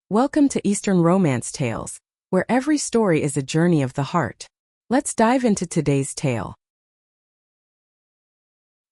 Welcome to Eastern Romance Tales, where every story is a journey of the heart. Let's dive into today's tale.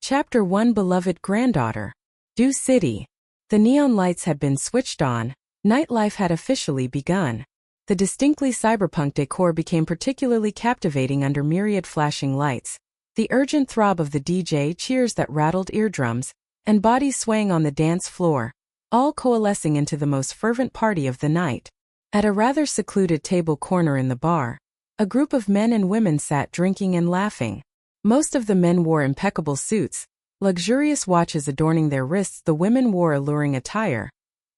Chapter 1 Beloved Granddaughter. Dew City. The neon lights had been switched on, nightlife had officially begun. The distinctly cyberpunk decor became particularly captivating under myriad flashing lights. The urgent throb of the DJ cheers that rattled eardrums, and bodies swaying on the dance floor, all coalescing into the most fervent party of the night. At a rather secluded table corner in the bar, a group of men and women sat drinking and laughing. Most of the men wore impeccable suits, luxurious watches adorning their wrists. The women wore alluring attire,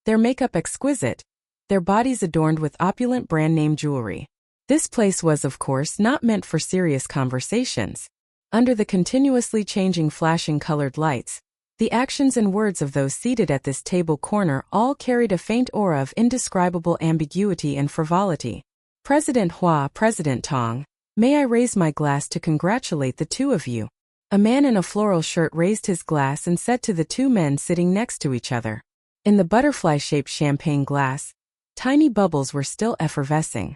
their makeup exquisite, their bodies adorned with opulent brand-name jewelry. This place was, of course, not meant for serious conversations. Under the continuously changing flashing colored lights, the actions and words of those seated at this table corner all carried a faint aura of indescribable ambiguity and frivolity. President Hua, President Tong, may I raise my glass to congratulate the two of you? A man in a floral shirt raised his glass and said to the two men sitting next to each other. In the butterfly-shaped champagne glass, tiny bubbles were still effervescing.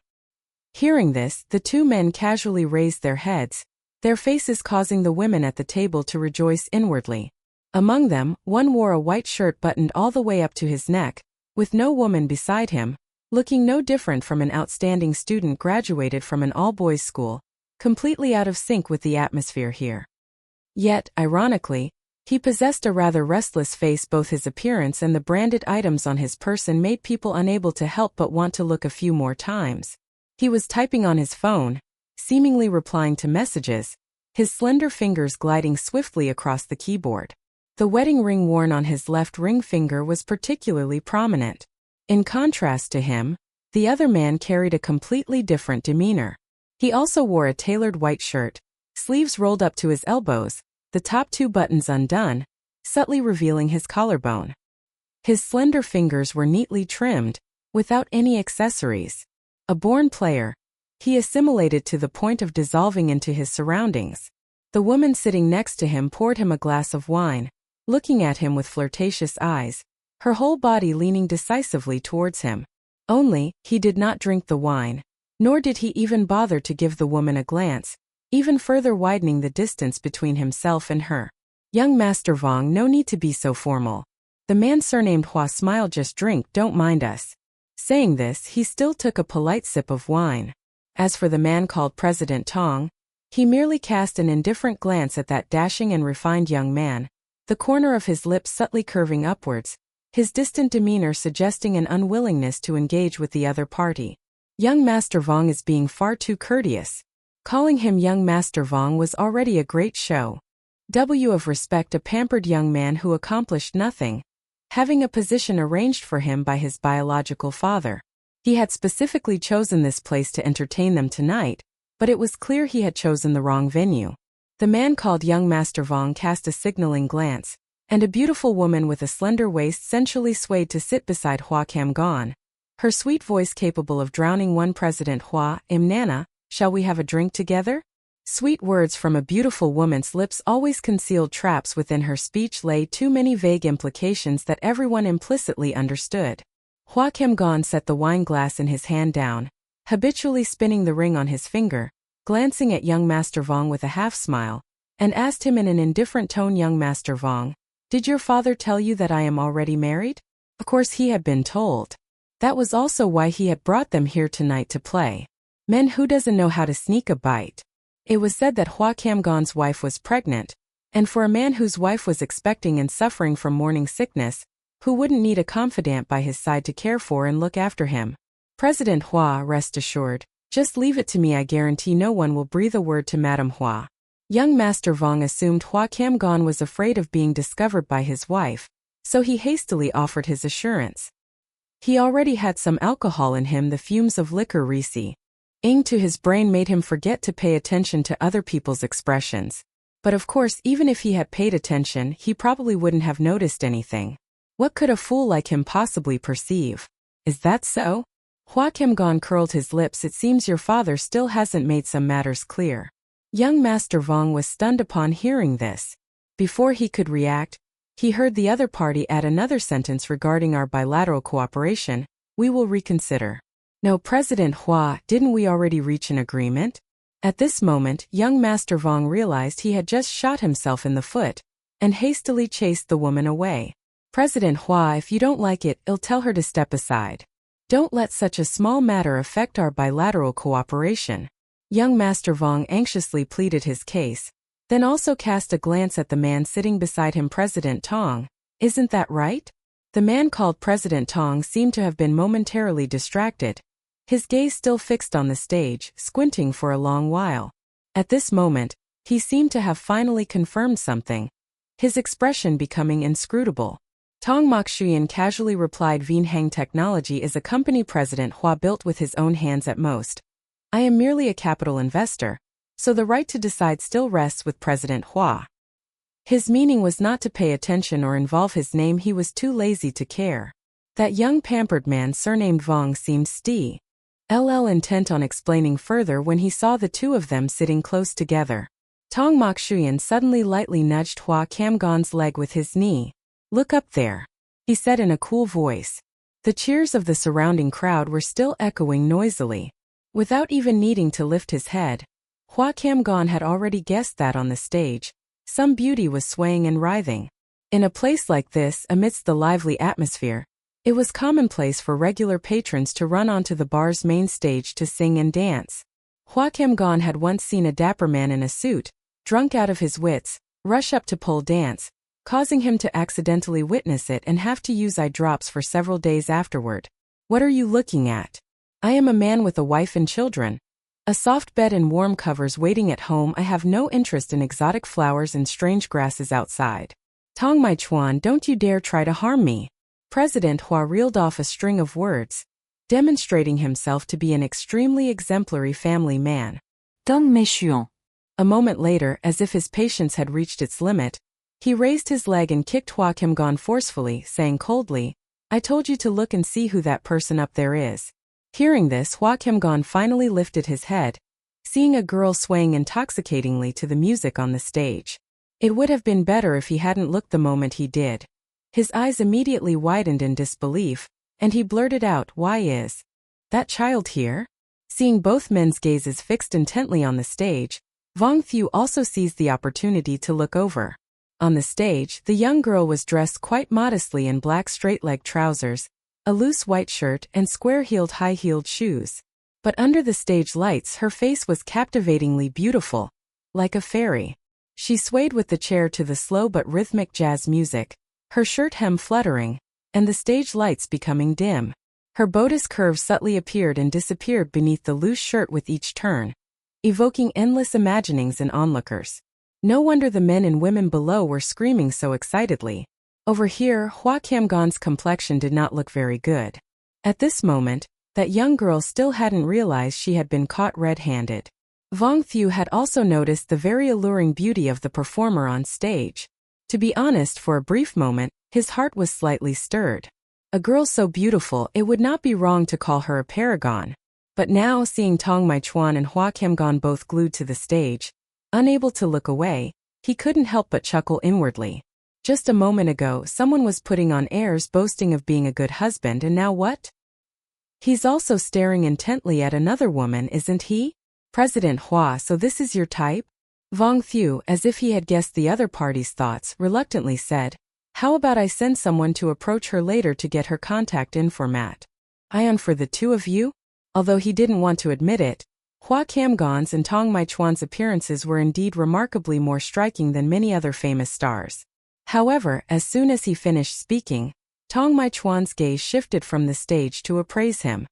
Hearing this, the two men casually raised their heads, their faces causing the women at the table to rejoice inwardly. Among them, one wore a white shirt buttoned all the way up to his neck, with no woman beside him, looking no different from an outstanding student graduated from an all-boys school, completely out of sync with the atmosphere here. Yet, ironically, he possessed a rather restless face. Both his appearance and the branded items on his person made people unable to help but want to look a few more times. He was typing on his phone, seemingly replying to messages, his slender fingers gliding swiftly across the keyboard. The wedding ring worn on his left ring finger was particularly prominent. In contrast to him, the other man carried a completely different demeanor. He also wore a tailored white shirt, sleeves rolled up to his elbows, the top two buttons undone, subtly revealing his collarbone. His slender fingers were neatly trimmed, without any accessories. A born player, he assimilated to the point of dissolving into his surroundings. The woman sitting next to him poured him a glass of wine, looking at him with flirtatious eyes, her whole body leaning decisively towards him. Only, he did not drink the wine, nor did he even bother to give the woman a glance, even further widening the distance between himself and her. Young Master Vong, no need to be so formal. The man surnamed Hua smiled. Just drink, don't mind us. Saying this, he still took a polite sip of wine. As for the man called President Tong, he merely cast an indifferent glance at that dashing and refined young man, the corner of his lips subtly curving upwards, his distant demeanor suggesting an unwillingness to engage with the other party. Young Master Vong is being far too courteous. Calling him Young Master Vong was already a great show. Of respect, a pampered young man who accomplished nothing, having a position arranged for him by his biological father. He had specifically chosen this place to entertain them tonight, but it was clear he had chosen the wrong venue. The man called Young Master Vong cast a signaling glance, and a beautiful woman with a slender waist sensually swayed to sit beside Hua Nian. Her sweet voice capable of drowning one. President Hua, Nana, shall we have a drink together? Sweet words from a beautiful woman's lips always concealed traps within her speech. Lay too many vague implications that everyone implicitly understood. Hua Nian set the wine glass in his hand down, habitually spinning the ring on his finger, glancing at Young Master Vong with a half-smile, and asked him in an indifferent tone, Young Master Vong, did your father tell you that I am already married? Of course he had been told. That was also why he had brought them here tonight to play. Men, who doesn't know how to sneak a bite? It was said that Hua Nian's wife was pregnant, and for a man whose wife was expecting and suffering from morning sickness, who wouldn't need a confidant by his side to care for and look after him? President Hua, rest assured, just leave it to me. I guarantee no one will breathe a word to Madame Hua. Young Master Vong assumed Hua Nian was afraid of being discovered by his wife, so he hastily offered his assurance. He already had some alcohol in him. The fumes of liquor to his brain made him forget to pay attention to other people's expressions. But of course, even if he had paid attention, he probably wouldn't have noticed anything. What could a fool like him possibly perceive? Is that so? Hua Nian curled his lips. It seems your father still hasn't made some matters clear. Young Master Vong was stunned upon hearing this. Before he could react, he heard the other party add another sentence regarding our bilateral cooperation, We will reconsider. No, President Hua, didn't we already reach an agreement? At this moment, young Master Vong realized he had just shot himself in the foot, and hastily chased the woman away. President Hua, if you don't like it, I'll tell her to step aside. Don't let such a small matter affect our bilateral cooperation. Young Master Vong anxiously pleaded his case, then also cast a glance at the man sitting beside him. President Tong, isn't that right? The man called President Tong seemed to have been momentarily distracted, his gaze still fixed on the stage, squinting for a long while. At this moment, he seemed to have finally confirmed something, his expression becoming inscrutable. Tong Mokshuyan casually replied, Vien Hang Technology is a company President Hua built with his own hands at most. I am merely a capital investor, so the right to decide still rests with President Hua. His meaning was not to pay attention or involve his name, he was too lazy to care. That young pampered man surnamed Vong seemed intent on explaining further when he saw the two of them sitting close together. Tong Mokshuyan suddenly lightly nudged Hua Kamgon's leg with his knee. Look up there, he said in a cool voice. The cheers of the surrounding crowd were still echoing noisily. Without even needing to lift his head, Hua Kamgon had already guessed that on the stage, some beauty was swaying and writhing. In a place like this, amidst the lively atmosphere, it was commonplace for regular patrons to run onto the bar's main stage to sing and dance. Hua Kamgon had once seen a dapper man in a suit, drunk out of his wits, rush up to pole dance, causing him to accidentally witness it and have to use eye drops for several days afterward. What are you looking at? I am a man with a wife and children. A soft bed and warm covers waiting at home. I have no interest in exotic flowers and strange grasses outside. Tong Mai Chuan, don't you dare try to harm me. President Hua reeled off a string of words, demonstrating himself to be an extremely exemplary family man. Tong Mai Chuan. A moment later, as if his patience had reached its limit, he raised his leg and kicked Hua Kamgon forcefully, saying coldly, I told you to look and see who that person up there is. Hearing this, Hua Kamgon finally lifted his head, seeing a girl swaying intoxicatingly to the music on the stage. It would have been better if he hadn't looked the moment he did. His eyes immediately widened in disbelief, and he blurted out, Why is that child here? Seeing both men's gazes fixed intently on the stage, Vong Thieu also seized the opportunity to look over. On the stage, the young girl was dressed quite modestly in black straight-leg trousers, a loose white shirt and square-heeled high-heeled shoes. But under the stage lights her face was captivatingly beautiful, like a fairy. She swayed with the chair to the slow but rhythmic jazz music, her shirt hem fluttering, and the stage lights becoming dim. Her bodice curve subtly appeared and disappeared beneath the loose shirt with each turn, evoking endless imaginings in onlookers. No wonder the men and women below were screaming so excitedly. Over here, Hua Kamgon's complexion did not look very good. At this moment, that young girl still hadn't realized she had been caught red-handed. Vong Thieu had also noticed the very alluring beauty of the performer on stage. To be honest, for a brief moment, his heart was slightly stirred. A girl so beautiful, it would not be wrong to call her a paragon. But now, seeing Tong Mai Chuan and Hua Kamgon both glued to the stage, unable to look away, he couldn't help but chuckle inwardly. Just a moment ago, someone was putting on airs boasting of being a good husband, and now what? He's also staring intently at another woman, isn't he? President Hua, so this is your type? Vong Thieu, as if he had guessed the other party's thoughts, reluctantly said, How about I send someone to approach her later to get her contact informat? Ion for the two of you? Although he didn't want to admit it, Hua Kamgon's and Tong Mai Chuan's appearances were indeed remarkably more striking than many other famous stars. However, as soon as he finished speaking, Tong Mai Chuan's gaze shifted from the stage to appraise him.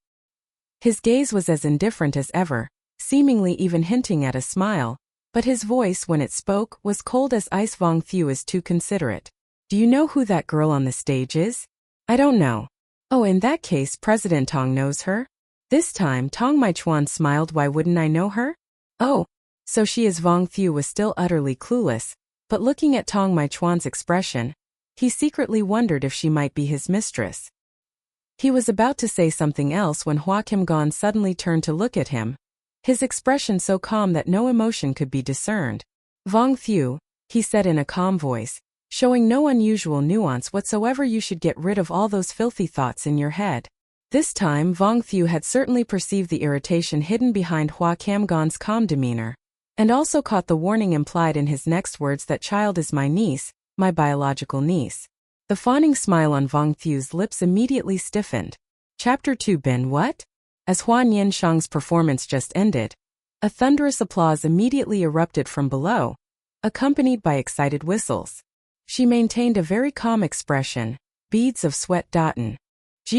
His gaze was as indifferent as ever, seemingly even hinting at a smile, but his voice, when it spoke, was cold as ice. Vong Thieu is too considerate. Do you know who that girl on the stage is? I don't know. Oh, in that case, President Tong knows her? This time, Tong Mai Chuan smiled. Why wouldn't I know her? Oh, so she is. Vong Thieu was still utterly clueless, but looking at Tong Mai Chuan's expression, he secretly wondered if she might be his mistress. He was about to say something else when Hua Kamgon suddenly turned to look at him, his expression so calm that no emotion could be discerned. Vong Thieu, he said in a calm voice, showing no unusual nuance whatsoever, you should get rid of all those filthy thoughts in your head. This time Vong Thieu had certainly perceived the irritation hidden behind Hua Camgon's calm demeanor, and also caught the warning implied in his next words that child is my niece, my biological niece. The fawning smile on Vong Thieu's lips immediately stiffened. Chapter 2 Bin what? As Hua Nian Sheng's performance just ended, a thunderous applause immediately erupted from below, accompanied by excited whistles. She maintained a very calm expression, beads of sweat dotting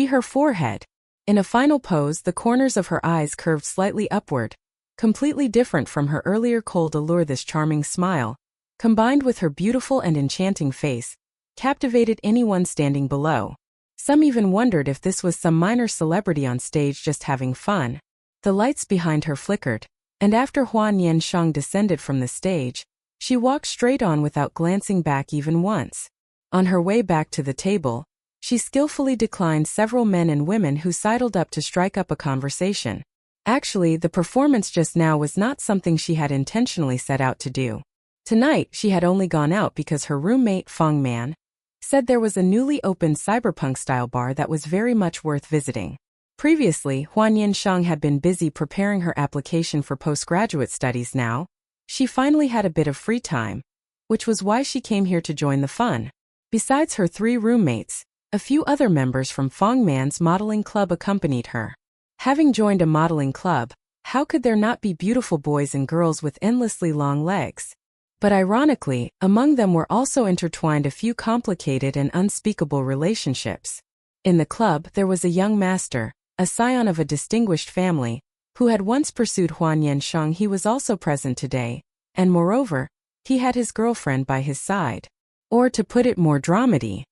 her forehead. In a final pose, the corners of her eyes curved slightly upward, completely different from her earlier cold allure. This charming smile, combined with her beautiful and enchanting face, captivated anyone standing below. Some even wondered if this was some minor celebrity on stage just having fun. The lights behind her flickered, and after Hua Nian Sheng descended from the stage, she walked straight on without glancing back even once. On her way back to the table, she skillfully declined several men and women who sidled up to strike up a conversation. Actually, the performance just now was not something she had intentionally set out to do. Tonight, she had only gone out because her roommate, Feng Man, said there was a newly opened cyberpunk-style bar that was very much worth visiting. Previously, Hua Nian Sheng had been busy preparing her application for postgraduate studies. Now, she finally had a bit of free time, which was why she came here to join the fun. Besides her 3 roommates, a few other members from Feng Man's modeling club accompanied her. Having joined a modeling club, how could there not be beautiful boys and girls with endlessly long legs? But ironically, among them were also intertwined a few complicated and unspeakable relationships. In the club, there was a young master, a scion of a distinguished family, who had once pursued Hua Nian Sheng. He was also present today, and moreover, he had his girlfriend by his side. Or to put it more dramedy,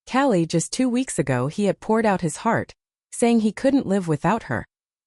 Callie, just 2 weeks ago he had poured out his heart, saying he couldn't live without her.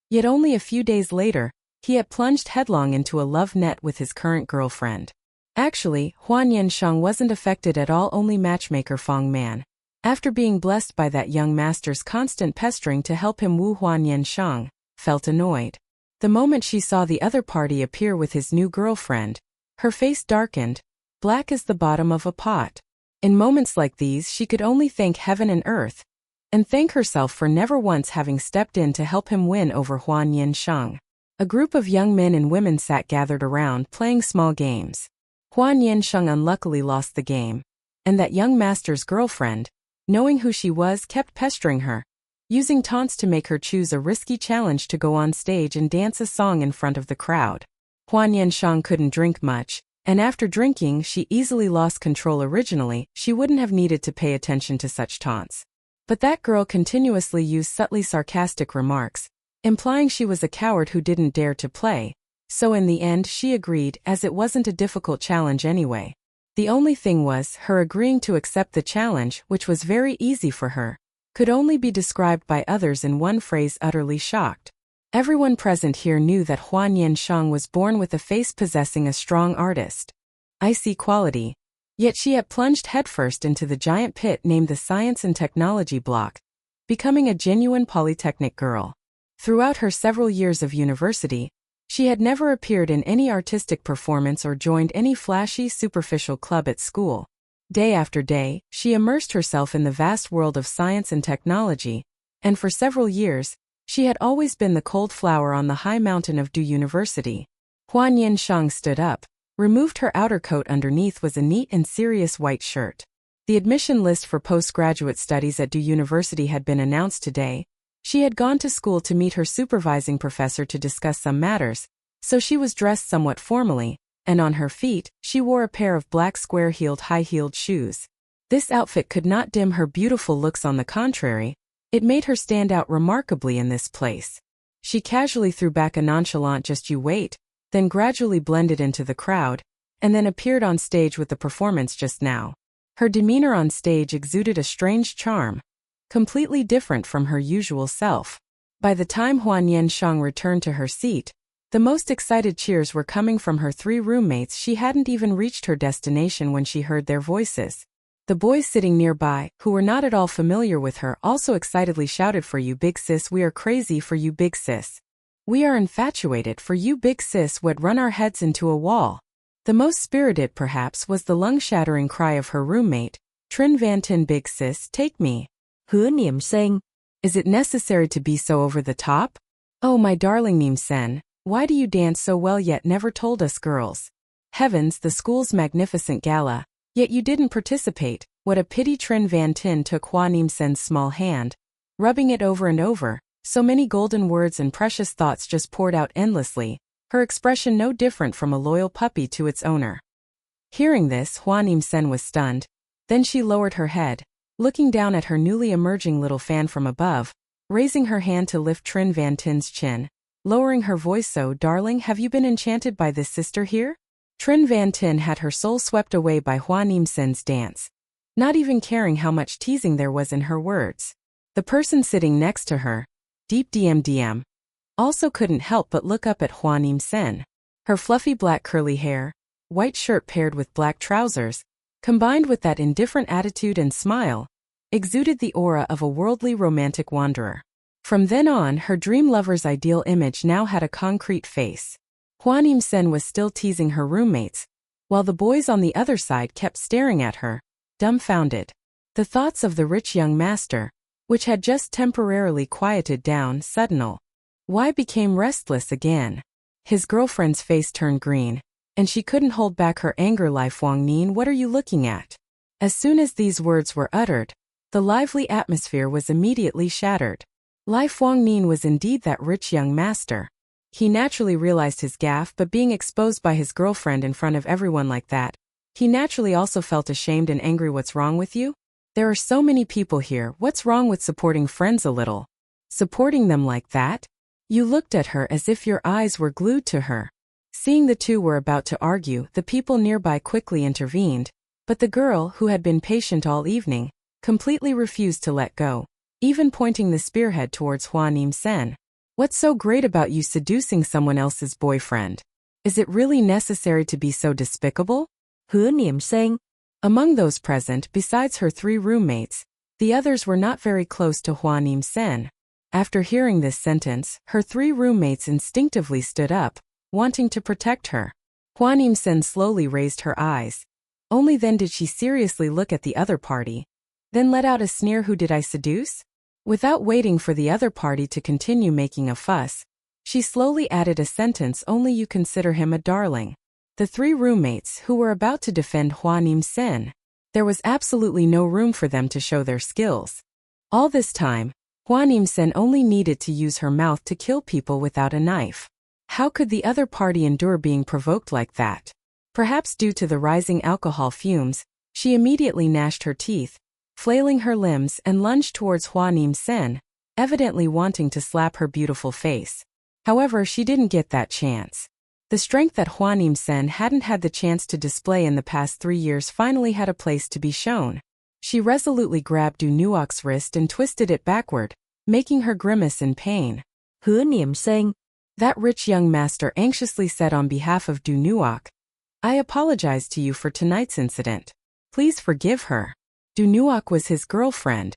Yet only a few days later, he had plunged headlong into a love net with his current girlfriend. Actually, Hua Nian Sheng wasn't affected at all. Only matchmaker Feng Man, after being blessed by that young master's constant pestering to help him woo Hua Nian Sheng, felt annoyed. The moment she saw the other party appear with his new girlfriend, her face darkened, black as the bottom of a pot. In moments like these, she could only thank heaven and earth, and thank herself for never once having stepped in to help him win over Hua Nian Sheng. A group of young men and women sat gathered around playing small games. Hua Nian Sheng unluckily lost the game, and that young master's girlfriend, knowing who she was, kept pestering her, using taunts to make her choose a risky challenge to go on stage and dance a song in front of the crowd. Hua Nian Sheng couldn't drink much, and after drinking she easily lost control. Originally, she wouldn't have needed to pay attention to such taunts. But that girl continuously used subtly sarcastic remarks, implying she was a coward who didn't dare to play, so in the end she agreed, as it wasn't a difficult challenge anyway. The only thing was, her agreeing to accept the challenge, which was very easy for her, could only be described by others in one phrase: utterly shocked. Everyone present here knew that Hua Nian Sheng was born with a face possessing a strong artist icy quality, yet she had plunged headfirst into the giant pit named the Science and Technology block, becoming a genuine polytechnic girl. Throughout her several years of university, she had never appeared in any artistic performance or joined any flashy, superficial club at school. Day after day, she immersed herself in the vast world of science and technology, and for several years, she had always been the cold flower on the high mountain of Du University. Hua Nian Sheng stood up, removed her outer coat. Underneath was a neat and serious white shirt. The admission list for postgraduate studies at Du University had been announced today. She had gone to school to meet her supervising professor to discuss some matters, so she was dressed somewhat formally, and on her feet, she wore a pair of black square-heeled high-heeled shoes. This outfit could not dim her beautiful looks. On the contrary, it made her stand out remarkably in this place. She casually threw back a nonchalant "just you wait," then gradually blended into the crowd, and then appeared on stage with the performance just now. Her demeanor on stage exuded a strange charm, completely different from her usual self. By the time Hua Nian Sheng returned to her seat, the most excited cheers were coming from her 3 roommates. She hadn't even reached her destination when she heard their voices. The boys sitting nearby, who were not at all familiar with her, also excitedly shouted, "For you, big sis, we are crazy for you, big sis. We are infatuated for you, big sis, would run our heads into a wall." The most spirited, perhaps, was the lung-shattering cry of her roommate, Trin Van Tin, "Big sis, take me." Hua Nian Sheng, Is it necessary to be so over the top? Oh, my darling Nim Sen, why do you dance so well yet never told us girls? Heavens, the school's magnificent gala, yet you didn't participate. What a pity. Trin Van Tin took Hua Nian Sheng's small hand, rubbing it over and over. So many golden words and precious thoughts just poured out endlessly, her expression no different from a loyal puppy to its owner. Hearing this, Hua Nian Sheng was stunned. Then she lowered her head, looking down at her newly emerging little fan from above, raising her hand to lift Trin Van Tin's chin, lowering her voice. So, darling, have you been enchanted by this sister here? Trin Van Tin had her soul swept away by Hua Nian Sheng's dance, not even caring how much teasing there was in her words. The person sitting next to her, Deep DM, also couldn't help but look up at Hua Nian Sheng. Her fluffy black curly hair, white shirt paired with black trousers, combined with that indifferent attitude and smile, exuded the aura of a worldly romantic wanderer. From then on, her dream lover's ideal image now had a concrete face. Hua Nian Sheng was still teasing her roommates, while the boys on the other side kept staring at her, dumbfounded. The thoughts of the rich young master, which had just temporarily quieted down, suddenly became restless again. His girlfriend's face turned green, and she couldn't hold back her anger. Life Wang Nin, what are you looking at? As soon as these words were uttered, the lively atmosphere was immediately shattered. Life Wang Nin was indeed that rich young master. He naturally realized his gaffe, but being exposed by his girlfriend in front of everyone like that, he naturally also felt ashamed and angry. What's wrong with you? There are so many people here, what's wrong with supporting friends a little? Supporting them like that? You looked at her as if your eyes were glued to her. Seeing the two were about to argue, the people nearby quickly intervened, but the girl, who had been patient all evening, completely refused to let go, even pointing the spearhead towards Hua Nian Sheng. What's so great about you seducing someone else's boyfriend? Is it really necessary to be so despicable? Hua Nian Sheng. Among those present, besides her three roommates, the others were not very close to Hua Nian Sheng. After hearing this sentence, her three roommates instinctively stood up, wanting to protect her. Hua Nian Sheng slowly raised her eyes. Only then did she seriously look at the other party, then let out a sneer. Who did I seduce? Without waiting for the other party to continue making a fuss, she slowly added a sentence. Only you consider him a darling. The three roommates, who were about to defend Hua Nian Sheng, there was absolutely no room for them to show their skills. All this time, Hua Nian Sheng only needed to use her mouth to kill people without a knife. How could the other party endure being provoked like that? Perhaps due to the rising alcohol fumes, she immediately gnashed her teeth, flailing her limbs, and lunged towards Hua Nian Sheng, evidently wanting to slap her beautiful face. However, she didn't get that chance. The strength that Hua Nian Sheng hadn't had the chance to display in the past 3 years finally had a place to be shown. She resolutely grabbed Du Nuoc's wrist and twisted it backward, making her grimace in pain. Hua Nian Sheng, that rich young master anxiously said on behalf of Du Nuoc, I apologize to you for tonight's incident. Please forgive her. Du Nuoc was his girlfriend.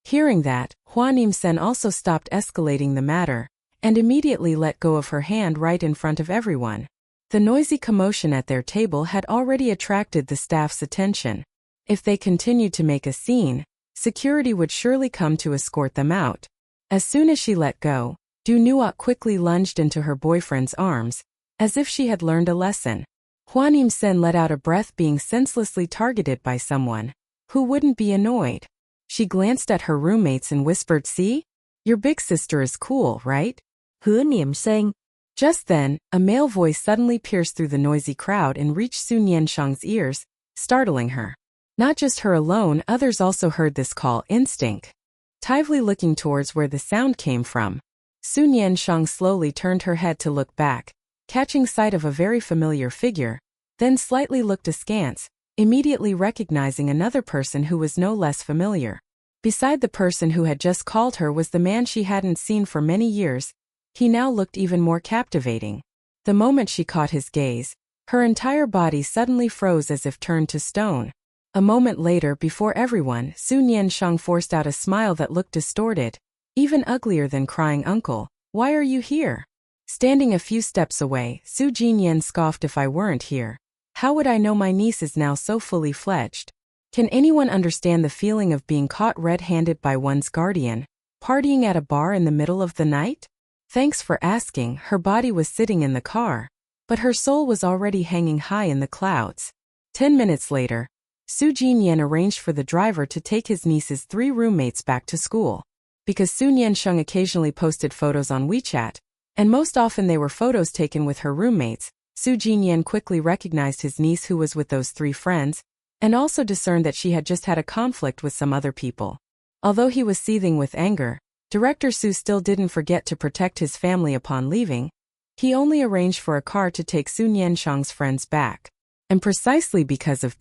Hearing that, Hua Nian Sheng also stopped escalating the matter, and immediately let go of her hand right in front of everyone. The noisy commotion at their table had already attracted the staff's attention. If they continued to make a scene, security would surely come to escort them out. As soon as she let go, Du Nuoc quickly lunged into her boyfriend's arms, as if she had learned a lesson. Hua Nian Sheng let out a breath, being senselessly targeted by someone. Who wouldn't be annoyed? She glanced at her roommates and whispered, see? Your big sister is cool, right? Hua Nian Sheng. Just then, a male voice suddenly pierced through the noisy crowd and reached Hua Nian Sheng's ears, startling her. Not just her alone, others also heard this call, instinctively looking towards where the sound came from. Hua Nian Sheng slowly turned her head to look back, catching sight of a very familiar figure, then slightly looked askance, immediately recognizing another person who was no less familiar. Beside the person who had just called her was the man she hadn't seen for many years. He now looked even more captivating. The moment she caught his gaze, her entire body suddenly froze as if turned to stone. A moment later, before everyone, Hua Nian Sheng forced out a smile that looked distorted, even uglier than crying uncle. Why are you here? Standing a few steps away, Su Jinyan scoffed. If I weren't here, how would I know my niece is now so fully fledged? Can anyone understand the feeling of being caught red-handed by one's guardian? Partying at a bar in the middle of the night? Thanks for asking. Her body was sitting in the car, but her soul was already hanging high in the clouds. 10 minutes later, Su Jinyan arranged for the driver to take his niece's 3 roommates back to school. Because Su Nian Sheng occasionally posted photos on WeChat, and most often they were photos taken with her roommates, Su Jinyan quickly recognized his niece who was with those 3 friends, and also discerned that she had just had a conflict with some other people. Although he was seething with anger, Director Su still didn't forget to protect his family upon leaving. He only arranged for a car to take Su Nian Sheng's friends back. And precisely because of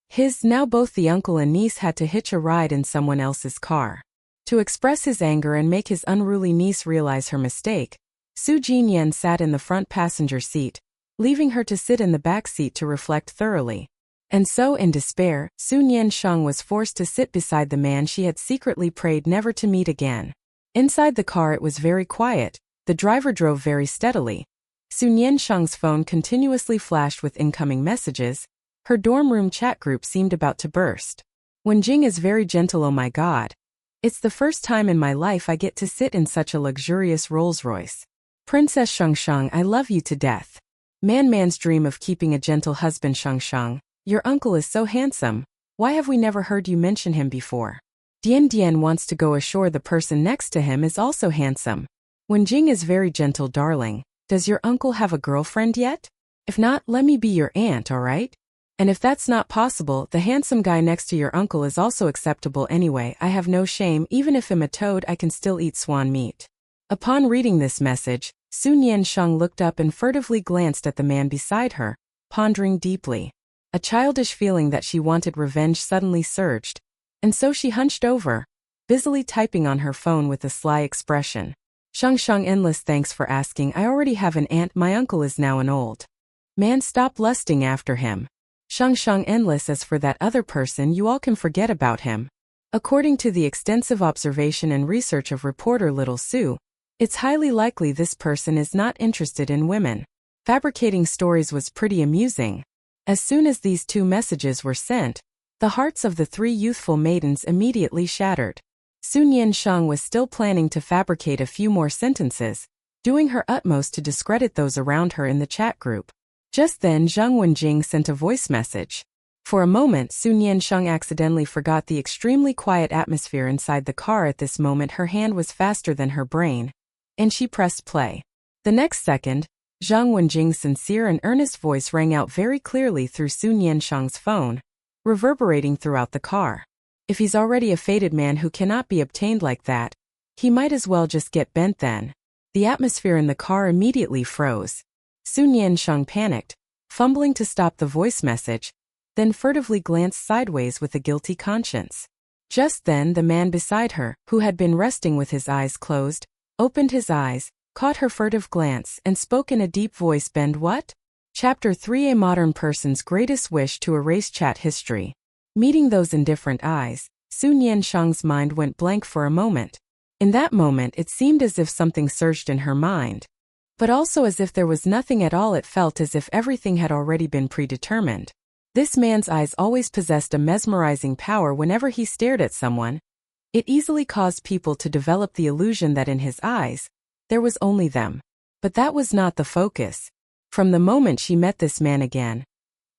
his now both the uncle and niece had to hitch a ride in someone else's car. To express his anger and make his unruly niece realize her mistake, Su Jinyan sat in the front passenger seat, leaving her to sit in the back seat to reflect thoroughly. And so, in despair, Su Nian Sheng was forced to sit beside the man she had secretly prayed never to meet again. Inside the car it was very quiet. The driver drove very steadily. Su Nian Sheng's phone continuously flashed with incoming messages. Her dorm room chat group seemed about to burst. Wenjing is very gentle. Oh my god. It's the first time in my life I get to sit in such a luxurious Rolls-Royce. Princess Shengsheng, I love you to death. Man's dream of keeping a gentle husband. Shengsheng, your uncle is so handsome. Why have we never heard you mention him before? Dian wants to go ashore. The person next to him is also handsome. Wenjing is very gentle. Darling, does your uncle have a girlfriend yet? If not, let me be your aunt, alright? And if that's not possible, the handsome guy next to your uncle is also acceptable anyway. I have no shame. Even if I'm a toad, I can still eat swan meat. Upon reading this message, Su Nian Sheng looked up and furtively glanced at the man beside her, pondering deeply. A childish feeling that she wanted revenge suddenly surged, and so she hunched over, busily typing on her phone with a sly expression. Shengsheng, endless thanks for asking. I already have an aunt. My uncle is now an old man. Stop lusting after him. Shengsheng, endless. As for that other person, you all can forget about him. According to the extensive observation and research of reporter Little Su, it's highly likely this person is not interested in women. Fabricating stories was pretty amusing. As soon as these 2 messages were sent, the hearts of the 3 youthful maidens immediately shattered. Su Nian Sheng was still planning to fabricate a few more sentences, doing her utmost to discredit those around her in the chat group. Just then Zheng Wenjing sent a voice message. For a moment Su Nian Sheng accidentally forgot the extremely quiet atmosphere inside the car. At this moment her hand was faster than her brain, and she pressed play. The next second, Zheng Wenjing's sincere and earnest voice rang out very clearly through Su Nian Sheng's phone, reverberating throughout the car. If he's already a fated man who cannot be obtained like that, he might as well just get bent then. The atmosphere in the car immediately froze. Su Nian Sheng panicked, fumbling to stop the voice message, then furtively glanced sideways with a guilty conscience. Just then the man beside her, who had been resting with his eyes closed, opened his eyes, caught her furtive glance, and spoke in a deep voice. Bend what? Chapter 3: A modern person's greatest wish to erase chat history. Meeting those indifferent eyes, Su Nian Sheng's mind went blank for a moment. In that moment it seemed as if something surged in her mind, but also as if there was nothing at all. It felt as if everything had already been predetermined. This man's eyes always possessed a mesmerizing power. Whenever he stared at someone, it easily caused people to develop the illusion that in his eyes, there was only them. But that was not the focus. From the moment she met this man again,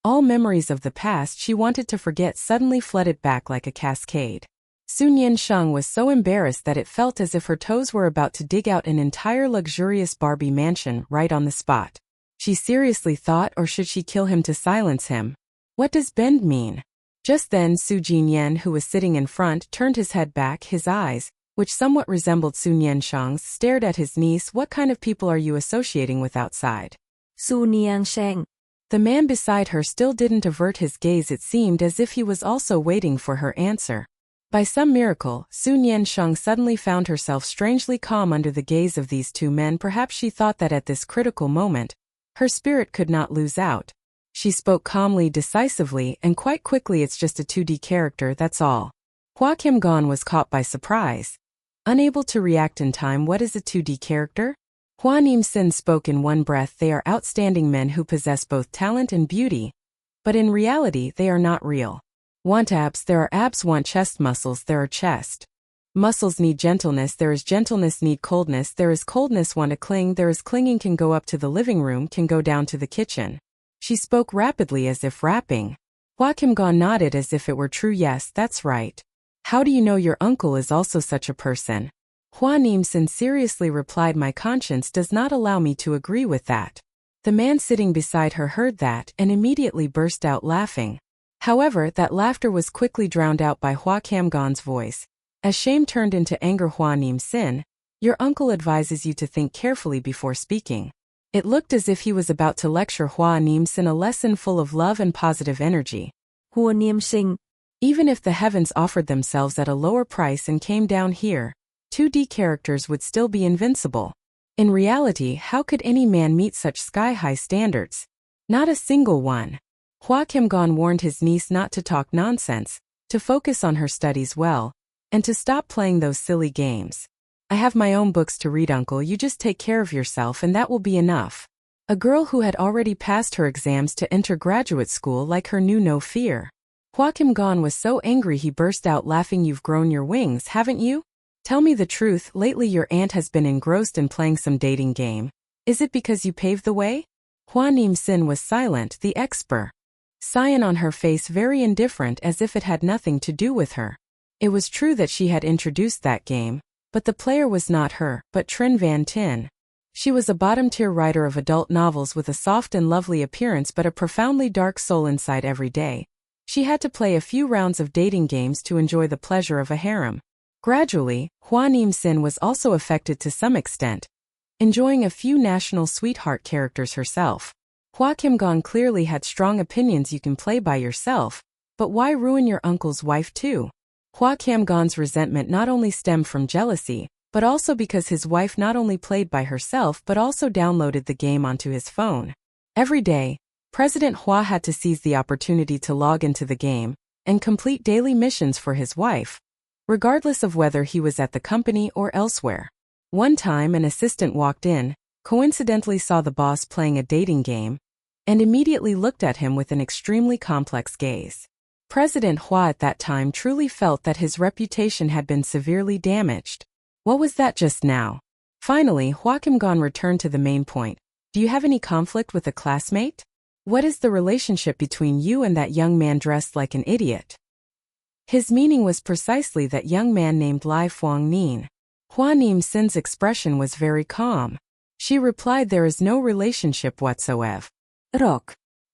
all memories of the past she wanted to forget suddenly flooded back like a cascade. Su Nian Sheng was so embarrassed that it felt as if her toes were about to dig out an entire luxurious Barbie mansion right on the spot. She seriously thought, or should she kill him to silence him? What does bend mean? Just then Su Jinyan, who was sitting in front, turned his head back. His eyes, which somewhat resembled Su Nian Sheng's, stared at his niece. What kind of people are you associating with outside? Su Nian Sheng. The man beside her still didn't avert his gaze. It seemed as if he was also waiting for her answer. By some miracle, Su Nian Sheng suddenly found herself strangely calm under the gaze of these 2 men. Perhaps she thought that at this critical moment, her spirit could not lose out. She spoke calmly, decisively, and quite quickly. It's just a 2D character, that's all. Hua Kim Gon was caught by surprise, unable to react in time. What is a 2D character? Hua Nian Sheng spoke in one breath. They are outstanding men who possess both talent and beauty, but in reality they are not real. Want abs? There are abs. Want chest muscles? There are chest Muscles need gentleness, there is gentleness need coldness, there is coldness want to cling, there is clinging can go up to the living room, can go down to the kitchen. She spoke rapidly as if rapping. Hua Kim-gon nodded as if it were true. Yes, that's right. How do you know your uncle is also such a person? Hua Nian Sheng seriously replied, my conscience does not allow me to agree with that. The man sitting beside her heard that and immediately burst out laughing. However, that laughter was quickly drowned out by Hua Kim-gon's voice. As shame turned into anger, Hua Nian Sheng, your uncle advises you to think carefully before speaking. It looked as if he was about to lecture Hua Nian Sheng a lesson full of love and positive energy. Hua Nian Sheng. Even if the heavens offered themselves at a lower price and came down here, 2D characters would still be invincible. In reality, how could any man meet such sky-high standards? Not a single one. Hua Kim-gon warned his niece not to talk nonsense, to focus on her studies well, and to stop playing those silly games. I have my own books to read, uncle, you just take care of yourself and that will be enough. A girl who had already passed her exams to enter graduate school like her knew no fear. Hua Kim-gon was so angry he burst out laughing. You've grown your wings, haven't you? Tell me the truth, lately your aunt has been engrossed in playing some dating game. Is it because you paved the way? Hua Nian Sheng was silent, the expert. Cyan on her face, very indifferent, as if it had nothing to do with her. It was true that she had introduced that game, but the player was not her, but Trin Van Tin. She was a bottom-tier writer of adult novels with a soft and lovely appearance but a profoundly dark soul inside. Every day, she had to play a few rounds of dating games to enjoy the pleasure of a harem. Gradually, Hua Nian Sheng was also affected to some extent, enjoying a few national sweetheart characters herself. Hua Kim-gon clearly had strong opinions. You can play by yourself, but why ruin your uncle's wife too? Hua Kim-gon's resentment not only stemmed from jealousy, but also because his wife not only played by herself but also downloaded the game onto his phone. Every day, President Hua had to seize the opportunity to log into the game and complete daily missions for his wife, regardless of whether he was at the company or elsewhere. One time an assistant walked in, coincidentally saw the boss playing a dating game, and immediately looked at him with an extremely complex gaze. President Hua at that time truly felt that his reputation had been severely damaged. What was that just now? Finally, Hua Kim-gon returned to the main point. Do you have any conflict with a classmate? What is the relationship between you and that young man dressed like an idiot? His meaning was precisely that young man named Lai Fuang Nin. Hua Nian Sheng's expression was very calm. She replied, there is no relationship whatsoever. Rock.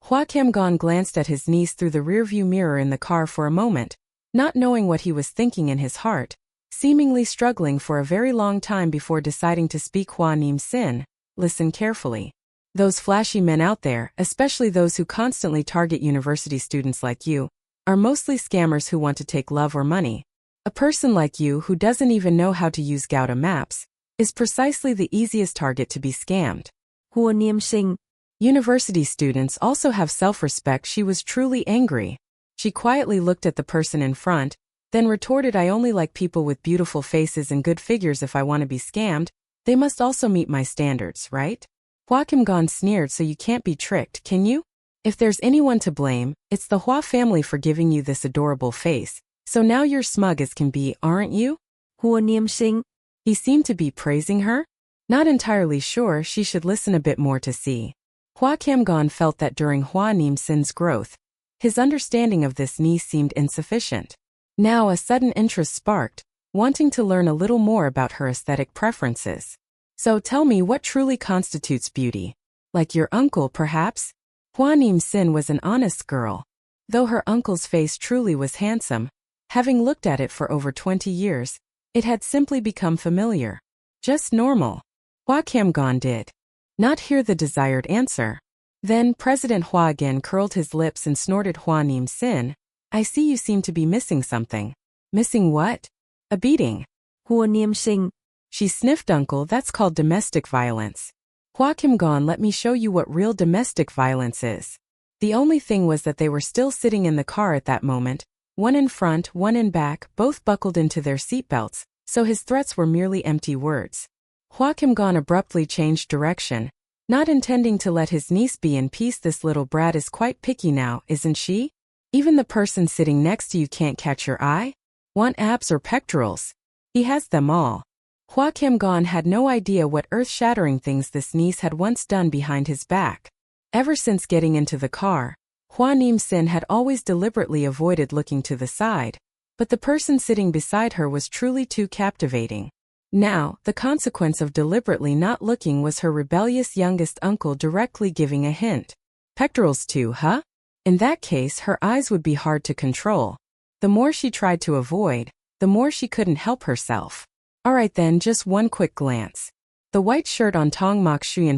Hua Kim-gon glanced at his niece through the rearview mirror in the car for a moment, not knowing what he was thinking in his heart, seemingly struggling for a very long time before deciding to speak. Hua Nian Sheng, listen carefully. Those flashy men out there, especially those who constantly target university students like you, are mostly scammers who want to take love or money. A person like you who doesn't even know how to use Gouda maps is precisely the easiest target to be scammed. Hua Nian Sheng. University students also have self-respect. She was truly angry. She quietly looked at the person in front, then retorted, I only like people with beautiful faces and good figures. If I want to be scammed, they must also meet my standards, right? Hua Kim-gon sneered, so you can't be tricked, can you? If there's anyone to blame, it's the Hua family for giving you this adorable face. So now you're smug as can be, aren't you? Hua Nian Sheng. He seemed to be praising her? Not entirely sure, she should listen a bit more to see. Hua Kim-gon felt that during Hua Nian Sheng's growth, his understanding of this niece seemed insufficient. Now a sudden interest sparked, wanting to learn a little more about her aesthetic preferences. So tell me, what truly constitutes beauty? Like your uncle, perhaps? Hua Nian Sheng was an honest girl. Though her uncle's face truly was handsome, having looked at it for over 20 years, it had simply become familiar. Just normal. Hua Kim-gon did not hear the desired answer. Then President Hua again curled his lips and snorted, Hua Nian Sheng, I see you seem to be missing something. Missing what? A beating. Hua Nian Sheng. She sniffed, uncle, that's called domestic violence. Hua Kim-gon, let me show you what real domestic violence is. The only thing was that they were still sitting in the car at that moment, one in front, one in back, both buckled into their seatbelts, so his threats were merely empty words. Hua Kim-gon abruptly changed direction, not intending to let his niece be in peace. This little brat is quite picky now, isn't she? Even the person sitting next to you can't catch your eye? Want abs or pectorals? He has them all. Hua Nian had no idea what earth-shattering things this niece had once done behind his back. Ever since getting into the car, Hua Nian Sheng had always deliberately avoided looking to the side, but the person sitting beside her was truly too captivating. Now, the consequence of deliberately not looking was her rebellious youngest uncle directly giving a hint. Pectorals too, huh? In that case, her eyes would be hard to control. The more she tried to avoid, the more she couldn't help herself. Alright then, just one quick glance. The white shirt on Tong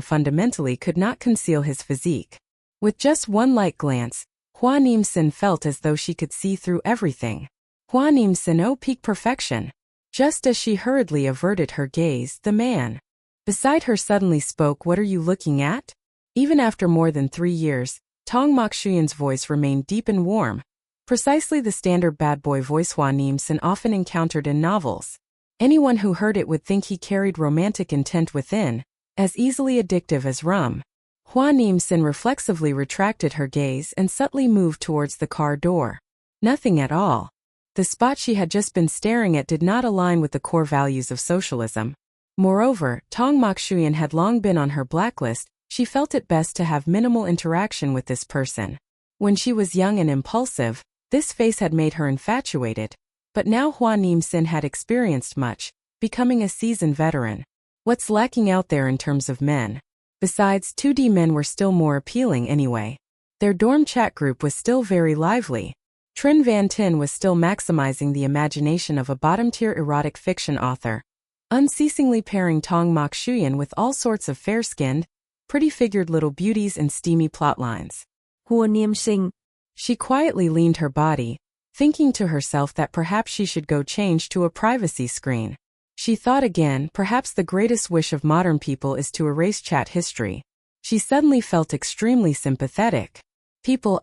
fundamentally could not conceal his physique. With just one light glance, Hua Nian Sheng felt as though she could see through everything. Hua Nian Sheng, oh, peak perfection. Just as she hurriedly averted her gaze, the man beside her suddenly spoke, "What are you looking at?" Even after more than 3 years, Tong Mokshuyan's voice remained deep and warm. Precisely the standard bad boy voice Hua Nian Sheng often encountered in novels. Anyone who heard it would think he carried romantic intent within, as easily addictive as rum. Hua Nian Sheng reflexively retracted her gaze and subtly moved towards the car door. Nothing at all. The spot she had just been staring at did not align with the core values of socialism. Moreover, Tong Mokshuyan had long been on her blacklist. She felt it best to have minimal interaction with this person. When she was young and impulsive, this face had made her infatuated. But now Hua Nian Sheng had experienced much, becoming a seasoned veteran. What's lacking out there in terms of men? Besides, 2D men were still more appealing anyway. Their dorm chat group was still very lively. Trin Van Tin was still maximizing the imagination of a bottom-tier erotic fiction author, unceasingly pairing Tong Mokshuyan with all sorts of fair-skinned, pretty-figured little beauties and steamy plotlines. Hua Nian Sheng. She quietly leaned her body, thinking to herself that perhaps she should go change to a privacy screen. She thought again, perhaps the greatest wish of modern people is to erase chat history. She suddenly felt extremely sympathetic.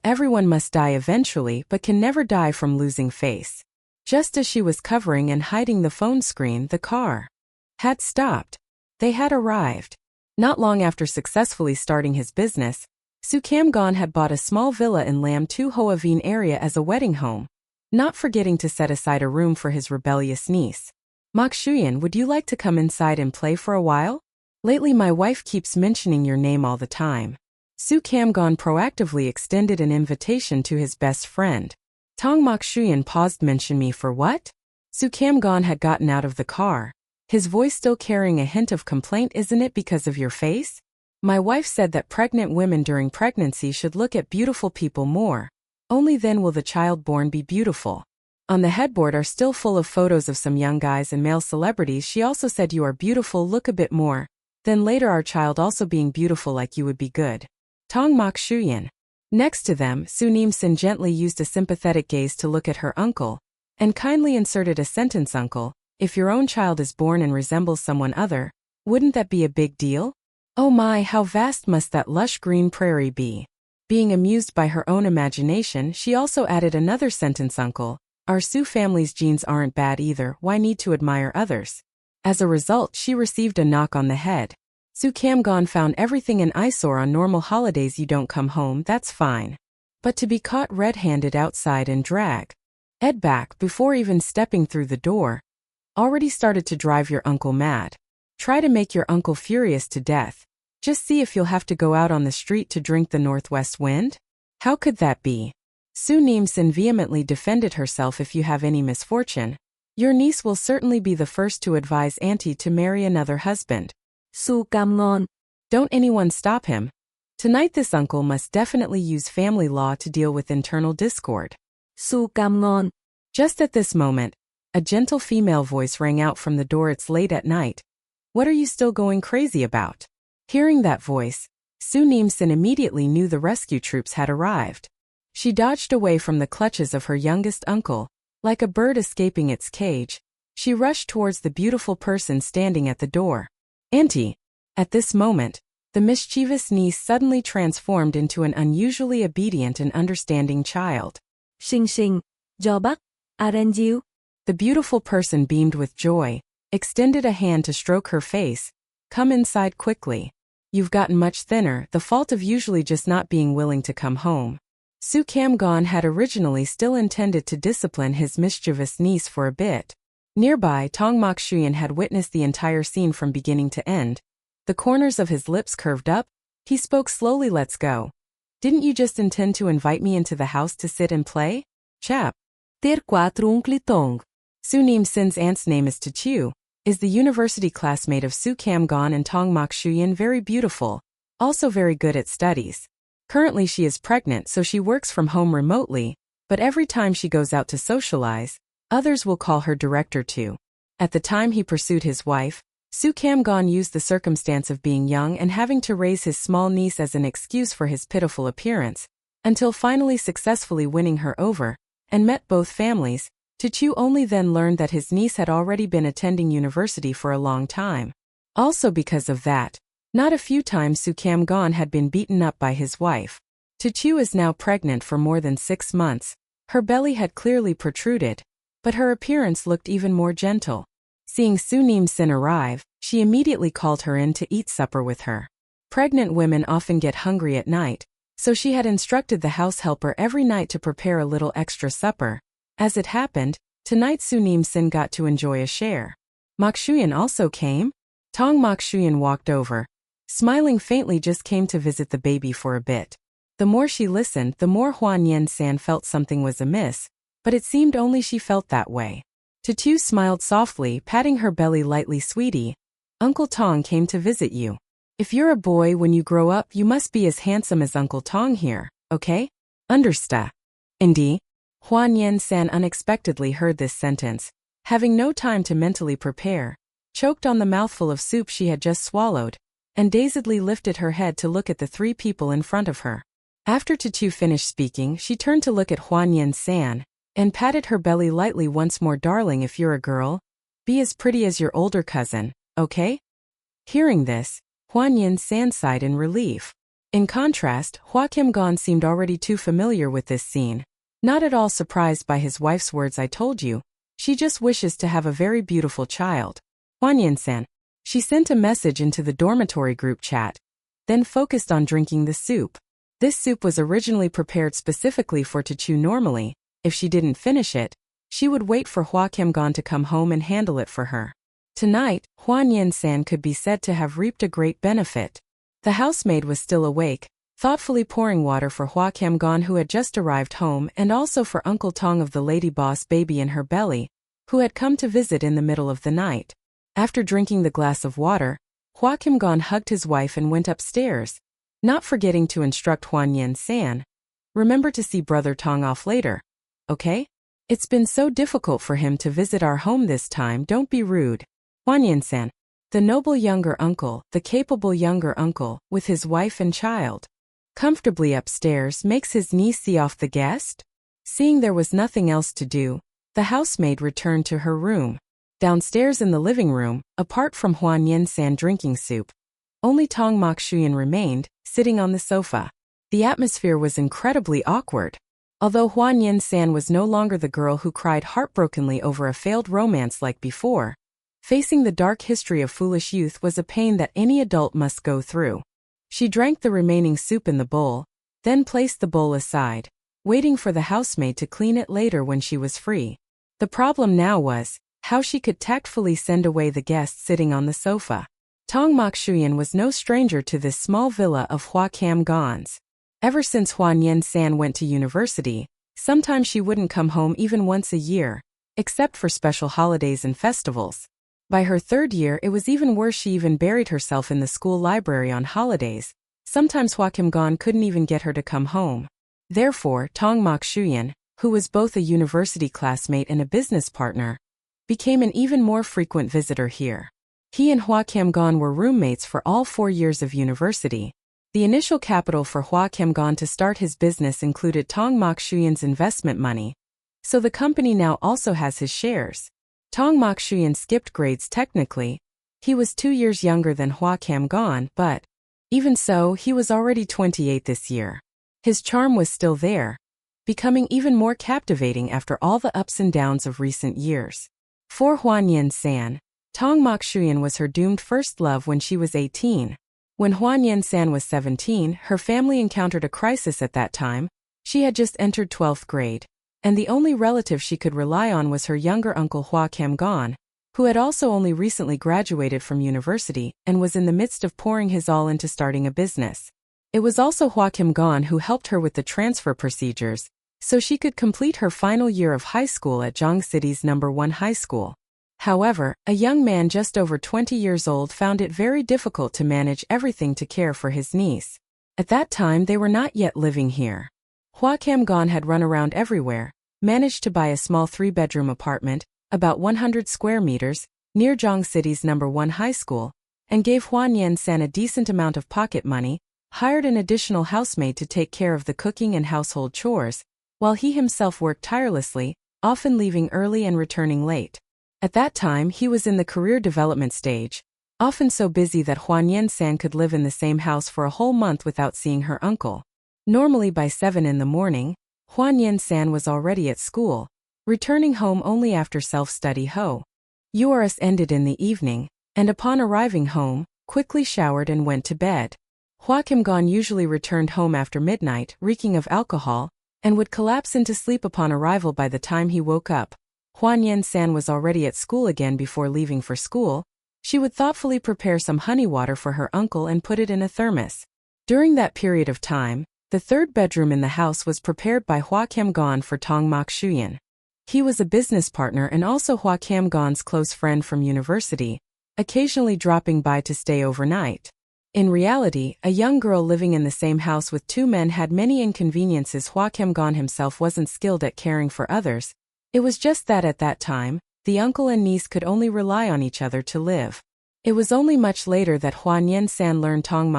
Everyone must die eventually but can never die from losing face. Just as she was covering and hiding the phone screen, the car had stopped. They had arrived. Not long after successfully starting his business, Su Camgon had bought a small villa in Lam Tu Hoa Vien area as a wedding home, not forgetting to set aside a room for his rebellious niece. "Mokshuyan, would you like to come inside and play for a while? Lately my wife keeps mentioning your name all the time." Su Camgon proactively extended an invitation to his best friend. Tong Mokshuyan paused. "Mention me for what?" Su Camgon had gotten out of the car, his voice still carrying a hint of complaint. "Isn't it because of your face? My wife said that pregnant women during pregnancy should look at beautiful people more. Only then will the child born be beautiful." On the headboard are still full of photos of some young guys and male celebrities. She also said, "You are beautiful, look a bit more. Then later our child also being beautiful like you would be good." Tong Mokshuyan. Next to them, Su Nian Sheng gently used a sympathetic gaze to look at her uncle, and kindly inserted a sentence. "Uncle, if your own child is born and resembles someone other, wouldn't that be a big deal? Oh my, how vast must that lush green prairie be?" Being amused by her own imagination, she also added another sentence. "Uncle, our Su family's genes aren't bad either, why need to admire others?" As a result, she received a knock on the head. Su Camgon found everything an eyesore. On normal holidays you don't come home, that's fine. But to be caught red-handed outside and drag Ed back before even stepping through the door already started to drive your uncle mad. Try to make your uncle furious to death. Just see if you'll have to go out on the street to drink the northwest wind? How could that be? Su Nian Sheng vehemently defended herself. "If you have any misfortune, your niece will certainly be the first to advise auntie to marry another husband." Su Camgon. Don't anyone stop him. Tonight this uncle must definitely use family law to deal with internal discord. Su Camgon. Just at this moment, a gentle female voice rang out from the door. "It's late at night. What are you still going crazy about?" Hearing that voice, Su Nian Sheng immediately knew the rescue troops had arrived. She dodged away from the clutches of her youngest uncle. Like a bird escaping its cage, she rushed towards the beautiful person standing at the door. "Auntie!" At this moment, the mischievous niece suddenly transformed into an unusually obedient and understanding child. "Sheng Sheng, do bác, arrange you." The beautiful person beamed with joy, extended a hand to stroke her face. "Come inside quickly. You've gotten much thinner, the fault of usually just not being willing to come home." Su Camgon had originally still intended to discipline his mischievous niece for a bit, Nearby, Tong Mokshuyan had witnessed the entire scene from beginning to end. The corners of his lips curved up. He spoke slowly. Let's go. Didn't you just intend to invite me into the house to sit and play? Chap. Ter 4 Tong. Su Nim Sin's aunt's name is Chu. Is the university classmate of Su Cam Gon and Tong Mokshuyan very beautiful, also very good at studies. Currently she is pregnant, so she works from home remotely, but every time she goes out to socialize, others will call her director too. At the time he pursued his wife, Su Cam Gon used the circumstance of being young and having to raise his small niece as an excuse for his pitiful appearance, until finally successfully winning her over, and met both families. Chu only then learned that his niece had already been attending university for a long time. Also because of that, not a few times Su Cam Gon had been beaten up by his wife. Chu is now pregnant for more than 6 months. Her belly had clearly protruded, but her appearance looked even more gentle. Seeing Su Nim Sin arrive, she immediately called her in to eat supper with her. Pregnant women often get hungry at night, so she had instructed the house helper every night to prepare a little extra supper. As it happened, tonight Su Nim Sin got to enjoy a share. Mokshuyan also came. Tong Mokshuyan walked over, smiling faintly. Just came to visit the baby for a bit. The more she listened, the more Hua Nian Sheng felt something was amiss, but it seemed only she felt that way. Chu smiled softly, patting her belly lightly. Sweetie, Uncle Tong came to visit you. If you're a boy when you grow up, you must be as handsome as Uncle Tong here, okay? Understa. Indeed. Hua Nian Sheng unexpectedly heard this sentence, having no time to mentally prepare, choked on the mouthful of soup she had just swallowed, and dazedly lifted her head to look at the 3 people in front of her. After Chu finished speaking, she turned to look at Hua Nian Sheng, and patted her belly lightly once more. Darling, if you're a girl, be as pretty as your older cousin, okay? Hearing this, Hua Nian Sheng sighed in relief. In contrast, Hua Kim Gon seemed already too familiar with this scene. Not at all surprised by his wife's words. I told you, she just wishes to have a very beautiful child. Hua Nian Sheng. She sent a message into the dormitory group chat, then focused on drinking the soup. This soup was originally prepared specifically for Chu. Normally, if she didn't finish it, she would wait for Hua Kim Gon to come home and handle it for her. Tonight, Hua Nian Sheng could be said to have reaped a great benefit. The housemaid was still awake, thoughtfully pouring water for Hua Kim Gon, who had just arrived home, and also for Uncle Tong of the lady boss baby in her belly, who had come to visit in the middle of the night. After drinking the glass of water, Hua Kim Gon hugged his wife and went upstairs, not forgetting to instruct Hua Nian Sheng, remember to see brother Tong off later, okay? It's been so difficult for him to visit our home this time. Don't be rude. Hua Nian Sheng, the noble younger uncle, the capable younger uncle, with his wife and child, comfortably upstairs, makes his niece see off the guest? Seeing there was nothing else to do, the housemaid returned to her room. Downstairs in the living room, apart from Hua Nian Sheng drinking soup, only Tong Mokshuyan remained, sitting on the sofa. The atmosphere was incredibly awkward. Although Hua Nian Sheng was no longer the girl who cried heartbrokenly over a failed romance like before, facing the dark history of foolish youth was a pain that any adult must go through. She drank the remaining soup in the bowl, then placed the bowl aside, waiting for the housemaid to clean it later when she was free. The problem now was how she could tactfully send away the guest sitting on the sofa. Tong Mokshuyan was no stranger to this small villa of Hua Kim Gon's. Ever since Hua Nian Sheng went to university, sometimes she wouldn't come home even once a year, except for special holidays and festivals. By her 3rd year it was even worse. She even buried herself in the school library on holidays. Sometimes Hua Kim Gon couldn't even get her to come home. Therefore, Tong Mokshuyan, who was both a university classmate and a business partner, became an even more frequent visitor here. He and Hua Kim Gon were roommates for all 4 years of university. The initial capital for Hua Kim Gon to start his business included Tong Mokshuyan's investment money, so the company now also has his shares. Tong Mokshuyan skipped grades technically. He was 2 years younger than Hua Kim Gon, but even so, he was already 28 this year. His charm was still there, becoming even more captivating after all the ups and downs of recent years. For Hua Nian Sheng, Tong Mokshuyan was her doomed first love when she was 18. When Hua Nian Sheng was 17, her family encountered a crisis at that time. She had just entered 12th grade. and the only relative she could rely on was her younger uncle Hua Nian, who had also only recently graduated from university and was in the midst of pouring his all into starting a business. It was also Hua Nian who helped her with the transfer procedures, so she could complete her final year of high school at Zhang City's #1 high school. However, a young man just over 20 years old found it very difficult to manage everything to care for his niece. At that time they were not yet living here. Hua Nian had run around everywhere, managed to buy a small 3-bedroom apartment, about 100 square meters, near Zhang City's #1 high school, and gave Hua Nian Sheng a decent amount of pocket money, hired an additional housemaid to take care of the cooking and household chores, while he himself worked tirelessly, often leaving early and returning late. At that time he was in the career development stage, often so busy that Hua Nian Sheng could live in the same house for a whole month without seeing her uncle. Normally by 7 in the morning, Hua Nian Sheng was already at school, returning home only after self-study Yours ended in the evening, and upon arriving home, quickly showered and went to bed. Hua Nian usually returned home after midnight, reeking of alcohol, and would collapse into sleep upon arrival. By the time he woke up, Hua Nian Sheng was already at school again. Before leaving for school, she would thoughtfully prepare some honey water for her uncle and put it in a thermos. During that period of time, the 3rd bedroom in the house was prepared by Hua Nian for Tong. He was a business partner and also Hua Nian's close friend from university, occasionally dropping by to stay overnight. In reality, a young girl living in the same house with 2 men had many inconveniences. Hua Nian himself wasn't skilled at caring for others. It was just that at that time, the uncle and niece could only rely on each other to live. It was only much later that Hua Nian Sheng learned Tong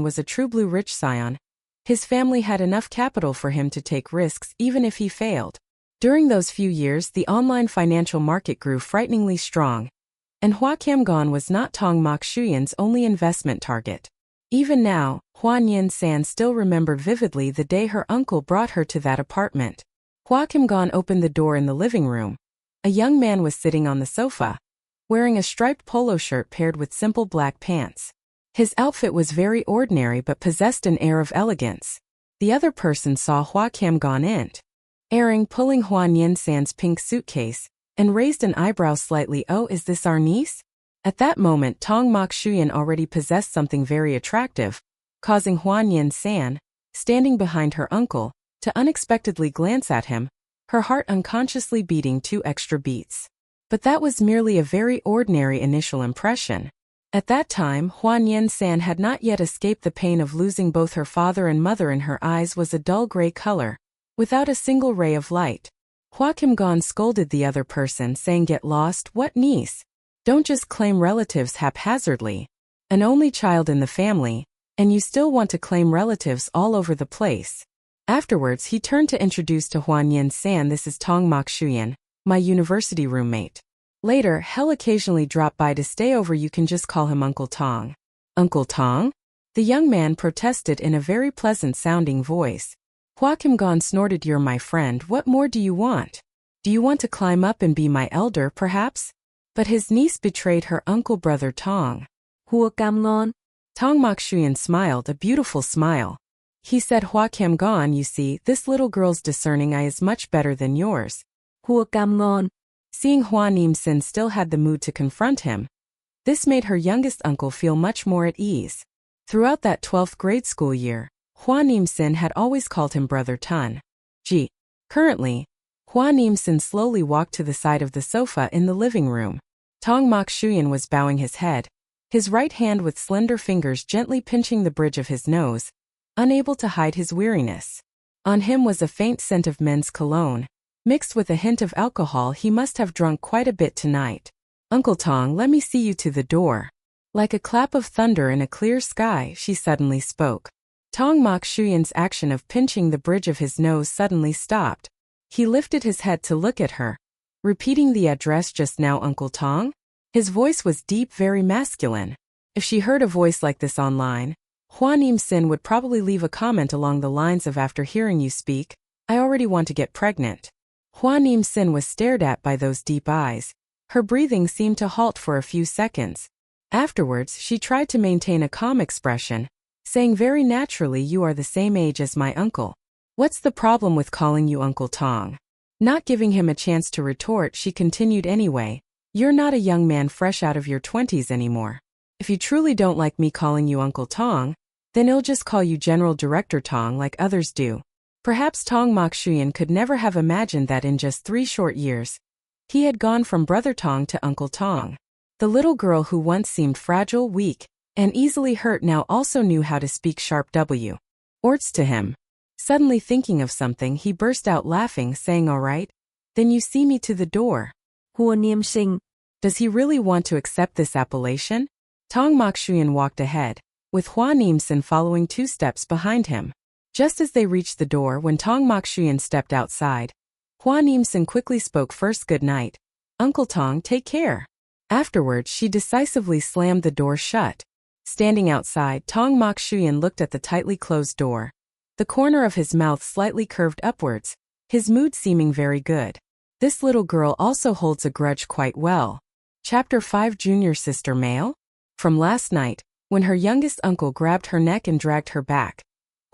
was a true blue rich scion. His family had enough capital for him to take risks even if he failed. During those few years the online financial market grew frighteningly strong, and Hua Nian was not Tong only investment target. Even now, Hua Nian Sheng still remembered vividly the day her uncle brought her to that apartment. Hua Nian opened the door in the living room. A young man was sitting on the sofa, wearing a striped polo shirt paired with simple black pants. His outfit was very ordinary but possessed an air of elegance. The other person saw Hua Nian airing, pulling Hua Nian Sheng's pink suitcase, and raised an eyebrow slightly. "Oh, is this our niece?" At that moment Tong already possessed something very attractive, causing Hua Nian Sheng, standing behind her uncle, to unexpectedly glance at him, her heart unconsciously beating 2 extra beats. But that was merely a very ordinary initial impression. At that time Hua Nian Sheng had not yet escaped the pain of losing both her father and mother, and her eyes was a dull gray color, without a single ray of light. Hua Nian scolded the other person, saying, "Get lost, what niece? Don't just claim relatives haphazardly. An only child in the family, and you still want to claim relatives all over the place." Afterwards he turned to introduce to Hua Nian Sheng, "This is Tong, my university roommate. Later, he'll occasionally drop by to stay over. You can just call him Uncle Tong." "Uncle Tong?" the young man protested in a very pleasant-sounding voice. Hua Nian snorted, "You're my friend, what more do you want? Do you want to climb up and be my elder, perhaps?" But his niece betrayed her uncle brother Tong. Hua Nian. Tong smiled, a beautiful smile. He said, "Hua Nian, you see, this little girl's discerning eye is much better than yours." Hua Nian. Seeing Hua Nian Sheng still had the mood to confront him, this made her youngest uncle feel much more at ease. Throughout that 12th grade school year, Hua Nian Sheng had always called him Brother Tun. Currently, Hua Nian Sheng slowly walked to the side of the sofa in the living room. Tong was bowing his head, his right hand with slender fingers gently pinching the bridge of his nose, unable to hide his weariness. On him was a faint scent of men's cologne, mixed with a hint of alcohol. He must have drunk quite a bit tonight. "Uncle Tong, let me see you to the door." Like a clap of thunder in a clear sky, she suddenly spoke. Tong action of pinching the bridge of his nose suddenly stopped. He lifted his head to look at her. "Repeating the address just now, Uncle Tong?" His voice was deep, very masculine. If she heard a voice like this online, Hua Nian Sheng would probably leave a comment along the lines of, "After hearing you speak, I already want to get pregnant." Hua Nian Sheng was stared at by those deep eyes. Her breathing seemed to halt for a few seconds. Afterwards, she tried to maintain a calm expression, saying very naturally, "You are the same age as my uncle. What's the problem with calling you Uncle Tong?" Not giving him a chance to retort, she continued anyway. You're not a young man fresh out of your 20s anymore. If you truly don't like me calling you Uncle Tong, then I'll just call you General Director Tong like others do. Perhaps Tong Mokshuyan could never have imagined that in just 3 short years, he had gone from Brother Tong to Uncle Tong. The little girl who once seemed fragile, weak, and easily hurt now also knew how to speak sharp words to him. Suddenly thinking of something, he burst out laughing, saying, "All right, then you see me to the door." Hua Nian Sheng. Does he really want to accept this appellation? Tong Mokshuyan walked ahead, with Hua Nian Sheng following 2 steps behind him. Just as they reached the door, when Tong Mokshuyan stepped outside, Hua Nian Sheng quickly spoke first, "Good night. Uncle Tong, take care." Afterwards, she decisively slammed the door shut. Standing outside, Tong Mokshuyan looked at the tightly closed door, the corner of his mouth slightly curved upwards, his mood seeming very good. This little girl also holds a grudge quite well. Chapter 5, Junior Sister Male? From last night, when her youngest uncle grabbed her neck and dragged her back,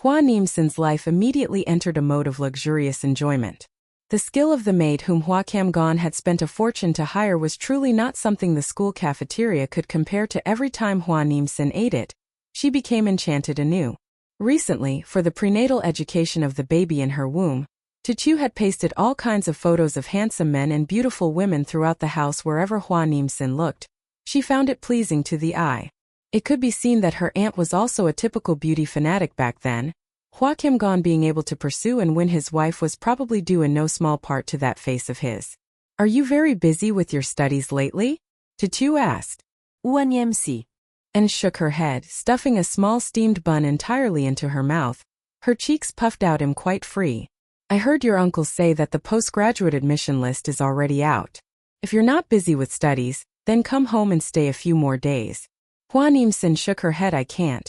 Hua Nian Sheng's life immediately entered a mode of luxurious enjoyment. The skill of the maid whom Hua Kamgon had spent a fortune to hire was truly not something the school cafeteria could compare to. Every time Hua Nian Sheng ate it, she became enchanted anew. Recently, for the prenatal education of the baby in her womb, Tutu had pasted all kinds of photos of handsome men and beautiful women throughout the house wherever Hua Nian Sheng looked. She found it pleasing to the eye. It could be seen that her aunt was also a typical beauty fanatic back then. Hua Kamgon being able to pursue and win his wife was probably due in no small part to that face of his. "Are you very busy with your studies lately?" Tutu asked. UNMC. And shook her head, stuffing a small steamed bun entirely into her mouth. Her cheeks puffed out and quite free. "I heard your uncle say that the postgraduate admission list is already out. If you're not busy with studies, then come home and stay a few more days." Hua Nian Sheng shook her head. "I can't.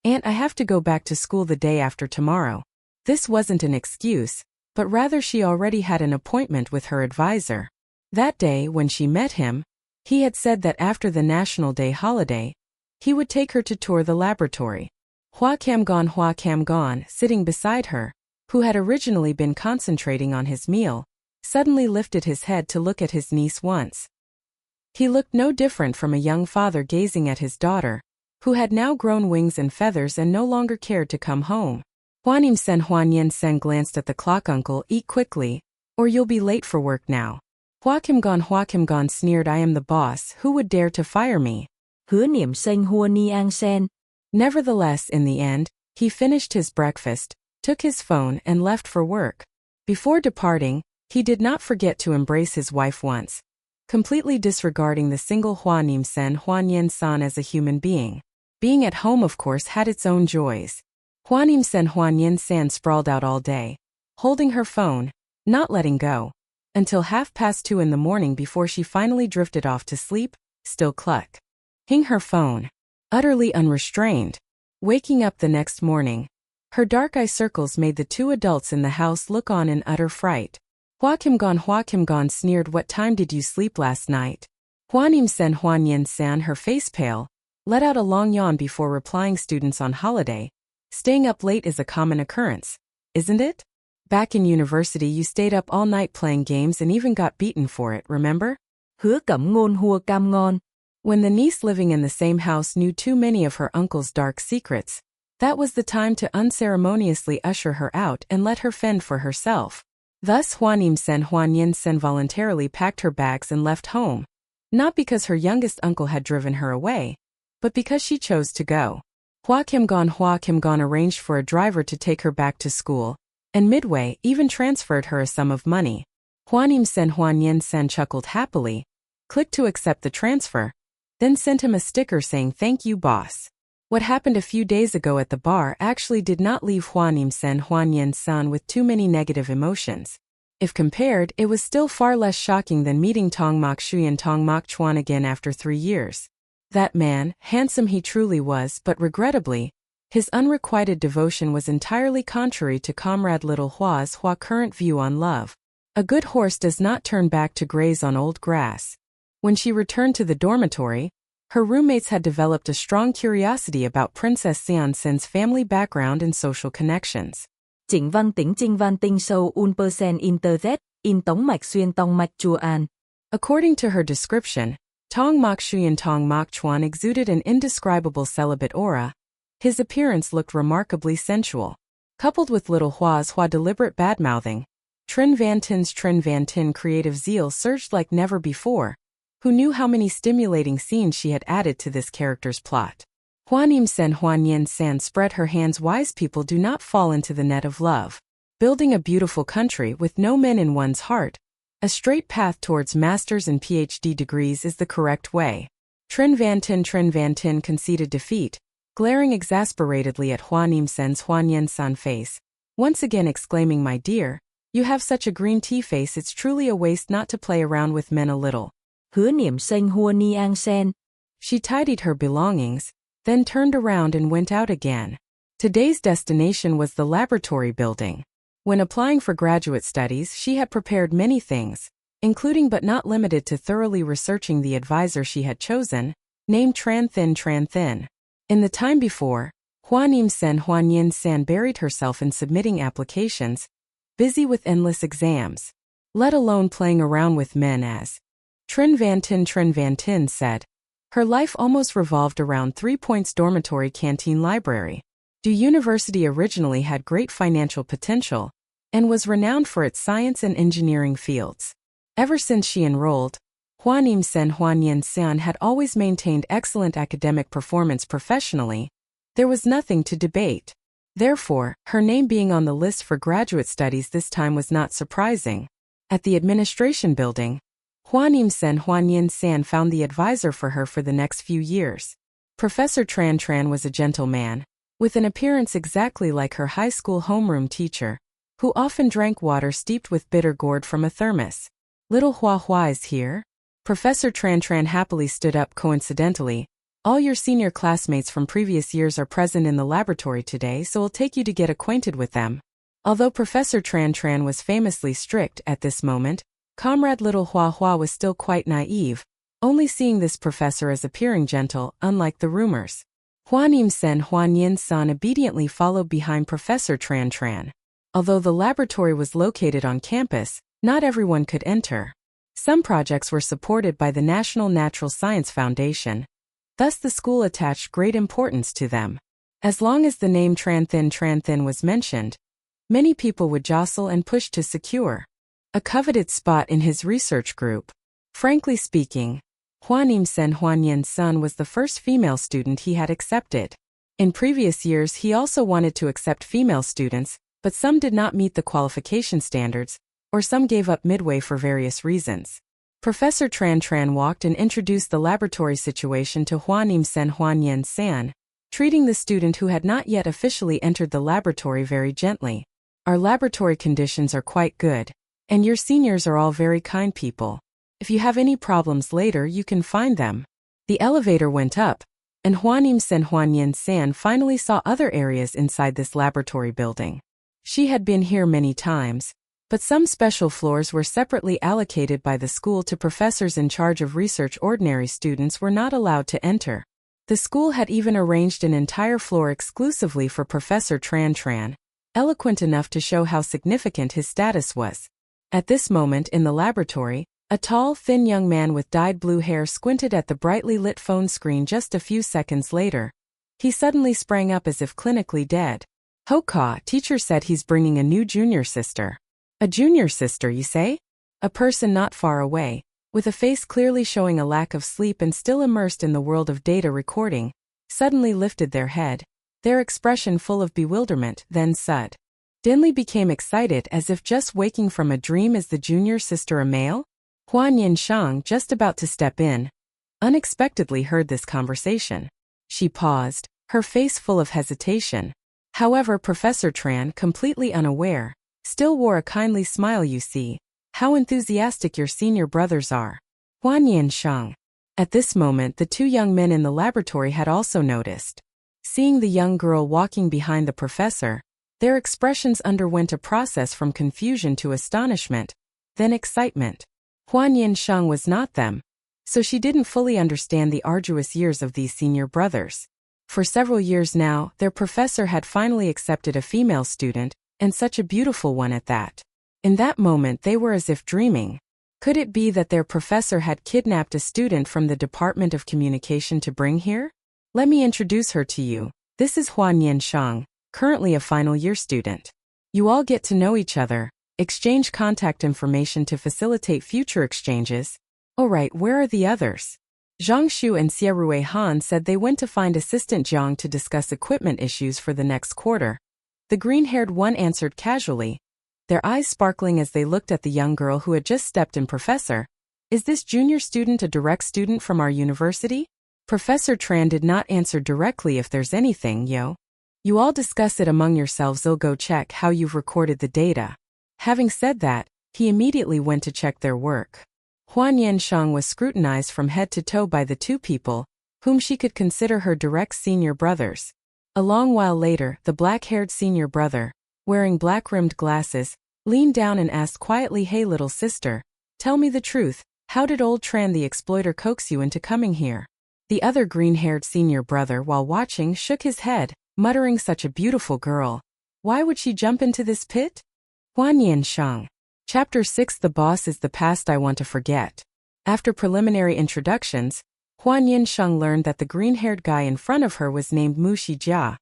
Aunt, I have to go back to school the day after tomorrow." This wasn't an excuse, but rather she already had an appointment with her advisor. That day, when she met him, he had said that after the National Day holiday, he would take her to tour the laboratory. Hua Kamgon, sitting beside her, who had originally been concentrating on his meal, suddenly lifted his head to look at his niece once. He looked no different from a young father gazing at his daughter, who had now grown wings and feathers and no longer cared to come home. Hua Nian Sheng glanced at the clock. "Uncle, eat quickly, or you'll be late for work now." Hua Kamgon sneered, "I am the boss, who would dare to fire me?" Hua Nian Sheng Hua Nian Sheng. Nevertheless, in the end, he finished his breakfast, took his phone and left for work. Before departing, he did not forget to embrace his wife once, completely disregarding the single Hua Nian Sheng as a human being. Being at home, of course, had its own joys. Hua Nian Sheng sprawled out all day, holding her phone, not letting go, until 2:30 in the morning before she finally drifted off to sleep, still clutching her phone, utterly unrestrained. Waking up the next morning, her dark eye circles made the 2 adults in the house look on in utter fright. Hua Kamgon sneered, "What time did you sleep last night?" Hua Nian Sheng, her face pale, let out a long yawn before replying, "Students on holiday, staying up late is a common occurrence, isn't it? Back in university you stayed up all night playing games and even got beaten for it, remember?" Hứa Cẩm Ngôn Hua Cam Ngon. When the niece living in the same house knew too many of her uncle's dark secrets, that was the time to unceremoniously usher her out and let her fend for herself. Thus Hua Nian Sheng voluntarily packed her bags and left home, not because her youngest uncle had driven her away, but because she chose to go. Hua Kamgon arranged for a driver to take her back to school, and midway even transferred her a sum of money. Hua Nian Sheng chuckled happily, clicked to accept the transfer, then sent him a sticker saying, "Thank you, boss." What happened a few days ago at the bar actually did not leave Hua Nian Sheng with too many negative emotions. If compared, it was still far less shocking than meeting Tong Mokchuan again after 3 years. That man, handsome he truly was, but regrettably, his unrequited devotion was entirely contrary to Comrade Little Hua's current view on love. A good horse does not turn back to graze on old grass. When she returned to the dormitory, her roommates had developed a strong curiosity about Princess Xianxin's family background and social connections. Trịnh Văn Tĩnh sâu 1% internet. in tống mạch xuyên tong mạch chua an. According to her description, Tong Mok Shuyan Tong Mok Chuan exuded an indescribable celibate aura. His appearance looked remarkably sensual. Coupled with little Hua's deliberate badmouthing, Trin Van Tin creative zeal surged like never before. Who knew how many stimulating scenes she had added to this character's plot? Hua Nian Sheng spread her hands. Wise people do not fall into the net of love. Building a beautiful country with no men in one's heart, a straight path towards master's and PhD degrees is the correct way. Trin Van Tin conceded defeat, glaring exasperatedly at Hua Nian Sheng's face, once again exclaiming, "My dear, you have such a green tea face. It's truly a waste not to play around with men a little." Hua Nian Sheng Hua Nian Sheng. She tidied her belongings, then turned around and went out again. Today's destination was the laboratory building. When applying for graduate studies, she had prepared many things, including but not limited to thoroughly researching the advisor she had chosen, named Tran Thin. In the time before, Hua Nian Sheng buried herself in submitting applications, busy with endless exams, let alone playing around with men. As Trin Van Tin said, her life almost revolved around 3 Points Dormitory Canteen Library. The university originally had great financial potential and was renowned for its science and engineering fields. Ever since she enrolled, Hua Nian Sheng had always maintained excellent academic performance professionally. There was nothing to debate. Therefore, her name being on the list for graduate studies this time was not surprising. At the administration building, Hua Nian Sheng found the advisor for her for the next few years. Professor Tran was a gentleman, with an appearance exactly like her high school homeroom teacher, who often drank water steeped with bitter gourd from a thermos. "Little Hua is here?" Professor Tran happily stood up. "Coincidentally, all your senior classmates from previous years are present in the laboratory today, so I'll take you to get acquainted with them." Although Professor Tran was famously strict at this moment, Comrade Little Hua was still quite naive, only seeing this professor as appearing gentle, unlike the rumors. Hua Nian Sheng obediently followed behind Professor Tran. Although the laboratory was located on campus, not everyone could enter. Some projects were supported by the National Natural Science Foundation. Thus the school attached great importance to them. As long as the name Tran Thin was mentioned, many people would jostle and push to secure a coveted spot in his research group. Frankly speaking, Hua Nian Sheng was the first female student he had accepted. In previous years he also wanted to accept female students, but some did not meet the qualification standards, or some gave up midway for various reasons. Professor Tran walked and introduced the laboratory situation to Hua Nian Sheng, treating the student who had not yet officially entered the laboratory very gently. "Our laboratory conditions are quite good, and your seniors are all very kind people. If you have any problems later, you can find them." The elevator went up, and Hua Nian Sheng finally saw other areas inside this laboratory building. She had been here many times, but some special floors were separately allocated by the school to professors in charge of research. Ordinary students were not allowed to enter. The school had even arranged an entire floor exclusively for Professor Tran, eloquent enough to show how significant his status was. At this moment in the laboratory, a tall, thin young man with dyed blue hair squinted at the brightly lit phone screen. Just a few seconds later, he suddenly sprang up as if clinically dead. "Hoka, teacher said he's bringing a new junior sister." "A junior sister, you say?" A person not far away, with a face clearly showing a lack of sleep and still immersed in the world of data recording, suddenly lifted their head, their expression full of bewilderment, then suddenly became excited as if just waking from a dream. "Is the junior sister a male?" Hua Nian Sheng, just about to step in, unexpectedly heard this conversation. She paused, her face full of hesitation. However, Professor Tran, completely unaware, still wore a kindly smile. "You see how enthusiastic your senior brothers are." Hua Nian Sheng. At this moment the two young men in the laboratory had also noticed. Seeing the young girl walking behind the professor, their expressions underwent a process from confusion to astonishment, then excitement. Hua Nian Sheng was not them, so she didn't fully understand the arduous years of these senior brothers. For several years now, their professor had finally accepted a female student, and such a beautiful one at that. In that moment they were as if dreaming. Could it be that their professor had kidnapped a student from the Department of Communication to bring here? Let me introduce her to you. This is Hua Nian Sheng, currently a final year student. You all get to know each other, exchange contact information to facilitate future exchanges. Alright, where are the others? Zhang Shu and Xie Han said they went to find Assistant Jiang to discuss equipment issues for the next quarter. The green-haired one answered casually, their eyes sparkling as they looked at the young girl who had just stepped in. Professor, is this junior student a direct student from our university? Professor Tran did not answer directly. If there's anything, you all discuss it among yourselves. I'll go check how you've recorded the data. Having said that, he immediately went to check their work. Hua Nian Sheng was scrutinized from head to toe by the two people, whom she could consider her direct senior brothers. A long while later, the black-haired senior brother, wearing black-rimmed glasses, leaned down and asked quietly, hey little sister, tell me the truth, how did old Tran the exploiter coax you into coming here? The other green-haired senior brother, while watching, shook his head, muttering, such a beautiful girl. Why would she jump into this pit? Hua Nian Sheng. Chapter 6. The boss is the past I want to forget. After preliminary introductions, Hua Nian Sheng learned that the green-haired guy in front of her was named Mu Shijia,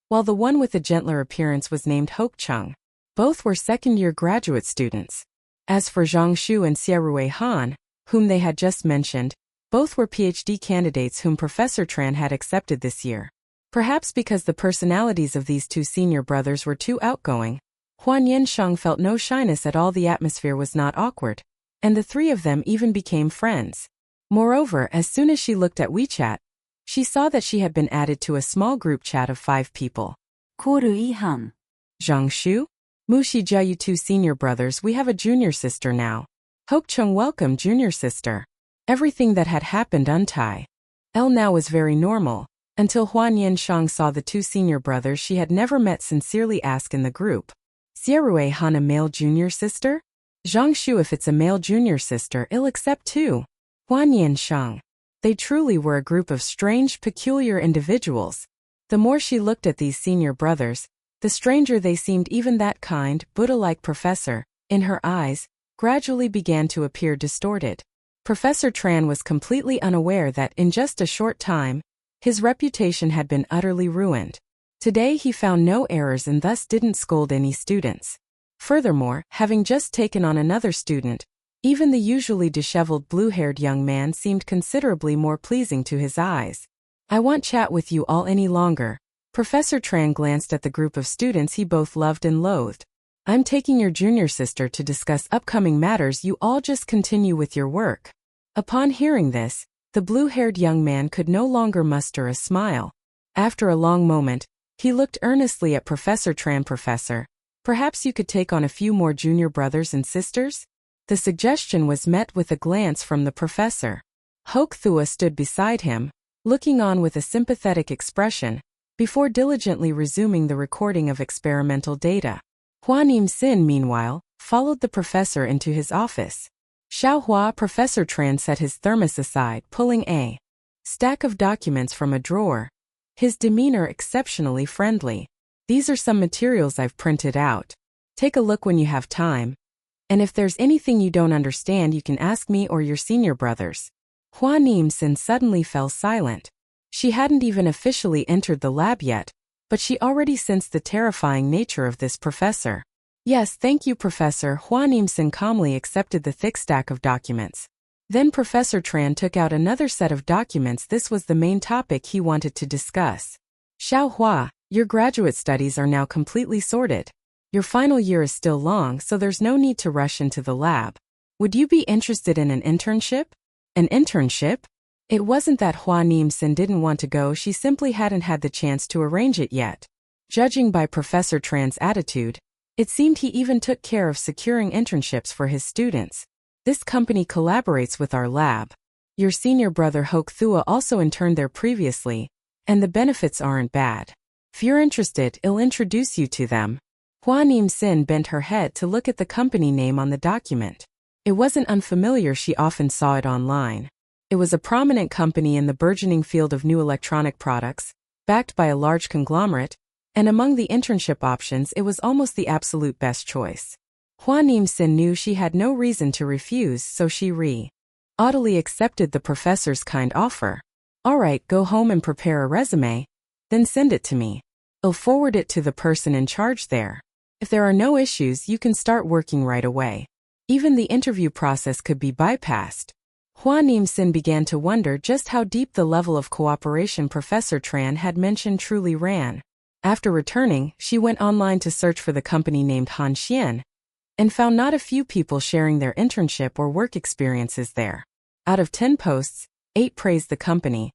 while the one with the gentler appearance was named Hoke Chung. Both were second-year graduate students. As for Zhang Shu and Xie Han, whom they had just mentioned, both were PhD candidates whom Professor Tran had accepted this year. Perhaps because the personalities of these two senior brothers were too outgoing, Hua Nian Sheng felt no shyness at all. The atmosphere was not awkward, and the three of them even became friends. Moreover, as soon as she looked at WeChat, she saw that she had been added to a small group chat of 5 people. Han. Zhang Shu? Mu Shijia, you two senior brothers, we have a junior sister now. Hoke Chung, welcome junior sister. Everything that had happened until now was very normal, until Hua Nian Sheng saw the two senior brothers she had never met sincerely ask in the group, Xie Han, a male junior sister? Zhang Shu, if it's a male junior sister, I'll accept too. Hua Nian Sheng. They truly were a group of strange, peculiar individuals. The more she looked at these senior brothers, the stranger they seemed. Even that kind, Buddha-like professor, in her eyes, gradually began to appear distorted. Professor Tran was completely unaware that, in just a short time, his reputation had been utterly ruined. Today he found no errors and thus didn't scold any students. Furthermore, having just taken on another student, even the usually disheveled blue-haired young man seemed considerably more pleasing to his eyes. I won't chat with you all any longer. Professor Tran glanced at the group of students he both loved and loathed. I'm taking your junior sister to discuss upcoming matters. You all just continue with your work. Upon hearing this, the blue-haired young man could no longer muster a smile. After a long moment, he looked earnestly at Professor Tran. Professor, perhaps you could take on a few more junior brothers and sisters? The suggestion was met with a glance from the professor. Hoke Thua stood beside him, looking on with a sympathetic expression, before diligently resuming the recording of experimental data. Hua Nian Sheng, meanwhile, followed the professor into his office. Xiaohua, Professor Tran set his thermos aside, pulling a stack of documents from a drawer. His demeanor exceptionally friendly. These are some materials I've printed out. Take a look when you have time. And if there's anything you don't understand, you can ask me or your senior brothers. Hua Nian Sheng suddenly fell silent. She hadn't even officially entered the lab yet, but she already sensed the terrifying nature of this professor. Yes, thank you, Professor. Hua Nian Sheng calmly accepted the thick stack of documents. Then Professor Tran took out another set of documents. This was the main topic he wanted to discuss. Xiaohua, your graduate studies are now completely sorted. Your final year is still long, so there's no need to rush into the lab. Would you be interested in an internship? An internship? It wasn't that Hua Nian Sheng didn't want to go, she simply hadn't had the chance to arrange it yet. Judging by Professor Tran's attitude, it seemed he even took care of securing internships for his students. This company collaborates with our lab. Your senior brother Hoke Thua also interned there previously, and the benefits aren't bad. If you're interested, I'll introduce you to them. Hua Nian Sheng bent her head to look at the company name on the document. It wasn't unfamiliar, she often saw it online. It was a prominent company in the burgeoning field of new electronic products, backed by a large conglomerate, and among the internship options it was almost the absolute best choice. Hua Nian Sheng knew she had no reason to refuse, so she oddly accepted the professor's kind offer. All right, go home and prepare a resume, then send it to me. I'll forward it to the person in charge there. If there are no issues, you can start working right away. Even the interview process could be bypassed. Hua Nian Sheng began to wonder just how deep the level of cooperation Professor Tran had mentioned truly ran. After returning, she went online to search for the company named Han Xian, and found not a few people sharing their internship or work experiences there. Out of 10 posts, 8 praised the company,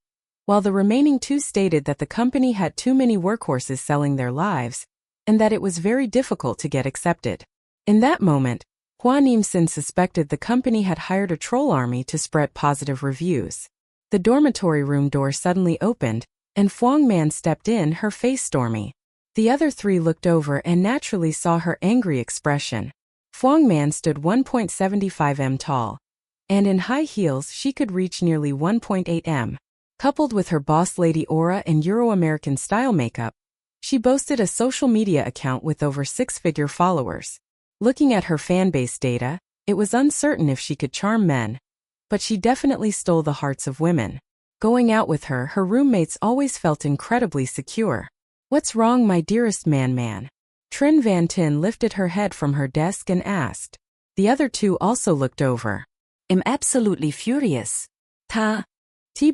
while the remaining 2 stated that the company had too many workhorses selling their lives, and that it was very difficult to get accepted. In that moment, Hua Nian Sheng suspected the company had hired a troll army to spread positive reviews. The dormitory room door suddenly opened, and Fuang Man stepped in, her face stormy. The other 3 looked over and naturally saw her angry expression. Fuang Man stood 1.75 m tall, and in high heels she could reach nearly 1.8 m. Coupled with her boss lady aura and Euro-American style makeup, she boasted a social media account with over 6-figure followers. Looking at her fanbase data, it was uncertain if she could charm men, but she definitely stole the hearts of women. Going out with her, her roommates always felt incredibly secure. What's wrong, my dearest man? Trin Van Tin lifted her head from her desk and asked. The other 2 also looked over. I'm absolutely furious.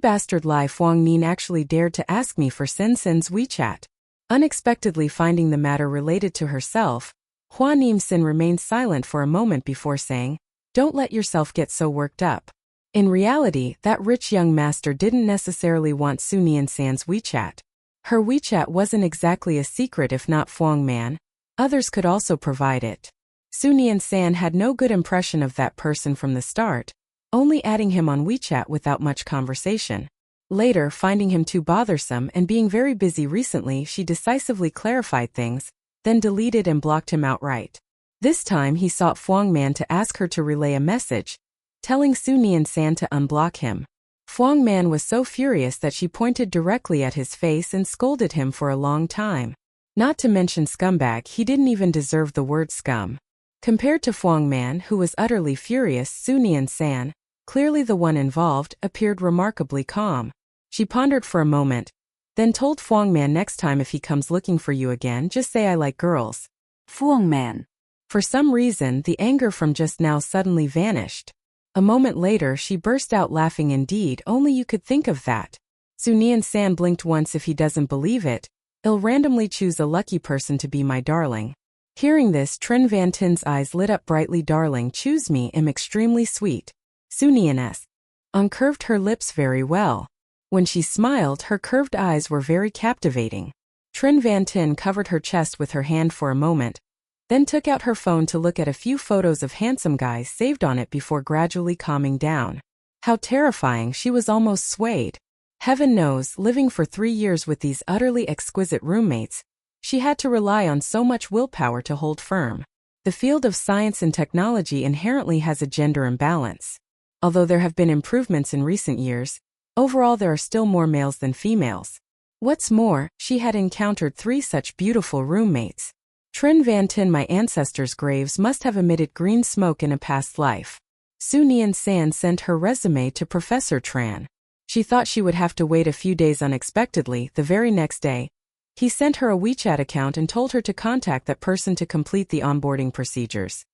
Bastard Lai Fuang Nin actually dared to ask me for Sen Sen's WeChat. Unexpectedly finding the matter related to herself, Hua Nian Sheng remained silent for a moment before saying, "Don't let yourself get so worked up." In reality, that rich young master didn't necessarily want Su Nian San's WeChat. Her WeChat wasn't exactly a secret if not Fuang Man. Others could also provide it. Su Nian San had no good impression of that person from the start, only adding him on WeChat without much conversation. Later, finding him too bothersome and being very busy recently, she decisively clarified things, then deleted and blocked him outright. This time he sought Fuang Man to ask her to relay a message, telling Su Nian San to unblock him. Fuang Man was so furious that she pointed directly at his face and scolded him for a long time. Not to mention scumbag, he didn't even deserve the word scum. Compared to Fuang Man, who was utterly furious, Su Nian San, clearly the one involved, appeared remarkably calm. She pondered for a moment, then told Fuang Man, next time if he comes looking for you again, just say I like girls. Fuang Man. For some reason, the anger from just now suddenly vanished. A moment later, she burst out laughing. Indeed, only you could think of that. Su Nian San blinked once. If he doesn't believe it, I'll randomly choose a lucky person to be my darling. Hearing this, Trin Van Tin's eyes lit up brightly. Darling, choose me, am extremely sweet. Su Nian's uncurved her lips very well. When she smiled, her curved eyes were very captivating. Trin Van Tin covered her chest with her hand for a moment, then took out her phone to look at a few photos of handsome guys saved on it before gradually calming down. How terrifying, she was almost swayed. Heaven knows, living for 3 years with these utterly exquisite roommates, she had to rely on so much willpower to hold firm. The field of science and technology inherently has a gender imbalance. Although there have been improvements in recent years, overall there are still more males than females. What's more, she had encountered 3 such beautiful roommates. Trin Van Tin, my ancestors' graves must have emitted green smoke in a past life. Su Nian San sent her resume to Professor Tran. She thought she would have to wait a few days. Unexpectedly, the very next day, he sent her a WeChat account and told her to contact that person to complete the onboarding procedures.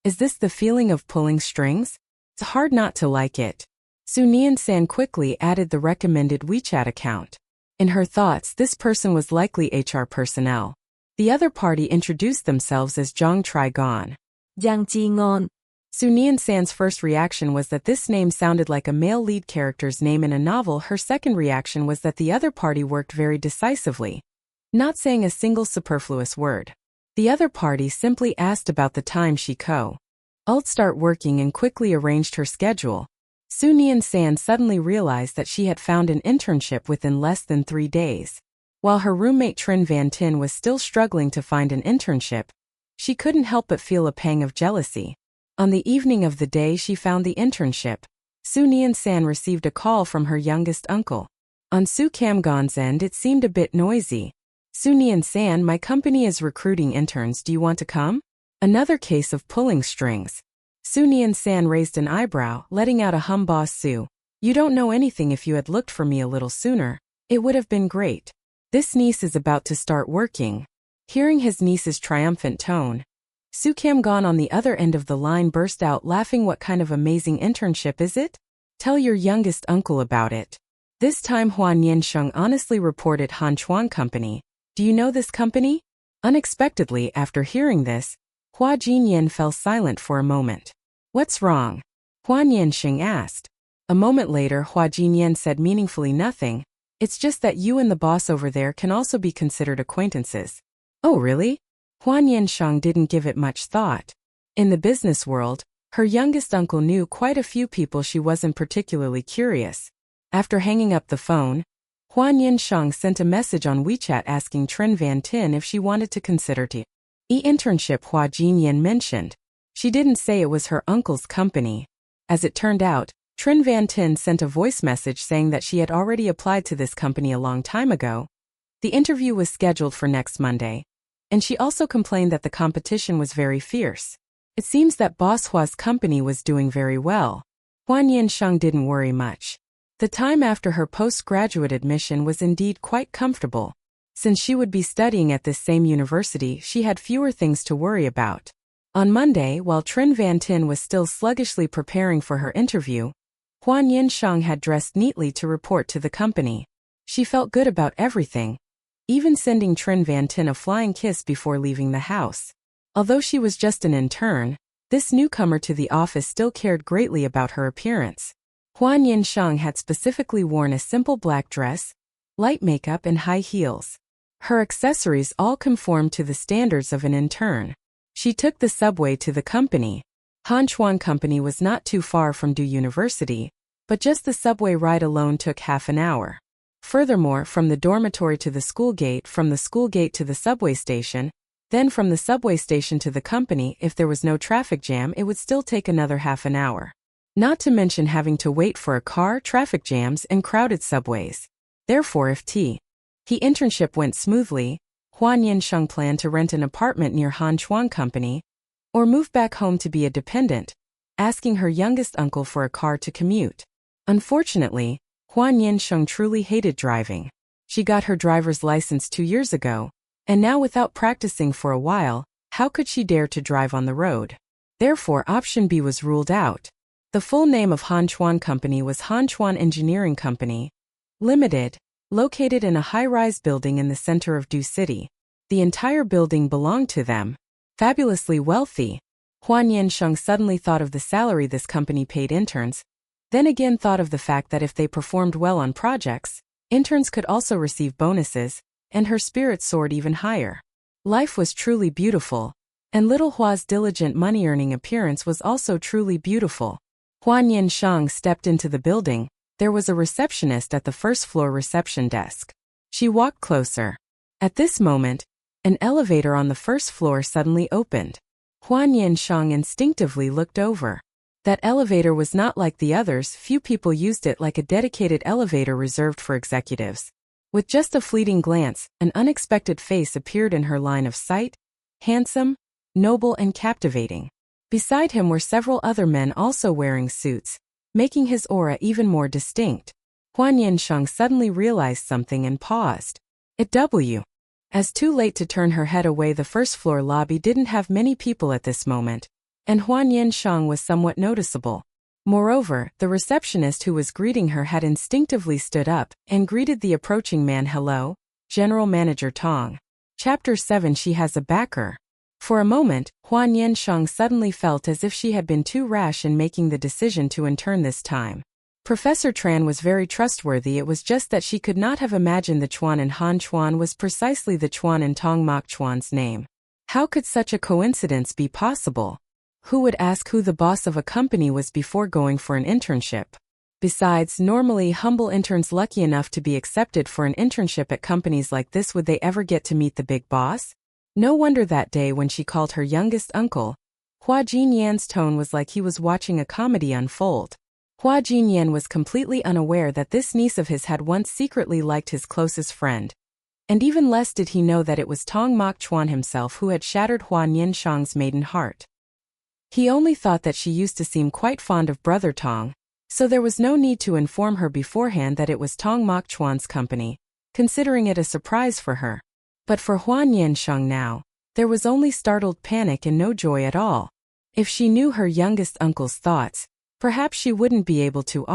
Is this the feeling of pulling strings? It's hard not to like it. Su Nian San quickly added the recommended WeChat account. In her thoughts, this person was likely HR personnel. The other party introduced themselves as Zhang Trigon. Jiang Ji Ngon. Su Nian San's first reaction was that this name sounded like a male lead character's name in a novel. Her second reaction was that the other party worked very decisively, not saying a single superfluous word. The other party simply asked about the time she could start working and quickly arranged her schedule. Su Nian San suddenly realized that she had found an internship within less than 3 days. While her roommate Trin Van Tin was still struggling to find an internship, she couldn't help but feel a pang of jealousy. On the evening of the day she found the internship, Su Nian San received a call from her youngest uncle. On Su Camgon's end it seemed a bit noisy. Su Nian San, my company is recruiting interns, do you want to come? Another case of pulling strings. Su Nian-san raised an eyebrow, letting out a hum. Boss Su, you don't know anything. If you had looked for me a little sooner, it would have been great. This niece is about to start working. Hearing his niece's triumphant tone, Su Kam-gon on the other end of the line burst out laughing. What kind of amazing internship is it? Tell your youngest uncle about it. This time Hua Nian Sheng honestly reported Han Chuan Company. Do you know this company? Unexpectedly, after hearing this, Hua Jinyan fell silent for a moment. What's wrong? Hua Nian Sheng asked. A moment later Hua Jinyan said meaningfully, nothing. It's just that you and the boss over there can also be considered acquaintances. Oh really? Hua Nian Sheng didn't give it much thought. In the business world, her youngest uncle knew quite a few people. She wasn't particularly curious. After hanging up the phone, Hua Nian Sheng sent a message on WeChat asking Trin Van Tin if she wanted to consider the internship Hua Jinyan mentioned. She didn't say it was her uncle's company. As it turned out, Trin Van Tin sent a voice message saying that she had already applied to this company a long time ago. The interview was scheduled for next Monday, and she also complained that the competition was very fierce. It seems that Boss Hua's company was doing very well. Hua Nian Sheng didn't worry much. The time after her postgraduate admission was indeed quite comfortable. Since she would be studying at this same university, she had fewer things to worry about. On Monday, while Trin Van Tin was still sluggishly preparing for her interview, Hua Nian Sheng had dressed neatly to report to the company. She felt good about everything, even sending Trin Van Tin a flying kiss before leaving the house. Although she was just an intern, this newcomer to the office still cared greatly about her appearance. Hua Nian Sheng had specifically worn a simple black dress, light makeup and high heels. Her accessories all conformed to the standards of an intern. She took the subway to the company. Han Chuan Company was not too far from Du University, but just the subway ride alone took half an hour. Furthermore, from the dormitory to the school gate, from the school gate to the subway station, then from the subway station to the company, if there was no traffic jam, it would still take another half an hour. Not to mention having to wait for a car, traffic jams, and crowded subways. Therefore, if the internship went smoothly, Hua Nian Sheng planned to rent an apartment near Han Chuan Company, or move back home to be a dependent, asking her youngest uncle for a car to commute. Unfortunately, Hua Nian Sheng truly hated driving. She got her driver's license 2 years ago, and now without practicing for a while, how could she dare to drive on the road? Therefore, option B was ruled out. The full name of Han Chuan Company was Han Chuan Engineering Company, Limited, located in a high-rise building in the center of Du City. The entire building belonged to them. Fabulously wealthy. Hua Nian Sheng suddenly thought of the salary this company paid interns, then again thought of the fact that if they performed well on projects, interns could also receive bonuses, and her spirit soared even higher. Life was truly beautiful, and little Hua's diligent money-earning appearance was also truly beautiful. Hua Nian Sheng stepped into the building. There was a receptionist at the first-floor reception desk. She walked closer. At this moment, an elevator on the first floor suddenly opened. Hua Nian Sheng instinctively looked over. That elevator was not like the others. Few people used it, like a dedicated elevator reserved for executives. With just a fleeting glance, an unexpected face appeared in her line of sight, handsome, noble and captivating. Beside him were several other men also wearing suits, making his aura even more distinct. Hua Nian Sheng suddenly realized something and paused. As too late to turn her head away, the first-floor lobby didn't have many people at this moment, and Hua Nian Sheng was somewhat noticeable. Moreover, the receptionist who was greeting her had instinctively stood up and greeted the approaching man. Hello, General Manager Tong. Chapter 7. She has a backer. For a moment, Hua Nian Sheng suddenly felt as if she had been too rash in making the decision to intern this time. Professor Tran was very trustworthy. It was just that she could not have imagined the Chuan in Han Chuan was precisely the Chuan in Tong Mok Chuan's name. How could such a coincidence be possible? Who would ask who the boss of a company was before going for an internship? Besides, normally humble interns lucky enough to be accepted for an internship at companies like this, would they ever get to meet the big boss? No wonder that day when she called her youngest uncle, Hua Jinyan's tone was like he was watching a comedy unfold. Hua Jinyan was completely unaware that this niece of his had once secretly liked his closest friend. And even less did he know that it was Tong Mok Chuan himself who had shattered Hua Nian Sheng's maiden heart. He only thought that she used to seem quite fond of brother Tong, so there was no need to inform her beforehand that it was Tong Mok Chuan's company, considering it a surprise for her. But for Hua Nian Sheng now, there was only startled panic and no joy at all. If she knew her youngest uncle's thoughts, perhaps she wouldn't be able to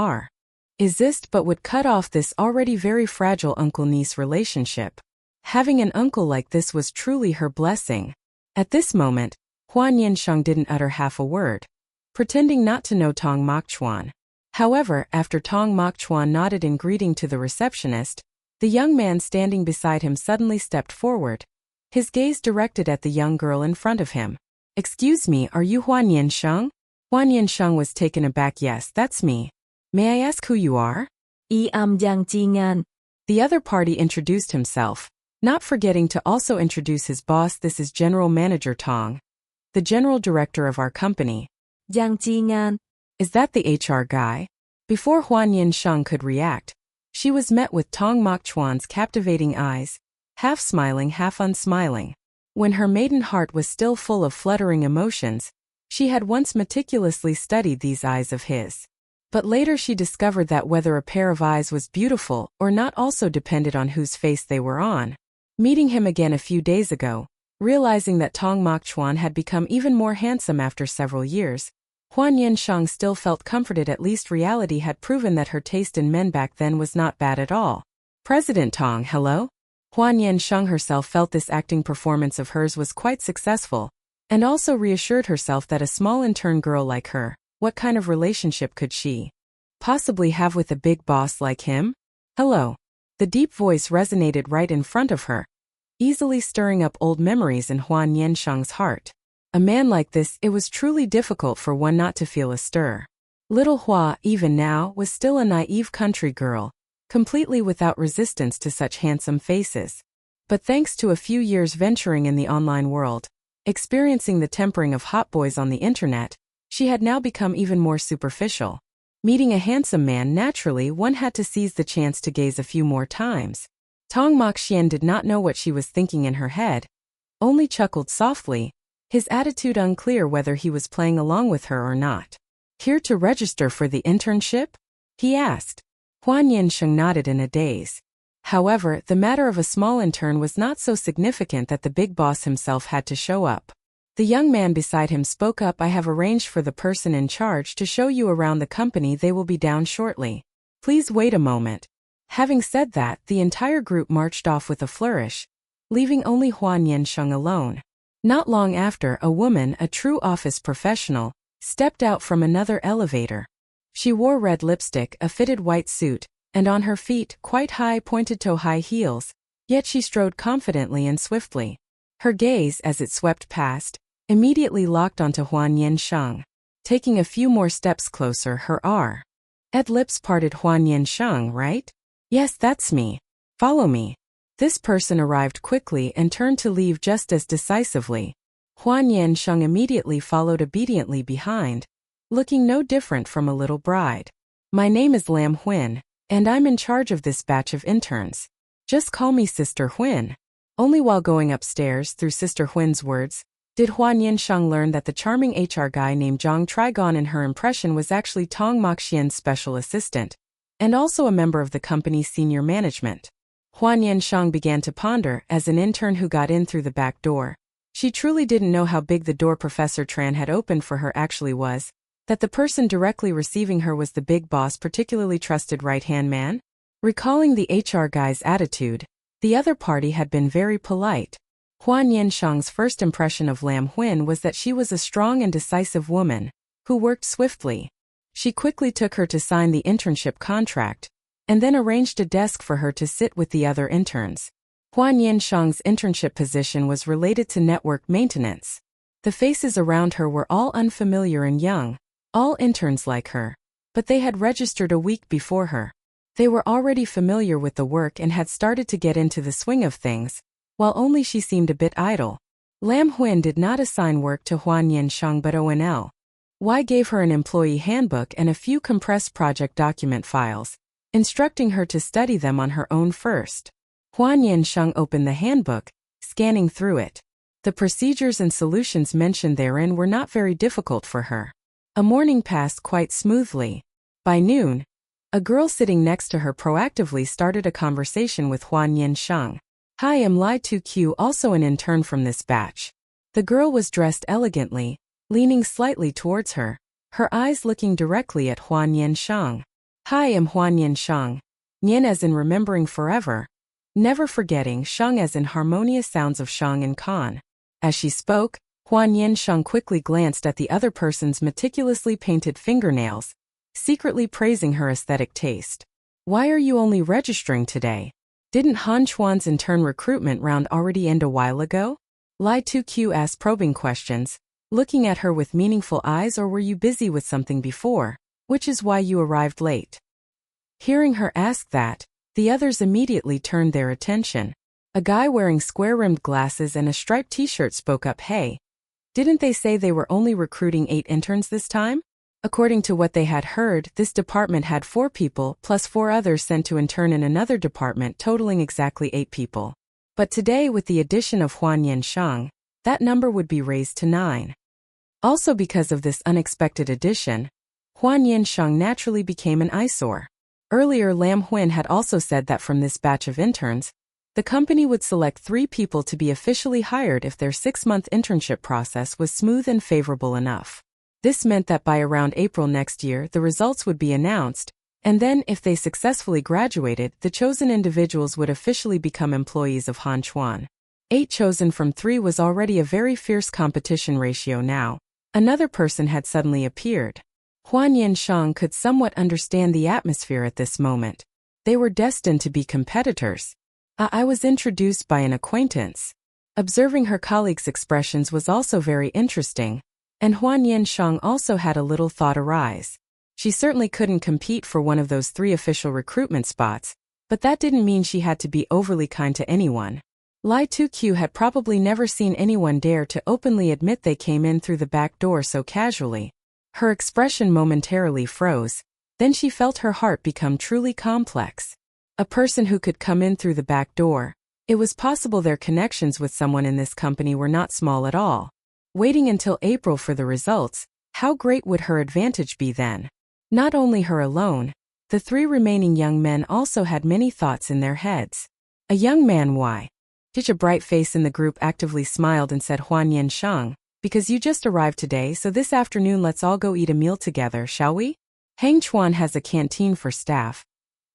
resist but would cut off this already very fragile uncle-niece relationship. Having an uncle like this was truly her blessing. At this moment, Hua Nian Sheng didn't utter half a word, pretending not to know Tong Mok Chuan. However, after Tong Mok Chuan nodded in greeting to the receptionist, the young man standing beside him suddenly stepped forward, his gaze directed at the young girl in front of him. "Excuse me, are you Hua Nian Sheng?" Hua Nian Sheng was taken aback. "Yes, that's me. May I ask who you are?" I am Jiang Jingan. The other party introduced himself, not forgetting to also introduce his boss. "This is General Manager Tong, the General Director of our company." Jiang Jingan. "Is that the HR guy?" Before Hua Nian Sheng could react, she was met with Tong Mok Chuan's captivating eyes, half smiling, half unsmiling. When her maiden heart was still full of fluttering emotions, she had once meticulously studied these eyes of his. But later she discovered that whether a pair of eyes was beautiful or not also depended on whose face they were on. Meeting him again a few days ago, realizing that Tong Mok Chuan had become even more handsome after several years, Hua Nian Sheng still felt comforted. At least reality had proven that her taste in men back then was not bad at all. "President Tong, hello?" Hua Nian Sheng herself felt this acting performance of hers was quite successful, and also reassured herself that a small intern girl like her, what kind of relationship could she possibly have with a big boss like him? "Hello." The deep voice resonated right in front of her, easily stirring up old memories in Hua Nian Sheng's heart. A man like this, it was truly difficult for one not to feel a stir. Little Hua, even now, was still a naive country girl, completely without resistance to such handsome faces. But thanks to a few years venturing in the online world, experiencing the tempering of hot boys on the internet, she had now become even more superficial. Meeting a handsome man, naturally one had to seize the chance to gaze a few more times. Tong Mok Xian did not know what she was thinking in her head, only chuckled softly, his attitude unclear whether he was playing along with her or not. "Here to register for the internship?" he asked. Hua Nian Sheng nodded in a daze. However, the matter of a small intern was not so significant that the big boss himself had to show up. The young man beside him spoke up. "I have arranged for the person in charge to show you around the company. They will be down shortly. Please wait a moment." Having said that, the entire group marched off with a flourish, leaving only Hua Nian Sheng alone. Not long after, a woman, a true office professional, stepped out from another elevator. She wore red lipstick, a fitted white suit, and on her feet, quite high pointed-toe high heels, yet she strode confidently and swiftly. Her gaze, as it swept past, immediately locked onto Hua Nian Sheng. Taking a few more steps closer, her red lips parted. "Hua Nian Sheng, right?" "Yes, that's me. Follow me." This person arrived quickly and turned to leave just as decisively. Hua Nian Sheng immediately followed obediently behind, looking no different from a little bride. "My name is Lam Huyn, and I'm in charge of this batch of interns. Just call me Sister Huyn." Only while going upstairs, through Sister Huyn's words, did Hua Nian Sheng learn that the charming HR guy named Zhang Trigon in her impression was actually Tong Mok Xian's special assistant, and also a member of the company's senior management. Hua Nian Sheng began to ponder, as an intern who got in through the back door, she truly didn't know how big the door Professor Tran had opened for her actually was, that the person directly receiving her was the big boss, particularly trusted right-hand man. Recalling the HR guy's attitude, the other party had been very polite. Hua Nian Sheng's first impression of Lam Huyn was that she was a strong and decisive woman, who worked swiftly. She quickly took her to sign the internship contract, and then arranged a desk for her to sit with the other interns. Hua Nian Sheng's internship position was related to network maintenance. The faces around her were all unfamiliar and young, all interns like her, but they had registered a week before her. They were already familiar with the work and had started to get into the swing of things, while only she seemed a bit idle. Lam Huyn did not assign work to Hua Nian Sheng but ONL gave her an employee handbook and a few compressed project document files, instructing her to study them on her own first. Hua Nian Sheng opened the handbook, scanning through it. The procedures and solutions mentioned therein were not very difficult for her. A morning passed quite smoothly. By noon, a girl sitting next to her proactively started a conversation with Hua Nian Sheng. "Hi, I'm Li 2Q, also an intern from this batch." The girl was dressed elegantly, leaning slightly towards her, her eyes looking directly at Hua Nian Sheng. "Hi, I'm Hua Nian Sheng." Nian as in remembering forever, never forgetting, Sheng as in harmonious sounds of Shang and Kan. As she spoke, Hua Nian Sheng quickly glanced at the other person's meticulously painted fingernails, secretly praising her aesthetic taste. "Why are you only registering today? Didn't Han Chuan's intern recruitment round already end a while ago?" Li 2Q asked probing questions, looking at her with meaningful eyes. "Or were you busy with something before, which is why you arrived late?" Hearing her ask that, the others immediately turned their attention. A guy wearing square-rimmed glasses and a striped t-shirt spoke up. "Hey, didn't they say they were only recruiting 8 interns this time?" According to what they had heard, this department had 4 people plus 4 others sent to intern in another department, totaling exactly 8 people. But today, with the addition of Hua Nian Sheng, that number would be raised to 9. Also because of this unexpected addition, Hua Nian Sheng naturally became an eyesore. Earlier, Lam Huin had also said that from this batch of interns, the company would select 3 people to be officially hired if their 6-month internship process was smooth and favorable enough. This meant that by around April next year, the results would be announced, and then, if they successfully graduated, the chosen individuals would officially become employees of Han Chuan. 8 chosen from 3 was already a very fierce competition ratio now. Another person had suddenly appeared. Hua Nian Sheng could somewhat understand the atmosphere at this moment. They were destined to be competitors. I was introduced by an acquaintance." Observing her colleague's expressions was also very interesting, and Hua Nian Sheng also had a little thought arise. She certainly couldn't compete for one of those 3 official recruitment spots, but that didn't mean she had to be overly kind to anyone. Li 2Q had probably never seen anyone dare to openly admit they came in through the back door so casually. Her expression momentarily froze, then she felt her heart become truly complex. A person who could come in through the back door. It was possible their connections with someone in this company were not small at all. Waiting until April for the results, how great would her advantage be then? Not only her alone, the 3 remaining young men also had many thoughts in their heads. A young man, why? Such a bright face in the group actively smiled and said, "Hua Nian Sheng, because you just arrived today, so this afternoon let's all go eat a meal together, shall we? Hang Chuan has a canteen for staff.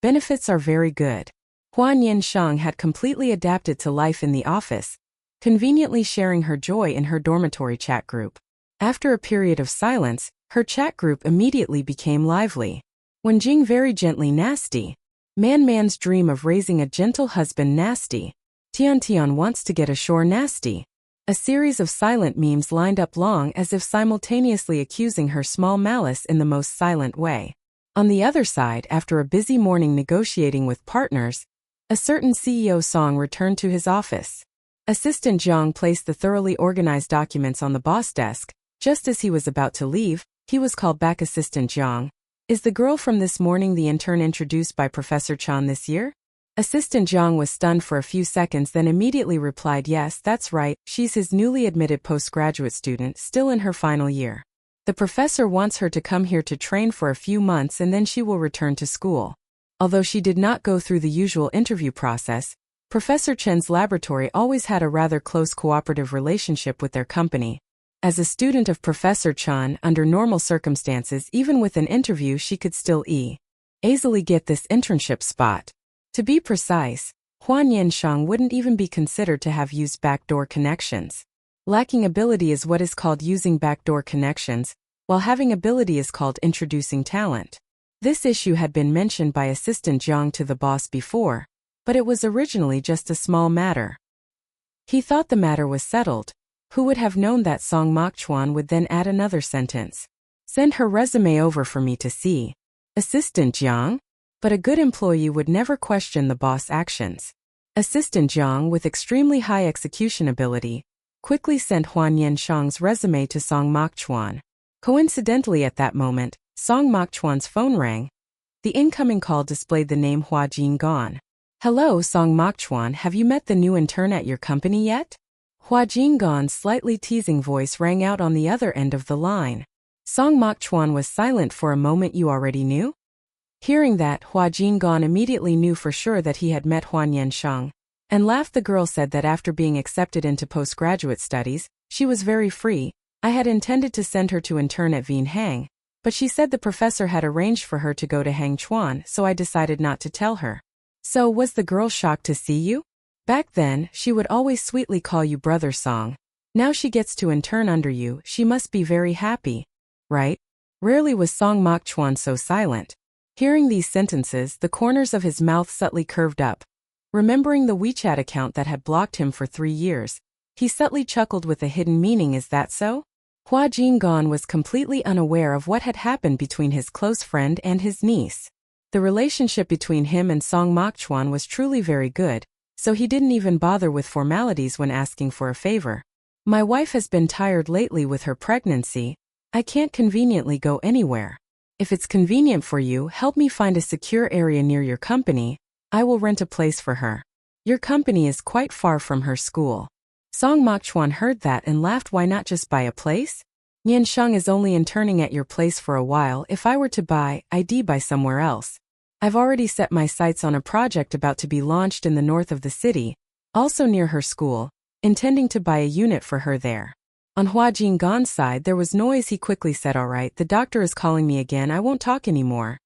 Benefits are very good." Hua Nian Sheng had completely adapted to life in the office, conveniently sharing her joy in her dormitory chat group. After a period of silence, her chat group immediately became lively. When Jing very gently nasty. Man's dream of raising a gentle husband nasty. Tian wants to get ashore nasty. A series of silent memes lined up long as if simultaneously accusing her small malice in the most silent way. On the other side, after a busy morning negotiating with partners, a certain CEO Song returned to his office. Assistant Jiang placed the thoroughly organized documents on the boss desk. Just as he was about to leave, he was called back. "Assistant Jiang, is the girl from this morning the intern introduced by Professor Chan this year?" Assistant Jiang was stunned for a few seconds, then immediately replied, "Yes, that's right, she's his newly admitted postgraduate student, still in her final year. The professor wants her to come here to train for a few months and then she will return to school." Although she did not go through the usual interview process, Professor Chen's laboratory always had a rather close cooperative relationship with their company. As a student of Professor Chen, under normal circumstances, even with an interview, she could still easily get this internship spot. To be precise, Hua Nian Sheng wouldn't even be considered to have used backdoor connections. Lacking ability is what is called using backdoor connections, while having ability is called introducing talent. This issue had been mentioned by Assistant Jiang to the boss before, but it was originally just a small matter. He thought the matter was settled. Who would have known that Song Mokchuan would then add another sentence? "Send her resume over for me to see." Assistant Jiang? But a good employee would never question the boss' actions. Assistant Jiang, with extremely high execution ability, quickly sent Hua Nian Sheng's resume to Song Mokchuan. Coincidentally, at that moment, Song Mokchuan's phone rang. The incoming call displayed the name Hua Jinggan. Hello, Song Mokchuan, have you met the new intern at your company yet? Hua Jinggan's slightly teasing voice rang out on the other end of the line. Song Mokchuan was silent for a moment. You already knew? Hearing that, Hua Jinggan immediately knew for sure that he had met Hua Nian Sheng, and laughed. The girl said that after being accepted into postgraduate studies, she was very free. I had intended to send her to intern at Hang, but she said the professor had arranged for her to go to Hangchuan, so I decided not to tell her. So was the girl shocked to see you? Back then, she would always sweetly call you Brother Song. Now she gets to intern under you, she must be very happy. Right? Rarely was Song Mokchuan so silent. Hearing these sentences, the corners of his mouth subtly curved up. Remembering the WeChat account that had blocked him for 3 years, he subtly chuckled with a hidden meaning. Is that so? Hua Jinggan was completely unaware of what had happened between his close friend and his niece. The relationship between him and Song Mokchuan was truly very good, so he didn't even bother with formalities when asking for a favor. My wife has been tired lately with her pregnancy. I can't conveniently go anywhere. If it's convenient for you, help me find a secure area near your company. I will rent a place for her. Your company is quite far from her school. Song Mokchuan heard that and laughed. Why not just buy a place? Nian Sheng is only interning at your place for a while. If I were to buy, I'd buy somewhere else. I've already set my sights on a project about to be launched in the north of the city, also near her school, intending to buy a unit for her there. On Hua Jinggan's side there was noise. He quickly said, alright, the doctor is calling me again. I won't talk anymore.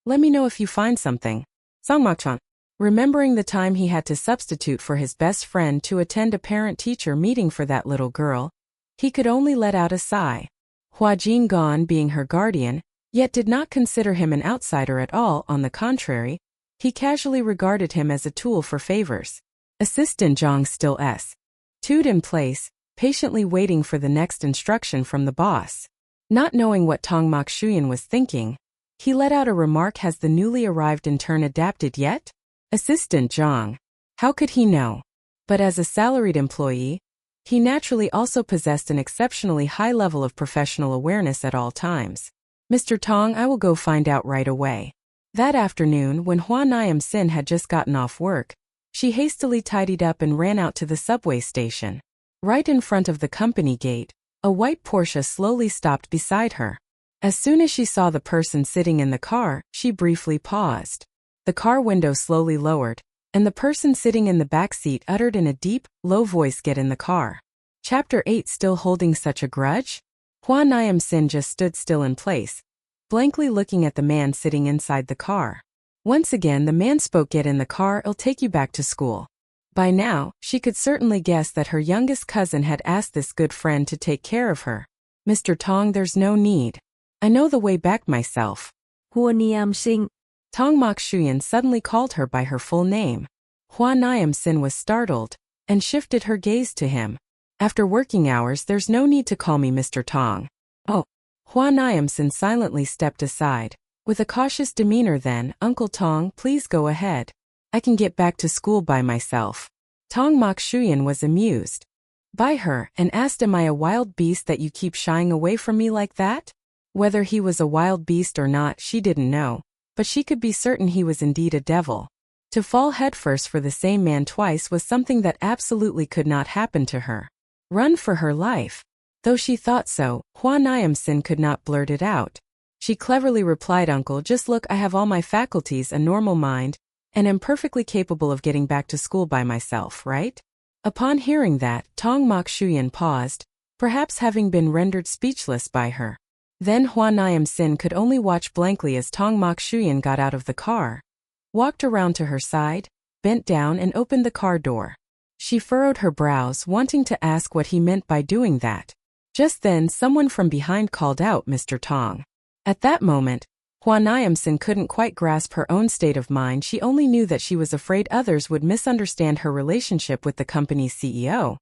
Let me know if you find something. Song Mokchuan, remembering the time he had to substitute for his best friend to attend a parent-teacher meeting for that little girl, he could only let out a sigh. Hua Jinggan, being her guardian, yet did not consider him an outsider at all. On the contrary, he casually regarded him as a tool for favors. Assistant Zhang still s.'d in place, patiently waiting for the next instruction from the boss. Not knowing what Tong Mokchuan was thinking, he let out a remark. Has the newly arrived intern adapted yet? Assistant Zhang. How could he know? But as a salaried employee, he naturally also possessed an exceptionally high level of professional awareness at all times. Mr. Tong, I will go find out right away. That afternoon, when Hua Nian Sheng had just gotten off work, she hastily tidied up and ran out to the subway station. Right in front of the company gate, a white Porsche slowly stopped beside her. As soon as she saw the person sitting in the car, she briefly paused. The car window slowly lowered, and the person sitting in the back seat uttered in a deep, low voice, "Get in the car." Chapter 8. Still holding such a grudge? Hua Nian Sheng just stood still in place, blankly looking at the man sitting inside the car. Once again the man spoke. "Get in the car, I'll take you back to school." By now, she could certainly guess that her youngest cousin had asked this good friend to take care of her. "Mr. Tong, there's no need. I know the way back myself." Hua Nian Sheng. Tong Mokchuan suddenly called her by her full name. Hua Nian Sheng was startled, and shifted her gaze to him. "After working hours, there's no need to call me Mr. Tong." "Oh." Hua Nian Sheng silently stepped aside. With a cautious demeanor, "Then, Uncle Tong, please go ahead. I can get back to school by myself." Tong Mokchuan was amused by her, and asked, "Am I a wild beast that you keep shying away from me like that?" Whether he was a wild beast or not, she didn't know, but she could be certain he was indeed a devil. To fall headfirst for the same man twice was something that absolutely could not happen to her. Run for her life. Though she thought so, Hua Nian Sheng could not blurt it out. She cleverly replied, "Uncle, just look, I have all my faculties, a normal mind, and am perfectly capable of getting back to school by myself, right?" Upon hearing that, Tong Mokchuan paused, perhaps having been rendered speechless by her. Then Hua Nian Sheng could only watch blankly as Tong Mokchuan got out of the car, walked around to her side, bent down and opened the car door. She furrowed her brows, wanting to ask what he meant by doing that. Just then someone from behind called out, "Mr. Tong." At that moment, Hua Nian Sheng couldn't quite grasp her own state of mind. She only knew that she was afraid others would misunderstand her relationship with the company's CEO,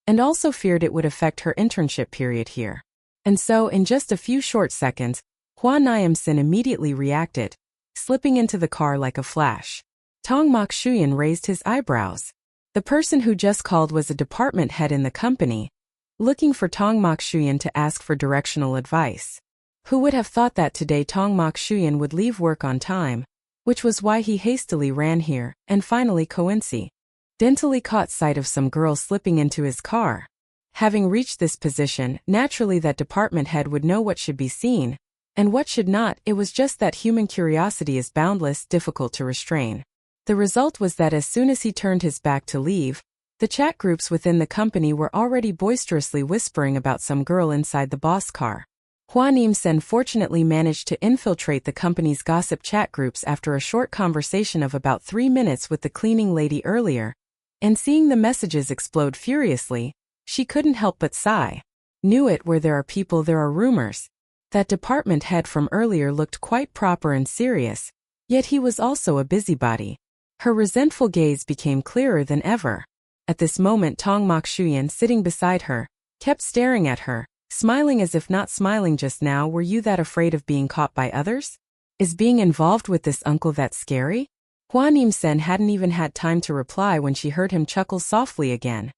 and also feared it would affect her internship period here. And so, in just a few short seconds, Hua Nian Sheng immediately reacted, slipping into the car like a flash. Tong Mokchuan raised his eyebrows. The person who just called was a department head in the company, looking for Tong Mokchuan to ask for directional advice. Who would have thought that today Tong Mokchuan would leave work on time, which was why he hastily ran here, and finally coincidentally caught sight of some girl slipping into his car. Having reached this position, naturally that department head would know what should be seen, and what should not. It was just that human curiosity is boundless, difficult to restrain. The result was that as soon as he turned his back to leave, the chat groups within the company were already boisterously whispering about some girl inside the boss car. Hua Nian Sheng fortunately managed to infiltrate the company's gossip chat groups after a short conversation of about 3 minutes with the cleaning lady earlier, and seeing the messages explode furiously, she couldn't help but sigh. Knew it, where there are people there are rumors. That department head from earlier looked quite proper and serious, yet he was also a busybody. Her resentful gaze became clearer than ever. At this moment Tong Mokshuyan, sitting beside her, kept staring at her, smiling as if not smiling just now. Were you that afraid of being caught by others? Is being involved with this uncle that scary? Hua Nian Sheng hadn't even had time to reply when she heard him chuckle softly again.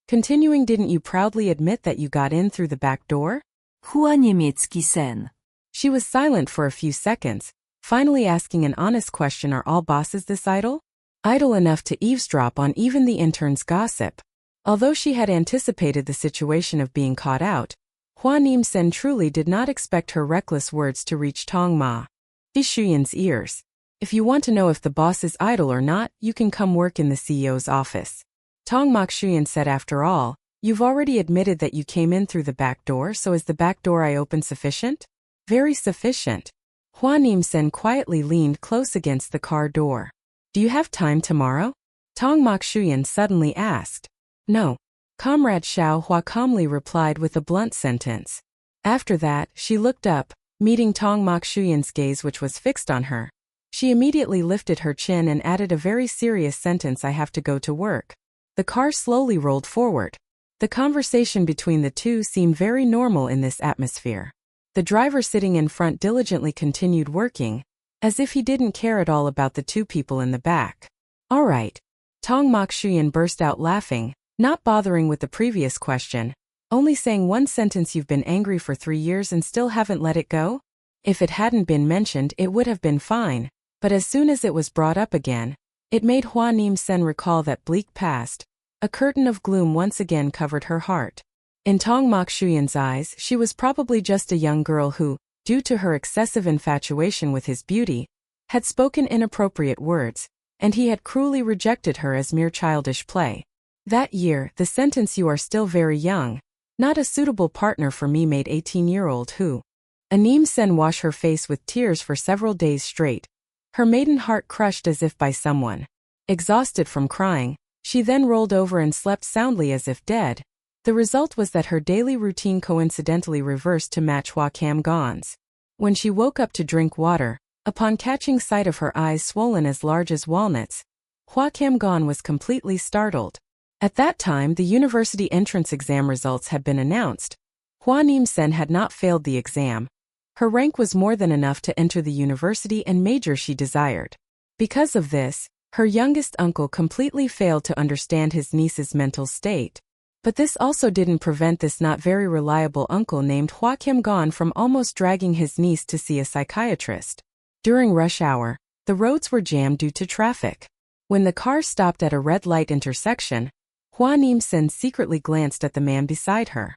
Continuing, didn't you proudly admit that you got in through the back door? Hua Niemiecki Sen. She was silent for a few seconds, finally asking an honest question. Are all bosses this idle? Idle enough to eavesdrop on even the intern's gossip? Although she had anticipated the situation of being caught out, Hua Nian Sheng truly did not expect her reckless words to reach Tong Ma Shuyan's ears. If you want to know if the boss is idle or not, you can come work in the CEO's office. Tong Mokshuyan said, after all, you've already admitted that you came in through the back door, so is the back door I opened sufficient? Very sufficient. Hua Nian Sheng quietly leaned close against the car door. Do you have time tomorrow? Tong Mokshuyan suddenly asked. No. Comrade Xiao Hua calmly replied with a blunt sentence. After that, she looked up, meeting Tong Mokshuyan's gaze, which was fixed on her. She immediately lifted her chin and added a very serious sentence. I have to go to work. The car slowly rolled forward. The conversation between the two seemed very normal in this atmosphere. The driver sitting in front diligently continued working, as if he didn't care at all about the two people in the back. All right. Tong Mokshuyan burst out laughing, not bothering with the previous question, only saying one sentence. You've been angry for 3 years and still haven't let it go? If it hadn't been mentioned, it would have been fine, but as soon as it was brought up again, it made Hua Nian Sheng recall that bleak past. A curtain of gloom once again covered her heart. In Tong Mokshuyan's eyes, she was probably just a young girl who, due to her excessive infatuation with his beauty, had spoken inappropriate words, and he had cruelly rejected her as mere childish play. That year, the sentence "you are still very young, not a suitable partner for me" made 18-year-old Hua Nian Sheng wash her face with tears for several days straight, her maiden heart crushed as if by someone. Exhausted from crying, she then rolled over and slept soundly as if dead. The result was that her daily routine coincidentally reversed to match Hua Cam Gon's. When she woke up to drink water, upon catching sight of her eyes swollen as large as walnuts, Hua Cam Gon was completely startled. At that time, the university entrance exam results had been announced. Hua Nian Sheng had not failed the exam. Her rank was more than enough to enter the university and major she desired. Because of this, her youngest uncle completely failed to understand his niece's mental state. But this also didn't prevent this not very reliable uncle named Hua Cam Gon from almost dragging his niece to see a psychiatrist. During rush hour, the roads were jammed due to traffic. When the car stopped at a red light intersection, Hua Nian Sheng secretly glanced at the man beside her.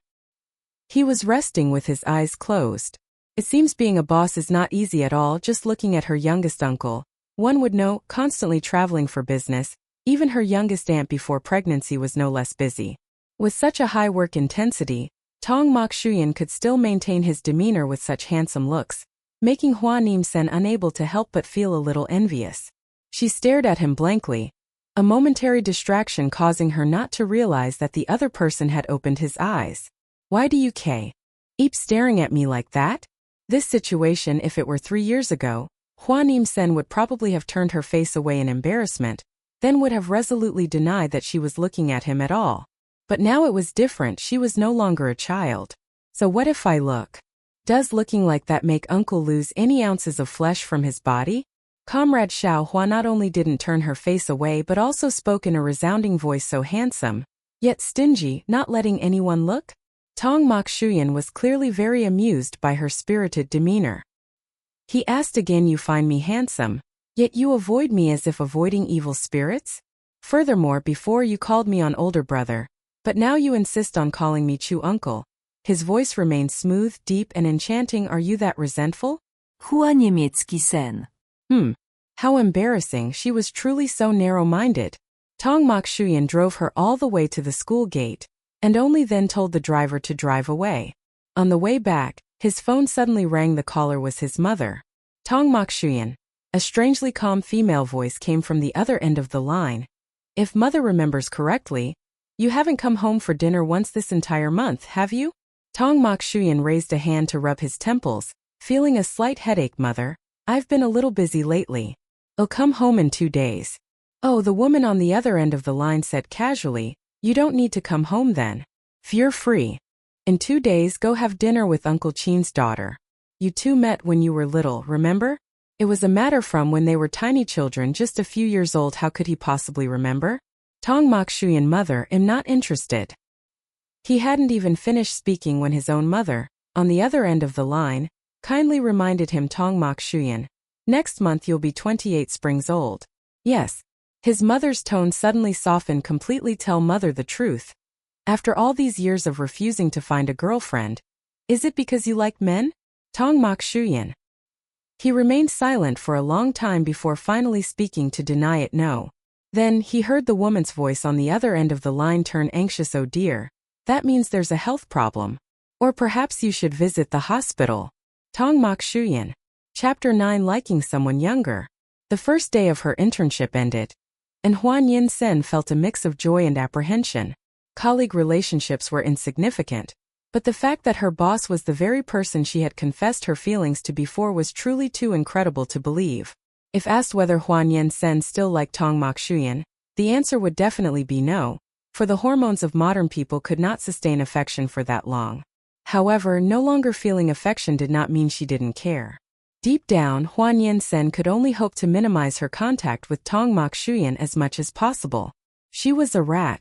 He was resting with his eyes closed. It seems being a boss is not easy at all. Just looking at her youngest uncle, one would know, constantly traveling for business. Even her youngest aunt before pregnancy was no less busy. With such a high work intensity, Tong Mokshuyan could still maintain his demeanor with such handsome looks, making Hua Nian Sheng unable to help but feel a little envious. She stared at him blankly, a momentary distraction causing her not to realize that the other person had opened his eyes. Why do you keep staring at me like that? This situation, if it were 3 years ago, Hua Nian Sheng would probably have turned her face away in embarrassment, then would have resolutely denied that she was looking at him at all. But now it was different. She was no longer a child. So what if I look? Does looking like that make Uncle lose any ounces of flesh from his body? Comrade Xiao Hua not only didn't turn her face away but also spoke in a resounding voice so handsome, yet stingy, not letting anyone look. Tong Mokshuyan was clearly very amused by her spirited demeanor. He asked again, you find me handsome? Yet you avoid me as if avoiding evil spirits? Furthermore, before you called me on older brother, but now you insist on calling me Chu uncle. His voice remained smooth, deep, and enchanting. Are you that resentful? Hua niemiecki sen. How embarrassing. She was truly so narrow-minded. Tong Mokshuyan drove her all the way to the school gate, and only then told the driver to drive away. On the way back, his phone suddenly rang. The caller was his mother. Tong Mokshuyan. A strangely calm female voice came from the other end of the line. If mother remembers correctly, you haven't come home for dinner once this entire month, have you? Tong Mokshuyan raised a hand to rub his temples, feeling a slight headache. Mother, I've been a little busy lately. I'll come home in 2 days. Oh, the woman on the other end of the line said casually, you don't need to come home then. You're free. In 2 days, go have dinner with Uncle Chin's daughter. You two met when you were little, remember? It was a matter from when they were tiny children, just a few years old. How could he possibly remember? Tong Mokshuyan, mother, am not interested. He hadn't even finished speaking when his own mother, on the other end of the line, kindly reminded him, Tong Mokshuyan, next month you'll be 28 springs old. Yes. His mother's tone suddenly softened completely. Tell mother the truth. After all these years of refusing to find a girlfriend, is it because you like men? Tong Mokshuyan. He remained silent for a long time before finally speaking to deny it. No. Then he heard the woman's voice on the other end of the line turn anxious. Oh dear. That means there's a health problem. Or perhaps you should visit the hospital. Tong Mokshuyan. Chapter 9. Liking someone younger. The first day of her internship ended, and Hua Nian Sheng felt a mix of joy and apprehension. Colleague relationships were insignificant, but the fact that her boss was the very person she had confessed her feelings to before was truly too incredible to believe. If asked whether Hua Nian Sheng still liked Tong Mokshuyan, the answer would definitely be no, for the hormones of modern people could not sustain affection for that long. However, no longer feeling affection did not mean she didn't care. Deep down, Hua Nian Sheng could only hope to minimize her contact with Tong Mokshuyan as much as possible. She was a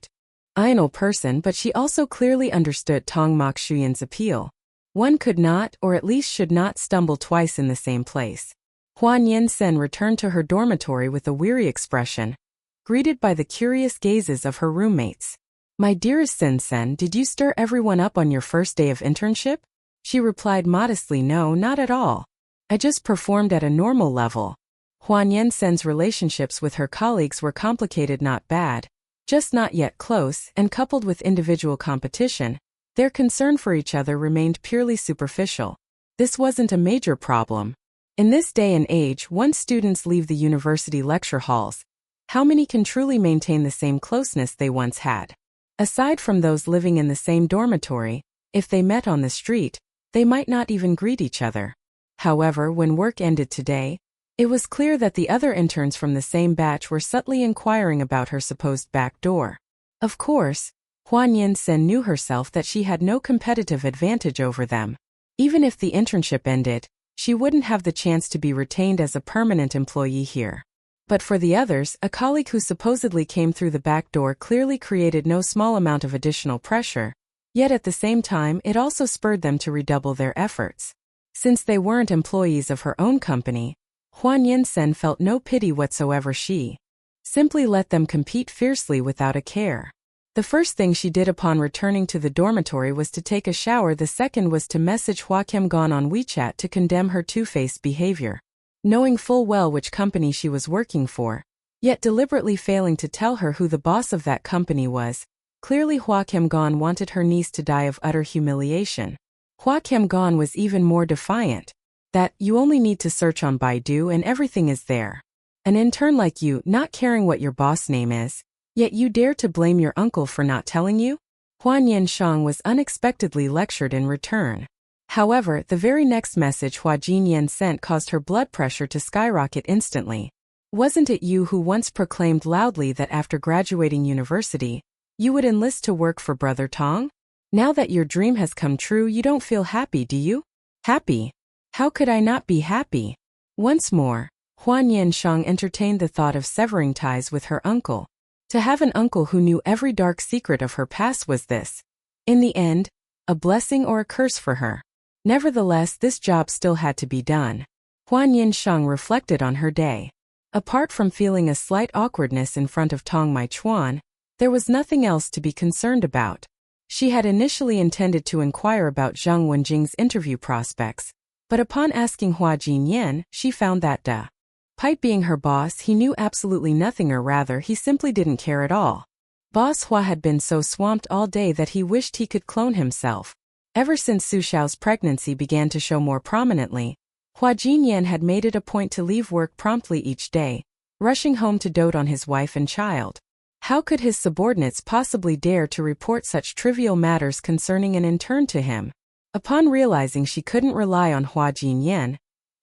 anal person, but she also clearly understood Tong Mokshuyan's appeal. One could not, or at least should not, stumble twice in the same place. Hua Nian Sheng returned to her dormitory with a weary expression, greeted by the curious gazes of her roommates. My dearest Sen, did you stir everyone up on your first day of internship? She replied modestly, no, not at all. I just performed at a normal level. Hua Nian Sheng's relationships with her colleagues were complicated, not bad, just not yet close, and coupled with individual competition, their concern for each other remained purely superficial. This wasn't a major problem. In this day and age, once students leave the university lecture halls, how many can truly maintain the same closeness they once had? Aside from those living in the same dormitory, if they met on the street, they might not even greet each other. However, when work ended today, it was clear that the other interns from the same batch were subtly inquiring about her supposed back door. Of course, Hua Nian Sheng knew herself that she had no competitive advantage over them. Even if the internship ended, she wouldn't have the chance to be retained as a permanent employee here. But for the others, a colleague who supposedly came through the back door clearly created no small amount of additional pressure, yet at the same time it also spurred them to redouble their efforts. Since they weren't employees of her own company, Hua Nian Sheng felt no pity whatsoever. She simply let them compete fiercely without a care. The first thing she did upon returning to the dormitory was to take a shower. The second was to message Hua Qiangan on WeChat to condemn her two-faced behavior. Knowing full well which company she was working for, yet deliberately failing to tell her who the boss of that company was, clearly Hua Qiangan wanted her niece to die of utter humiliation. Hua Qiangan was even more defiant. That, you only need to search on Baidu and everything is there. An intern like you, not caring what your boss name is, yet you dare to blame your uncle for not telling you? Hua Nian Sheng was unexpectedly lectured in return. However, the very next message Hua Jinyan sent caused her blood pressure to skyrocket instantly. Wasn't it you who once proclaimed loudly that after graduating university, you would enlist to work for Brother Tong? Now that your dream has come true, you don't feel happy, do you? Happy? How could I not be happy? Once more, Hua Nian Sheng entertained the thought of severing ties with her uncle. To have an uncle who knew every dark secret of her past was this, in the end, a blessing or a curse for her. Nevertheless, this job still had to be done. Hua Nian Sheng reflected on her day. Apart from feeling a slight awkwardness in front of Tong Maichuan, there was nothing else to be concerned about. She had initially intended to inquire about Zhang Wenjing's interview prospects, but upon asking Hua Jinyan, she found that despite being her boss, he knew absolutely nothing, or rather, he simply didn't care at all. Boss Hua had been so swamped all day that he wished he could clone himself. Ever since Su Xiao's pregnancy began to show more prominently, Hua Jinyan had made it a point to leave work promptly each day, rushing home to dote on his wife and child. How could his subordinates possibly dare to report such trivial matters concerning an intern to him? Upon realizing she couldn't rely on Hua Jinyan,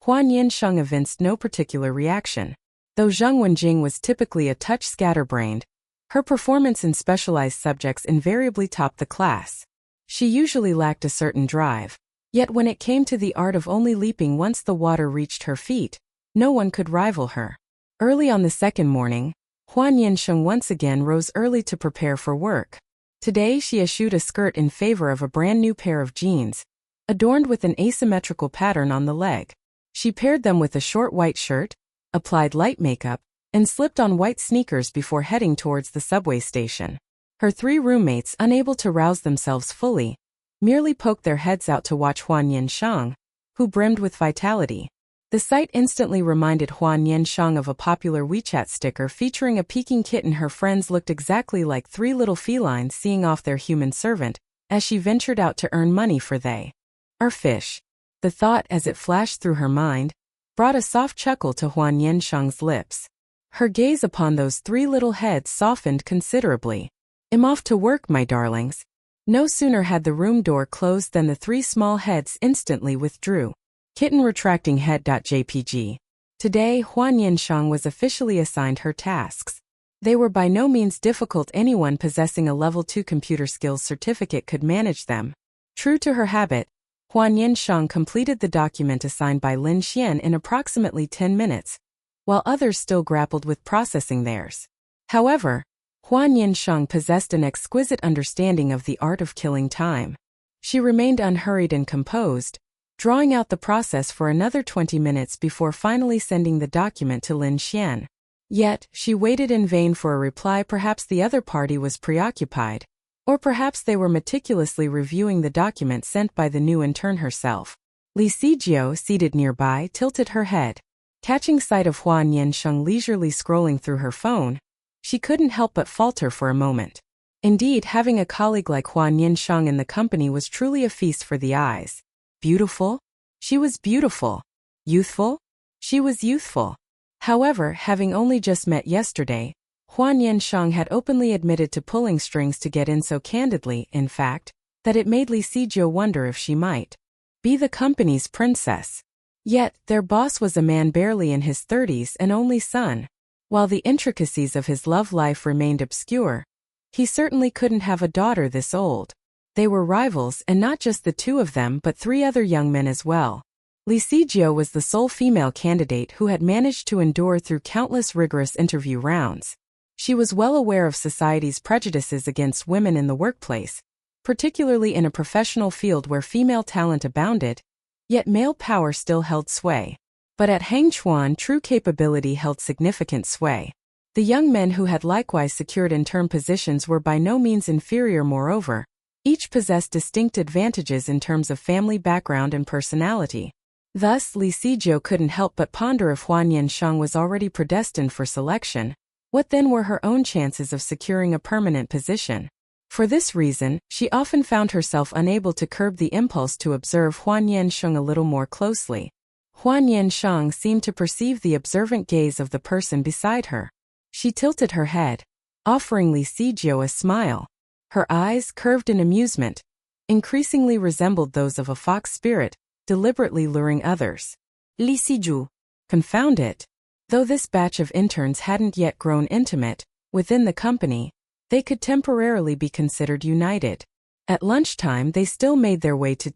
Hua Nian Sheng evinced no particular reaction. Though Zhang Wenjing was typically a touch scatterbrained, her performance in specialized subjects invariably topped the class. She usually lacked a certain drive. Yet when it came to the art of only leaping once the water reached her feet, no one could rival her. Early on the second morning, Hua Nian Sheng once again rose early to prepare for work. Today she eschewed a skirt in favor of a brand new pair of jeans, adorned with an asymmetrical pattern on the leg. She paired them with a short white shirt, applied light makeup, and slipped on white sneakers before heading towards the subway station. Her three roommates, unable to rouse themselves fully, merely poked their heads out to watch Hua Nian Sheng, who brimmed with vitality. The sight instantly reminded Hua Nian Sheng of a popular WeChat sticker featuring a Peking kitten. Her friends looked exactly like three little felines seeing off their human servant, as she ventured out to earn money for they are fish. The thought, as it flashed through her mind, brought a soft chuckle to Hua Nian Sheng's lips. Her gaze upon those three little heads softened considerably. "I'm off to work, my darlings." No sooner had the room door closed than the three small heads instantly withdrew. Kitten retracting head.jpg. Today, Hua Nian Sheng was officially assigned her tasks. They were by no means difficult. Anyone possessing a level 2 computer skills certificate could manage them. True to her habit, Hua Nian Sheng completed the document assigned by Lin Xian in approximately 10 minutes, while others still grappled with processing theirs. However, Hua Nian Sheng possessed an exquisite understanding of the art of killing time. She remained unhurried and composed, drawing out the process for another 20 minutes before finally sending the document to Lin Xian. Yet, she waited in vain for a reply. Perhaps the other party was preoccupied, or perhaps they were meticulously reviewing the document sent by the new intern herself. Li Sijio, seated nearby, tilted her head. Catching sight of Hua Nian Sheng leisurely scrolling through her phone, she couldn't help but falter for a moment. Indeed, having a colleague like Hua Nian Sheng in the company was truly a feast for the eyes. Beautiful? She was beautiful. Youthful? She was youthful. However, having only just met yesterday, Hua Nian Sheng had openly admitted to pulling strings to get in so candidly, in fact, that it made Li Sijio wonder if she might be the company's princess. Yet, their boss was a man barely in his 30s and only son. While the intricacies of his love life remained obscure, he certainly couldn't have a daughter this old. They were rivals, and not just the two of them but three other young men as well. Li Sijio was the sole female candidate who had managed to endure through countless rigorous interview rounds. She was well aware of society's prejudices against women in the workplace, particularly in a professional field where female talent abounded, yet male power still held sway. But at Hangchuan, true capability held significant sway. The young men who had likewise secured intern positions were by no means inferior. Moreover, each possessed distinct advantages in terms of family background and personality. Thus, Li Sijio couldn't help but ponder if Hua Nian Sheng was already predestined for selection. What then were her own chances of securing a permanent position? For this reason, she often found herself unable to curb the impulse to observe Hua Nian Sheng a little more closely. Hua Nian Sheng seemed to perceive the observant gaze of the person beside her. She tilted her head, offering Li Sijio a smile. Her eyes, curved in amusement, increasingly resembled those of a fox spirit, deliberately luring others. Li Siju. Confound it. Though this batch of interns hadn't yet grown intimate, within the company, they could temporarily be considered united. At lunchtime they still made their way to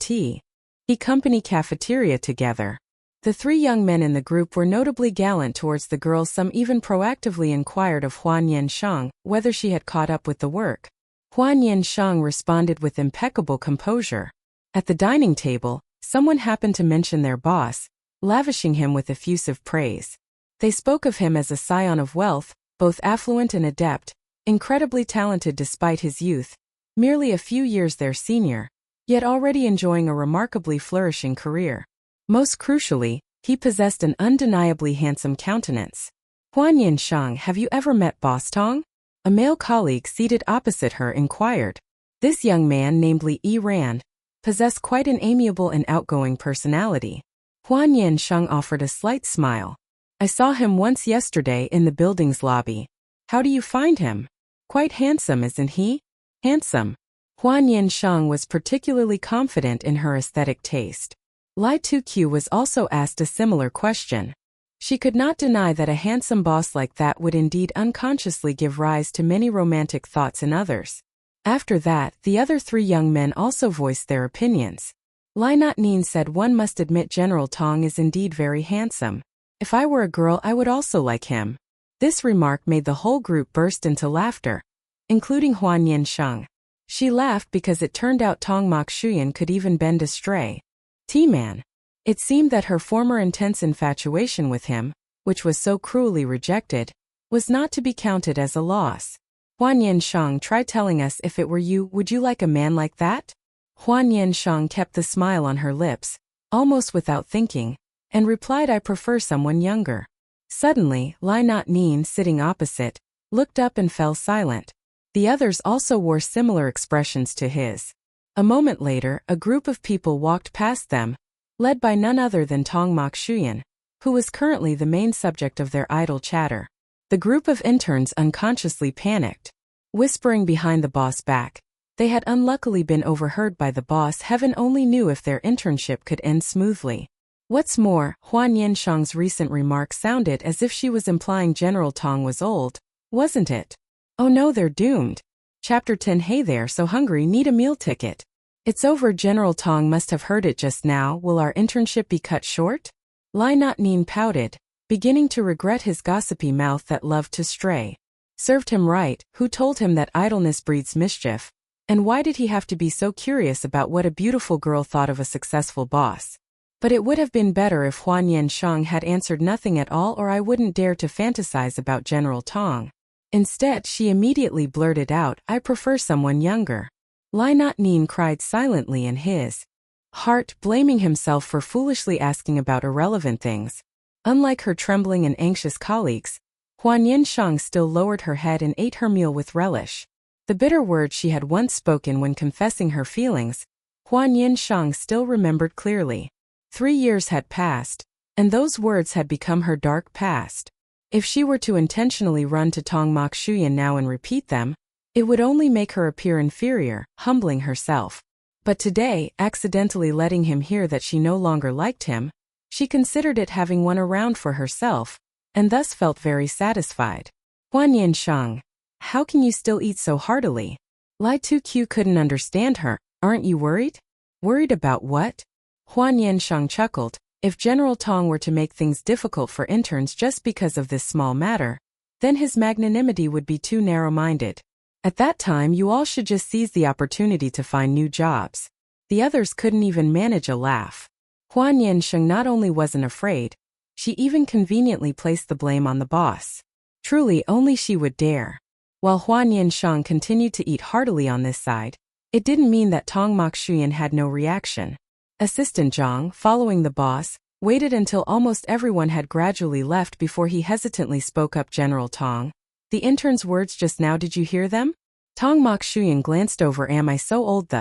the company cafeteria together. The three young men in the group were notably gallant towards the girls. Some even proactively inquired of Hua Nian Sheng whether she had caught up with the work. Hua Nian Sheng responded with impeccable composure. At the dining table, someone happened to mention their boss, lavishing him with effusive praise. They spoke of him as a scion of wealth, both affluent and adept, incredibly talented despite his youth, merely a few years their senior, yet already enjoying a remarkably flourishing career. Most crucially, he possessed an undeniably handsome countenance. Hua Nian Sheng, have you ever met Boss Tong? A male colleague seated opposite her inquired. This young man, namely yearned, possessed quite an amiable and outgoing personality. Hua Nian Sheng offered a slight smile. I saw him once yesterday in the building's lobby. How do you find him? Quite handsome, isn't he? Handsome. Hua Nian Sheng was particularly confident in her aesthetic taste. Lai Tuqiu was also asked a similar question. She could not deny that a handsome boss like that would indeed unconsciously give rise to many romantic thoughts in others. After that, the other three young men also voiced their opinions. Lai Nin said, one must admit General Tong is indeed very handsome. If I were a girl I would also like him. This remark made the whole group burst into laughter, including Hua Nian Sheng. She laughed because it turned out Tong Mokshuyan could even bend a stray T-man. It seemed that her former intense infatuation with him, which was so cruelly rejected, was not to be counted as a loss. Hua Nian Sheng, try telling us if it were you, would you like a man like that? Hua Nian Sheng kept the smile on her lips, almost without thinking, and replied, I prefer someone younger. Suddenly, Lai Nin, sitting opposite, looked up and fell silent. The others also wore similar expressions to his. A moment later, a group of people walked past them, led by none other than Tong Mokshuyan, who was currently the main subject of their idle chatter. The group of interns unconsciously panicked, whispering behind the boss' back. They had unluckily been overheard by the boss. Heaven only knew if their internship could end smoothly. What's more, Hua Nian Sheng's recent remark sounded as if she was implying General Tong was old, wasn't it? Oh no, they're doomed. Chapter 10. Hey there, so hungry, need a meal ticket. It's over, General Tong must have heard it just now. Will our internship be cut short? Lai Nin pouted, beginning to regret his gossipy mouth that loved to stray. Served him right, who told him that idleness breeds mischief? And why did he have to be so curious about what a beautiful girl thought of a successful boss? But it would have been better if Hua Nian Sheng had answered nothing at all, or I wouldn't dare to fantasize about General Tong. Instead, she immediately blurted out, I prefer someone younger. Lai Nin cried silently in his heart, blaming himself for foolishly asking about irrelevant things. Unlike her trembling and anxious colleagues, Hua Nian Sheng still lowered her head and ate her meal with relish. The bitter words she had once spoken when confessing her feelings, Hua Nian Sheng still remembered clearly. 3 years had passed, and those words had become her dark past. If she were to intentionally run to Tong Mokshuyan now and repeat them, it would only make her appear inferior, humbling herself. But today, accidentally letting him hear that she no longer liked him, she considered it having won a round for herself, and thus felt very satisfied. Hua Nian Sheng, how can you still eat so heartily? Lai Tuqiu couldn't understand her. Aren't you worried? Worried about what? Hua Nian Sheng chuckled. If General Tong were to make things difficult for interns just because of this small matter, then his magnanimity would be too narrow-minded. At that time you all should just seize the opportunity to find new jobs. The others couldn't even manage a laugh. Hua Nian Sheng not only wasn't afraid, she even conveniently placed the blame on the boss. Truly only she would dare. While Hua Nian Sheng continued to eat heartily on this side, it didn't mean that Tong Mokshuyan had no reaction. Assistant Zhang, following the boss, waited until almost everyone had gradually left before he hesitantly spoke up. General Tong, the intern's words just now, did you hear them? Tong Mokshuyan glanced over. Am I so old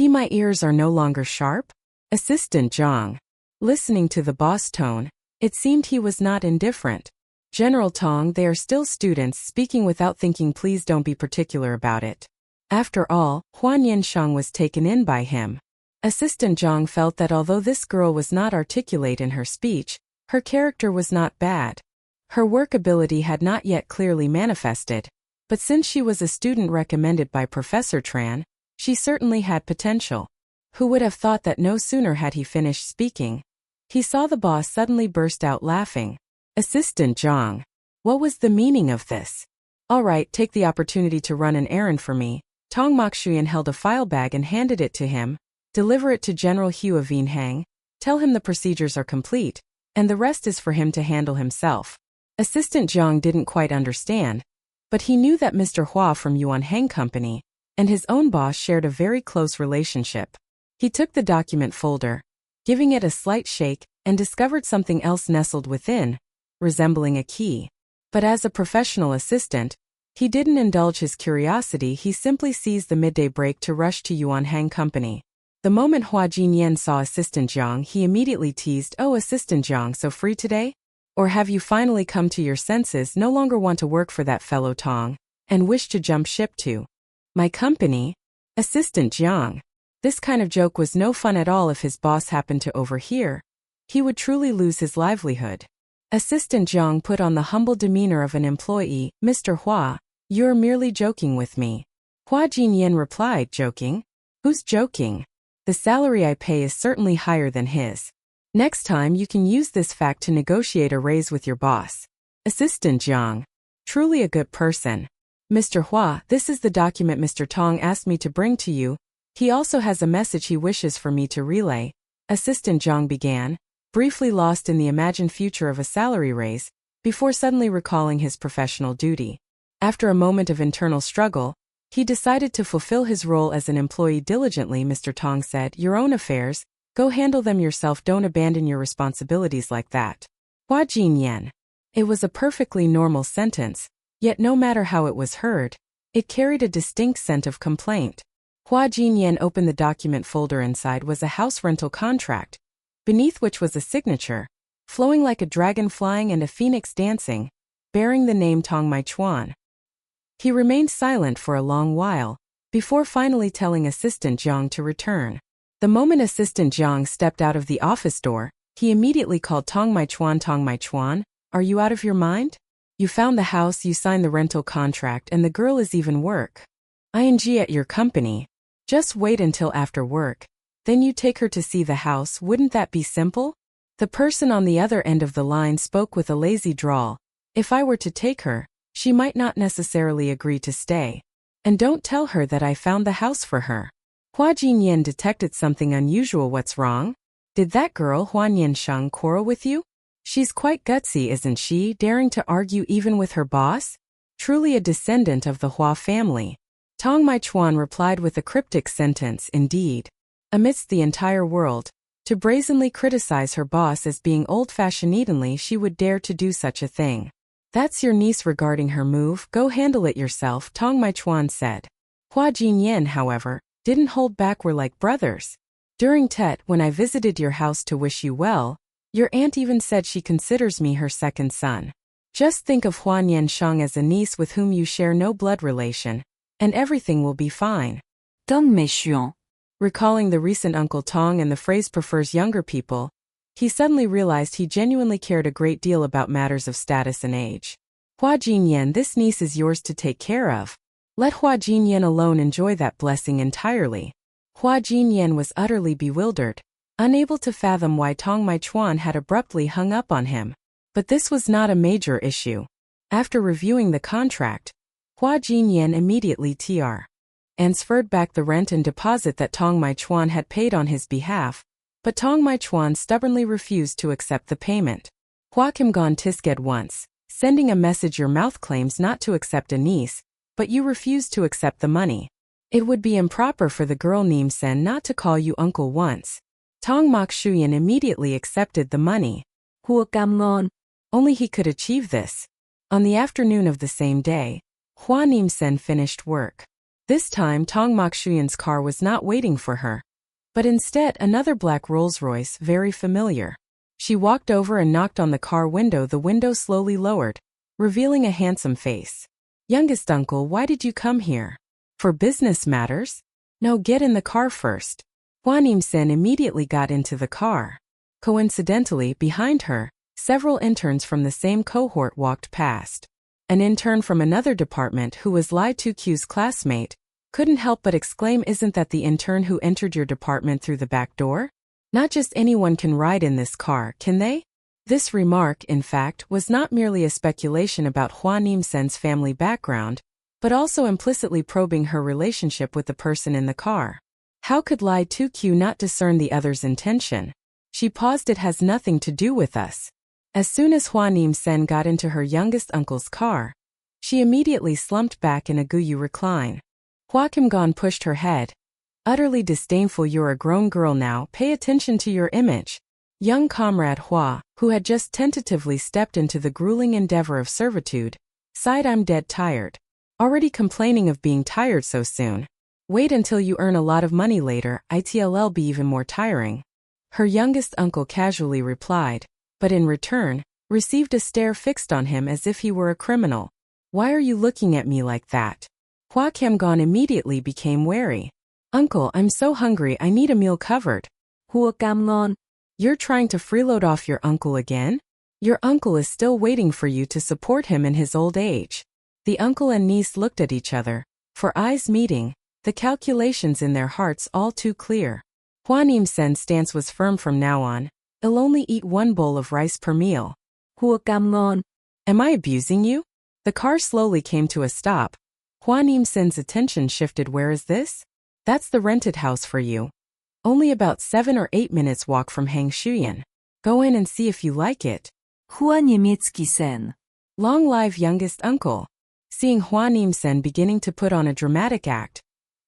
my ears are no longer sharp? Assistant Zhang, listening to the boss tone, it seemed he was not indifferent. General Tong, they are still students, speaking without thinking, please don't be particular about it. After all, Hua Nian Sheng was taken in by him. Assistant Zhang felt that although this girl was not articulate in her speech, her character was not bad. Her work ability had not yet clearly manifested, but since she was a student recommended by Professor Tran, she certainly had potential. Who would have thought that? No sooner had he finished speaking, he saw the boss suddenly burst out laughing. Assistant Zhang, what was the meaning of this? All right, take the opportunity to run an errand for me. Tong Mokshuyan held a file bag and handed it to him. Deliver it to General Hua Hang. Tell him the procedures are complete. and the rest is for him to handle himself. Assistant Jiang didn't quite understand, but he knew that Mr. Hua from Yuan Hang Company and his own boss shared a very close relationship. He took the document folder, giving it a slight shake, and discovered something else nestled within, resembling a key. But as a professional assistant, he didn't indulge his curiosity. He simply seized the midday break to rush to Yuan Hang Company. The moment Hua Jinyan saw Assistant Jiang, he immediately teased, "Oh, Assistant Jiang, so free today? Or have you finally come to your senses, no longer want to work for that fellow Tong, and wish to jump ship to my company?" Assistant Jiang. This kind of joke was no fun at all. If his boss happened to overhear, he would truly lose his livelihood. Assistant Jiang put on the humble demeanor of an employee. "Mr. Hua, you're merely joking with me." Hua Jinyan replied, "Joking? Who's joking? The salary I pay is certainly higher than his. Next time you can use this fact to negotiate a raise with your boss." Assistant Jiang. Truly a good person. "Mr. Hua, this is the document Mr. Tong asked me to bring to you. He also has a message he wishes for me to relay." Assistant Jiang began, briefly lost in the imagined future of a salary raise, before suddenly recalling his professional duty. After a moment of internal struggle, he decided to fulfill his role as an employee diligently. Mr. Tong said, "Your own affairs, go handle them yourself, don't abandon your responsibilities like that." Hua Jinyan. It was a perfectly normal sentence, yet no matter how it was heard, it carried a distinct scent of complaint. Hua Jinyan opened the document folder. Inside was a house rental contract, beneath which was a signature, flowing like a dragon flying and a phoenix dancing, bearing the name Tong Maichuan. He remained silent for a long while, before finally telling Assistant Jiang to return. The moment Assistant Jiang stepped out of the office door, he immediately called Tong Maichuan. "Tong Maichuan, are you out of your mind? You found the house, you signed the rental contract, and the girl is even work. ING at your company. Just wait until after work. Then you take her to see the house. Wouldn't that be simple?" The person on the other end of the line spoke with a lazy drawl. "If I were to take her, she might not necessarily agree to stay. And don't tell her that I found the house for her." Hua Jinyan detected something unusual. "What's wrong? Did that girl Hua Nian Sheng quarrel with you? She's quite gutsy, isn't she, daring to argue even with her boss? Truly a descendant of the Hua family." Tong Maichuan replied with a cryptic sentence, "Indeed. Amidst the entire world, to brazenly criticize her boss as being old-fashioned, edenly she would dare to do such a thing. That's your niece regarding her move, go handle it yourself," Tong Maichuan said. Hua Jinyan, however, didn't hold back. "We're like brothers. During Tet, when I visited your house to wish you well, your aunt even said she considers me her second son. Just think of Hua Nian Sheng as a niece with whom you share no blood relation, and everything will be fine." Tong Maichuan. Recalling the recent Uncle Tong and the phrase prefers younger people, he suddenly realized he genuinely cared a great deal about matters of status and age. "Hua Jinyan, this niece is yours to take care of. Let Hua Jinyan alone enjoy that blessing entirely." Hua Jinyan was utterly bewildered, unable to fathom why Tong Maichuan had abruptly hung up on him. But this was not a major issue. After reviewing the contract, Hua Jinyan immediately transferred back the rent and deposit that Tong Maichuan had paid on his behalf, but Tong Maichuan stubbornly refused to accept the payment. Hua Kim Gon Tisk at once, sending a message. "Your mouth claims not to accept a niece, but you refuse to accept the money. It would be improper for the girl Nim Sen not to call you uncle once." Tong Mok Shuyan immediately accepted the money. Hua Kam Ngon. Only he could achieve this. On the afternoon of the same day, Hua Nim Sen finished work. This time Tong Mok Shuyan's car was not waiting for her, but instead another black Rolls-Royce, very familiar. She walked over and knocked on the car window. The window slowly lowered, revealing a handsome face. "Youngest uncle, why did you come here? For business matters?" "No, get in the car first." Hua Nim Sen immediately got into the car. Coincidentally, behind her, several interns from the same cohort walked past. An intern from another department who was Lai Tuq's classmate couldn't help but exclaim, "Isn't that the intern who entered your department through the back door? Not just anyone can ride in this car, can they?" This remark, in fact, was not merely a speculation about Hua Nim Sen's family background, but also implicitly probing her relationship with the person in the car. How could Lai Tuq not discern the other's intention? She paused. It has nothing to do with us. As soon as Hua Nian Sheng got into her youngest uncle's car, she immediately slumped back in a Guyu recline. Hua Kimgon pushed her head. Utterly disdainful. You're a grown girl now, pay attention to your image. Young comrade Hua, who had just tentatively stepped into the grueling endeavor of servitude, sighed. I'm dead tired. Already complaining of being tired so soon. Wait until you earn a lot of money later, it'll be even more tiring. Her youngest uncle casually replied, but in return, received a stare fixed on him as if he were a criminal. Why are you looking at me like that? Hua Kamgon immediately became wary. Uncle, I'm so hungry, I need a meal covered. Hua Kamgon. You're trying to freeload off your uncle again? Your uncle is still waiting for you to support him in his old age. The uncle and niece looked at each other, for eyes meeting, the calculations in their hearts all too clear. Hua Nian Sheng's stance was firm from now on. I'll only eat 1 bowl of rice per meal. Hua Kamgon. Am I abusing you? The car slowly came to a stop. Hua Nian Sheng's attention shifted. Where is this? That's the rented house for you. Only about 7 or 8 minutes walk from Hangshuyan. Go in and see if you like it. Hua Niemiecki-sen. Long live youngest uncle. Seeing Hua Nian Sheng beginning to put on a dramatic act,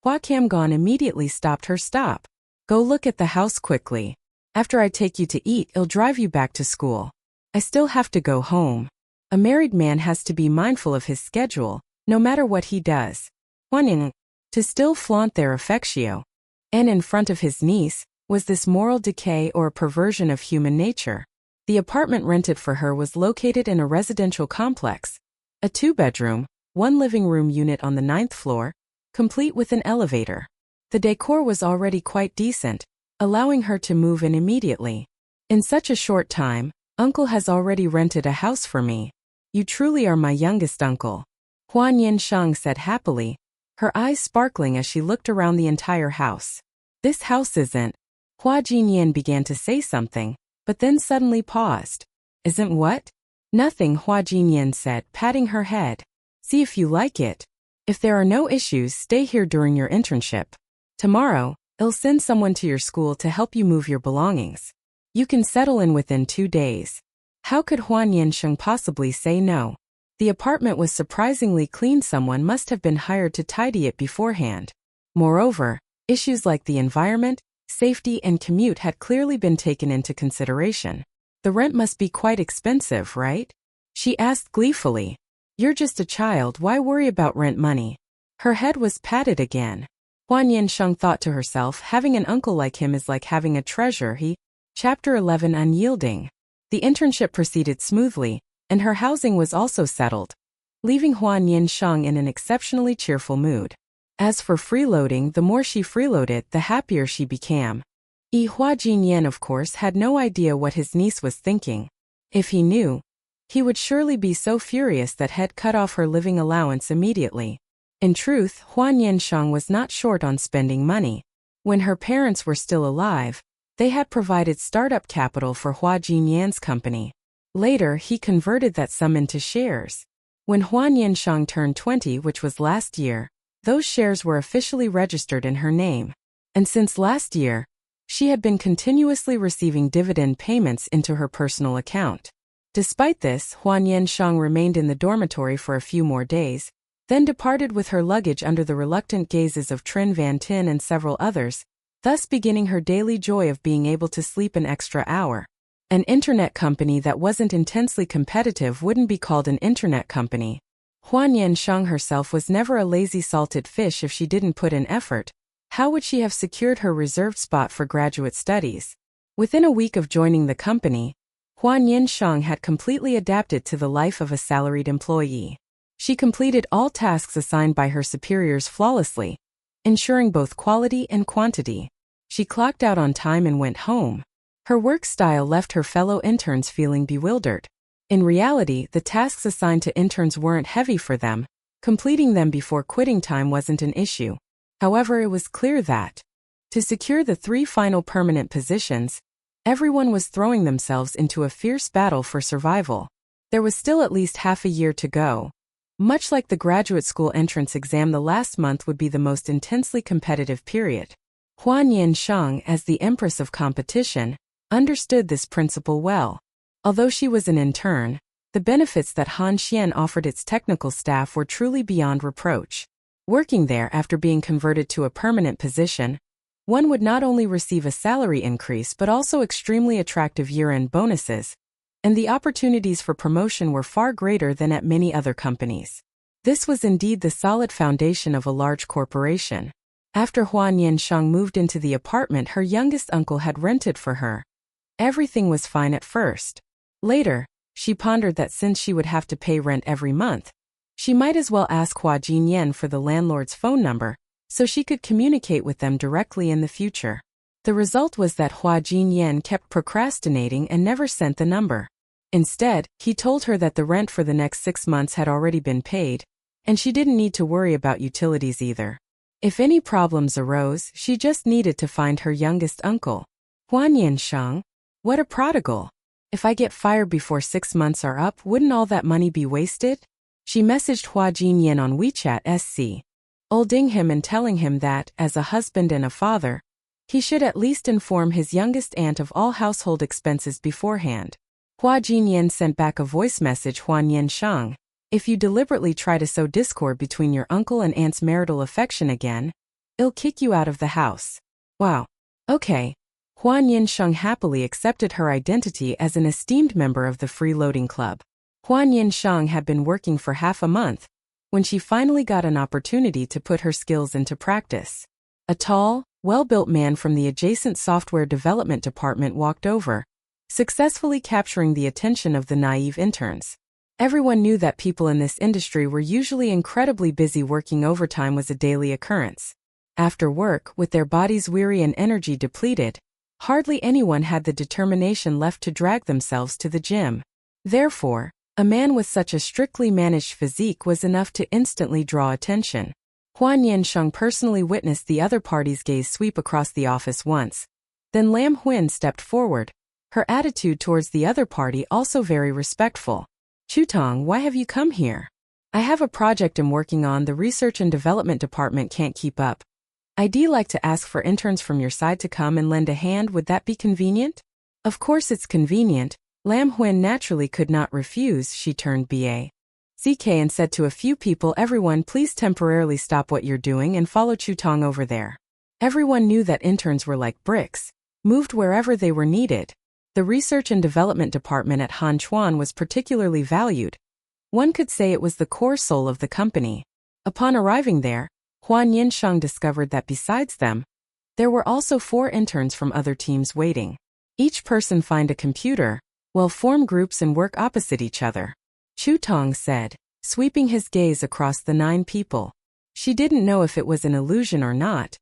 Hua Kamgon immediately stopped her. Stop. Go look at the house quickly. After I take you to eat, I'll drive you back to school. I still have to go home. A married man has to be mindful of his schedule, no matter what he does. Hua Nian, to still flaunt their affectio. And in front of his niece, was this moral decay or a perversion of human nature? The apartment rented for her was located in a residential complex. A 2-bedroom, 1 living room unit on the 9th floor, complete with an elevator. The decor was already quite decent, allowing her to move in immediately. In such a short time, Uncle has already rented a house for me. You truly are my youngest uncle. Hua Nian Sheng said happily, her eyes sparkling as she looked around the entire house. This house isn't. Hua Jinyan began to say something, but then suddenly paused. Isn't what? Nothing, Hua Jinyan said, patting her head. See if you like it. If there are no issues, stay here during your internship. Tomorrow, I'll send someone to your school to help you move your belongings. You can settle in within 2 days. How could Hua Nian Sheng possibly say no? The apartment was surprisingly clean. Someone must have been hired to tidy it beforehand. Moreover, issues like the environment, safety, and commute had clearly been taken into consideration. The rent must be quite expensive, right? She asked gleefully. You're just a child, why worry about rent money? Her head was patted again. Hua Nian Sheng thought to herself, having an uncle like him is like having a treasure. Chapter 11 Unyielding. The internship proceeded smoothly, and her housing was also settled, leaving Hua Nian Sheng in an exceptionally cheerful mood. As for freeloading, the more she freeloaded, the happier she became. Hua Jinyan, of course, had no idea what his niece was thinking. If he knew, he would surely be so furious that he'd cut off her living allowance immediately. In truth, Hua Nian Sheng was not short on spending money. When her parents were still alive, they had provided startup capital for Hua Jinyan's company. Later, he converted that sum into shares. When Hua Nian Sheng turned 20, which was last year, those shares were officially registered in her name. And since last year, she had been continuously receiving dividend payments into her personal account. Despite this, Hua Nian Sheng remained in the dormitory for a few more days, then departed with her luggage under the reluctant gazes of Trin Van Tin and several others, thus beginning her daily joy of being able to sleep an extra hour. An internet company that wasn't intensely competitive wouldn't be called an internet company. Hua Nian Sheng herself was never a lazy salted fish. If she didn't put in effort, how would she have secured her reserved spot for graduate studies? Within a week of joining the company, Hua Nian Sheng had completely adapted to the life of a salaried employee. She completed all tasks assigned by her superiors flawlessly, ensuring both quality and quantity. She clocked out on time and went home. Her work style left her fellow interns feeling bewildered. In reality, the tasks assigned to interns weren't heavy for them. Completing them before quitting time wasn't an issue. However, it was clear that, to secure the 3 final permanent positions, everyone was throwing themselves into a fierce battle for survival. There was still at least half a year to go. Much like the graduate school entrance exam, the last month would be the most intensely competitive period. Hua Nian Sheng, as the empress of competition, understood this principle well. Although she was an intern, the benefits that Han Xian offered its technical staff were truly beyond reproach. Working there after being converted to a permanent position, one would not only receive a salary increase but also extremely attractive year-end bonuses, and the opportunities for promotion were far greater than at many other companies. This was indeed the solid foundation of a large corporation. After Hua Nian Sheng moved into the apartment her youngest uncle had rented for her, everything was fine at first. Later, she pondered that since she would have to pay rent every month, she might as well ask Hua Jinyan for the landlord's phone number so she could communicate with them directly in the future. The result was that Hua Jinyan kept procrastinating and never sent the number. Instead, he told her that the rent for the next 6 months had already been paid, and she didn't need to worry about utilities either. If any problems arose, she just needed to find her youngest uncle. Hua Nian Sheng, what a prodigal. If I get fired before 6 months are up, wouldn't all that money be wasted? She messaged Hua Jinyan on WeChat SC, holding him and telling him that, as a husband and a father, he should at least inform his youngest aunt of all household expenses beforehand. Hua Jinyan sent back a voice message. Hua Nian Sheng, if you deliberately try to sow discord between your uncle and aunt's marital affection again, I'll kick you out of the house. Wow. Okay. Hua Nian Sheng happily accepted her identity as an esteemed member of the freeloading club. Hua Nian Sheng had been working for half a month when she finally got an opportunity to put her skills into practice. A tall, well-built man from the adjacent software development department walked over, successfully capturing the attention of the naive interns. Everyone knew that people in this industry were usually incredibly busy. Working overtime was a daily occurrence. After work, with their bodies weary and energy depleted, hardly anyone had the determination left to drag themselves to the gym. Therefore, a man with such a strictly managed physique was enough to instantly draw attention. Hua Nian Sheng personally witnessed the other party's gaze sweep across the office once. Then Lam Huin stepped forward, her attitude towards the other party also very respectful. Tong, why have you come here? I have a project I'm working on. The research and development department can't keep up. I'd like to ask for interns from your side to come and lend a hand. Would that be convenient? Of course it's convenient. Lam Huin naturally could not refuse. She turned BA.CK and said to a few people, everyone please temporarily stop what you're doing and follow Tong over there. Everyone knew that interns were like bricks, moved wherever they were needed. The research and development department at Han Chuan was particularly valued. One could say it was the core soul of the company. Upon arriving there, Hua Nian Sheng discovered that besides them, there were also 4 interns from other teams waiting. Each person find a computer, while form groups and work opposite each other. Tong said, sweeping his gaze across the 9 people. She didn't know if it was an illusion or not.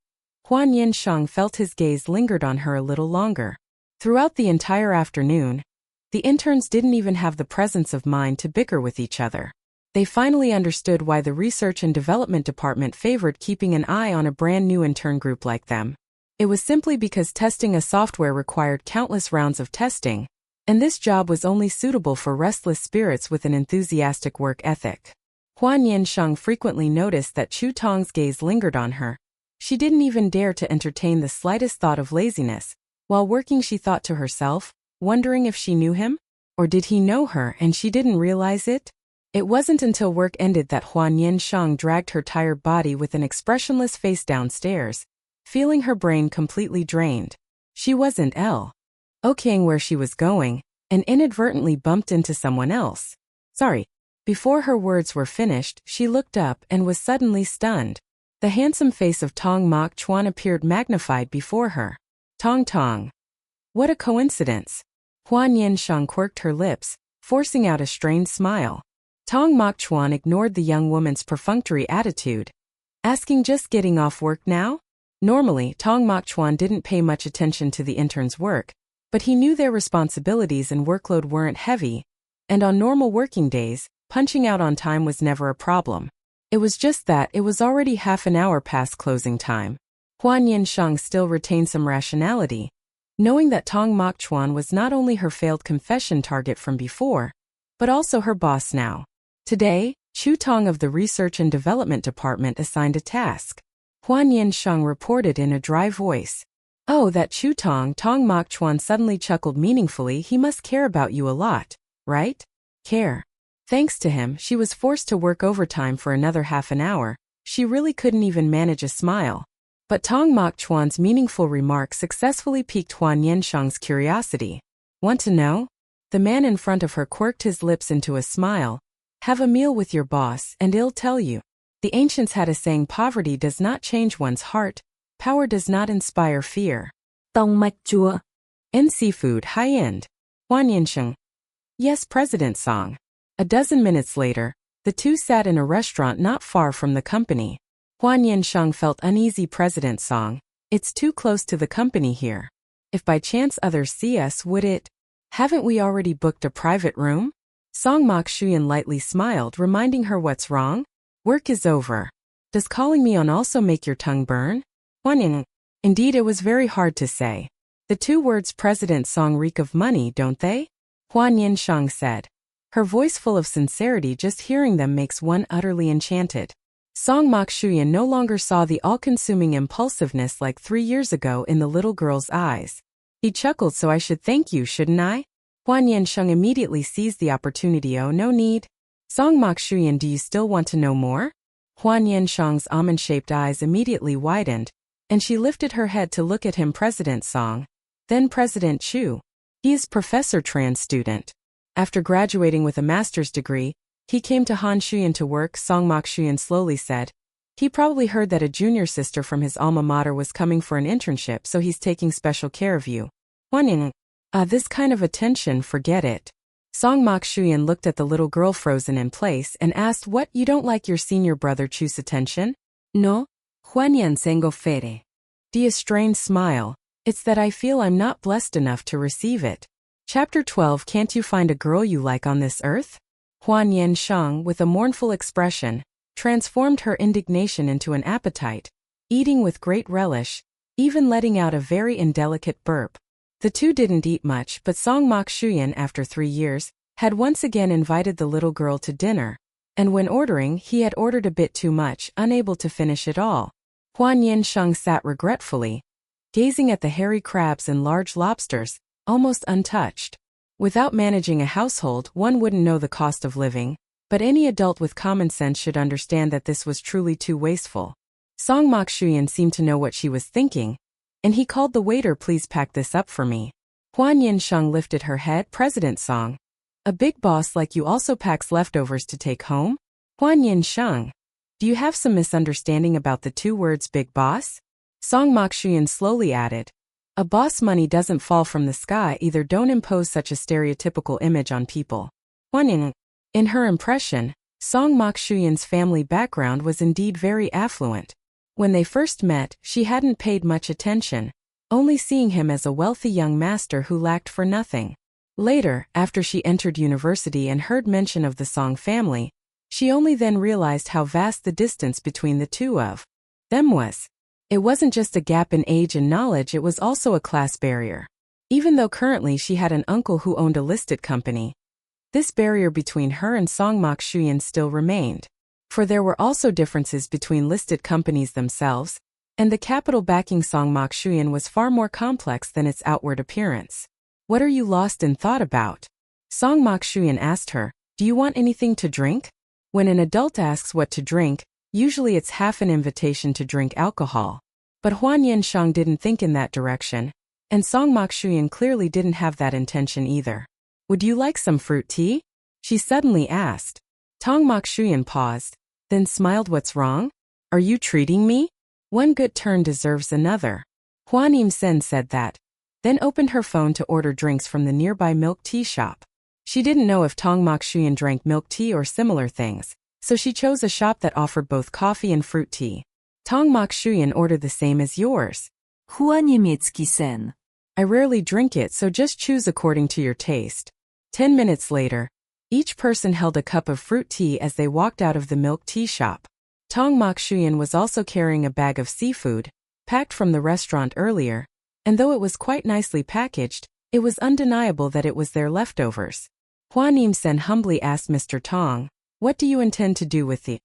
Hua Nian Sheng felt his gaze lingered on her a little longer. Throughout the entire afternoon, the interns didn't even have the presence of mind to bicker with each other. They finally understood why the research and development department favored keeping an eye on a brand new intern group like them. It was simply because testing a software required countless rounds of testing, and this job was only suitable for restless spirits with an enthusiastic work ethic. Hua Nian Sheng frequently noticed that Tong's gaze lingered on her. She didn't even dare to entertain the slightest thought of laziness. While working, she thought to herself, wondering if she knew him? Or did he know her and she didn't realize it? It wasn't until work ended that Hua Nian Sheng dragged her tired body with an expressionless face downstairs, feeling her brain completely drained. She wasn't okaying where she was going, and inadvertently bumped into someone else. Sorry. Before her words were finished, she looked up and was suddenly stunned. The handsome face of Tong Mok Chuan appeared magnified before her. Tong. What a coincidence. Hua Nian Sheng quirked her lips, forcing out a strained smile. Tong Mok Chuan ignored the young woman's perfunctory attitude, asking, just getting off work now? Normally, Tong Mok Chuan didn't pay much attention to the intern's work, but he knew their responsibilities and workload weren't heavy, and on normal working days, punching out on time was never a problem. It was just that it was already half an hour past closing time. Hua Nian Sheng still retained some rationality, knowing that Tong Mok Chuan was not only her failed confession target from before, but also her boss now. Today, Tong of the Research and Development Department assigned a task. Hua Nian Sheng reported in a dry voice. Oh, that Chu Tong. Tong Mok Chuan suddenly chuckled meaningfully. He must care about you a lot, right? Care. Thanks to him, she was forced to work overtime for another half an hour. She really couldn't even manage a smile. But Tong Mok Chuan's meaningful remark successfully piqued Hua Nian Sheng's curiosity. Want to know? The man in front of her quirked his lips into a smile. Have a meal with your boss, and he'll tell you. The ancients had a saying, poverty does not change one's heart, power does not inspire fear. Tong mạch chua. In seafood, high-end. Hua Nian Sheng. Yes, President Song. A dozen minutes later, the two sat in a restaurant not far from the company. Hua Nian Sheng felt uneasy. President Song, it's too close to the company here. If by chance others see us, would it? Haven't we already booked a private room? Song Mok Shuyan lightly smiled, reminding her what's wrong. Work is over. Does calling me on also make your tongue burn? Hua Nian. Indeed, it was very hard to say. The two words President Song reek of money, don't they? Hua Nian Sheng said. Her voice full of sincerity. Just hearing them makes one utterly enchanted. Song Mok Shuyan no longer saw the all-consuming impulsiveness like 3 years ago in the little girl's eyes. He chuckled. So I should thank you, shouldn't I? Hua Nian Sheng immediately seized the opportunity. Oh, no need. Song Mok Shuyan, do you still want to know more? Hua Nian Sheng's almond-shaped eyes immediately widened, and she lifted her head to look at him. President Song. Then President Chu. He is Professor Tran's student. After graduating with a master's degree, he came to Han Shuyan to work. Song Mok Shuyan slowly said. He probably heard that a junior sister from his alma mater was coming for an internship, so he's taking special care of you. Hua Nian. This kind of attention, forget it. Song Mok Shuyan looked at the little girl frozen in place and asked, what, you don't like your senior brother Chu's attention? No. Hua Nian Sheng ofere. A strained smile. It's that I feel I'm not blessed enough to receive it. Chapter 12. Can't you find a girl you like on this earth? Hua Nian Sheng, with a mournful expression, transformed her indignation into an appetite, eating with great relish, even letting out a very indelicate burp. The two didn't eat much, but Song Mok Shuyan, after 3 years, had once again invited the little girl to dinner, and when ordering, he had ordered a bit too much, unable to finish it all. Hua Nian Sheng sat regretfully, gazing at the hairy crabs and large lobsters, almost untouched. Without managing a household, one wouldn't know the cost of living, but any adult with common sense should understand that this was truly too wasteful. Song Mok Shuyan seemed to know what she was thinking, and he called the waiter. Please pack this up for me. Hua Nian Sheng lifted her head. President Song. A big boss like you also packs leftovers to take home? Hua Nian Sheng. Do you have some misunderstanding about the two words big boss? Song Mok Shuyan slowly added. A boss money doesn't fall from the sky either. Don't impose such a stereotypical image on people. Hua Nian. In her impression, Song Mok Shuyan's family background was indeed very affluent. When they first met, she hadn't paid much attention, only seeing him as a wealthy young master who lacked for nothing. Later, after she entered university and heard mention of the Song family, she only then realized how vast the distance between the two of them was. It wasn't just a gap in age and knowledge, it was also a class barrier. Even though currently she had an uncle who owned a listed company, this barrier between her and Song Mok Shuyan still remained. For there were also differences between listed companies themselves, and the capital backing Song Mok Shuyan was far more complex than its outward appearance. What are you lost in thought about? Song Mok Shuyan asked her. Do you want anything to drink? When an adult asks what to drink, usually it's half an invitation to drink alcohol. But Hua Nian Sheng didn't think in that direction, and Song Mok Shuyan clearly didn't have that intention either. Would you like some fruit tea? She suddenly asked. Tong Mok Shuyan paused, then smiled. What's wrong? Are you treating me? One good turn deserves another. Hua Nian Sheng said that, then opened her phone to order drinks from the nearby milk tea shop. She didn't know if Tong Mok Shuyan drank milk tea or similar things, so she chose a shop that offered both coffee and fruit tea. Tong Mok Shuyan ordered the same as yours. Hua Niemiecki Sen. I rarely drink it, so just choose according to your taste. 10 minutes later, each person held a cup of fruit tea as they walked out of the milk tea shop. Tong Mok Shuyan was also carrying a bag of seafood, packed from the restaurant earlier, and though it was quite nicely packaged, it was undeniable that it was their leftovers. Hua Nian Sheng humbly asked Mr. Tong, what do you intend to do with it?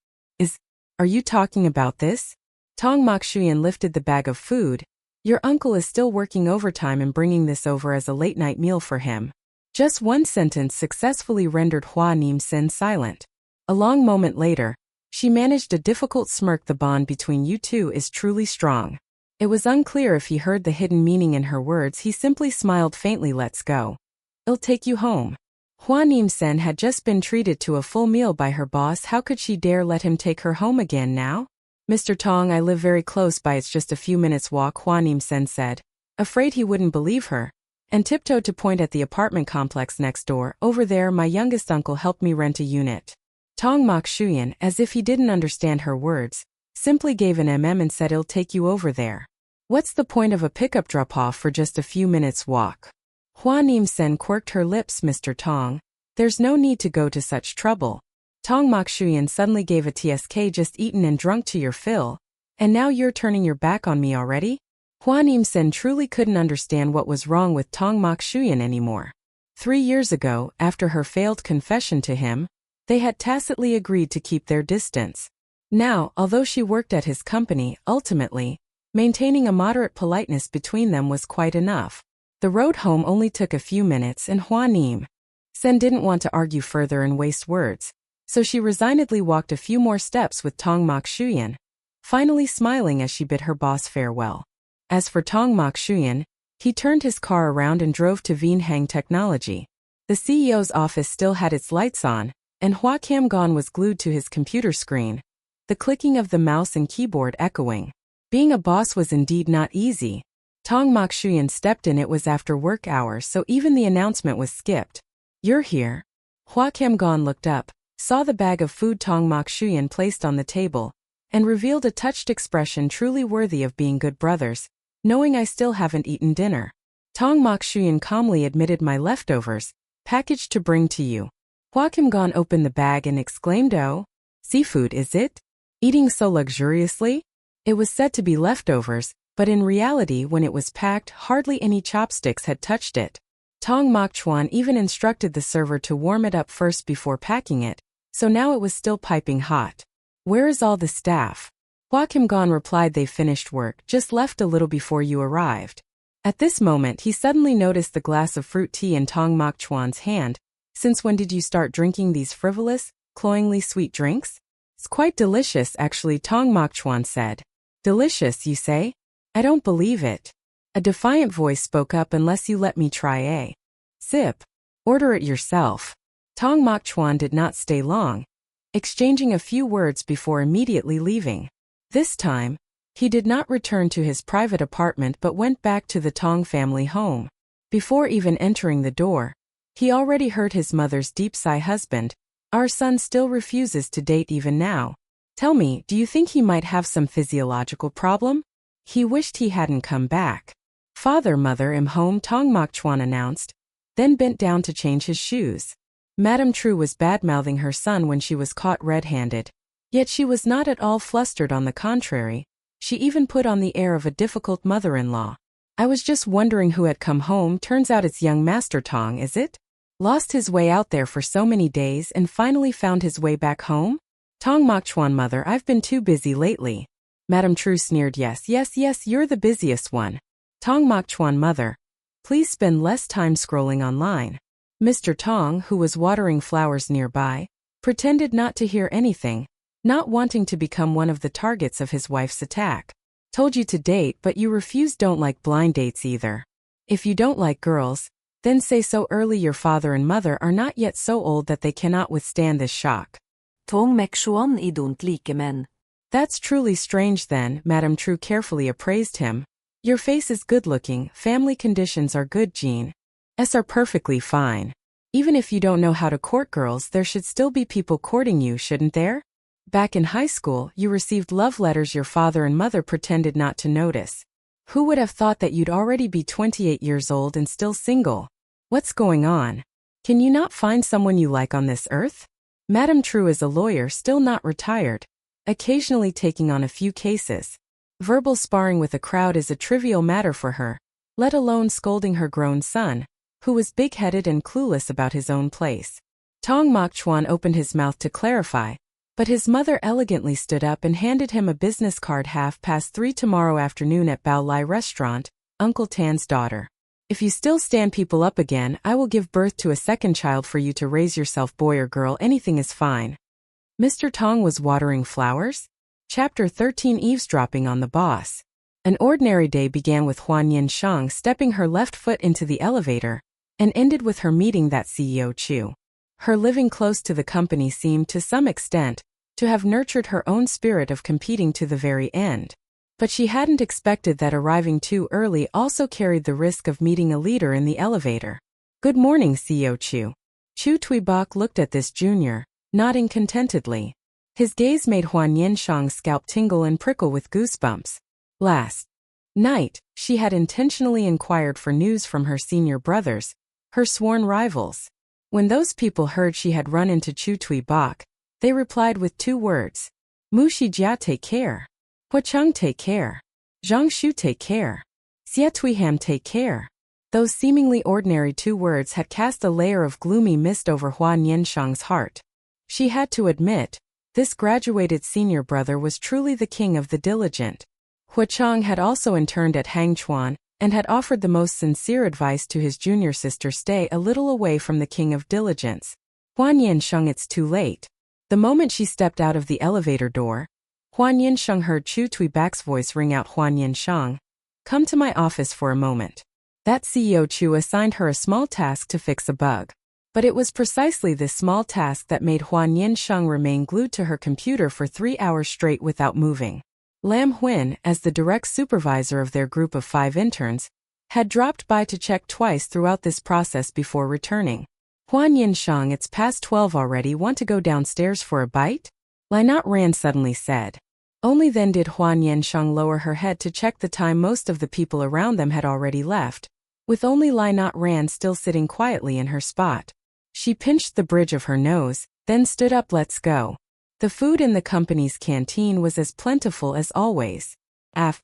Are you talking about this? Tong Mok Shuyan lifted the bag of food, Your uncle is still working overtime and bringing this over as a late-night meal for him. Just one sentence successfully rendered Hua Nian Sheng silent. A long moment later, she managed a difficult smirk. The bond between you two is truly strong. It was unclear if he heard the hidden meaning in her words. He simply smiled faintly. Let's go. I'll take you home. Hua Nian Sheng had just been treated to a full meal by her boss. How could she dare let him take her home again now? Mr. Tong, I live very close by. It's just a few minutes walk, Hua Nian Sheng said, afraid he wouldn't believe her, and tiptoed to point at the apartment complex next door. Over there, my youngest uncle helped me rent a unit. Tong mocked Shuyan, as if he didn't understand her words, simply gave an and said, I'll take you over there. What's the point of a pickup drop-off for just a few minutes walk? Hua Nian Sheng quirked her lips. Mr. Tong, there's no need to go to such trouble. Tong mocked Shuyan suddenly gave a tsk, just eaten and drunk to your fill, and now you're turning your back on me already? Hua Nian Sheng truly couldn't understand what was wrong with Tong mocked Shuyan anymore. 3 years ago, after her failed confession to him, they had tacitly agreed to keep their distance. Now, although she worked at his company, ultimately, maintaining a moderate politeness between them was quite enough. The road home only took a few minutes, and Hua Nian Sheng didn't want to argue further and waste words, so she resignedly walked a few more steps with Tong mocked Shuyan, finally smiling as she bid her boss farewell. As for Tong mocked Shuyan, he turned his car around and drove to Hang Technology. The CEO's office still had its lights on, and Hua Qian was glued to his computer screen, the clicking of the mouse and keyboard echoing. Being a boss was indeed not easy. Tong mocked Shuyan stepped in. It was after work hours, so even the announcement was skipped. You're here. Hua Qian looked up, saw the bag of food Tong mocked Shuyan placed on the table, and revealed a touched expression truly worthy of being good brothers, knowing I still haven't eaten dinner. Tong mocked Shuyan calmly admitted, my leftovers, packaged to bring to you. Hua Qian opened the bag and exclaimed, oh, seafood is it? Eating so luxuriously? It was said to be leftovers, but in reality when it was packed, hardly any chopsticks had touched it. Tong mocked Chuan even instructed the server to warm it up first before packing it, so now it was still piping hot. Where is all the staff? Hua Qian replied, they finished work, just left a little before you arrived. At this moment he suddenly noticed the glass of fruit tea in Tong mocked Chuan's hand. Since when did you start drinking these frivolous, cloyingly sweet drinks? It's quite delicious actually, Tong mocked Chuan said. Delicious, you say? I don't believe it. A defiant voice spoke up, unless you let me try a sip. Order it yourself. Tong mocked Chuan did not stay long, exchanging a few words before immediately leaving. This time, he did not return to his private apartment but went back to the Tong family home. Before even entering the door, he already heard his mother's deep sigh. Husband, our son still refuses to date even now. Tell me, do you think he might have some physiological problem? He wished he hadn't come back. Father, mother, I'm home, Tong mocked Chuan announced, then bent down to change his shoes. Madame True was bad-mouthing her son when she was caught red-handed. Yet she was not at all flustered, on the contrary. She even put on the air of a difficult mother-in-law. I was just wondering who had come home. Turns out it's young Master Tong, is it? Lost his way out there for so many days and finally found his way back home? Tong mocked Chuan, mother, I've been too busy lately. Madame True sneered, yes, you're the busiest one. Tong mocked Chuan, mother, please spend less time scrolling online. Mr. Tong, who was watering flowers nearby, pretended not to hear anything, not wanting to become one of the targets of his wife's attack. Told you to date, but you refuse. Don't like blind dates either. If you don't like girls, then say so early. Your father and mother are not yet so old that they cannot withstand this shock. Tong mocked Chuan, I don't like men. That's truly strange then, Madame True carefully appraised him. Your face is good-looking, family conditions are good, Jean. Are perfectly fine. Even if you don't know how to court girls, there should still be people courting you, shouldn't there? Back in high school, you received love letters your father and mother pretended not to notice. Who would have thought that you'd already be 28 years old and still single? What's going on? Can you not find someone you like on this earth? Madame True is a lawyer still not retired, occasionally taking on a few cases. Verbal sparring with a crowd is a trivial matter for her, let alone scolding her grown son, who was big-headed and clueless about his own place. Tong mocked Chuan opened his mouth to clarify, But his mother elegantly stood up and handed him a business card. 3:30 tomorrow afternoon at Bao Lai Restaurant, Uncle Tan's daughter. If you still stand people up again, I will give birth to a second child for you to raise yourself, boy or girl, anything is fine. Mr. Tong was watering flowers? Chapter 13, Eavesdropping on the Boss. An ordinary day began with Hua Nian Sheng stepping her left foot into the elevator, and ended with her meeting that CEO Chu. Her living close to the company seemed, to some extent, to have nurtured her own spirit of competing to the very end. But she hadn't expected that arriving too early also carried the risk of meeting a leader in the elevator. Good morning, CEO Chu. Chu Tuibok looked at this junior, nodding contentedly. His gaze made Hua Nian Sheng's scalp tingle and prickle with goosebumps. Last night, she had intentionally inquired for news from her senior brothers, her sworn rivals. When those people heard she had run into Chu Tuibok, they replied with 2 words. Mu Shijia, take care. Hua Cheng, take care. Zhang Shu, take care. Xia Tuiham, take care. Those seemingly ordinary 2 words had cast a layer of gloomy mist over Hua Nian Sheng's heart. She had to admit, this graduated senior brother was truly the king of the diligent. Hua Cheng had also interned at Hangchuan, and had offered the most sincere advice to his junior sister: stay a little away from the king of diligence. Hua Nian Sheng, it's too late. The moment she stepped out of the elevator door, Hua Nian Sheng heard Chu Tuibok's voice ring out. Hua Nian Sheng, come to my office for a moment. That CEO Chu assigned her a small task to fix a bug. But it was precisely this small task that made Hua Nian Sheng remain glued to her computer for 3 hours straight without moving. Lam Huin, as the direct supervisor of their group of 5 interns, had dropped by to check twice throughout this process before returning. Hua Nian Sheng, it's past 12 already, want to go downstairs for a bite? Lynot Ran suddenly said. Only then did Hua Nian Sheng lower her head to check the time. Most of the people around them had already left, with only Lynot Ran still sitting quietly in her spot. She pinched the bridge of her nose, then stood up. Let's go. The food in the company's canteen was as plentiful as always. After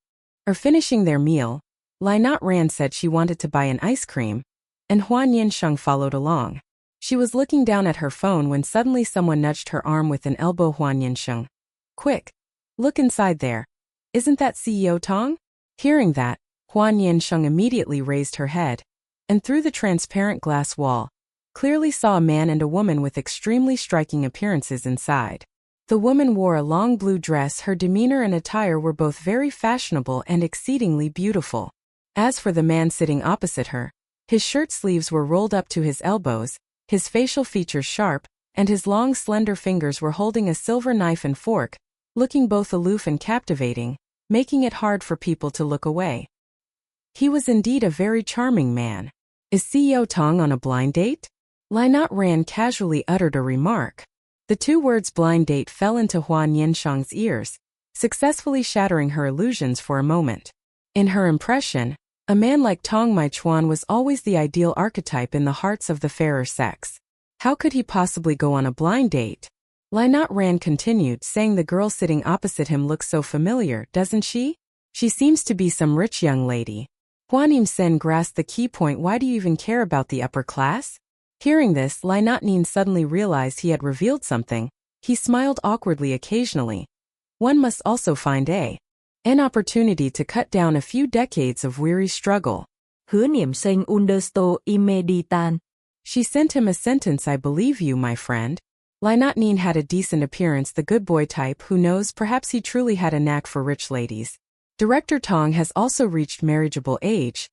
finishing their meal, Lynot Ran said she wanted to buy an ice cream, and Hua Nian Sheng followed along. She was looking down at her phone when suddenly someone nudged her arm with an elbow. Hua Nian Sheng, quick, look inside there. Isn't that CEO Tong? Hearing that, Hua Nian Sheng immediately raised her head, and through the transparent glass wall, clearly saw a man and a woman with extremely striking appearances inside. The woman wore a long blue dress. Her demeanor and attire were both very fashionable and exceedingly beautiful. As for the man sitting opposite her, his shirt sleeves were rolled up to his elbows, his facial features sharp, and his long slender fingers were holding a silver knife and fork, looking both aloof and captivating, making it hard for people to look away. He was indeed a very charming man. Is CEO Tong on a blind date? Lynot Ran casually uttered a remark. The 2 words blind date fell into Hua Nian Sheng's ears, successfully shattering her illusions for a moment. In her impression, a man like Tong Maichuan was always the ideal archetype in the hearts of the fairer sex. How could he possibly go on a blind date? Lynot Ran continued, saying the girl sitting opposite him looks so familiar, doesn't she? She seems to be some rich young lady. Hua Nian Sheng grasped the key point. Why do you even care about the upper class? Hearing this, Lynot Nin suddenly realized he had revealed something. He smiled awkwardly occasionally. One must also find an opportunity to cut down a few decades of weary struggle. Hua Nian Sheng understood immediately. She sent him a sentence. I believe you, my friend. Lynot Nin had a decent appearance, the good boy type. Who knows, perhaps he truly had a knack for rich ladies. Director Tong has also reached marriageable age.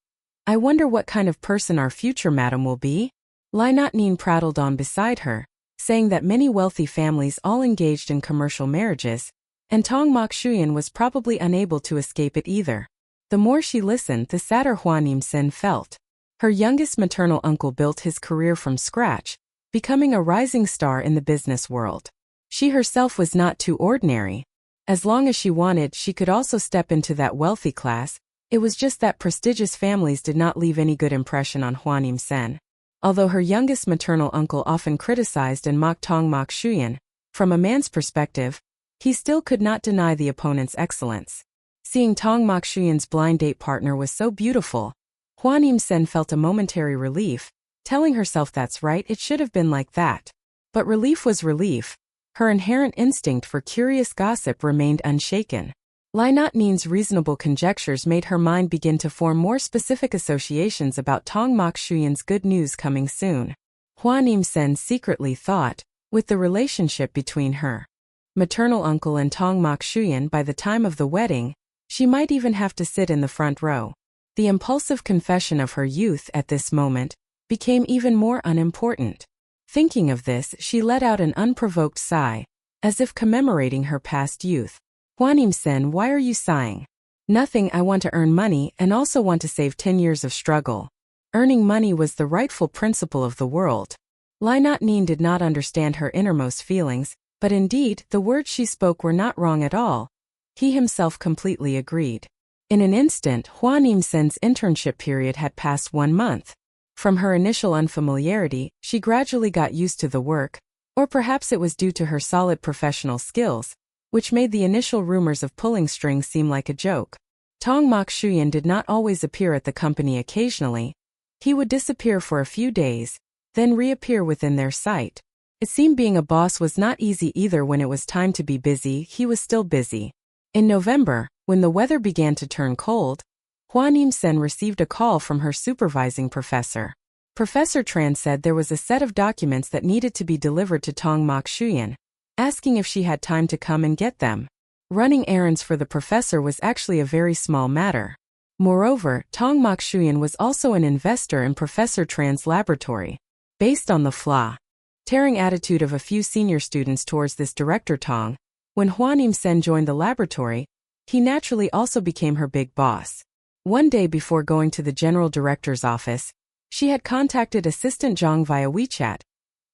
I wonder what kind of person our future madam will be? Lynot Nin prattled on beside her, saying that many wealthy families all engaged in commercial marriages, and Tong Mokshuyan was probably unable to escape it either. The more she listened, the sadder Hua Nian Sheng felt. Her youngest maternal uncle built his career from scratch, becoming a rising star in the business world. She herself was not too ordinary. As long as she wanted, she could also step into that wealthy class. It was just that prestigious families did not leave any good impression on Hua Nian Sheng. Although her youngest maternal uncle often criticized and mocked Tong Mokshuyan, from a man's perspective, he still could not deny the opponent's excellence. Seeing Tong Mokshuyan's blind date partner was so beautiful, Hua Nian Sheng felt a momentary relief, telling herself that's right, it should have been like that. But relief was relief. Her inherent instinct for curious gossip remained unshaken. Hua Nian's reasonable conjectures made her mind begin to form more specific associations about Tong Mokshuyan's good news coming soon. Hua Nian Sheng secretly thought, with the relationship between her maternal uncle and Tong Mokshuyan by the time of the wedding, she might even have to sit in the front row. The impulsive confession of her youth at this moment became even more unimportant. Thinking of this, she let out an unprovoked sigh, as if commemorating her past youth. Hua Nian Sheng, why are you sighing? Nothing, I want to earn money and also want to save 10 years of struggle. Earning money was the rightful principle of the world. Hua Nian did not understand her innermost feelings, but indeed, the words she spoke were not wrong at all. He himself completely agreed. In an instant, Hua Nian Sheng's internship period had passed 1 month. From her initial unfamiliarity, she gradually got used to the work, or perhaps it was due to her solid professional skills, which made the initial rumors of pulling strings seem like a joke. Tong Mokshuyan did not always appear at the company. Occasionally, he would disappear for a few days, then reappear within their sight. It seemed being a boss was not easy either. When it was time to be busy, he was still busy. In November, when the weather began to turn cold, Hua Nian Sheng received a call from her supervising professor. Professor Tran said there was a set of documents that needed to be delivered to Tong Mokshuyan, asking if she had time to come and get them. Running errands for the professor was actually a very small matter. Moreover, Tong Mokshuyan was also an investor in Professor Tran's laboratory. Based on the flaw-tearing attitude of a few senior students towards this director Tong, when Hua Nian Sheng joined the laboratory, he naturally also became her big boss. One day before going to the general director's office, she had contacted Assistant Zhang via WeChat,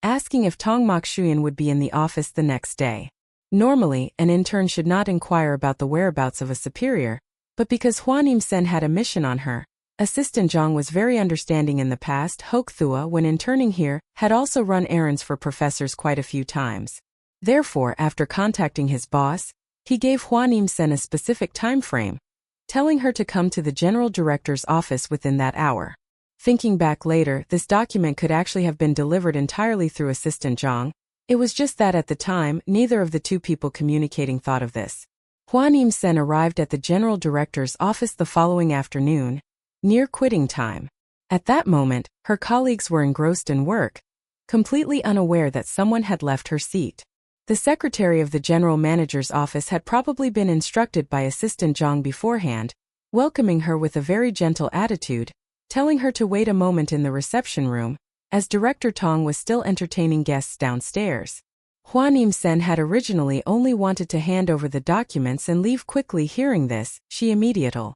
asking if Tong Mokshuyan would be in the office the next day. Normally, an intern should not inquire about the whereabouts of a superior, but because Hua Nian Sheng had a mission on her, Assistant Zhang was very understanding. In the past, Hoke Thua, when interning here, had also run errands for professors quite a few times. Therefore, after contacting his boss, he gave Hua Nian Sheng a specific time frame, telling her to come to the general director's office within that hour. Thinking back later, this document could actually have been delivered entirely through Assistant Zhang. It was just that at the time, neither of the two people communicating thought of this. Hua Nian Sheng arrived at the general director's office the following afternoon, near quitting time. At that moment, her colleagues were engrossed in work, completely unaware that someone had left her seat. The secretary of the general manager's office had probably been instructed by Assistant Zhang beforehand, welcoming her with a very gentle attitude, telling her to wait a moment in the reception room, as Director Tong was still entertaining guests downstairs. Hua Nian Sheng had originally only wanted to hand over the documents and leave quickly. Hearing this, she immediately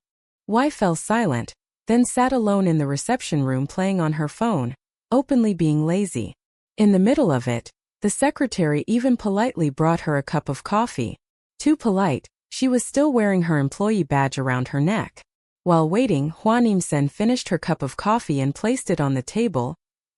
fell silent, then sat alone in the reception room playing on her phone, openly being lazy. In the middle of it, the secretary even politely brought her a cup of coffee. Too polite, she was still wearing her employee badge around her neck. While waiting, Hua Nian Sheng finished her cup of coffee and placed it on the table,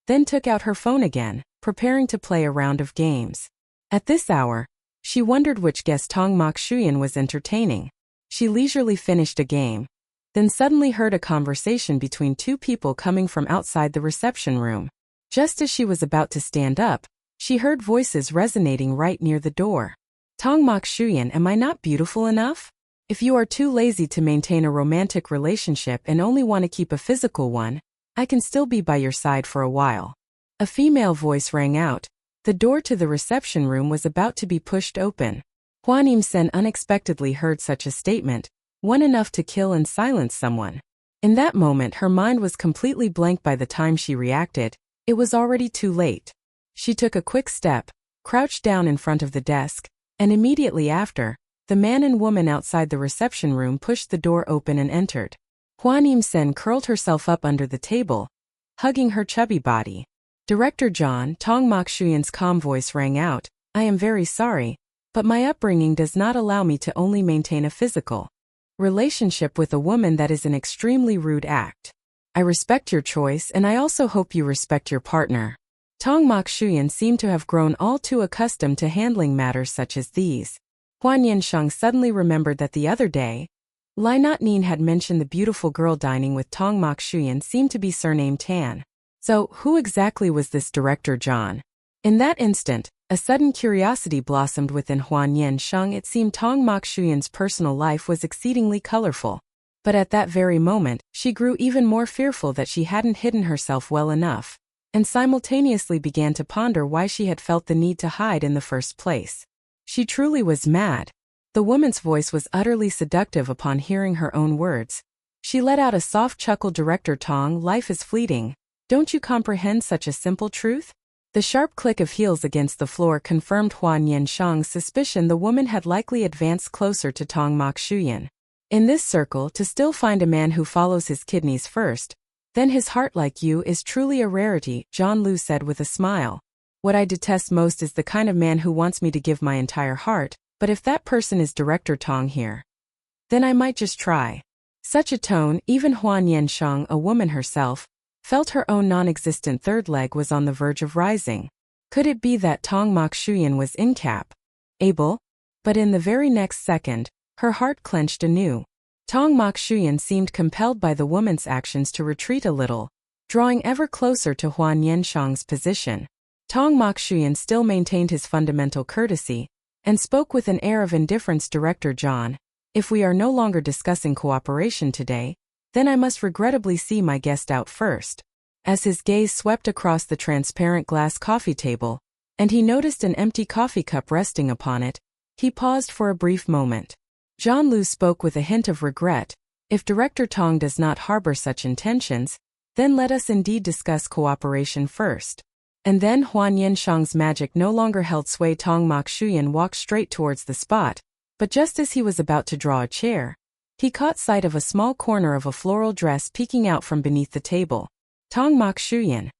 then took out her phone again, preparing to play a round of games. At this hour, she wondered which guest Tong Mokshuyan was entertaining. She leisurely finished a game, then suddenly heard a conversation between two people coming from outside the reception room. Just as she was about to stand up, she heard voices resonating right near the door. Tong Mokshuyan, am I not beautiful enough? If you are too lazy to maintain a romantic relationship and only want to keep a physical one, I can still be by your side for a while. A female voice rang out. The door to the reception room was about to be pushed open. Hua Nian Sheng unexpectedly heard such a statement, one enough to kill and silence someone. In that moment, her mind was completely blank. By the time she reacted, it was already too late. She took a quick step, crouched down in front of the desk, and immediately after, the man and woman outside the reception room pushed the door open and entered. Hua Nian Sheng curled herself up under the table, hugging her chubby body. Director John, Tong Mokshuyan's calm voice rang out, I am very sorry, but my upbringing does not allow me to only maintain a physical relationship with a woman. That is an extremely rude act. I respect your choice and I also hope you respect your partner. Tong Mokshuyan seemed to have grown all too accustomed to handling matters such as these. Hua Nian Sheng suddenly remembered that the other day, Hua Nian had mentioned the beautiful girl dining with Tong Mokshuyan seemed to be surnamed Tan. So, who exactly was this Director John? In that instant, A sudden curiosity blossomed within Hua Nian Sheng. It seemed Tong Mokshuyan's personal life was exceedingly colorful. But at that very moment, she grew even more fearful that she hadn't hidden herself well enough, and simultaneously began to ponder why she had felt the need to hide in the first place. She truly was mad. The woman's voice was utterly seductive upon hearing her own words. She let out a soft chuckle. Director Tong, life is fleeting. Don't you comprehend such a simple truth? The sharp click of heels against the floor confirmed Hua Nian Sheng's suspicion. The woman had likely advanced closer to Tong Mokshuyan. In this circle, to still find a man who follows his kidneys first, then his heart like you is truly a rarity, John Lu said with a smile. What I detest most is the kind of man who wants me to give my entire heart, but if that person is Director Tong here, then I might just try. Such a tone, even Hua Nian Sheng, a woman herself, felt her own non-existent third leg was on the verge of rising. Could it be that Tong Mokshuyan was incapable? But in the very next second, her heart clenched anew. Tong Mokshuyan seemed compelled by the woman's actions to retreat a little, drawing ever closer to Hua Nian Sheng's position. Tong Mokshuyan still maintained his fundamental courtesy, and spoke with an air of indifference. Director John, if we are no longer discussing cooperation today, then I must regrettably see my guest out first. As his gaze swept across the transparent glass coffee table, and he noticed an empty coffee cup resting upon it, he paused for a brief moment. John Lu spoke with a hint of regret. If Director Tong does not harbor such intentions, then let us indeed discuss cooperation first. And then Hua Nian Sheng's magic no longer held sway. Tong Mokshuyan walked straight towards the spot, but just as he was about to draw a chair, he caught sight of a small corner of a floral dress peeking out from beneath the table. Tong Mokshuyan.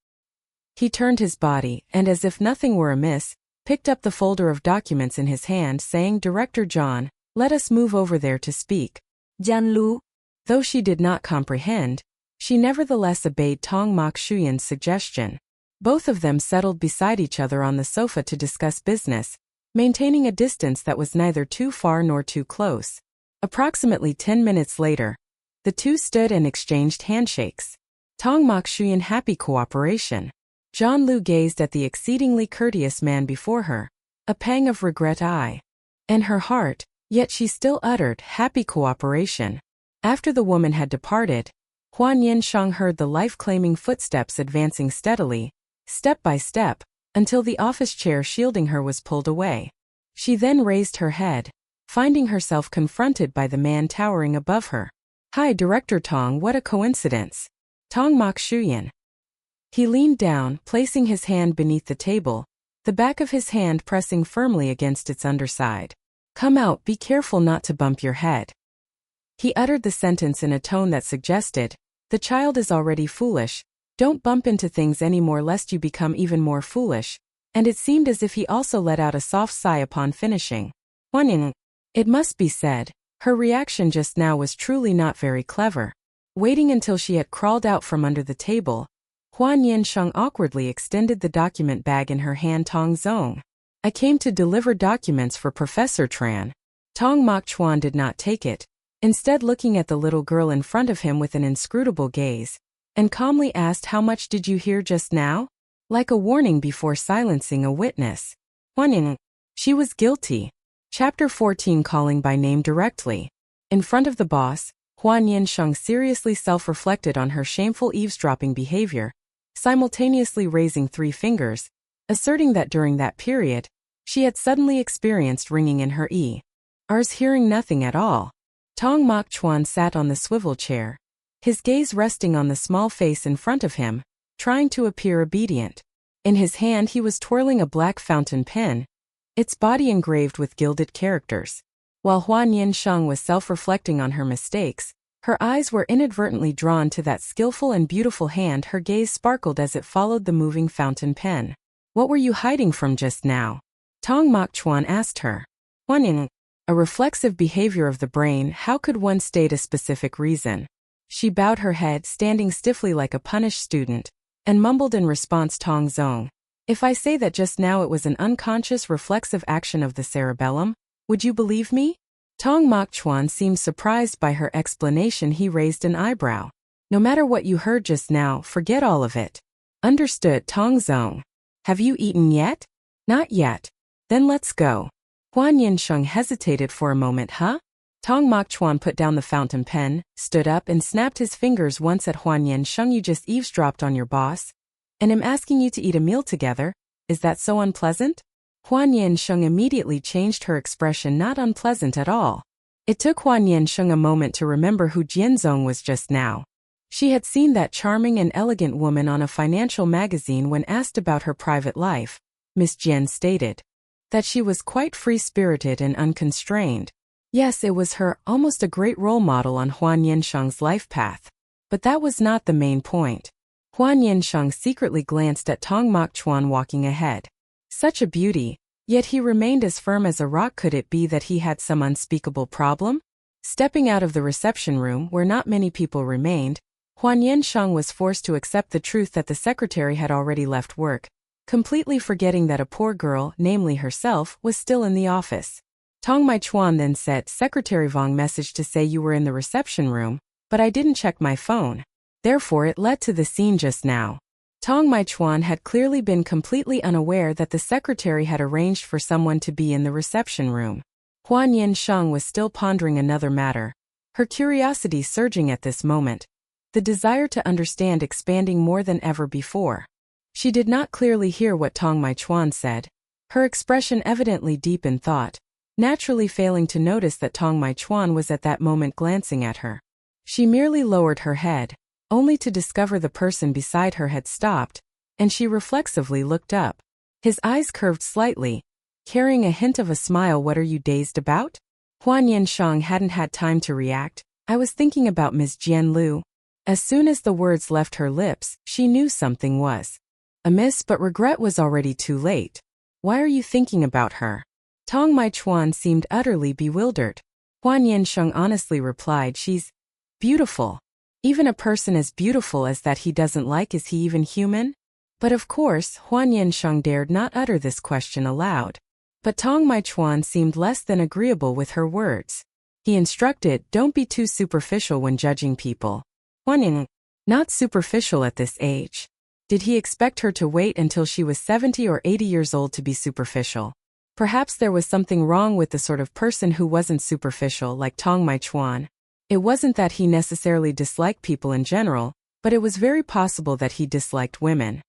He turned his body, and as if nothing were amiss, picked up the folder of documents in his hand, saying, Director John, let us move over there to speak. John Lu. Though she did not comprehend, she nevertheless obeyed Tong Mokshuyan's suggestion. Both of them settled beside each other on the sofa to discuss business, maintaining a distance that was neither too far nor too close. Approximately 10 minutes later, the two stood and exchanged handshakes. Tong Mokshuyan, happy cooperation. John Lu gazed at the exceedingly courteous man before her, a pang of regret and her heart, yet she still uttered, happy cooperation. After the woman had departed, Hua Nian Sheng heard the life-claiming footsteps advancing steadily, step by step, until the office chair shielding her was pulled away. She then raised her head, finding herself confronted by the man towering above her. Hi, Director Tong, what a coincidence. Tong Mokshuyan. He leaned down, placing his hand beneath the table, the back of his hand pressing firmly against its underside. Come out, be careful not to bump your head. He uttered the sentence in a tone that suggested, the child is already foolish, don't bump into things anymore lest you become even more foolish, and it seemed as if he also let out a soft sigh upon finishing. Hua Nian. It must be said, her reaction just now was truly not very clever. Waiting until she had crawled out from under the table, Hua Nian Sheng awkwardly extended the document bag in her hand. Tong Zong. I came to deliver documents for Professor Tran. Tong Mokshuyan did not take it, instead looking at the little girl in front of him with an inscrutable gaze, and calmly asked, how much did you hear just now? Like a warning before silencing a witness. Hua Nian. She was guilty. Chapter 14, Calling by Name Directly. In front of the boss, Hua Nian Sheng seriously self-reflected on her shameful eavesdropping behavior, simultaneously raising 3 fingers, asserting that during that period, she had suddenly experienced ringing in her ears, hearing nothing at all. Tong Mokshuyan sat on the swivel chair, his gaze resting on the small face in front of him, trying to appear obedient. In his hand he was twirling a black fountain pen, its body engraved with gilded characters. While Hua Nian Sheng was self-reflecting on her mistakes, her eyes were inadvertently drawn to that skillful and beautiful hand. Her gaze sparkled as it followed the moving fountain pen. What were you hiding from just now? Tong Mokshuyan asked her. Hua Nian. A reflexive behavior of the brain, how could one state a specific reason? She bowed her head, standing stiffly like a punished student, and mumbled in response, Tong Zong. If I say that just now it was an unconscious reflexive action of the cerebellum, would you believe me? Tong Mokshuyan seemed surprised by her explanation. He raised an eyebrow. No matter what you heard just now, forget all of it. Understood, Tong Zong. Have you eaten yet? Not yet. Then let's go. Hua Nian Sheng hesitated for a moment. Huh? Tong Mok Chuan put down the fountain pen, stood up and snapped his fingers once at Hua Nian Sheng. You just eavesdropped on your boss? And I'm asking you to eat a meal together? Is that so unpleasant? Hua Nian Sheng immediately changed her expression. Not unpleasant at all. It took Hua Nian Sheng a moment to remember who Jianzong was just now. She had seen that charming and elegant woman on a financial magazine. When asked about her private life, Miss Jian stated that she was quite free-spirited and unconstrained. Yes, it was her, almost a great role model on Hua Nian Sheng's life path. But that was not the main point. Hua Nian Sheng secretly glanced at Tong Mok Chuan walking ahead. Such a beauty, yet he remained as firm as a rock. Could it be that he had some unspeakable problem? Stepping out of the reception room where not many people remained, Hua Nian Sheng was forced to accept the truth that the secretary had already left work, completely forgetting that a poor girl, namely herself, was still in the office. Tong Mai Chuan then said, Secretary Vong messaged to say you were in the reception room, but I didn't check my phone. Therefore it led to the scene just now. Tong Mai Chuan had clearly been completely unaware that the secretary had arranged for someone to be in the reception room. Hua Nian Sheng was still pondering another matter, her curiosity surging at this moment, the desire to understand expanding more than ever before. She did not clearly hear what Tong Mai Chuan said, her expression evidently deep in thought, naturally failing to notice that Tong Mai Chuan was at that moment glancing at her. She merely lowered her head, only to discover the person beside her had stopped, and she reflexively looked up. His eyes curved slightly, carrying a hint of a smile. What are you dazed about? Hua Nian Sheng hadn't had time to react. I was thinking about Ms. Jian Lu. As soon as the words left her lips, she knew something was amiss, but regret was already too late. Why are you thinking about her? Tong Mai Chuan seemed utterly bewildered. Hua Nian Sheng honestly replied, she's beautiful. Even a person as beautiful as that he doesn't like, is he even human? But of course, Hua Nian Sheng dared not utter this question aloud. But Tong Mai Chuan seemed less than agreeable with her words. He instructed, don't be too superficial when judging people. Hua Nian, not superficial at this age. Did he expect her to wait until she was 70 or 80 years old to be superficial? Perhaps there was something wrong with the sort of person who wasn't superficial like Tong Mai Chuan. It wasn't that he necessarily disliked people in general, but it was very possible that he disliked women.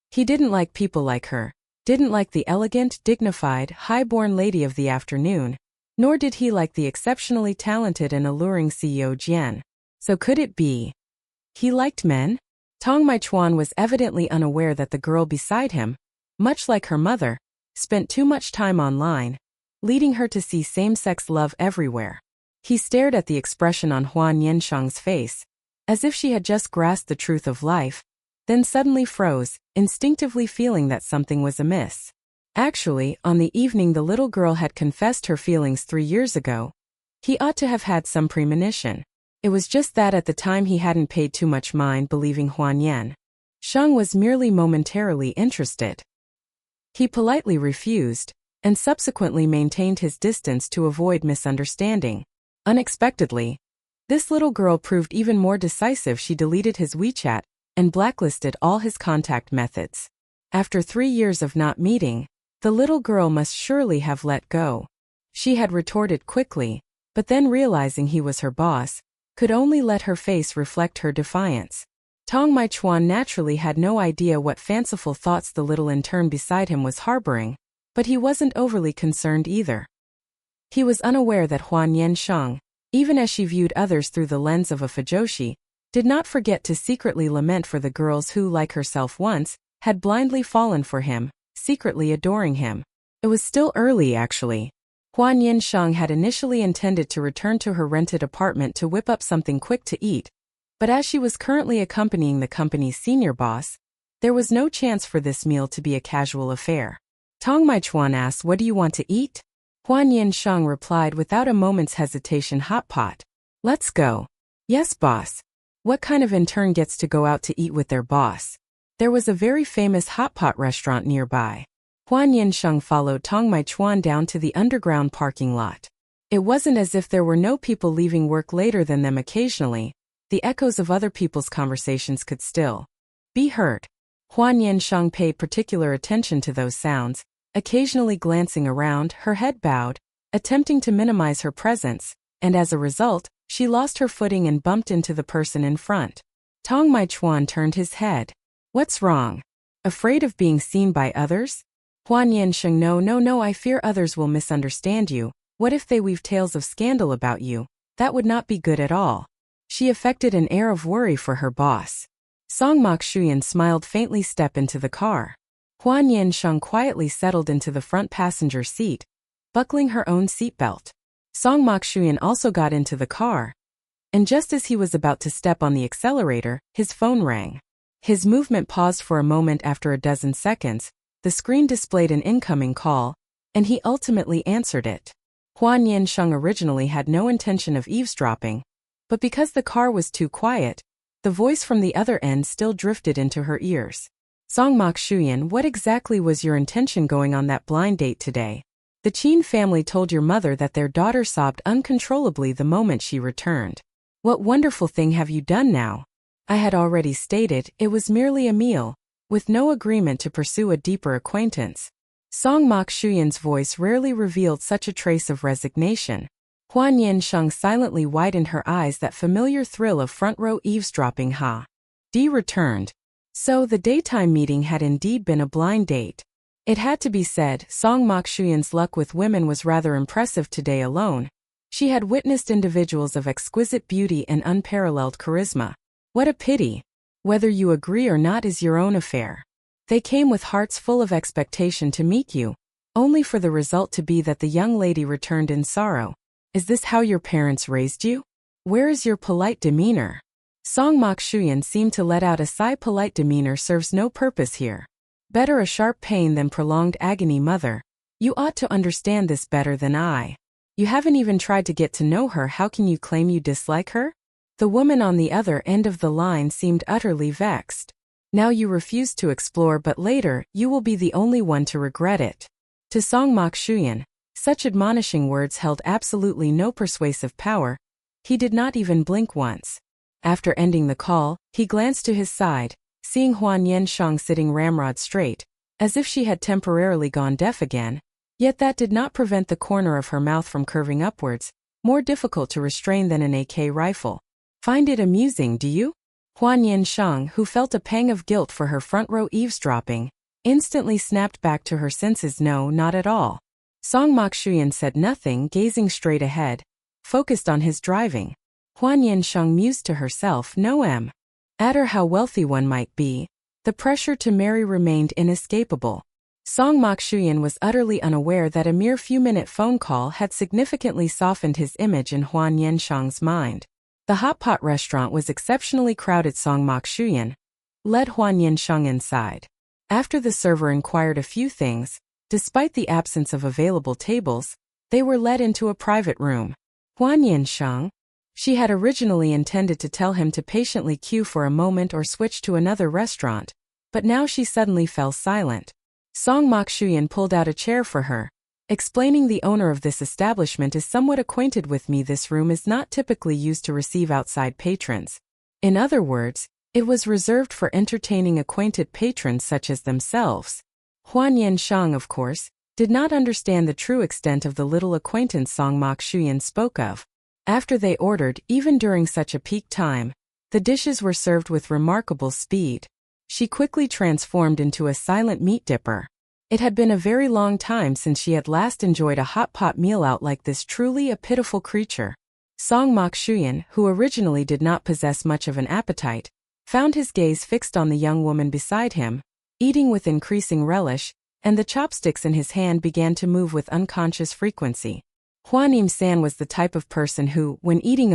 He didn't like people like her, didn't like the elegant, dignified, high-born lady of the afternoon, nor did he like the exceptionally talented and alluring CEO Jian. So could it be he liked men? Tong Mai Chuan was evidently unaware that the girl beside him, much like her mother, spent too much time online, leading her to see same-sex love everywhere. He stared at the expression on Hua Nian Sheng's face, as if she had just grasped the truth of life, then suddenly froze, instinctively feeling that something was amiss. Actually, on the evening the little girl had confessed her feelings 3 years ago, he ought to have had some premonition. It was just that at the time he hadn't paid too much mind, believing Hua Nian Sheng was merely momentarily interested. He politely refused, and subsequently maintained his distance to avoid misunderstanding. Unexpectedly, this little girl proved even more decisive. She deleted his WeChat and blacklisted all his contact methods. After 3 years of not meeting, the little girl must surely have let go. She had retorted quickly, but then realizing he was her boss, could only let her face reflect her defiance. Tong Mai Chuan naturally had no idea what fanciful thoughts the little intern beside him was harboring, but he wasn't overly concerned either. He was unaware that Hua Nian Sheng, even as she viewed others through the lens of a fujoshi, did not forget to secretly lament for the girls who, like herself once, had blindly fallen for him, secretly adoring him. It was still early actually. Hua Nian Sheng had initially intended to return to her rented apartment to whip up something quick to eat, but as she was currently accompanying the company's senior boss, there was no chance for this meal to be a casual affair. Tong Mai Chuan asked, what do you want to eat? Hua Nian Sheng replied without a moment's hesitation, hot pot. Let's go. Yes, boss. What kind of intern gets to go out to eat with their boss? There was a very famous hot pot restaurant nearby. Hua Nian Sheng followed Tong Mai Chuan down to the underground parking lot. It wasn't as if there were no people leaving work later than them occasionally. The echoes of other people's conversations could still be heard. Hua Nian Sheng paid particular attention to those sounds, occasionally glancing around, her head bowed, attempting to minimize her presence, and as a result, she lost her footing and bumped into the person in front. Tong Maichuan turned his head. What's wrong? Afraid of being seen by others? Hua Nian Sheng, no, I fear others will misunderstand you. What if they weave tales of scandal about you? That would not be good at all. She affected an air of worry for her boss. Song Mok Shuyan smiled faintly. Step into the car. Hua Nian Sheng quietly settled into the front passenger seat, buckling her own seatbelt. Song Mok Shuyan also got into the car, and just as he was about to step on the accelerator, his phone rang. His movement paused for a moment. After a dozen seconds, the screen displayed an incoming call, and he ultimately answered it. Hua Nian Sheng originally had no intention of eavesdropping, but because the car was too quiet, the voice from the other end still drifted into her ears. Song Mok Shuyan, what exactly was your intention going on that blind date today? The Qin family told your mother that their daughter sobbed uncontrollably the moment she returned. What wonderful thing have you done now? I had already stated it was merely a meal, with no agreement to pursue a deeper acquaintance. Song Mok Shuyan's voice rarely revealed such a trace of resignation. Hua Nian Sheng silently widened her eyes. That familiar thrill of front-row eavesdropping. D returned. So the daytime meeting had indeed been a blind date. It had to be said, Song Mok Shuyan's luck with women was rather impressive today alone. She had witnessed individuals of exquisite beauty and unparalleled charisma. What a pity. Whether you agree or not is your own affair. They came with hearts full of expectation to meet you, only for the result to be that the young lady returned in sorrow. Is this how your parents raised you? Where is your polite demeanor? Song Mok Shuyan seemed to let out a sigh. Polite demeanor serves no purpose here. Better a sharp pain than prolonged agony. Mother, you ought to understand this better than I. You haven't even tried to get to know her. How can you claim you dislike her? The woman on the other end of the line seemed utterly vexed. Now you refuse to explore, but later you will be the only one to regret it. To Song Mok Shuyan, such admonishing words held absolutely no persuasive power. He did not even blink once. After ending the call, he glanced to his side, seeing Hua Nian Sheng sitting ramrod straight, as if she had temporarily gone deaf again. Yet that did not prevent the corner of her mouth from curving upwards, more difficult to restrain than an AK rifle. Find it amusing, do you? Hua Nian Sheng, who felt a pang of guilt for her front-row eavesdropping, instantly snapped back to her senses. No, not at all. Song Mok Shuyan said nothing, gazing straight ahead, focused on his driving. Hua Nian Sheng mused to herself, no matter how wealthy one might be, the pressure to marry remained inescapable. Song Mok Shuyan was utterly unaware that a mere few-minute phone call had significantly softened his image in Hua Nian Sheng's mind. The hot pot restaurant was exceptionally crowded. Song Mok Shuyan led Hua Nian Sheng inside. After the server inquired a few things, despite the absence of available tables, they were led into a private room. Hua Nian Sheng? She had originally intended to tell him to patiently queue for a moment or switch to another restaurant, but now she suddenly fell silent. Song Mok Shuyan pulled out a chair for her, explaining, the owner of this establishment is somewhat acquainted with me. This room is not typically used to receive outside patrons. In other words, it was reserved for entertaining acquainted patrons such as themselves. Hua Nian Sheng, of course, did not understand the true extent of the little acquaintance Song Mok Shuyan spoke of. After they ordered, even during such a peak time, the dishes were served with remarkable speed. She quickly transformed into a silent meat dipper. It had been a very long time since she had last enjoyed a hot pot meal out like this. Truly a pitiful creature. Song Mok Shuyan, who originally did not possess much of an appetite, found his gaze fixed on the young woman beside him, eating with increasing relish, and the chopsticks in his hand began to move with unconscious frequency. Hua Nian Sheng was the type of person who, when eating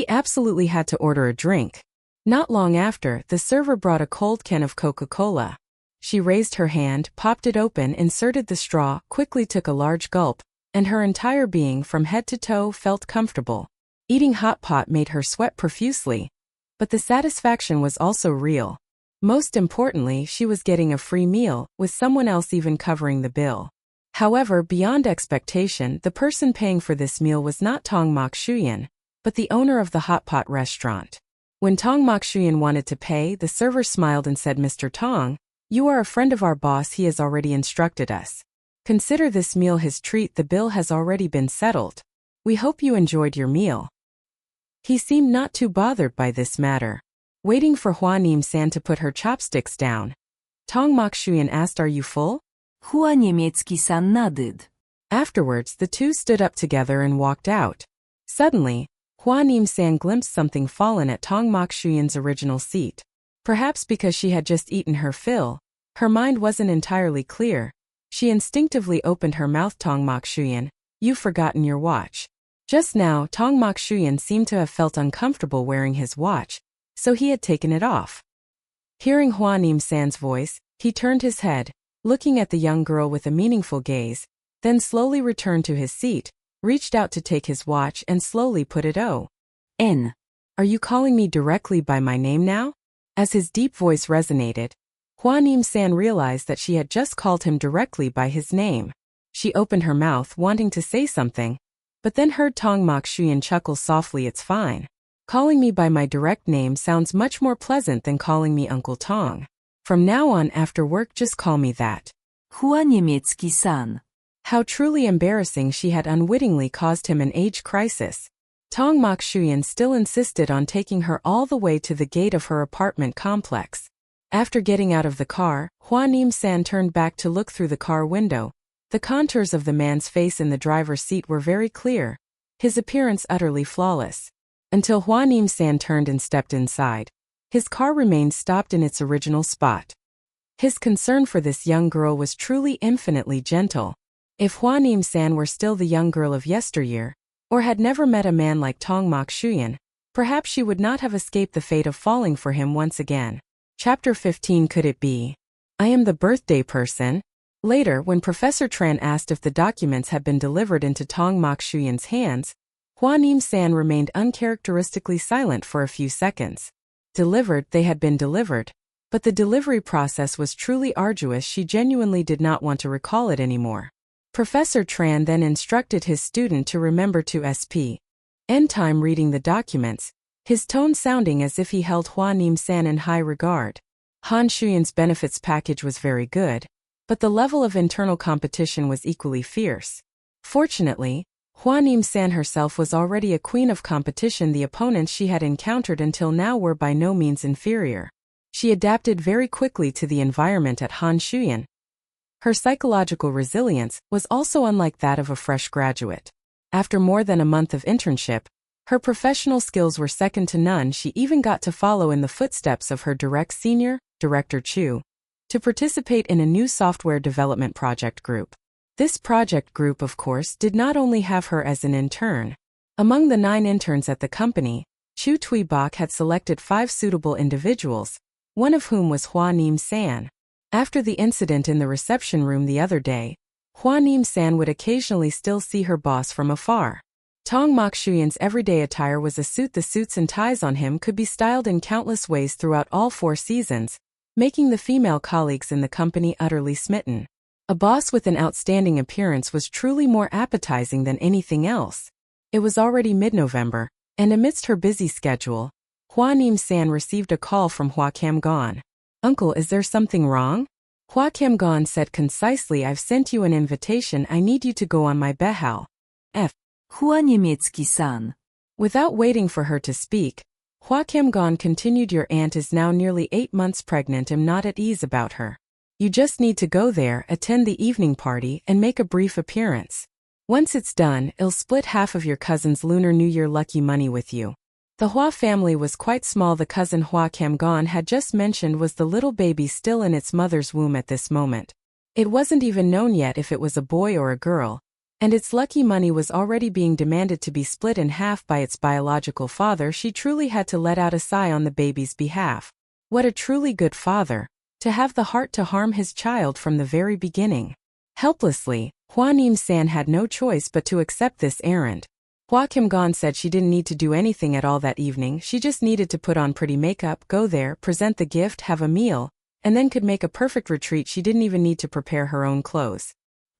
absolutely had to order a drink. Not long after, the server brought a cold can of Coca-Cola. She raised her hand, popped it open, inserted the straw, quickly took a large gulp, and her entire being from head to toe felt comfortable. Eating hot pot made her sweat profusely, but the satisfaction was also real. Most importantly, she was getting a free meal, with someone else even covering the bill. However, beyond expectation, the person paying for this meal was not Tong Mok Shuyan, but the owner of the hot pot restaurant. When Tong Mok Shuyan wanted to pay, the server smiled and said, Mr. Tong, You are a friend of our boss, he has already instructed us. Consider this meal his treat, the bill has already been settled. We hope you enjoyed your meal. He seemed not too bothered by this matter. Waiting for Hua Nian Sheng to put her chopsticks down, Tong Mokshuyan asked, "Are you full?" Hua Niemiecki-san nodded. Afterwards, the two stood up together and walked out. Suddenly, Hua Nian Sheng glimpsed something fallen at Tong Mokshuyan's original seat. Perhaps because she had just eaten her fill, her mind wasn't entirely clear. She instinctively opened her mouth. "Tong Mokshuyan, you've forgotten your watch." Just now, Tong Mokshuyan seemed to have felt uncomfortable wearing his watch, so he had taken it off. Hearing Hua Nian Sheng's voice, he turned his head, looking at the young girl with a meaningful gaze, then slowly returned to his seat, reached out to take his watch and slowly put it in. "Are you calling me directly by my name now?" As his deep voice resonated, Hua Nian Sheng realized that she had just called him directly by his name. She opened her mouth wanting to say something, but then heard Tong Mokshuyan chuckle softly. "It's fine. Calling me by my direct name sounds much more pleasant than calling me Uncle Tong. From now on after work just call me that." Hua Niemiecki-san. How truly embarrassing, she had unwittingly caused him an age crisis. Tong Mokshuyan still insisted on taking her all the way to the gate of her apartment complex. After getting out of the car, Hua Nian Sheng turned back to look through the car window. The contours of the man's face in the driver's seat were very clear, his appearance utterly flawless. Until Hua Nian Sheng turned and stepped inside, his car remained stopped in its original spot. His concern for this young girl was truly infinitely gentle. If Hua Nian Sheng were still the young girl of yesteryear, or had never met a man like Tong Mokshuyan, perhaps she would not have escaped the fate of falling for him once again. Chapter 15. Could it be? I am the birthday person. Later, when Professor Tran asked if the documents had been delivered into Tong Mokshuyan's hands, Hua Nian Sheng remained uncharacteristically silent for a few seconds. Delivered, they had been delivered, but the delivery process was truly arduous. She genuinely did not want to recall it anymore. Professor Tran then instructed his student to remember to spend time reading the documents, his tone sounding as if he held Hua Nian Sheng in high regard. Han Shuyan's benefits package was very good, but the level of internal competition was equally fierce. Fortunately, Hua Nian Sheng herself was already a queen of competition. The opponents she had encountered until now were by no means inferior. She adapted very quickly to the environment at Han Shuyan. Her psychological resilience was also unlike that of a fresh graduate. After more than a month of internship, her professional skills were second to none. She even got to follow in the footsteps of her direct senior, Director Chu, to participate in a new software development project group. This project group, of course, did not only have her as an intern. Among the 9 interns at the company, Chu Tuibach had selected 5 suitable individuals, one of whom was Hua Nian Sheng. After the incident in the reception room the other day, Hua Nian Sheng would occasionally still see her boss from afar. Tong Mokshuyan's everyday attire was a suit. The suits and ties on him could be styled in countless ways throughout all 4 seasons, making the female colleagues in the company utterly smitten. A boss with an outstanding appearance was truly more appetizing than anything else. It was already mid-November, and amidst her busy schedule, Hua Nian Sheng received a call from Hua Kamgon. "Uncle, is there something wrong?" Hua Kamgon said concisely, "I've sent you an invitation. I need you to go on my behal." Hua Niemiecki-san. Without waiting for her to speak, Hua Kamgon continued, "Your aunt is now nearly 8 months pregnant. I'm not at ease about her. You just need to go there, attend the evening party, and make a brief appearance. Once it's done, I'll split half of your cousin's Lunar New Year lucky money with you." The Hua family was quite small. The cousin Hua Kamgon had just mentioned was the little baby still in its mother's womb at this moment. It wasn't even known yet if it was a boy or a girl, and its lucky money was already being demanded to be split in half by its biological father. She truly had to let out a sigh on the baby's behalf. What a truly good father, to have the heart to harm his child from the very beginning. Helplessly, Hua Nian Sheng had no choice but to accept this errand. Hua Kamgon said she didn't need to do anything at all that evening. She just needed to put on pretty makeup, go there, present the gift, have a meal, and then could make a perfect retreat. She didn't even need to prepare her own clothes.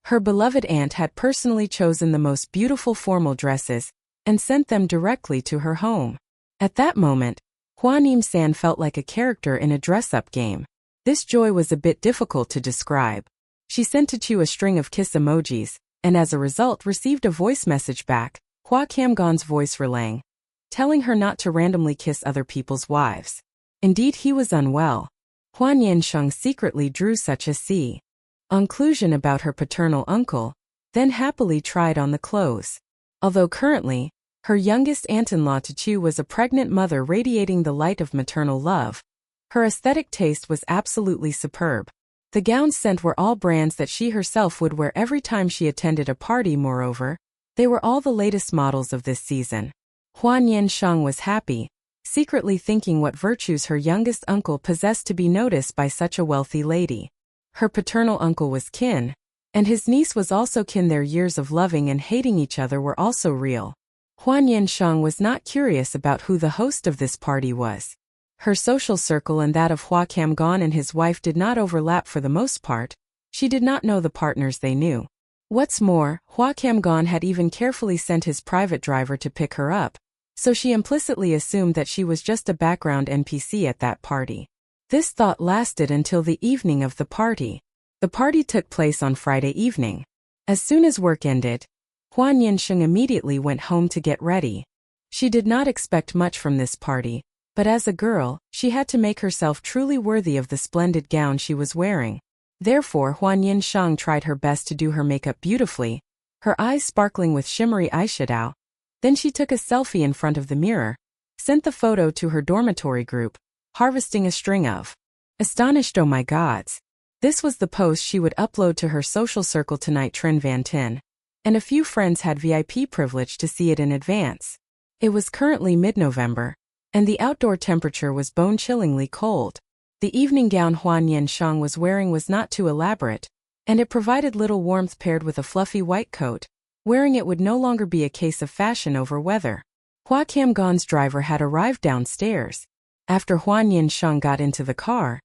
Her beloved aunt had personally chosen the most beautiful formal dresses and sent them directly to her home. At that moment, Hua Nian Sheng felt like a character in a dress-up game. This joy was a bit difficult to describe. She sent to Chu a string of kiss emojis, and as a result received a voice message back, Hua Kamgon's voice relaying, telling her not to randomly kiss other people's wives. Indeed, he was unwell. Hua Nian Sheng secretly drew such a conclusion about her paternal uncle, then happily tried on the clothes. Although currently, her youngest aunt-in-law Chu was a pregnant mother radiating the light of maternal love, her aesthetic taste was absolutely superb. The gowns sent were all brands that she herself would wear every time she attended a party. Moreover, they were all the latest models of this season. Hua Nian Sheng was happy, secretly thinking what virtues her youngest uncle possessed to be noticed by such a wealthy lady. Her paternal uncle was kin, and his niece was also kin. Their years of loving and hating each other were also real. Hua Nian Sheng was not curious about who the host of this party was. Her social circle and that of Hua Kamgon and his wife did not overlap for the most part. She did not know the partners they knew. What's more, Hua Kamgon had even carefully sent his private driver to pick her up, so she implicitly assumed that she was just a background NPC at that party. This thought lasted until the evening of the party. The party took place on Friday evening. As soon as work ended, Hua Nian Sheng immediately went home to get ready. She did not expect much from this party, but as a girl, she had to make herself truly worthy of the splendid gown she was wearing. Therefore, Hua Nian Sheng tried her best to do her makeup beautifully, her eyes sparkling with shimmery eyeshadow. Then she took a selfie in front of the mirror, sent the photo to her dormitory group, harvesting a string of astonished "oh my gods." This was the post she would upload to her social circle tonight. Trin Van Tin and a few friends had VIP privilege to see it in advance. It was currently mid-November, and the outdoor temperature was bone-chillingly cold. The evening gown Hua Nian Sheng was wearing was not too elaborate, and it provided little warmth paired with a fluffy white coat. Wearing it would no longer be a case of fashion over weather. Hua Kamgon's driver had arrived downstairs. After Hua Nian Sheng got into the car,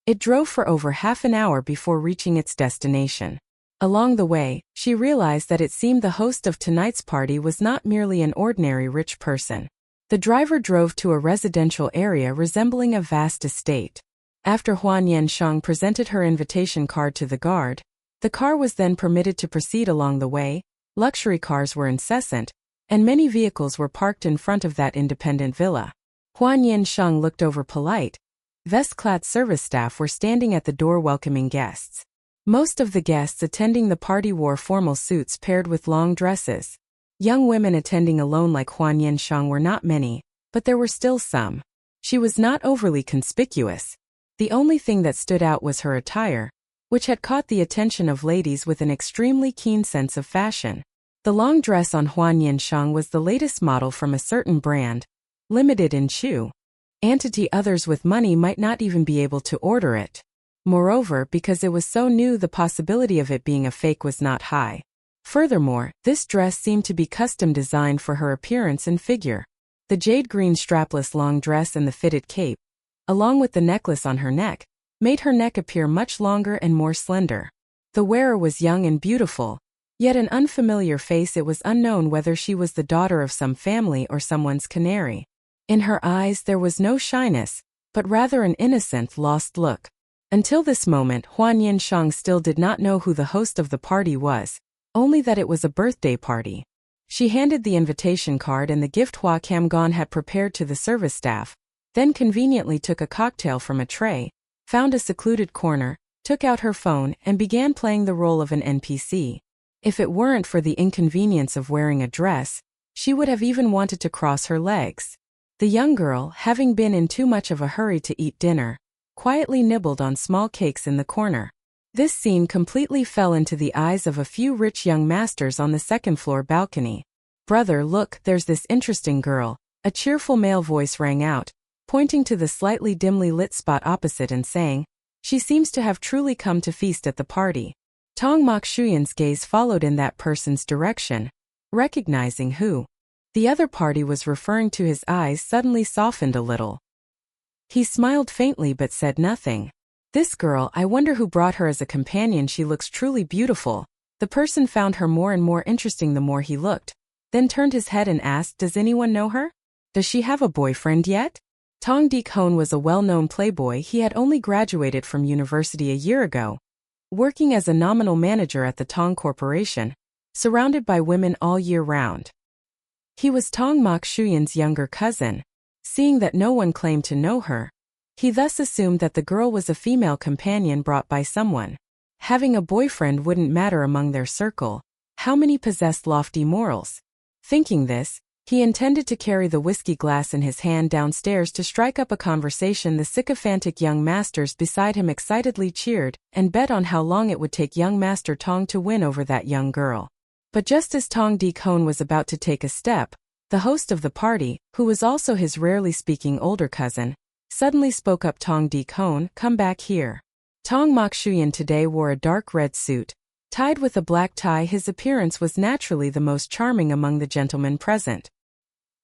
it drove for over half an hour before reaching its destination. Along the way, she realized that it seemed the host of tonight's party was not merely an ordinary rich person. The driver drove to a residential area resembling a vast estate. After Hua Nian Sheng presented her invitation card to the guard, the car was then permitted to proceed along the way. Luxury cars were incessant, and many vehicles were parked in front of that independent villa. Hua Nian Sheng looked over. Polite, vest-clad service staff were standing at the door welcoming guests. Most of the guests attending the party wore formal suits paired with long dresses. Young women attending alone like Hua Nian Sheng were not many, but there were still some. She was not overly conspicuous. The only thing that stood out was her attire, which had caught the attention of ladies with an extremely keen sense of fashion. The long dress on Hua Nian Sheng was the latest model from a certain brand, limited in Chu. Entity others with money might not even be able to order it. Moreover, because it was so new, the possibility of it being a fake was not high. Furthermore, this dress seemed to be custom designed for her appearance and figure. The jade green strapless long dress and the fitted cape, along with the necklace on her neck, made her neck appear much longer and more slender. The wearer was young and beautiful, yet an unfamiliar face. It was unknown whether she was the daughter of some family or someone's canary. In her eyes there was no shyness, but rather an innocent, lost look. Until this moment, Hua Nian Sheng still did not know who the host of the party was, only that it was a birthday party. She handed the invitation card and the gift Hua Kamgon had prepared to the service staff, then conveniently took a cocktail from a tray, found a secluded corner, took out her phone and began playing the role of an NPC. If it weren't for the inconvenience of wearing a dress, she would have even wanted to cross her legs. The young girl, having been in too much of a hurry to eat dinner, quietly nibbled on small cakes in the corner. This scene completely fell into the eyes of a few rich young masters on the second-floor balcony. "Brother, look, there's this interesting girl," a cheerful male voice rang out, pointing to the slightly dimly lit spot opposite and saying, "She seems to have truly come to feast at the party." Tong Mok Shuyan's gaze followed in that person's direction. Recognizing who the other party was referring to, his eyes suddenly softened a little. He smiled faintly but said nothing. "This girl, I wonder who brought her as a companion. She looks truly beautiful." The person found her more and more interesting the more he looked, then turned his head and asked, "Does anyone know her? Does she have a boyfriend yet?" Tong Dikon was a well-known playboy. He had only graduated from university a year ago, working as a nominal manager at the Tong Corporation, surrounded by women all year round. He was Tong Mok Shuyan's younger cousin. Seeing that no one claimed to know her, he thus assumed that the girl was a female companion brought by someone. Having a boyfriend wouldn't matter among their circle. How many possessed lofty morals? Thinking this, he intended to carry the whiskey glass in his hand downstairs to strike up a conversation. The sycophantic young masters beside him excitedly cheered and bet on how long it would take young Master Tong to win over that young girl. But just as Tong Dikon was about to take a step, the host of the party, who was also his rarely speaking older cousin, suddenly spoke up. Tong Dikon, come back here. Tong Mok Shuyan today wore a dark red suit, tied with a black tie. His appearance was naturally the most charming among the gentlemen present.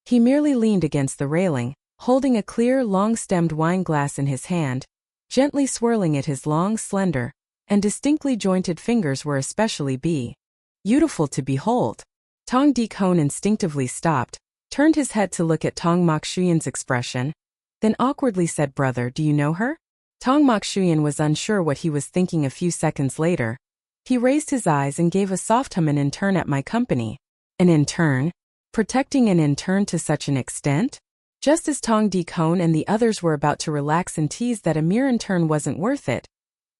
He merely leaned against the railing, holding a clear, long-stemmed wine glass in his hand, gently swirling it. His long, slender, and distinctly jointed fingers were especially beautiful to behold. Tong Dikon instinctively stopped, turned his head to look at Tong Mok Shuyan's expression, then awkwardly said, "Brother, do you know her?" Tong Mok Shuyan was unsure what he was thinking. A few seconds later, he raised his eyes and gave a soft hum. An intern at my company. An intern? Protecting an intern to such an extent? Just as Tong Dikon and the others were about to relax and tease that a mere intern wasn't worth it,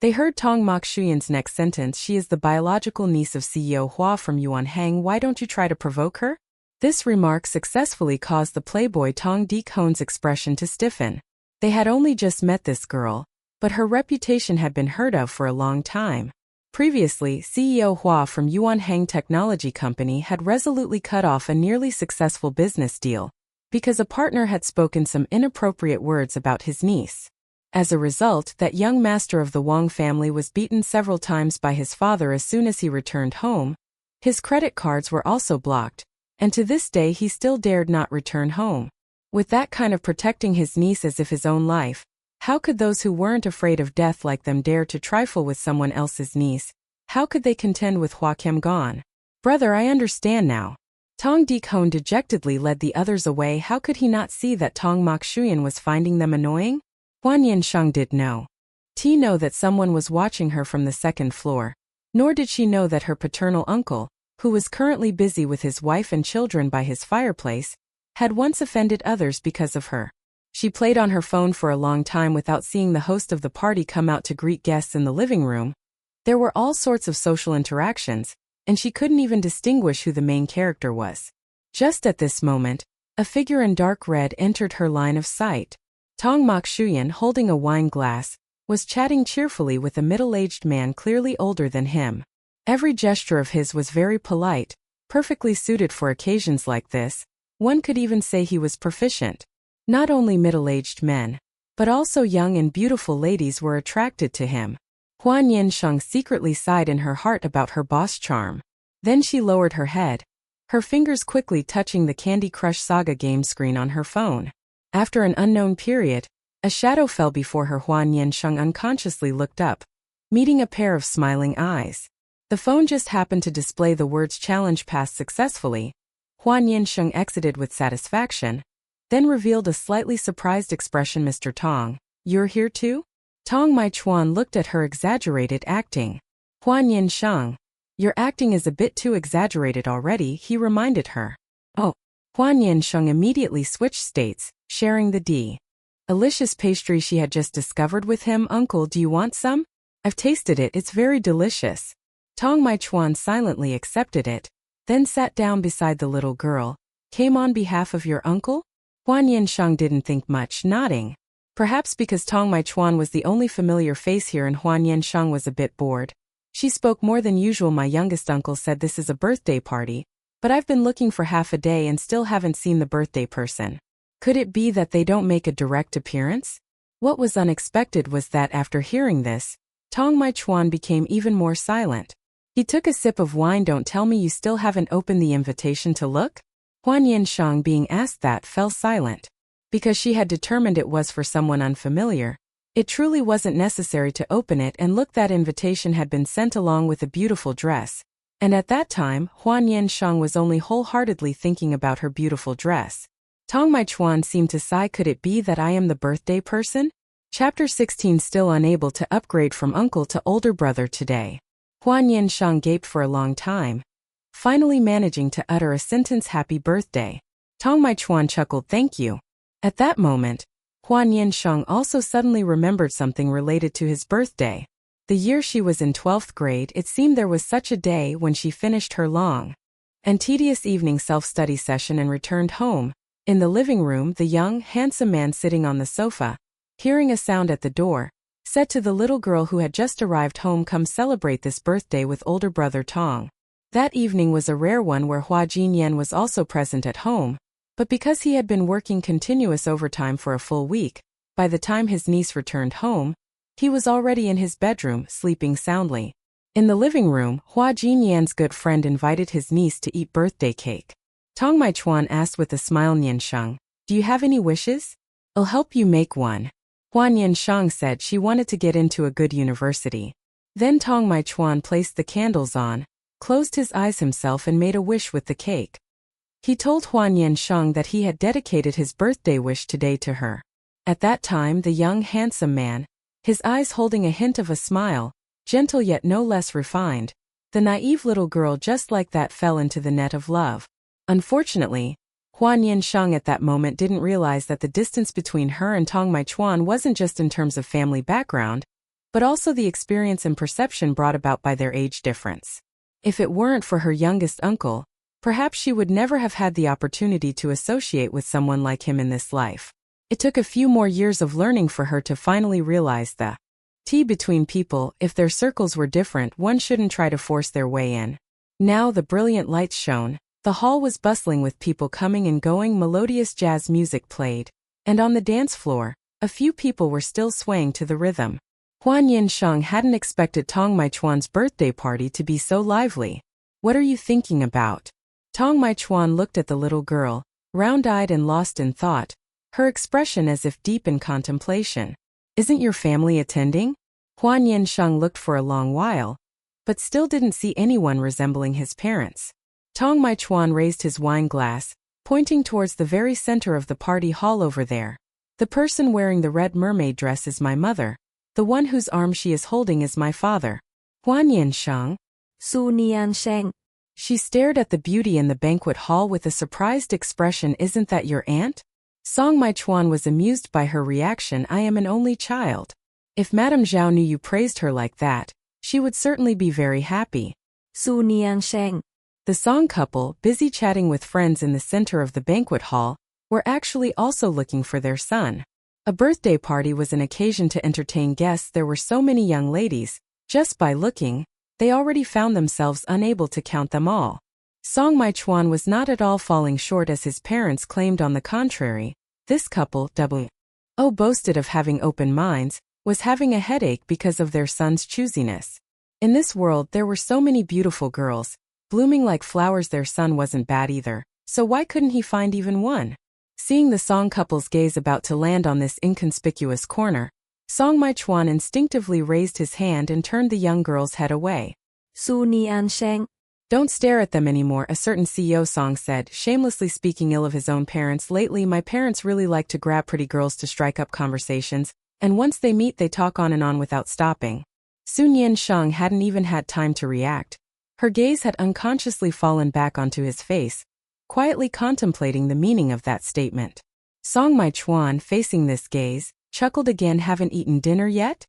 they heard Tong Mok Shuyan's next sentence. She is the biological niece of CEO Hua from Yuan Hang. Why don't you try to provoke her? This remark successfully caused the playboy Tong Dikon's expression to stiffen. They had only just met this girl, but her reputation had been heard of for a long time. Previously, CEO Hua from Yuan Hang Technology Company had resolutely cut off a nearly successful business deal because a partner had spoken some inappropriate words about his niece. As a result, that young master of the Wang family was beaten several times by his father as soon as he returned home. His credit cards were also blocked, and to this day he still dared not return home. With that kind of protecting his niece as if his own life, how could those who weren't afraid of death like them dare to trifle with someone else's niece? How could they contend with Hua Kim gone? Brother, I understand now. Tong Dikon dejectedly led the others away. How could he not see that Tong Mok Shuyan was finding them annoying? Hua Nian Sheng did know that someone was watching her from the second floor, nor did she know that her paternal uncle, who was currently busy with his wife and children by his fireplace, had once offended others because of her. She played on her phone for a long time without seeing the host of the party come out to greet guests in the living room. There were all sorts of social interactions, and she couldn't even distinguish who the main character was. Just at this moment, a figure in dark red entered her line of sight. Tong Mok Shuyan, holding a wine glass, was chatting cheerfully with a middle-aged man clearly older than him. Every gesture of his was very polite, perfectly suited for occasions like this. One could even say he was proficient. Not only middle-aged men, but also young and beautiful ladies were attracted to him. Hua Nian Sheng secretly sighed in her heart about her boss charm. Then she lowered her head, her fingers quickly touching the Candy Crush Saga game screen on her phone. After an unknown period, a shadow fell before her. Hua Nian Sheng unconsciously looked up, meeting a pair of smiling eyes. The phone just happened to display the words "challenge passed successfully." Hua Nian Sheng exited with satisfaction, then revealed a slightly surprised expression. "Mr. Tong, you're here too?" Tong Mai Chuan looked at her exaggerated acting. "Hua Nian Sheng, your acting is a bit too exaggerated already," he reminded her. "Oh." Hua Nian Sheng immediately switched states, sharing the delicious pastry she had just discovered with him. "Uncle, do you want some? I've tasted it, it's very delicious." Tong Mai Chuan silently accepted it, then sat down beside the little girl. "Came on behalf of your uncle?" Hua Nian Sheng didn't think much, nodding. Perhaps because Tong Mai Chuan was the only familiar face here and Hua Nian Sheng was a bit bored, she spoke more than usual. "My youngest uncle said this is a birthday party, but I've been looking for half a day and still haven't seen the birthday person. Could it be that they don't make a direct appearance?" What was unexpected was that after hearing this, Tong Mai Chuan became even more silent. He took a sip of wine. "Don't tell me you still haven't opened the invitation to look?" Hua Nian Sheng, being asked that, fell silent. Because she had determined it was for someone unfamiliar, it truly wasn't necessary to open it and look. That invitation had been sent along with a beautiful dress, and at that time, Hua Nian Sheng was only wholeheartedly thinking about her beautiful dress. Tong Maichuan seemed to sigh. Could it be that I am the birthday person? Chapter 16. Still unable to upgrade from uncle to older brother today. Hua Nian Sheng gaped for a long time, finally managing to utter a sentence. Happy birthday. Tong Maichuan chuckled. Thank you. At that moment, Hua Nian Sheng also suddenly remembered something related to his birthday. The year she was in 12th grade, it seemed there was such a day when she finished her long and tedious evening self-study session and returned home. In the living room, the young, handsome man sitting on the sofa, hearing a sound at the door, said to the little girl who had just arrived home, come celebrate this birthday with older brother Tong. That evening was a rare one where Hua Jinyan was also present at home, but because he had been working continuous overtime for a full week, by the time his niece returned home, he was already in his bedroom, sleeping soundly. In the living room, Hua Jinyan's good friend invited his niece to eat birthday cake. Tong Maichuan asked with a smile, Nian Sheng, do you have any wishes? I'll help you make one. Hua Nian Sheng said she wanted to get into a good university. Then Tong Maichuan placed the candles on, closed his eyes himself and made a wish with the cake. He told Hua Nian Sheng that he had dedicated his birthday wish today to her. At that time, the young handsome man, his eyes holding a hint of a smile, gentle yet no less refined, the naive little girl just like that fell into the net of love. Unfortunately, Hua Nian Sheng at that moment didn't realize that the distance between her and Tong Maichuan wasn't just in terms of family background, but also the experience and perception brought about by their age difference. If it weren't for her youngest uncle, perhaps she would never have had the opportunity to associate with someone like him in this life. It took a few more years of learning for her to finally realize the tea between people. If their circles were different, one shouldn't try to force their way in. Now the brilliant lights shone. The hall was bustling with people coming and going. Melodious jazz music played, and on the dance floor, a few people were still swaying to the rhythm. Hua Nian Sheng hadn't expected Tong Maichuan's birthday party to be so lively. What are you thinking about? Tong Maichuan looked at the little girl, round-eyed and lost in thought, her expression as if deep in contemplation. Isn't your family attending? Hua Nian Sheng looked for a long while, but still didn't see anyone resembling his parents. Tong Maichuan raised his wine glass, pointing towards the very center of the party hall. Over there. The person wearing the red mermaid dress is my mother. The one whose arm she is holding is my father. Hua Nian Sheng. Hua Nian Sheng. She stared at the beauty in the banquet hall with a surprised expression. Isn't that your aunt? Tong Maichuan was amused by her reaction. I am an only child. If Madame Zhao knew you praised her like that, she would certainly be very happy. Hua Nian Sheng. The Song couple, busy chatting with friends in the center of the banquet hall, were actually also looking for their son. A birthday party was an occasion to entertain guests. There were so many young ladies, just by looking, they already found themselves unable to count them all. Tong Maichuan was not at all falling short as his parents claimed. On the contrary, this couple, boasted of having open minds, was having a headache because of their son's choosiness. In this world there were so many beautiful girls, blooming like flowers. Their son wasn't bad either, so why couldn't he find even one? Seeing the Song couple's gaze about to land on this inconspicuous corner, Tong Maichuan instinctively raised his hand and turned the young girl's head away. Hua Nian Sheng. Don't stare at them anymore, a certain CEO Song said, shamelessly speaking ill of his own parents. Lately my parents really like to grab pretty girls to strike up conversations, and once they meet they talk on and on without stopping. Hua Nian Sheng hadn't even had time to react. Her gaze had unconsciously fallen back onto his face, quietly contemplating the meaning of that statement. Tong Maichuan, facing this gaze, chuckled again. Haven't eaten dinner yet?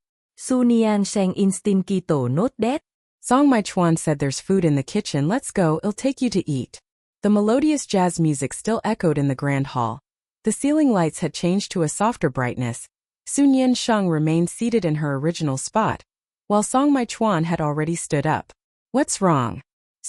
Hua Nian Sheng instincto not that. Tong Maichuan said there's food in the kitchen. Let's go, I'll take you to eat. The melodious jazz music still echoed in the grand hall. The ceiling lights had changed to a softer brightness. Hua Nian Sheng remained seated in her original spot, while Tong Maichuan had already stood up. What's wrong?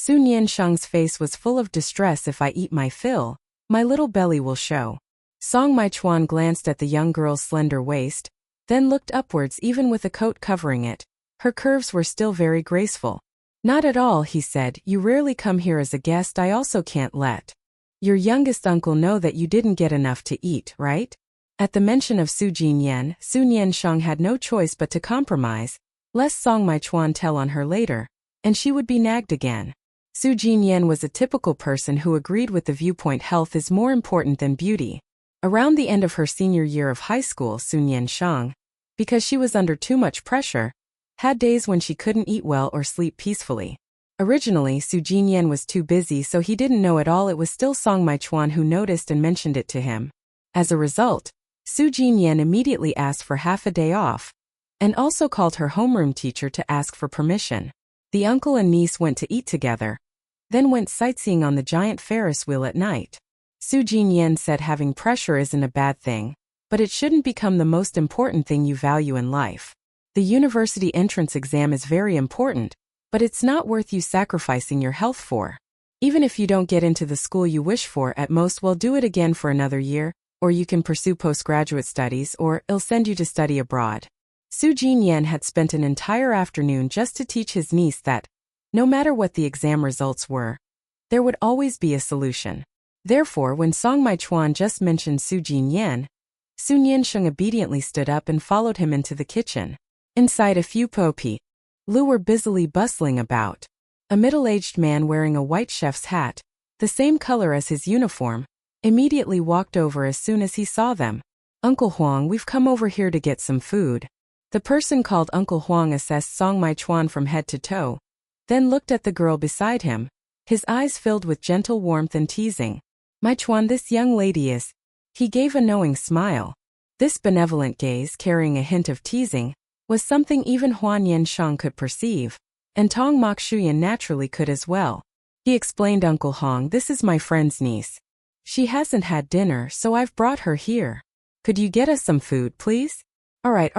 Hua Nian Sheng's face was full of distress. If I eat my fill, my little belly will show. Tong Maichuan glanced at the young girl's slender waist, then looked upwards. Even with a coat covering it, her curves were still very graceful. Not at all, he said. You rarely come here as a guest. I also can't let your youngest uncle know that you didn't get enough to eat, right? At the mention of Su Jinyan, Hua Nian Sheng had no choice but to compromise, lest Tong Maichuan tell on her later, and she would be nagged again. Su Jinyan was a typical person who agreed with the viewpoint health is more important than beauty. Around the end of her senior year of high school, Hua Nian Sheng, because she was under too much pressure, had days when she couldn't eat well or sleep peacefully. Originally, Su Jinyan was too busy, so he didn't know at all. It was still Song Maichuan who noticed and mentioned it to him. As a result, Su Jinyan immediately asked for half a day off, and also called her homeroom teacher to ask for permission. The uncle and niece went to eat together, then went sightseeing on the giant Ferris wheel at night. Su Jinyan said having pressure isn't a bad thing, but it shouldn't become the most important thing you value in life. The university entrance exam is very important, but it's not worth you sacrificing your health for. Even if you don't get into the school you wish for, at most we'll do it again for another year, or you can pursue postgraduate studies, or it'll send you to study abroad. Su Jinyan had spent an entire afternoon just to teach his niece that, no matter what the exam results were, there would always be a solution. Therefore, when Song Maichuan just mentioned Su Jinyan, Hua Nian Sheng obediently stood up and followed him into the kitchen. Inside, a few Popi Lu were busily bustling about. A middle-aged man wearing a white chef's hat, the same color as his uniform, immediately walked over as soon as he saw them. "Uncle Huang, we've come over here to get some food." The person called Uncle Huang assessed Song Maichuan from head to toe, then looked at the girl beside him, his eyes filled with gentle warmth and teasing. "Maichuan, this young lady is..." He gave a knowing smile. This benevolent gaze, carrying a hint of teasing, was something even Hua Nian Sheng could perceive, and Tong Mokshuyan naturally could as well. He explained, "Uncle Hong, this is my friend's niece. She hasn't had dinner, so I've brought her here. Could you get us some food, please?" All right.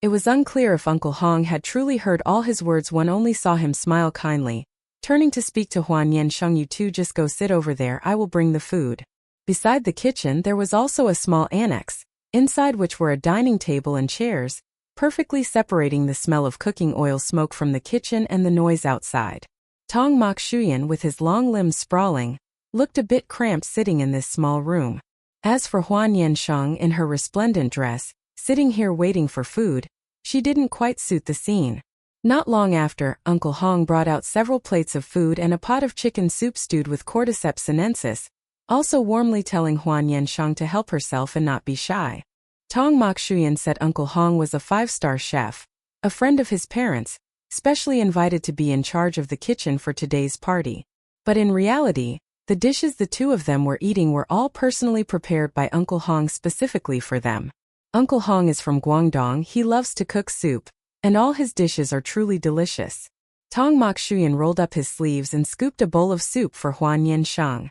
It was unclear if Uncle Hong had truly heard all his words. One only saw him smile kindly, turning to speak to Hua Nian Sheng. "You two just go sit over there, I will bring the food." Beside the kitchen there was also a small annex, inside which were a dining table and chairs, perfectly separating the smell of cooking oil smoke from the kitchen and the noise outside. Tong Mokshuyan, with his long limbs sprawling, looked a bit cramped sitting in this small room. As for Hua Nian Sheng, in her resplendent dress, sitting here waiting for food, she didn't quite suit the scene. Not long after, Uncle Hong brought out several plates of food and a pot of chicken soup stewed with cordyceps sinensis, also warmly telling Hua Nian Sheng to help herself and not be shy. Tong Mokshuyan said Uncle Hong was a 5-star chef, a friend of his parents, specially invited to be in charge of the kitchen for today's party. But in reality, the dishes the two of them were eating were all personally prepared by Uncle Hong specifically for them. Uncle Hong is from Guangdong. He loves to cook soup, and all his dishes are truly delicious. Tong Mokshuyan rolled up his sleeves and scooped a bowl of soup for Hua Nian Sheng.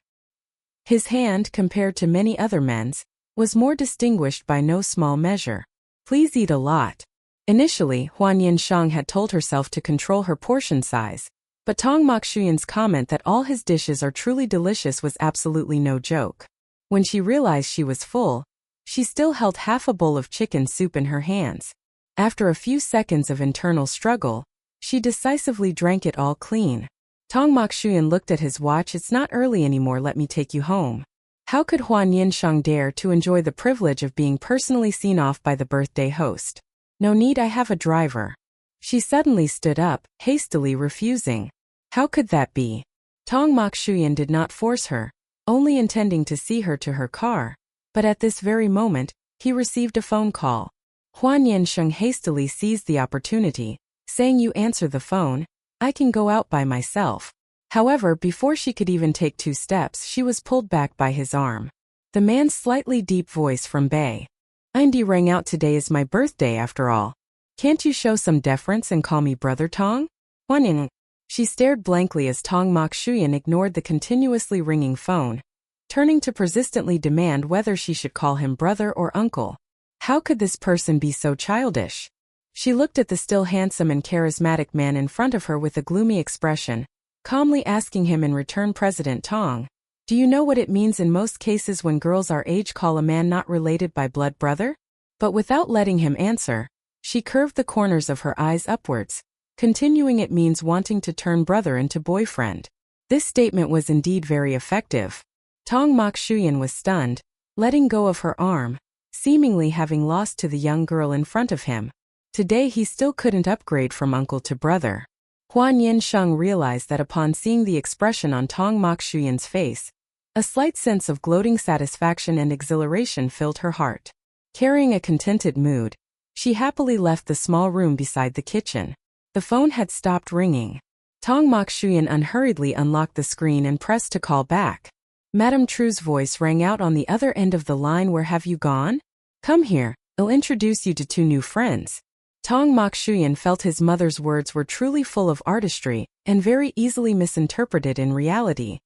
His hand, compared to many other men's, was more distinguished by no small measure. "Please eat a lot." Initially, Hua Nian Sheng had told herself to control her portion size, but Tong Mokshuyan's comment that all his dishes are truly delicious was absolutely no joke. When she realized she was full, she still held half a bowl of chicken soup in her hands. After a few seconds of internal struggle, she decisively drank it all clean. Tong Mokshuyan looked at his watch. "It's not early anymore, let me take you home." How could Hua Nian Sheng dare to enjoy the privilege of being personally seen off by the birthday host? "No need, I have a driver." She suddenly stood up, hastily refusing. How could that be? Tong Mokshuyan did not force her, only intending to see her to her car. But at this very moment, he received a phone call. Hua Nian Sheng hastily seized the opportunity, saying, "You answer the phone, I can go out by myself." However, before she could even take 2 steps, she was pulled back by his arm. The man's slightly deep voice from Bay. "Indy rang out, today is my birthday after all. Can't you show some deference and call me Brother Tong?" Hua Nian. She stared blankly as Tong Mokshuyan ignored the continuously ringing phone, turning to persistently demand whether she should call him brother or uncle. How could this person be so childish? She looked at the still handsome and charismatic man in front of her with a gloomy expression, calmly asking him in return, "President Tong, do you know what it means in most cases when girls our age call a man not related by blood brother?" But without letting him answer, she curved the corners of her eyes upwards, continuing, "It means wanting to turn brother into boyfriend." This statement was indeed very effective. Tong Mokshuyan was stunned, letting go of her arm, seemingly having lost to the young girl in front of him. Today he still couldn't upgrade from uncle to brother. Hua Nian Sheng realized that upon seeing the expression on Tong Mokshuyan's face, a slight sense of gloating satisfaction and exhilaration filled her heart. Carrying a contented mood, she happily left the small room beside the kitchen. The phone had stopped ringing. Tong Mokshuyan unhurriedly unlocked the screen and pressed to call back. Madame Tru's voice rang out on the other end of the line. "Where have you gone? Come here, I'll introduce you to two new friends." Tong Mokshuyan felt his mother's words were truly full of artistry and very easily misinterpreted in reality.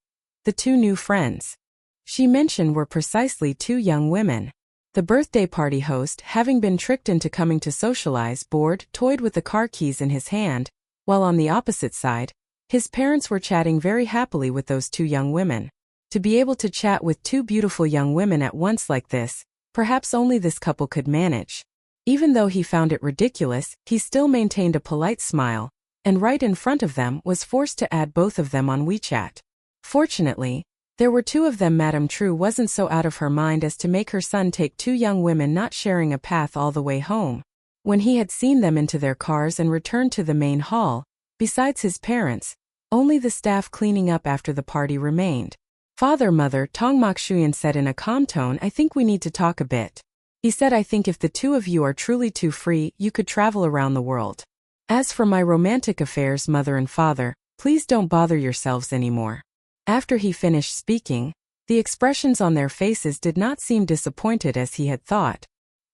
The two new friends she mentioned were precisely two young women. The birthday party host, having been tricked into coming to socialize, toyed with the car keys in his hand, while on the opposite side, his parents were chatting very happily with those two young women. To be able to chat with two beautiful young women at once like this, perhaps only this couple could manage. Even though he found it ridiculous, he still maintained a polite smile, and right in front of them was forced to add both of them on WeChat. Fortunately, there were two of them. Madame Tru wasn't so out of her mind as to make her son take two young women not sharing a path all the way home. When he had seen them into their cars and returned to the main hall, besides his parents, only the staff cleaning up after the party remained. "Father, Mother," Tong Mokshuyan said in a calm tone, "I think we need to talk a bit." He said, "I think if the two of you are truly too free, you could travel around the world. As for my romantic affairs, Mother and Father, please don't bother yourselves anymore." After he finished speaking, the expressions on their faces did not seem disappointed as he had thought.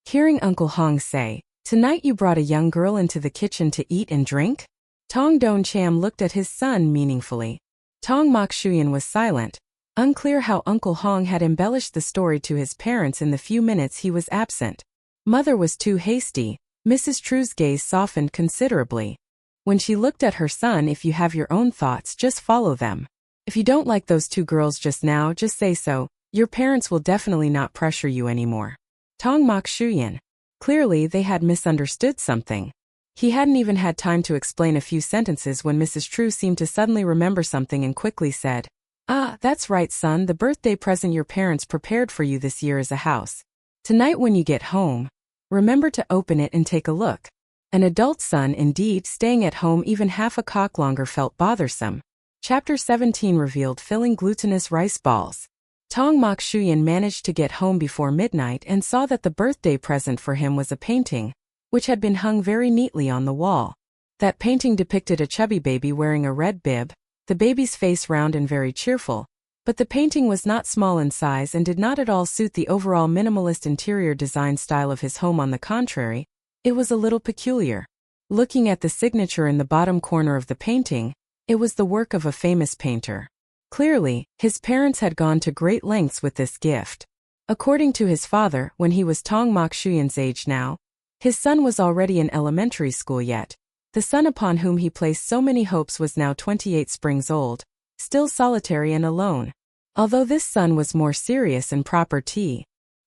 Hearing Uncle Hong say, "Tonight you brought a young girl into the kitchen to eat and drink?" Tong Don Cham looked at his son meaningfully. Tong Mokshuyan was silent, unclear how Uncle Hong had embellished the story to his parents in the few minutes he was absent. Mother was too hasty. Mrs. Tru's gaze softened considerably. When she looked at her son, "If you have your own thoughts, just follow them. If you don't like those two girls just now, just say so. Your parents will definitely not pressure you anymore." Tong Mokshuyan. Clearly they had misunderstood something. He hadn't even had time to explain a few sentences when Mrs. Tru seemed to suddenly remember something and quickly said, "Ah, that's right, son, the birthday present your parents prepared for you this year is a house. Tonight when you get home, remember to open it and take a look." An adult son indeed. Staying at home even half a cock longer felt bothersome. Chapter 17 revealed filling glutinous rice balls. Tong Mokshuyan managed to get home before midnight and saw that the birthday present for him was a painting, which had been hung very neatly on the wall. That painting depicted a chubby baby wearing a red bib, the baby's face round and very cheerful, but the painting was not small in size and did not at all suit the overall minimalist interior design style of his home. On the contrary, it was a little peculiar. Looking at the signature in the bottom corner of the painting, it was the work of a famous painter. Clearly, his parents had gone to great lengths with this gift. According to his father, when he was Tong Mokshuyan's age now, his son was already in elementary school yet. The son upon whom he placed so many hopes was now 28 springs old, still solitary and alone. Although this son was more serious and proper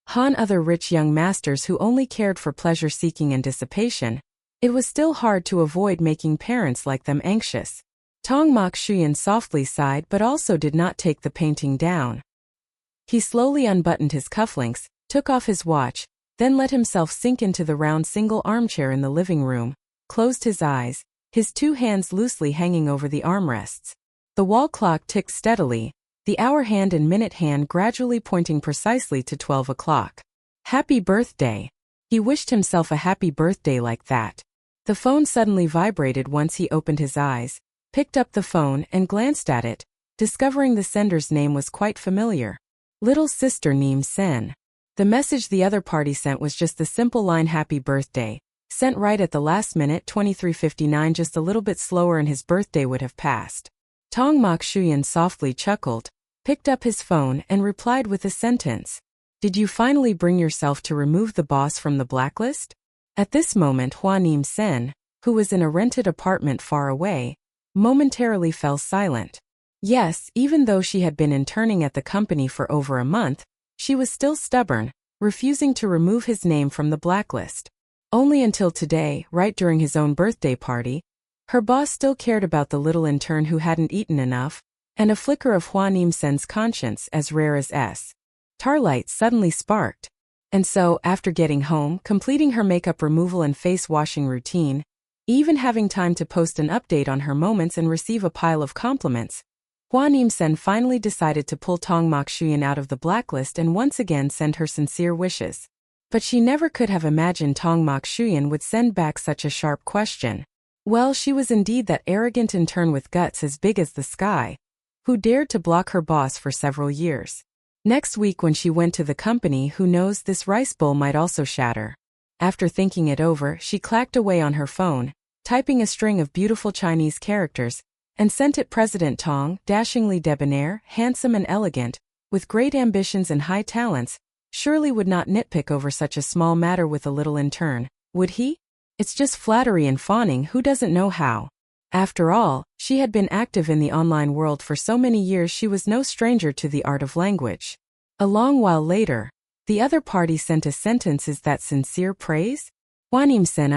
Han other rich young masters who only cared for pleasure-seeking and dissipation, it was still hard to avoid making parents like them anxious. Tong Mokshuyan softly sighed but also did not take the painting down. He slowly unbuttoned his cufflinks, took off his watch, then let himself sink into the round single armchair in the living room, closed his eyes, his two hands loosely hanging over the armrests. The wall clock ticked steadily, the hour hand and minute hand gradually pointing precisely to 12 o'clock. Happy birthday! He wished himself a happy birthday like that. The phone suddenly vibrated once he opened his eyes, picked up the phone and glanced at it, discovering the sender's name was quite familiar. Little Sister Neem Sen. The message the other party sent was just the simple line "Happy birthday," sent right at the last minute, 23:59. Just a little bit slower and his birthday would have passed. Tong Mokshuyan softly chuckled, picked up his phone and replied with a sentence. "Did you finally bring yourself to remove the boss from the blacklist?" At this moment Hua Nian Sheng, who was in a rented apartment far away, momentarily fell silent. Yes, even though she had been interning at the company for over a month, she was still stubborn, refusing to remove his name from the blacklist. Only until today, right during his own birthday party, her boss still cared about the little intern who hadn't eaten enough, and a flicker of Hua Nian Sheng's conscience, as rare as starlight, suddenly sparked. And so, after getting home, completing her makeup removal and face washing routine, even having time to post an update on her moments and receive a pile of compliments. Hua Nian Sheng finally decided to pull Tong Mokshuyan out of the blacklist and once again send her sincere wishes. But she never could have imagined Tong Mokshuyan would send back such a sharp question. Well, she was indeed that arrogant intern with guts as big as the sky, who dared to block her boss for several years. Next week when she went to the company, who knows, this rice bowl might also shatter. After thinking it over, she clacked away on her phone, typing a string of beautiful Chinese characters, and sent it. President Tong, dashingly debonair, handsome and elegant, with great ambitions and high talents, surely would not nitpick over such a small matter with a little intern, would he? It's just flattery and fawning, who doesn't know how? After all, she had been active in the online world for so many years, she was no stranger to the art of language. A long while later, the other party sent a sentence. Is that sincere praise? Hua Nian Sheng,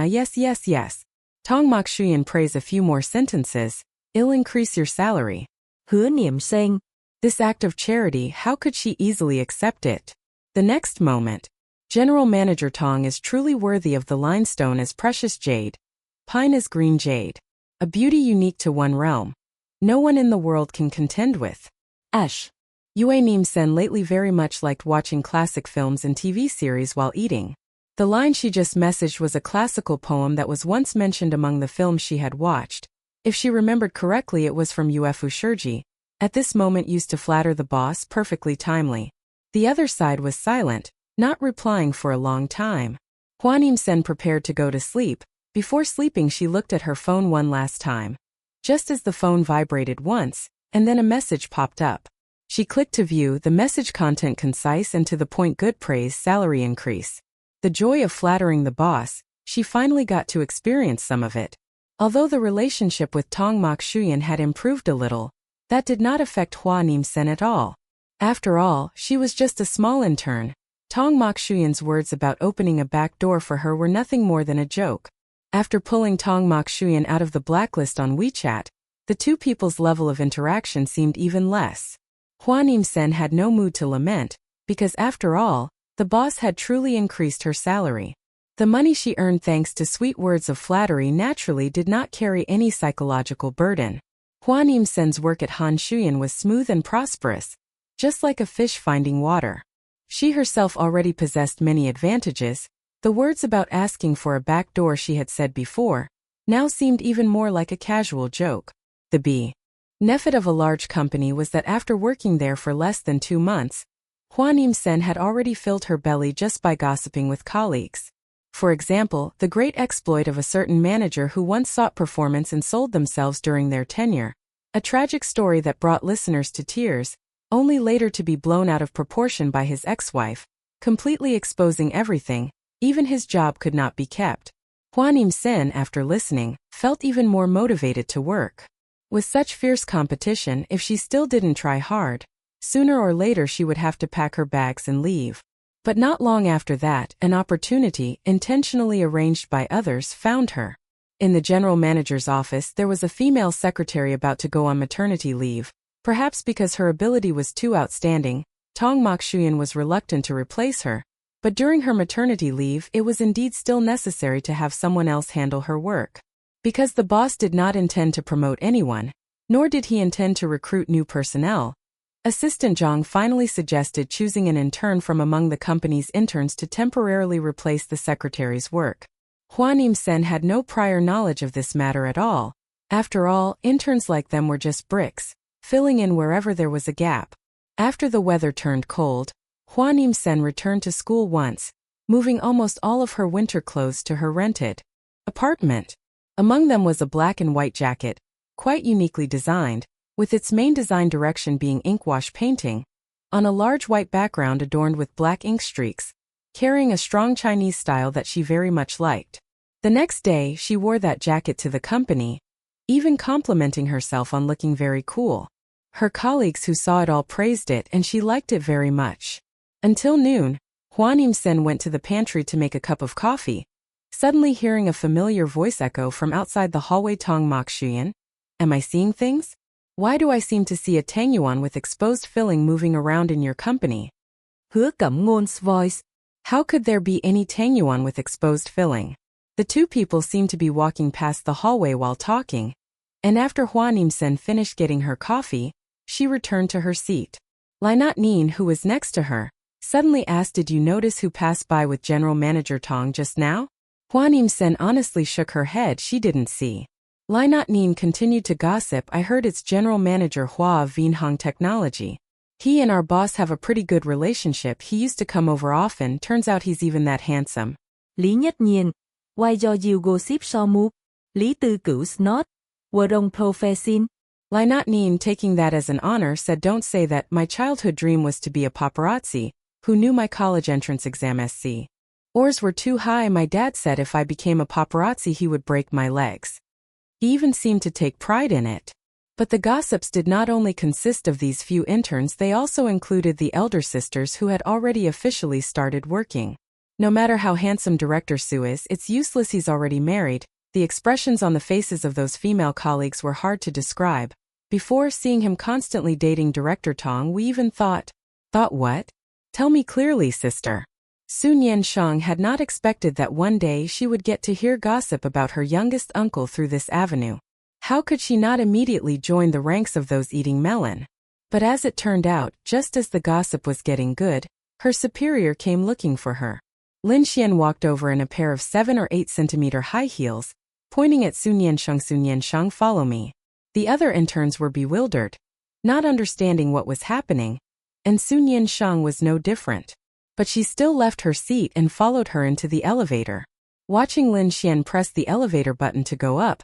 yes. Tong Mokshuyan, praise a few more sentences. It'll increase your salary. Hua Nian Sheng. This act of charity, how could she easily accept it? The next moment, General Manager Tong is truly worthy of the limestone as precious jade, pine as green jade, a beauty unique to one realm. No one in the world can contend with. Ash. Hua Nian Sheng lately very much liked watching classic films and TV series while eating. The line she just messaged was a classical poem that was once mentioned among the films she had watched. If she remembered correctly, it was from Ufu Shurji, at this moment used to flatter the boss, perfectly timely. The other side was silent, not replying for a long time. Hua Nian Sheng prepared to go to sleep. Before sleeping, she looked at her phone one last time. Just as the phone vibrated once, and then a message popped up. She clicked to view the message, content concise and to the point, good praise, salary increase. The joy of flattering the boss, she finally got to experience some of it. Although the relationship with Tong Mokshuyan had improved a little, that did not affect Hua Nian Sheng at all. After all, she was just a small intern. Tong Mokshuyan's words about opening a back door for her were nothing more than a joke. After pulling Tong Mokshuyan out of the blacklist on WeChat, the two people's level of interaction seemed even less. Hua Nian Sheng had no mood to lament, because after all, the boss had truly increased her salary. The money she earned thanks to sweet words of flattery naturally did not carry any psychological burden. Hua Nian Sheng's work at Han Shuyan was smooth and prosperous, just like a fish finding water. She herself already possessed many advantages. The words about asking for a back door she had said before now seemed even more like a casual joke. The benefit of a large company was that after working there for less than 2 months, Hua Nian Sheng had already filled her belly just by gossiping with colleagues. For example, the great exploit of a certain manager who once sought performance and sold themselves during their tenure. A tragic story that brought listeners to tears, only later to be blown out of proportion by his ex-wife, completely exposing everything. Even his job could not be kept. Hua Nian Sheng, after listening, felt even more motivated to work. With such fierce competition, if she still didn't try hard, sooner or later she would have to pack her bags and leave. But not long after that, an opportunity, intentionally arranged by others, found her. In the general manager's office, there was a female secretary about to go on maternity leave. Perhaps because her ability was too outstanding, Tong Mokshuyan was reluctant to replace her. But during her maternity leave, it was indeed still necessary to have someone else handle her work. Because the boss did not intend to promote anyone, nor did he intend to recruit new personnel, Assistant Zhang finally suggested choosing an intern from among the company's interns to temporarily replace the secretary's work. Hua Nian Sheng had no prior knowledge of this matter at all. After all, interns like them were just bricks, filling in wherever there was a gap. After the weather turned cold, Hua Nian Sheng returned to school once, moving almost all of her winter clothes to her rented apartment. Among them was a black and white jacket, quite uniquely designed, with its main design direction being inkwash painting, on a large white background adorned with black ink streaks, carrying a strong Chinese style that she very much liked. The next day, she wore that jacket to the company, even complimenting herself on looking very cool. Her colleagues who saw it all praised it and she liked it very much. Until noon, Hua Nian Sheng went to the pantry to make a cup of coffee, suddenly hearing a familiar voice echo from outside the hallway. Tong Mokshuyan, am I seeing things? Why do I seem to see a tangyuan with exposed filling moving around in your company? Hứa Cẩm Ngôn voice. How could there be any tangyuan with exposed filling? The two people seemed to be walking past the hallway while talking, and after Hua Nian Sheng finished getting her coffee, she returned to her seat. Hua Nian, who was next to her, suddenly asked, "Did you notice who passed by with General Manager Tong just now?" Hua Nian Sheng honestly shook her head. She didn't see. Hua Nian continued to gossip. "I heard it's General Manager Hua of Vinhong Technology. He and our boss have a pretty good relationship. He used to come over often. Turns out he's even that handsome." Lý Nhất Nhiên, why do you gossip so much? Lý Tư Cửu snort. Wrong profession. Hua Nian, taking that as an honor, said, "Don't say that. My childhood dream was to be a paparazzi. Who knew my college entrance exam scores were too high? My dad said if I became a paparazzi he would break my legs. He even seemed to take pride in it." But the gossips did not only consist of these few interns, they also included the elder sisters who had already officially started working. No matter how handsome Director Su is, it's useless, he's already married. The expressions on the faces of those female colleagues were hard to describe. Before seeing him constantly dating Director Tong, we even thought what? Tell me clearly, sister. Hua Nian Sheng had not expected that one day she would get to hear gossip about her youngest uncle through this avenue. How could she not immediately join the ranks of those eating melon? But as it turned out, just as the gossip was getting good, her superior came looking for her. Lin Xian walked over in a pair of 7 or 8 centimeter high heels, pointing at Hua Nian Sheng. "Hua Nian Sheng, follow me." The other interns were bewildered, not understanding what was happening, and Hua Nian Sheng was no different. But she still left her seat and followed her into the elevator. Watching Lin Xian press the elevator button to go up,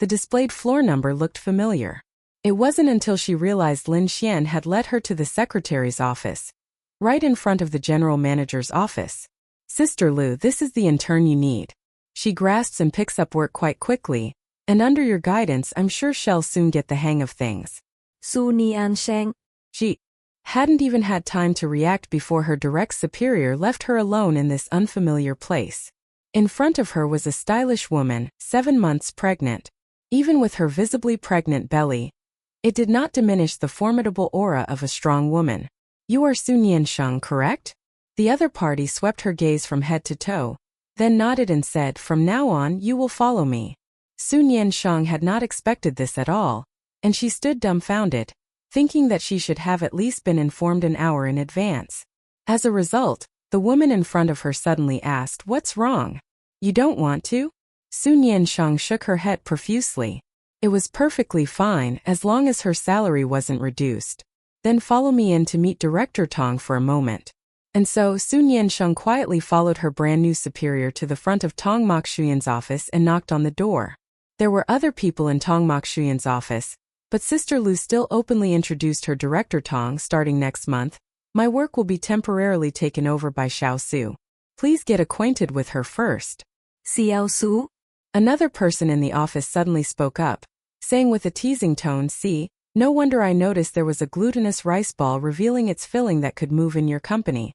the displayed floor number looked familiar. It wasn't until she realized Lin Xian had led her to the secretary's office, right in front of the general manager's office. "Sister Lu, this is the intern you need." She grasps and picks up work quite quickly, and under your guidance I'm sure she'll soon get the hang of things. Hua Nian Sheng. She hadn't even had time to react before her direct superior left her alone in this unfamiliar place. In front of her was a stylish woman, 7 months pregnant. Even with her visibly pregnant belly, it did not diminish the formidable aura of a strong woman. "You are Hua Nian Sheng, correct?" The other party swept her gaze from head to toe, then nodded and said, "From now on you will follow me." Hua Nian Sheng had not expected this at all, and she stood dumbfounded, thinking that she should have at least been informed an hour in advance. As a result, the woman in front of her suddenly asked, "What's wrong? You don't want to?" Hua Nian Sheng shook her head profusely. It was perfectly fine as long as her salary wasn't reduced. "Then follow me in to meet Director Tong for a moment." And so Hua Nian Sheng quietly followed her brand new superior to the front of Tong Mokshuyan's office and knocked on the door. There were other people in Tong Mokshuyan's office, but Sister Lu still openly introduced her Director Tong. "Starting next month, my work will be temporarily taken over by Xiao Su. Please get acquainted with her first." Xiao Su? Another person in the office suddenly spoke up, saying with a teasing tone, "See, no wonder I noticed there was a glutinous rice ball revealing its filling that could move in your company."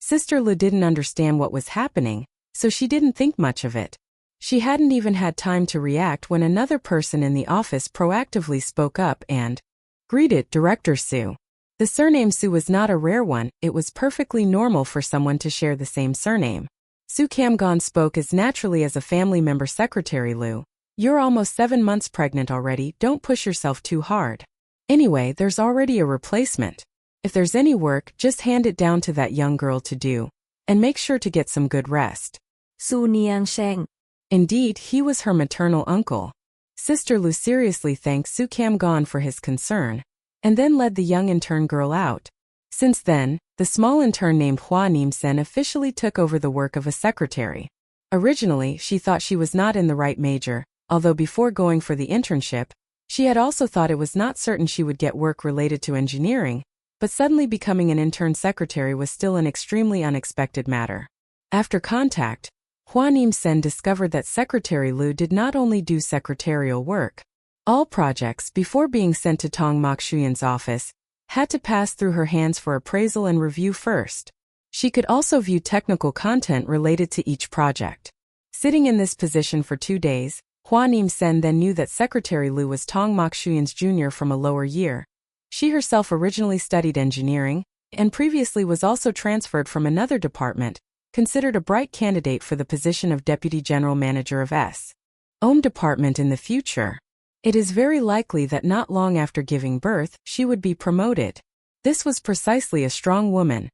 Sister Lu didn't understand what was happening, so she didn't think much of it. She hadn't even had time to react when another person in the office proactively spoke up and greeted Director Su. The surname Su was not a rare one, it was perfectly normal for someone to share the same surname. Su Camgon spoke as naturally as a family member. "Secretary Lu, you're almost 7 months pregnant already, don't push yourself too hard. Anyway, there's already a replacement. If there's any work, just hand it down to that young girl to do, and make sure to get some good rest." Hua Nian Sheng. Indeed, he was her maternal uncle. Sister Lu seriously thanked Su Camgon for his concern, and then led the young intern girl out. Since then, the small intern named Hua Nian Sheng officially took over the work of a secretary. Originally, she thought she was not in the right major, although before going for the internship, she had also thought it was not certain she would get work related to engineering, but suddenly becoming an intern secretary was still an extremely unexpected matter. After contact, Hua Nian Sheng discovered that Secretary Lu did not only do secretarial work. All projects, before being sent to Tong Mokshuyan's office, had to pass through her hands for appraisal and review first. She could also view technical content related to each project. Sitting in this position for 2 days, Hua Nian Sheng then knew that Secretary Lu was Tong Mokshuyan's junior from a lower year. She herself originally studied engineering, and previously was also transferred from another department, considered a bright candidate for the position of Deputy General Manager of S.O.M. Department in the future. It is very likely that not long after giving birth, she would be promoted. This was precisely a strong woman,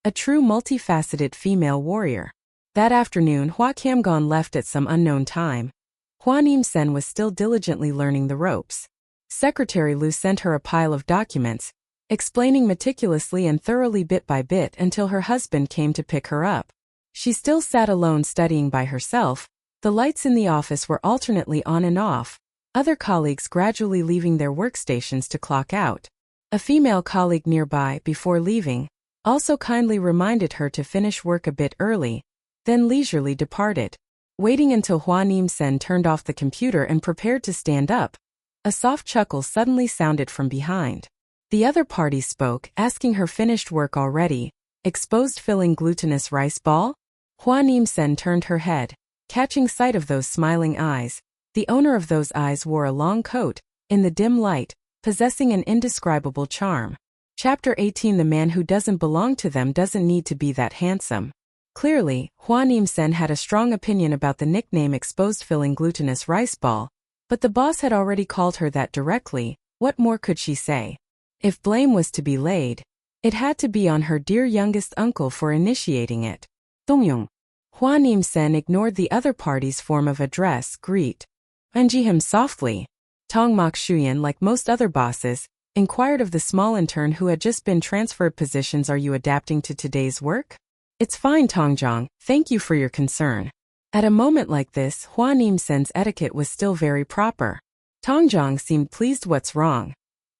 a true multifaceted female warrior. That afternoon, Hua Nian left at some unknown time. Hua Nian Sheng was still diligently learning the ropes. Secretary Liu sent her a pile of documents, explaining meticulously and thoroughly bit by bit until her husband came to pick her up. She still sat alone studying by herself. The lights in the office were alternately on and off, other colleagues gradually leaving their workstations to clock out. A female colleague nearby, before leaving, also kindly reminded her to finish work a bit early, then leisurely departed. Waiting until Hua Nian Sheng turned off the computer and prepared to stand up, a soft chuckle suddenly sounded from behind. The other party spoke, asking her finished work already. Exposed filling glutinous rice ball? Hua Nian Sheng turned her head, catching sight of those smiling eyes. The owner of those eyes wore a long coat, in the dim light, possessing an indescribable charm. Chapter 18. The man who doesn't belong to them doesn't need to be that handsome. Clearly, Hua Nian Sheng had a strong opinion about the nickname exposed filling glutinous rice ball, but the boss had already called her that directly. What more could she say? If blame was to be laid, it had to be on her dear youngest uncle for initiating it. Dongyong. Hua Nian Sheng ignored the other party's form of address, greet. Enji him softly. Tong Shuyan, like most other bosses, inquired of the small intern who had just been transferred positions. Are you adapting to today's work? It's fine, Tongjong, thank you for your concern. At a moment like this, Hua Nian Sheng's etiquette was still very proper. Tongjong seemed pleased. What's wrong?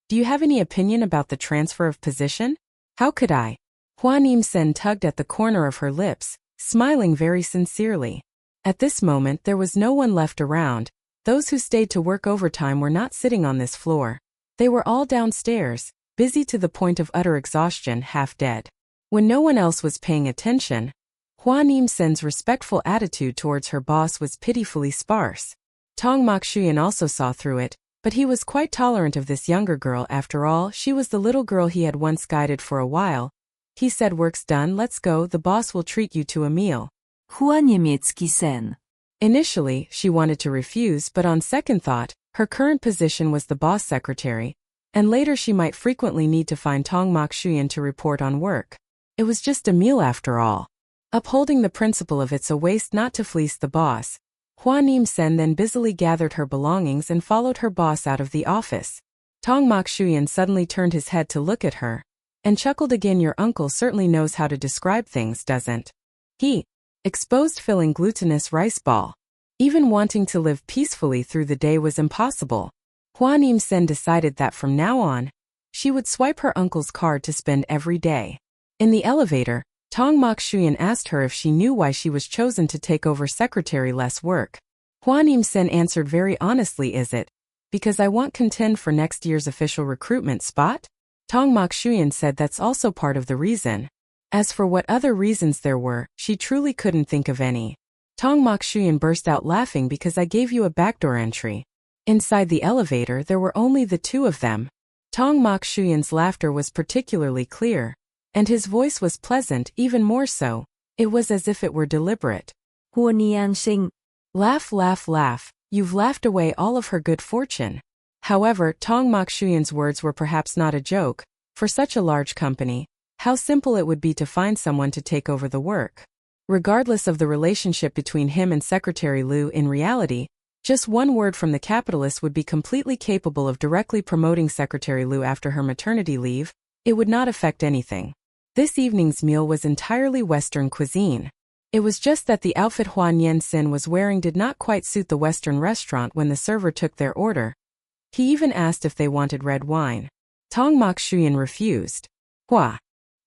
Do you have any opinion about the transfer of position? How could I? Hua Nian Sheng tugged at the corner of her lips, smiling very sincerely. At this moment there was no one left around. Those who stayed to work overtime were not sitting on this floor. They were all downstairs, busy to the point of utter exhaustion, half dead. When no one else was paying attention, Hua Nian Sheng's respectful attitude towards her boss was pitifully sparse. Tong Shuyan also saw through it, but he was quite tolerant of this younger girl. After all, she was the little girl he had once guided for a while. He said, work's done, let's go, the boss will treat you to a meal. Hua Niemiecki-sen. Initially, she wanted to refuse, but on second thought, her current position was the boss secretary, and later she might frequently need to find Tong Shuyan to report on work. It was just a meal after all. Upholding the principle of it's a waste not to fleece the boss, Hua Nian Sheng then busily gathered her belongings and followed her boss out of the office. Tong Shuyan suddenly turned his head to look at her, and chuckled again. Your uncle certainly knows how to describe things, doesn't he? Exposed filling glutinous rice ball. Even wanting to live peacefully through the day was impossible. Hua Nian Sheng decided that from now on, she would swipe her uncle's card to spend every day. In the elevator, Tong Shuyan asked her if she knew why she was chosen to take over secretary less work. Hua Nian Sheng answered very honestly, is it because I want contend for next year's official recruitment spot? Tong Shuyan said that's also part of the reason. As for what other reasons there were, she truly couldn't think of any. Tong Shuyan burst out laughing. Because I gave you a backdoor entry. Inside the elevator there were only the two of them. Tong Shuyan's laughter was particularly clear, and his voice was pleasant, even more so. It was as if it were deliberate. Hua Nian Sheng. Laugh, laugh, laugh. You've laughed away all of her good fortune. However, Tong Shuyan's words were perhaps not a joke. For such a large company, how simple it would be to find someone to take over the work. Regardless of the relationship between him and Secretary Liu, in reality, just one word from the capitalist would be completely capable of directly promoting Secretary Liu after her maternity leave. It would not affect anything. This evening's meal was entirely Western cuisine. It was just that the outfit Hua Nian Sheng was wearing did not quite suit the Western restaurant. When the server took their order, he even asked if they wanted red wine. Tong Shuyan refused. Hua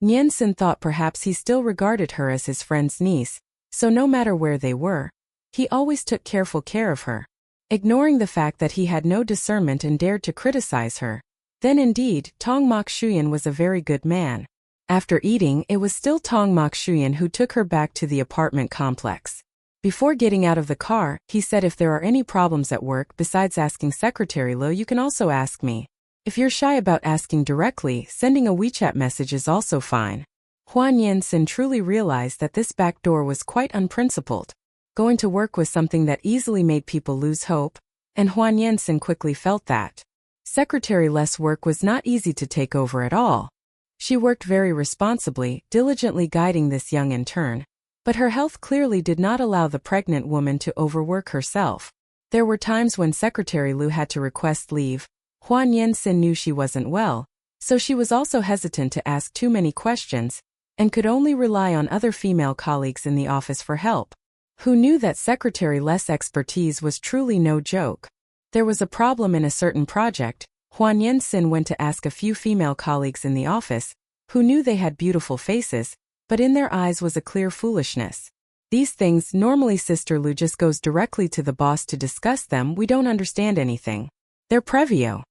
Nian Sheng thought perhaps he still regarded her as his friend's niece, so no matter where they were, he always took careful care of her, ignoring the fact that he had no discernment and dared to criticize her. Then indeed, Tong Shuyan was a very good man. After eating, it was still Tong Shuyan who took her back to the apartment complex. Before getting out of the car, he said, if there are any problems at work besides asking Secretary Liu, you can also ask me. If you're shy about asking directly, sending a WeChat message is also fine. Hua Nian Sheng truly realized that this back door was quite unprincipled. Going to work was something that easily made people lose hope, and Hua Nian Sheng quickly felt that. Secretary-less work was not easy to take over at all. She worked very responsibly, diligently guiding this young intern, but her health clearly did not allow the pregnant woman to overwork herself. There were times when Secretary Lu had to request leave. Hua Nian Sheng knew she wasn't well, so she was also hesitant to ask too many questions, and could only rely on other female colleagues in the office for help, who knew that secretary-less expertise was truly no joke. There was a problem in a certain project. Hua Nian Sheng went to ask a few female colleagues in the office, who knew they had beautiful faces, but in their eyes was a clear foolishness. These things, normally Sister Lu just goes directly to the boss to discuss them. We don't understand anything. They're previo.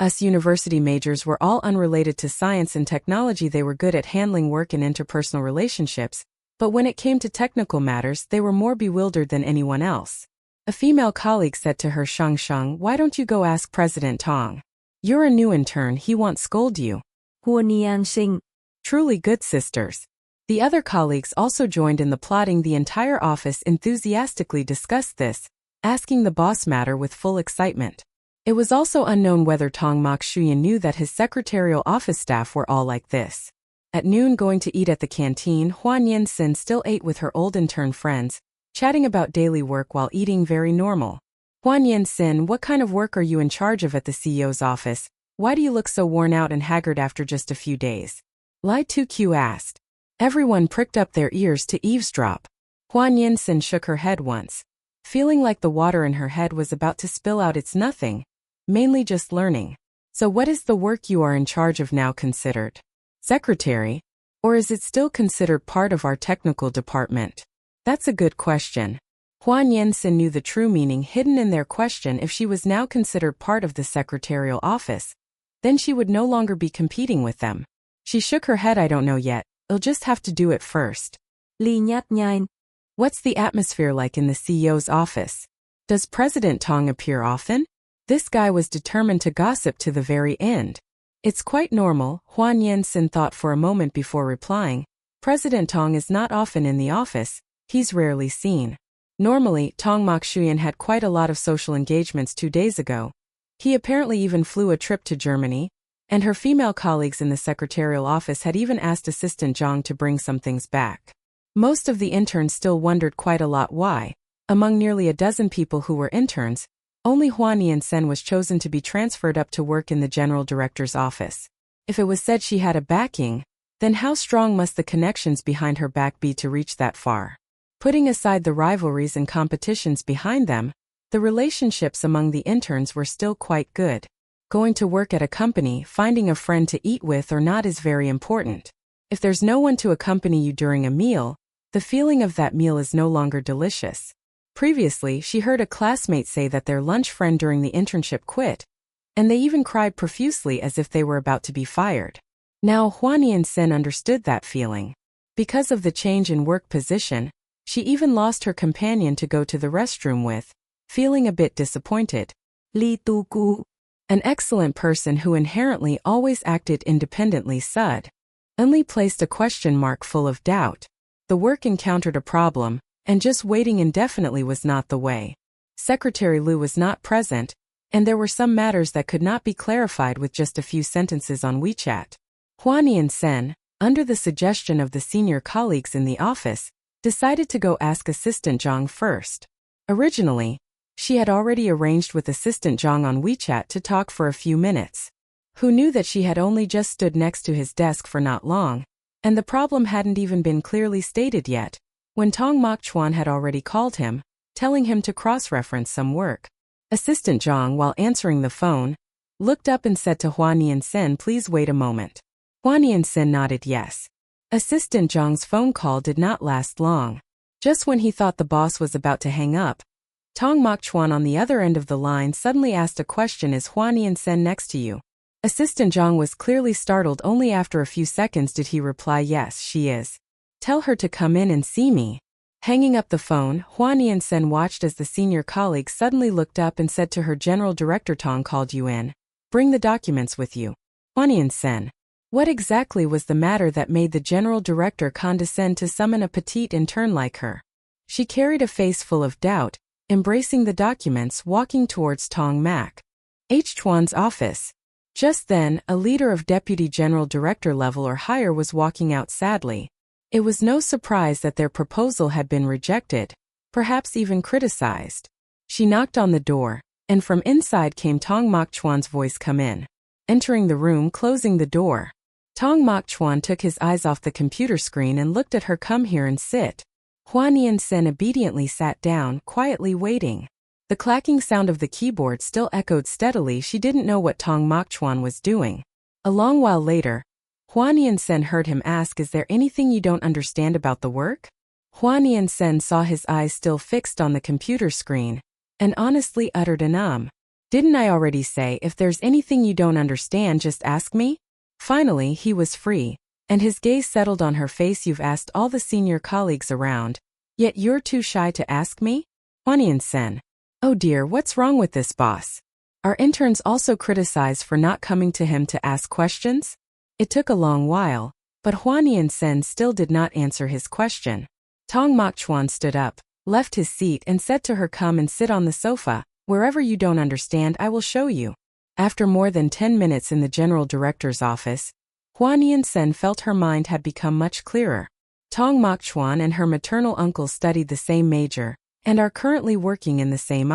Us university majors were all unrelated to science and technology. They were good at handling work and interpersonal relationships, but when it came to technical matters, they were more bewildered than anyone else. A female colleague said to her, Sheng, why don't you go ask President Tong? You're a new intern, he won't scold you. Hua Nian Sheng. Truly good sisters. The other colleagues also joined in the plotting. The entire office enthusiastically discussed this, asking the boss matter with full excitement. It was also unknown whether Tong Mokshuyan knew that his secretarial office staff were all like this. At noon, going to eat at the canteen, Hua Nian Sheng still ate with her old intern friends, chatting about daily work while eating. Very normal. Hua Nian Sheng, what kind of work are you in charge of at the CEO's office? Why do you look so worn out and haggard after just a few days? Lai 2Q asked. Everyone pricked up their ears to eavesdrop. Hua Nian Sheng shook her head once, feeling like the water in her head was about to spill out. It's nothing. Mainly just learning. So what is the work you are in charge of now considered? Secretary? Or is it still considered part of our technical department? That's a good question. Hua Nian Sheng knew the true meaning hidden in their question. If she was now considered part of the secretarial office, then she would no longer be competing with them. She shook her head. I don't know yet. I'll just have to do it first. Ly nhát nhai. What's the atmosphere like in the CEO's office? Does President Tong appear often? This guy was determined to gossip to the very end. It's quite normal, Hua Nian Sheng thought for a moment before replying. President Tong is not often in the office, he's rarely seen. Normally, Tong Mokshuyan had quite a lot of social engagements 2 days ago. He apparently even flew a trip to Germany, and her female colleagues in the secretarial office had even asked Assistant Zhang to bring some things back. Most of the interns still wondered quite a lot why, among nearly a dozen people who were interns, only Hua Nian Sheng was chosen to be transferred up to work in the general director's office. If it was said she had a backing, then how strong must the connections behind her back be to reach that far? Putting aside the rivalries and competitions behind them, the relationships among the interns were still quite good. Going to work at a company, finding a friend to eat with or not is very important. If there's no one to accompany you during a meal, the feeling of that meal is no longer delicious. Previously, she heard a classmate say that their lunch friend during the internship quit, and they even cried profusely as if they were about to be fired. Now Hua Nian Sheng understood that feeling. Because of the change in work position, she even lost her companion to go to the restroom with, feeling a bit disappointed. Ly tu ku. An excellent person who inherently always acted independently suddenly placed a question mark full of doubt. The work encountered a problem, and just waiting indefinitely was not the way. Secretary Lu was not present, and there were some matters that could not be clarified with just a few sentences on WeChat. Hua Nian Sheng, under the suggestion of the senior colleagues in the office, decided to go ask Assistant Zhang first. Originally, she had already arranged with Assistant Zhang on WeChat to talk for a few minutes. Who knew that she had only just stood next to his desk for not long, and the problem hadn't even been clearly stated yet, when Tong Mokchuan had already called him, telling him to cross-reference some work. Assistant Zhang, while answering the phone, looked up and said to Hua Nian Sheng, "Please wait a moment." Hua Nian Sheng nodded yes. Assistant Zhang's phone call did not last long. Just when he thought the boss was about to hang up, Tong Mokchuan on the other end of the line suddenly asked a question. "Is Hua Nian Sheng next to you?" Assistant Zhang was clearly startled. Only after a few seconds did he reply, "Yes, she is. Tell her to come in and see me." Hanging up the phone, Hua Nian Sheng watched as the senior colleague suddenly looked up and said to her, "General Director Tong called you in. Bring the documents with you." Hua Nian Sheng. What exactly was the matter that made the general director condescend to summon a petite intern like her? She carried a face full of doubt, embracing the documents, walking towards Tong Mac H. Chuan's office. Just then, a leader of deputy general director level or higher was walking out sadly. It was no surprise that their proposal had been rejected, perhaps even criticized. She knocked on the door, and from inside came Tong Mak Chuan's voice. Come in. Entering the room, closing the door. Tong Mak Chuan took his eyes off the computer screen and looked at her. Come here and sit. Hua Nian Sheng obediently sat down, quietly waiting. The clacking sound of the keyboard still echoed steadily. She didn't know what Tong Mak Chuan was doing. A long while later, Hua Nian Sheng heard him ask, is there anything you don't understand about the work? Hua Nian Sheng saw his eyes still fixed on the computer screen, and honestly uttered an Didn't I already say, if there's anything you don't understand, just ask me? Finally, he was free, and his gaze settled on her face. You've asked all the senior colleagues around, yet you're too shy to ask me? Hua Nian Sheng. Oh dear, what's wrong with this boss? Are interns also criticized for not coming to him to ask questions? It took a long while, but Hua Nian Sheng still did not answer his question. Tong Mak Chuan stood up, left his seat and said to her, come and sit on the sofa. Wherever you don't understand, I will show you. After more than 10 minutes in the general director's office, Hua Nian Sheng felt her mind had become much clearer. Tong Mak Chuan and her maternal uncle studied the same major, and are currently working in the same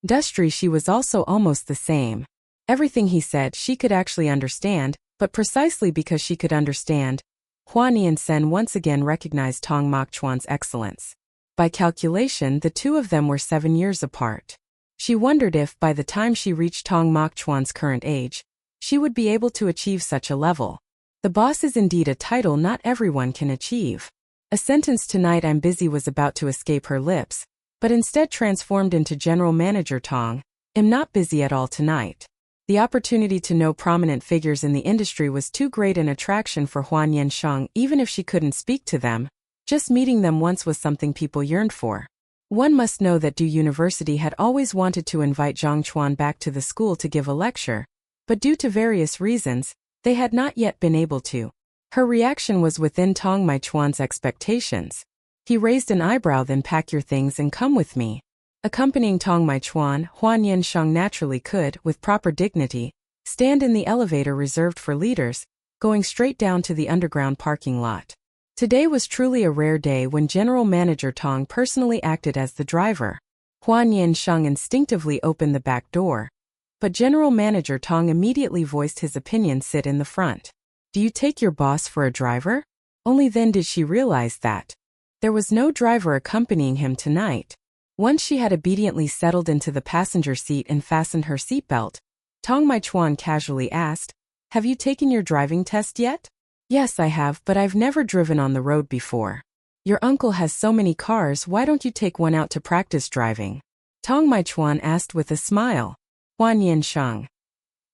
industry. She was also almost the same. Everything he said she could actually understand, but precisely because she could understand, Hua Nian Sheng once again recognized Tong Mak Chuan's excellence. By calculation, the two of them were 7 years apart. She wondered if, by the time she reached Tong Mak Chuan's current age, she would be able to achieve such a level. The boss is indeed a title not everyone can achieve. A sentence "tonight I'm busy" was about to escape her lips, but instead transformed into General Manager Tong, am not busy at all tonight. The opportunity to know prominent figures in the industry was too great an attraction for Hua Nian Sheng. Even if she couldn't speak to them, just meeting them once was something people yearned for. One must know that Du University had always wanted to invite Zhang Chuan back to the school to give a lecture, but due to various reasons, they had not yet been able to. Her reaction was within Tong Mai Chuan's expectations. He raised an eyebrow. Then pack your things and come with me. Accompanying Tong Mai Chuan, Hua Nian Sheng naturally could, with proper dignity, stand in the elevator reserved for leaders, going straight down to the underground parking lot. Today was truly a rare day when General Manager Tong personally acted as the driver. Hua Nian Sheng instinctively opened the back door, but General Manager Tong immediately voiced his opinion. Sit in the front. Do you take your boss for a driver? Only then did she realize that there was no driver accompanying him tonight. Once she had obediently settled into the passenger seat and fastened her seatbelt, Tong Mai Chuan casually asked, have you taken your driving test yet? Yes, I have, but I've never driven on the road before. Your uncle has so many cars, why don't you take one out to practice driving? Tong Mai Chuan asked with a smile. Hua Nian Sheng.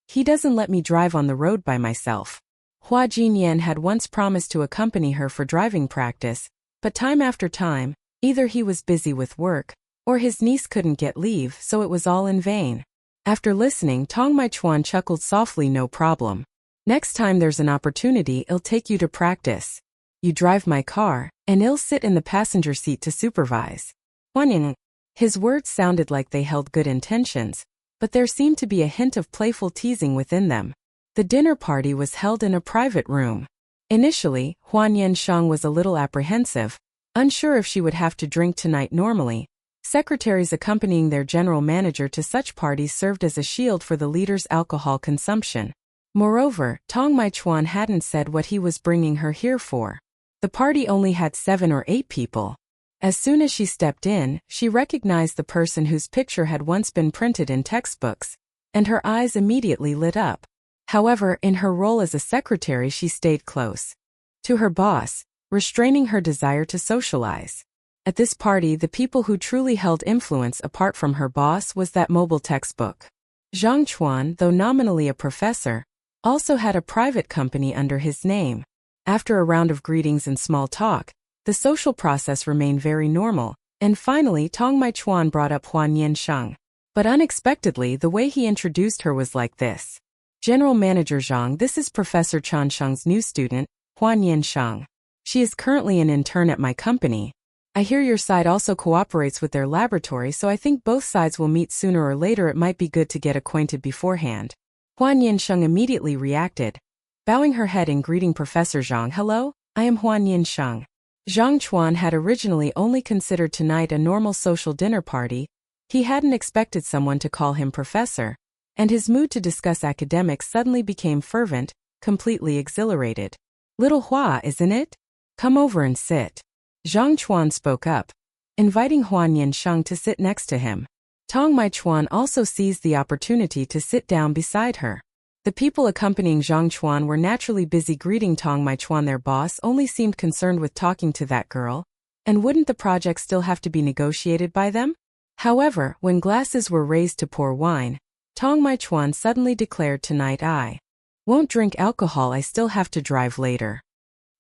He doesn't let me drive on the road by myself. Hua Jinyan had once promised to accompany her for driving practice, but time after time, either he was busy with work, or his niece couldn't get leave, so it was all in vain. After listening, Tong Mai Chuan chuckled softly. No problem. Next time there's an opportunity, I'll take you to practice. You drive my car, and I'll sit in the passenger seat to supervise. Hua Nian. His words sounded like they held good intentions, but there seemed to be a hint of playful teasing within them. The dinner party was held in a private room. Initially, Hua Nian Sheng was a little apprehensive, unsure if she would have to drink tonight. Normally, secretaries accompanying their general manager to such parties served as a shield for the leader's alcohol consumption. Moreover, Tong Mai Chuan hadn't said what he was bringing her here for. The party only had 7 or 8 people. As soon as she stepped in, she recognized the person whose picture had once been printed in textbooks, and her eyes immediately lit up. However, in her role as a secretary, she stayed close to her boss, restraining her desire to socialize. At this party, the people who truly held influence apart from her boss was that mobile textbook. Zhang Chuan, though nominally a professor, also had a private company under his name. After a round of greetings and small talk, the social process remained very normal, and finally Tong Mai Chuan brought up Hua Nian Sheng. But unexpectedly, the way he introduced her was like this. General Manager Zhang, this is Professor Chan Sheng's new student, Hua Nian Sheng. She is currently an intern at my company. I hear your side also cooperates with their laboratory, so I think both sides will meet sooner or later. It might be good to get acquainted beforehand. Hua Nian Sheng immediately reacted, bowing her head and greeting Professor Zhang. Hello, I am Hua Nian Sheng. Zhang Chuan had originally only considered tonight a normal social dinner party. He hadn't expected someone to call him professor, and his mood to discuss academics suddenly became fervent, completely exhilarated. Little Hua, isn't it? Come over and sit. Zhang Chuan spoke up, inviting Hua Nian Sheng to sit next to him. Tong Mai Chuan also seized the opportunity to sit down beside her. The people accompanying Zhang Chuan were naturally busy greeting Tong Mai Chuan. Their boss only seemed concerned with talking to that girl, and wouldn't the project still have to be negotiated by them? However, when glasses were raised to pour wine, Tong Mai Chuan suddenly declared, tonight I won't drink alcohol, I still have to drive later.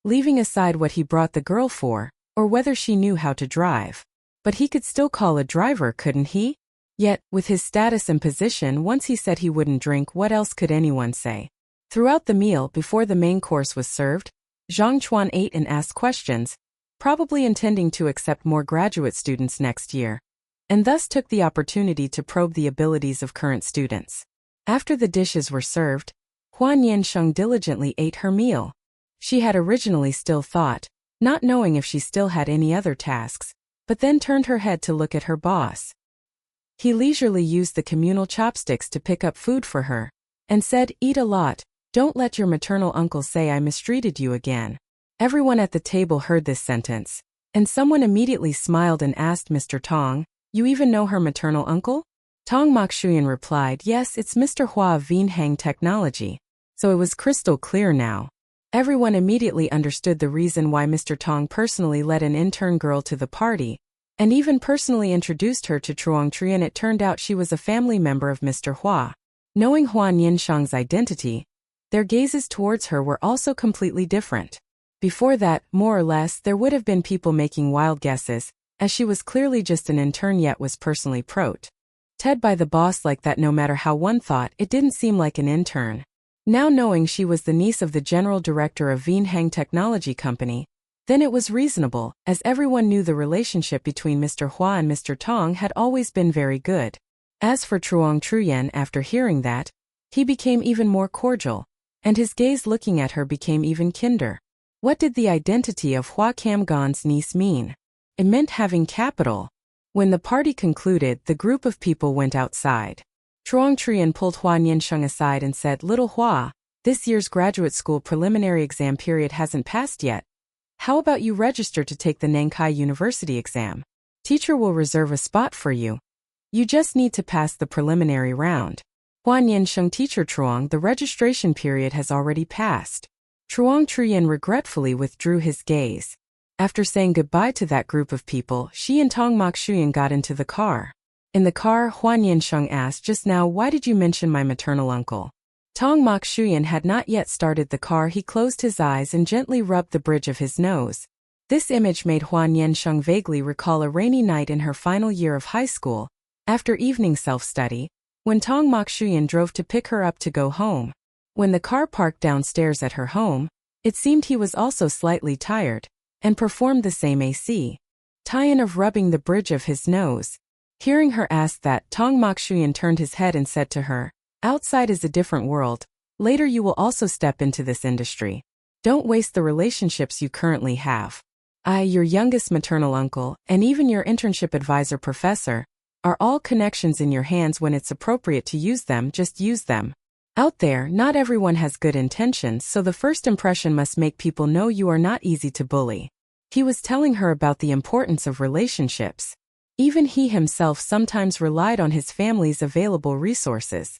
Leaving aside what he brought the girl for, or whether she knew how to drive. But he could still call a driver, couldn't he? Yet, with his status and position, once he said he wouldn't drink, what else could anyone say? Throughout the meal, before the main course was served, Zhang Chuan ate and asked questions, probably intending to accept more graduate students next year, and thus took the opportunity to probe the abilities of current students. After the dishes were served, Hua Nian Sheng diligently ate her meal. She had originally still thought, not knowing if she still had any other tasks, but then turned her head to look at her boss. He leisurely used the communal chopsticks to pick up food for her, and said, eat a lot, don't let your maternal uncle say I mistreated you again. Everyone at the table heard this sentence, and someone immediately smiled and asked, Mr. Tong, you even know her maternal uncle? Tong Mokshuyan replied, yes, it's Mr. Hua of Heng Technology. So it was crystal clear now. Everyone immediately understood the reason why Mr. Tong personally led an intern girl to the party, and even personally introduced her to Truong Trian. It turned out she was a family member of Mr. Hua. Knowing Hua Nian Sheng's identity, their gazes towards her were also completely different. Before that, more or less, there would have been people making wild guesses, as she was clearly just an intern yet was personally proted by the boss like that. No matter how one thought, it didn't seem like an intern. Now knowing she was the niece of the general director of Heng Technology Company, then it was reasonable, as everyone knew the relationship between Mr. Hua and Mr. Tong had always been very good. As for Truong Truyen, after hearing that, he became even more cordial, and his gaze looking at her became even kinder. What did the identity of Hua Cam Gon's niece mean? It meant having capital. When the party concluded, the group of people went outside. Truong Trian pulled Hua Nian Sheng aside and said, little Hua, this year's graduate school preliminary exam period hasn't passed yet. How about you register to take the Nankai University exam? Teacher will reserve a spot for you. You just need to pass the preliminary round. Hua Nian Sheng, teacher Truong, the registration period has already passed. Truong Trian regretfully withdrew his gaze. After saying goodbye to that group of people, she and Tong Mokshuyan got into the car. In the car, Hua Nian Sheng asked, just now, why did you mention my maternal uncle? Tong Mokshuyan had not yet started the car. He closed his eyes and gently rubbed the bridge of his nose. This image made Hua Nian Sheng vaguely recall a rainy night in her final year of high school, after evening self-study, when Tong Mokshuyan drove to pick her up to go home. When the car parked downstairs at her home, it seemed he was also slightly tired, and performed the same AC tie-in of rubbing the bridge of his nose. Hearing her ask that, Tong Mokshuyan turned his head and said to her, outside is a different world. Later you will also step into this industry. Don't waste the relationships you currently have. I, your youngest maternal uncle, and even your internship advisor professor, are all connections in your hands. When it's appropriate to use them, just use them. Out there, not everyone has good intentions, so the first impression must make people know you are not easy to bully. He was telling her about the importance of relationships. Even he himself sometimes relied on his family's available resources.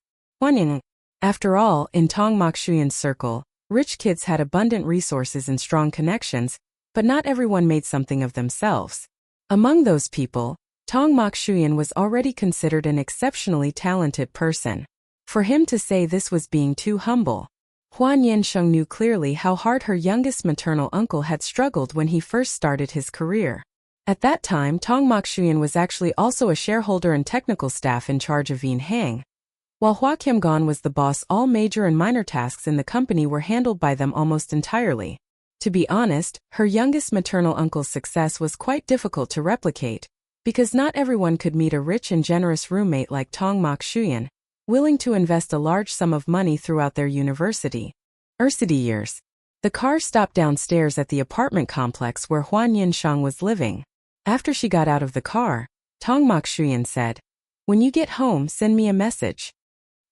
After all, in Tong Mokshuyan's circle, rich kids had abundant resources and strong connections, but not everyone made something of themselves. Among those people, Tong Mokshuyan was already considered an exceptionally talented person. For him to say this was being too humble. Hua Nian Sheng knew clearly how hard her youngest maternal uncle had struggled when he first started his career. At that time, Tong Mokshuyan was actually also a shareholder and technical staff in charge of Heng. While Hua Nian was the boss, all major and minor tasks in the company were handled by them almost entirely. To be honest, her youngest maternal uncle's success was quite difficult to replicate, because not everyone could meet a rich and generous roommate like Tong willing to invest a large sum of money throughout their university years. The car stopped downstairs at the apartment complex where Hua Nian Sheng was living. After she got out of the car, Tong said, "When you get home, send me a message."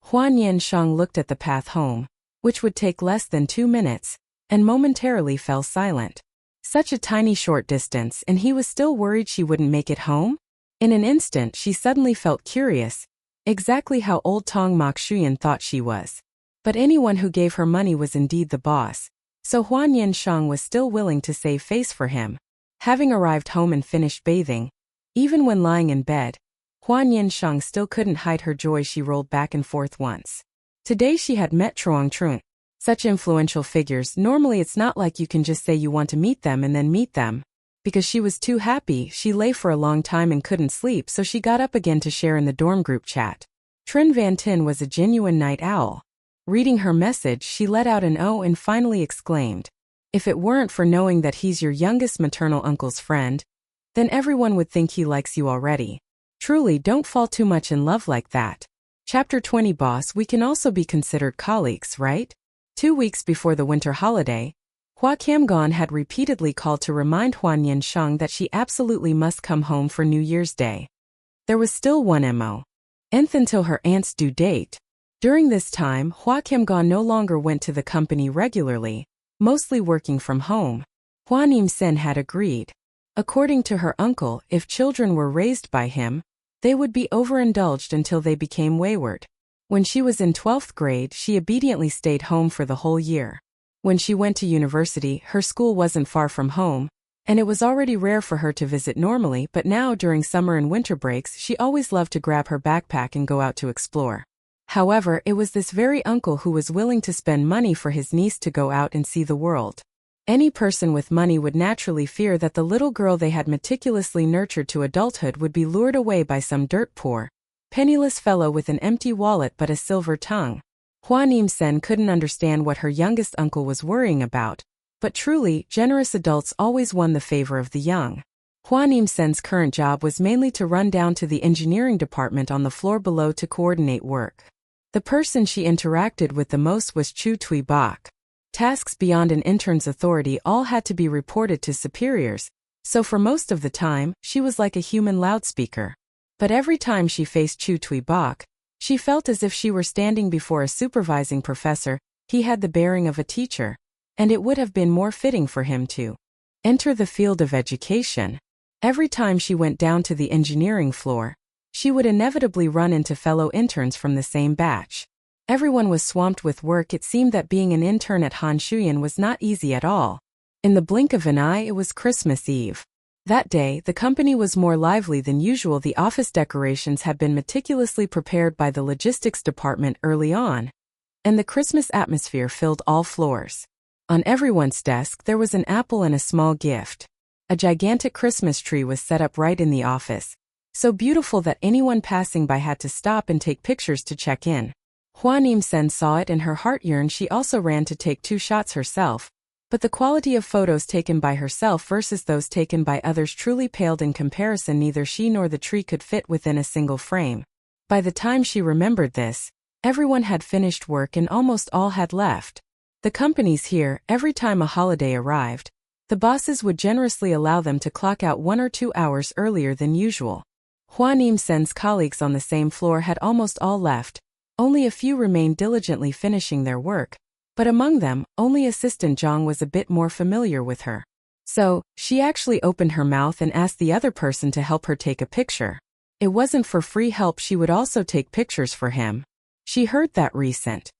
Hua Nian Sheng looked at the path home, which would take less than 2 minutes, and momentarily fell silent. Such a tiny short distance, and he was still worried she wouldn't make it home? In an instant she suddenly felt curious, exactly how old Tong thought she was. But anyone who gave her money was indeed the boss, so Hua Nian Sheng was still willing to save face for him. Having arrived home and finished bathing, even when lying in bed, Hua Nian Sheng still couldn't hide her joy. She rolled back and forth once. Today she had met Trembling. Such influential figures, normally it's not like you can just say you want to meet them and then meet them. Because she was too happy, she lay for a long time and couldn't sleep, so she got up again to share in the dorm group chat. Trin Van Tin was a genuine night owl. Reading her message, she let out an "oh" and finally exclaimed, "If it weren't for knowing that he's your youngest maternal uncle's friend, then everyone would think he likes you already. Truly, don't fall too much in love like that." Chapter 20. Boss, we can also be considered colleagues, right? 2 weeks before the winter holiday, Hua Nian had repeatedly called to remind Hua Nian Sheng that she absolutely must come home for New Year's Day. There was still 1 month until her aunt's due date. During this time, Hua Nian no longer went to the company regularly, mostly working from home. Hua Nian Sheng had agreed. According to her uncle, if children were raised by him, they would be overindulged until they became wayward. When she was in 12th grade, she obediently stayed home for the whole year. When she went to university, her school wasn't far from home, and it was already rare for her to visit normally, but now during summer and winter breaks she always loved to grab her backpack and go out to explore. However, it was this very uncle who was willing to spend money for his niece to go out and see the world. Any person with money would naturally fear that the little girl they had meticulously nurtured to adulthood would be lured away by some dirt-poor, penniless fellow with an empty wallet but a silver tongue. Hua Nian Sheng couldn't understand what her youngest uncle was worrying about, but truly, generous adults always won the favor of the young. Hua Nian Sheng's current job was mainly to run down to the engineering department on the floor below to coordinate work. The person she interacted with the most was Chu Tui Bok. Tasks beyond an intern's authority all had to be reported to superiors, so for most of the time, she was like a human loudspeaker. But every time she faced Chu Tui Bok, she felt as if she were standing before a supervising professor. He had the bearing of a teacher, and it would have been more fitting for him to enter the field of education. Every time she went down to the engineering floor, she would inevitably run into fellow interns from the same batch. Everyone was swamped with work. It seemed that being an intern at Hanshuyan was not easy at all. In the blink of an eye, it was Christmas Eve. That day, the company was more lively than usual. The office decorations had been meticulously prepared by the logistics department early on, and the Christmas atmosphere filled all floors. On everyone's desk there was an apple and a small gift. A gigantic Christmas tree was set up right in the office, so beautiful that anyone passing by had to stop and take pictures to check in. Hua Nian Sheng saw it and her heart yearned. She also ran to take 2 shots herself, but the quality of photos taken by herself versus those taken by others truly paled in comparison. Neither she nor the tree could fit within a single frame. By the time she remembered this, everyone had finished work and almost all had left. The companies here, every time a holiday arrived, the bosses would generously allow them to clock out 1 or 2 hours earlier than usual. Hua Nian Sheng's colleagues on the same floor had almost all left. Only a few remained diligently finishing their work, but among them, only Assistant Zhang was a bit more familiar with her. So, she actually opened her mouth and asked the other person to help her take a picture. It wasn't for free help, she would also take pictures for him. She heard that recent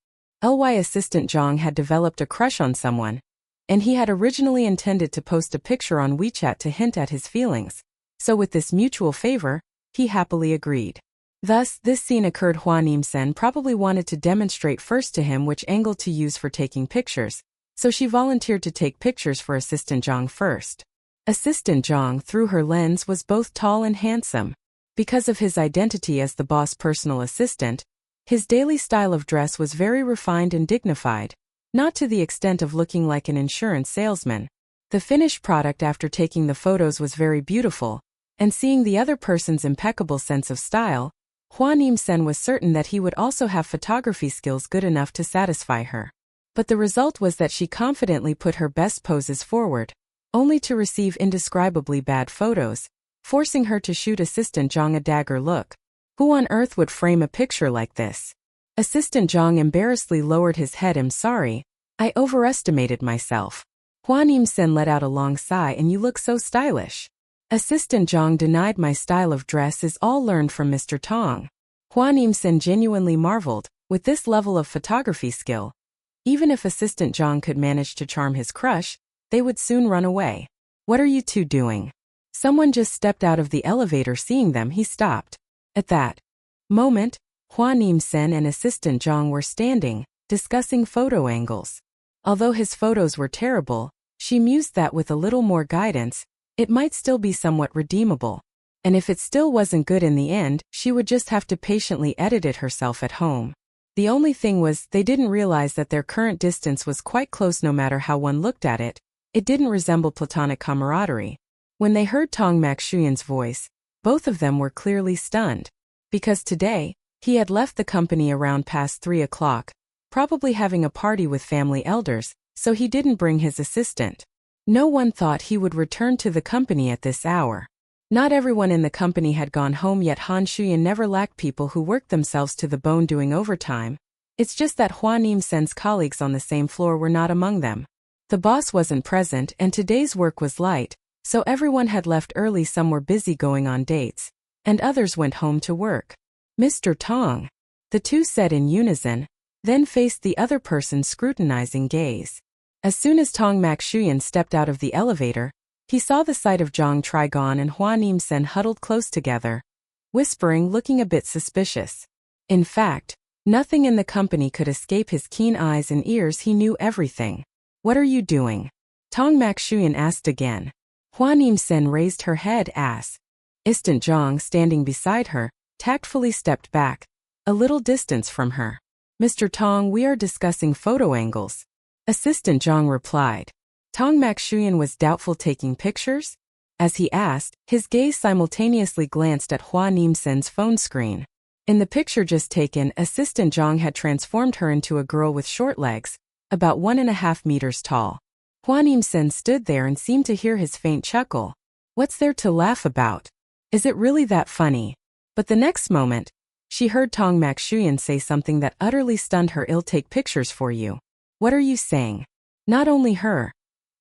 LY Assistant Zhang had developed a crush on someone, and he had originally intended to post a picture on WeChat to hint at his feelings. So with this mutual favor, he happily agreed. Thus, this scene occurred. Hua Nian Sheng probably wanted to demonstrate first to him which angle to use for taking pictures, so she volunteered to take pictures for Assistant Zhang first. Assistant Zhang, through her lens, was both tall and handsome. Because of his identity as the boss' personal assistant, His daily style of dress was very refined and dignified, not to the extent of looking like an insurance salesman. The finished product after taking the photos was very beautiful, and seeing the other person's impeccable sense of style, Hua Nian Sheng was certain that he would also have photography skills good enough to satisfy her. But the result was that she confidently put her best poses forward, only to receive indescribably bad photos, forcing her to shoot Assistant Zhang a dagger look. Who on earth would frame a picture like this? Assistant Zhang embarrassedly lowered his head. I'm sorry, I overestimated myself. Hua Nian Sheng let out a long sigh. And you look so stylish. Assistant Zhang denied. My style of dress is all learned from Mr. Tong. Hua Nian Sheng genuinely marveled, with this level of photography skill. Even if Assistant Zhang could manage to charm his crush, they would soon run away. What are you two doing? Someone just stepped out of the elevator. Seeing them, he stopped. At that moment, Hua Nian Sheng and Assistant Zhang were standing, discussing photo angles. Although his photos were terrible, she mused that with a little more guidance, it might still be somewhat redeemable. And if it still wasn't good in the end, she would just have to patiently edit it herself at home. The only thing was, they didn't realize that their current distance was quite close. No matter how one looked at it, it didn't resemble platonic camaraderie. When they heard Tong Maxuyan's voice, both of them were clearly stunned. Because today, he had left the company around past 3 o'clock, probably having a party with family elders, so he didn't bring his assistant. No one thought he would return to the company at this hour. Not everyone in the company had gone home yet. Han Shuyan never lacked people who worked themselves to the bone doing overtime. It's just that Hua Nian Sheng's colleagues on the same floor were not among them. The boss wasn't present and today's work was light, so everyone had left early. Some were busy going on dates, and others went home to work. Mr. Tong, the two said in unison, then faced the other person's scrutinizing gaze. As soon as Tong Maxuyan stepped out of the elevator, he saw the sight of Zhang Trigon and Hua Nian Sheng huddled close together, whispering, looking a bit suspicious. In fact, nothing in the company could escape his keen eyes and ears. He knew everything. What are you doing? Tong Maxuyan asked again. Hua Nian Sheng raised her head as Assistant Zhang, standing beside her, tactfully stepped back, a little distance from her. Mr. Tong, we are discussing photo angles. Assistant Zhang replied. Tong Maxuyan was doubtful. Taking pictures? As he asked, his gaze simultaneously glanced at Hua Nian Sheng's phone screen. In the picture just taken, Assistant Zhang had transformed her into a girl with short legs, about 1.5 meters tall. Hua Nian Sheng stood there and seemed to hear his faint chuckle. What's there to laugh about? Is it really that funny? But the next moment, she heard Tong Maxuyan say something that utterly stunned her. I'll take pictures for you. What are you saying? Not only her.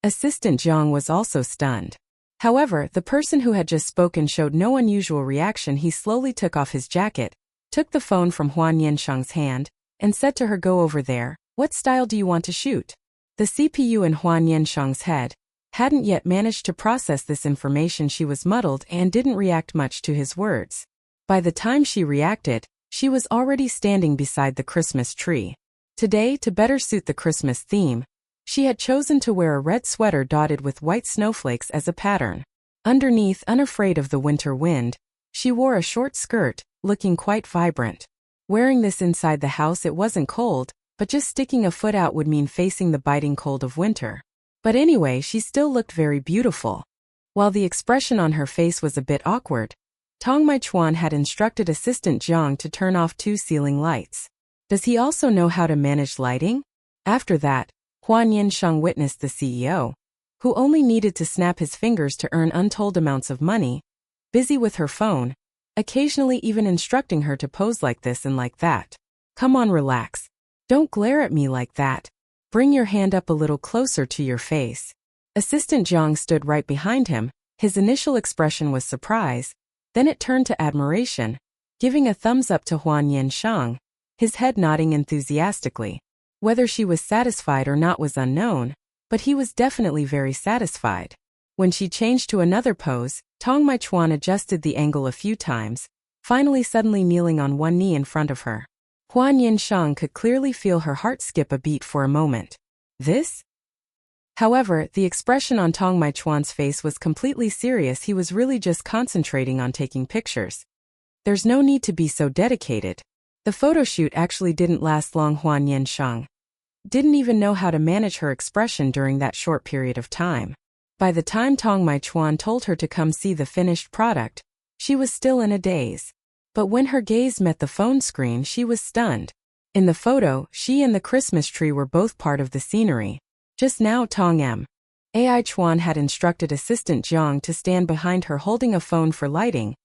Assistant Zhang was also stunned. However, the person who had just spoken showed no unusual reaction. He slowly took off his jacket, took the phone from Hua Nian Sheng's hand, and said to her, go over there. What style do you want to shoot? The CPU in Hua Nian Sheng's head hadn't yet managed to process this information. She was muddled and didn't react much to his words. By the time she reacted, she was already standing beside the Christmas tree. Today, to better suit the Christmas theme, she had chosen to wear a red sweater dotted with white snowflakes as a pattern. Underneath, unafraid of the winter wind, she wore a short skirt, looking quite vibrant. Wearing this inside the house, it wasn't cold, but just sticking a foot out would mean facing the biting cold of winter. But anyway, she still looked very beautiful. While the expression on her face was a bit awkward, Tong Maichuan had instructed Assistant Zhang to turn off 2 ceiling lights. Does he also know how to manage lighting? After that, Hua Nian Sheng witnessed the CEO, who only needed to snap his fingers to earn untold amounts of money, busy with her phone, occasionally even instructing her to pose like this and like that. Come on, relax. Don't glare at me like that. Bring your hand up a little closer to your face. Assistant Zhang stood right behind him. His initial expression was surprise, then it turned to admiration, giving a thumbs up to Hua Nian Sheng, his head nodding enthusiastically. Whether she was satisfied or not was unknown, but he was definitely very satisfied. When she changed to another pose, Tong Maichuan adjusted the angle a few times, finally suddenly kneeling on one knee in front of her. Hua Nian Sheng could clearly feel her heart skip a beat for a moment. This? However, the expression on Tong Maichuan's face was completely serious. He was really just concentrating on taking pictures. There's no need to be so dedicated. The photo shoot actually didn't last long. Hua Nian Sheng didn't even know how to manage her expression during that short period of time. By the time Tong Maichuan told her to come see the finished product, she was still in a daze. But when her gaze met the phone screen, she was stunned. In the photo, she and the Christmas tree were both part of the scenery. Just now Tong Ai Chuan had instructed assistant Jiang to stand behind her holding a phone for lighting,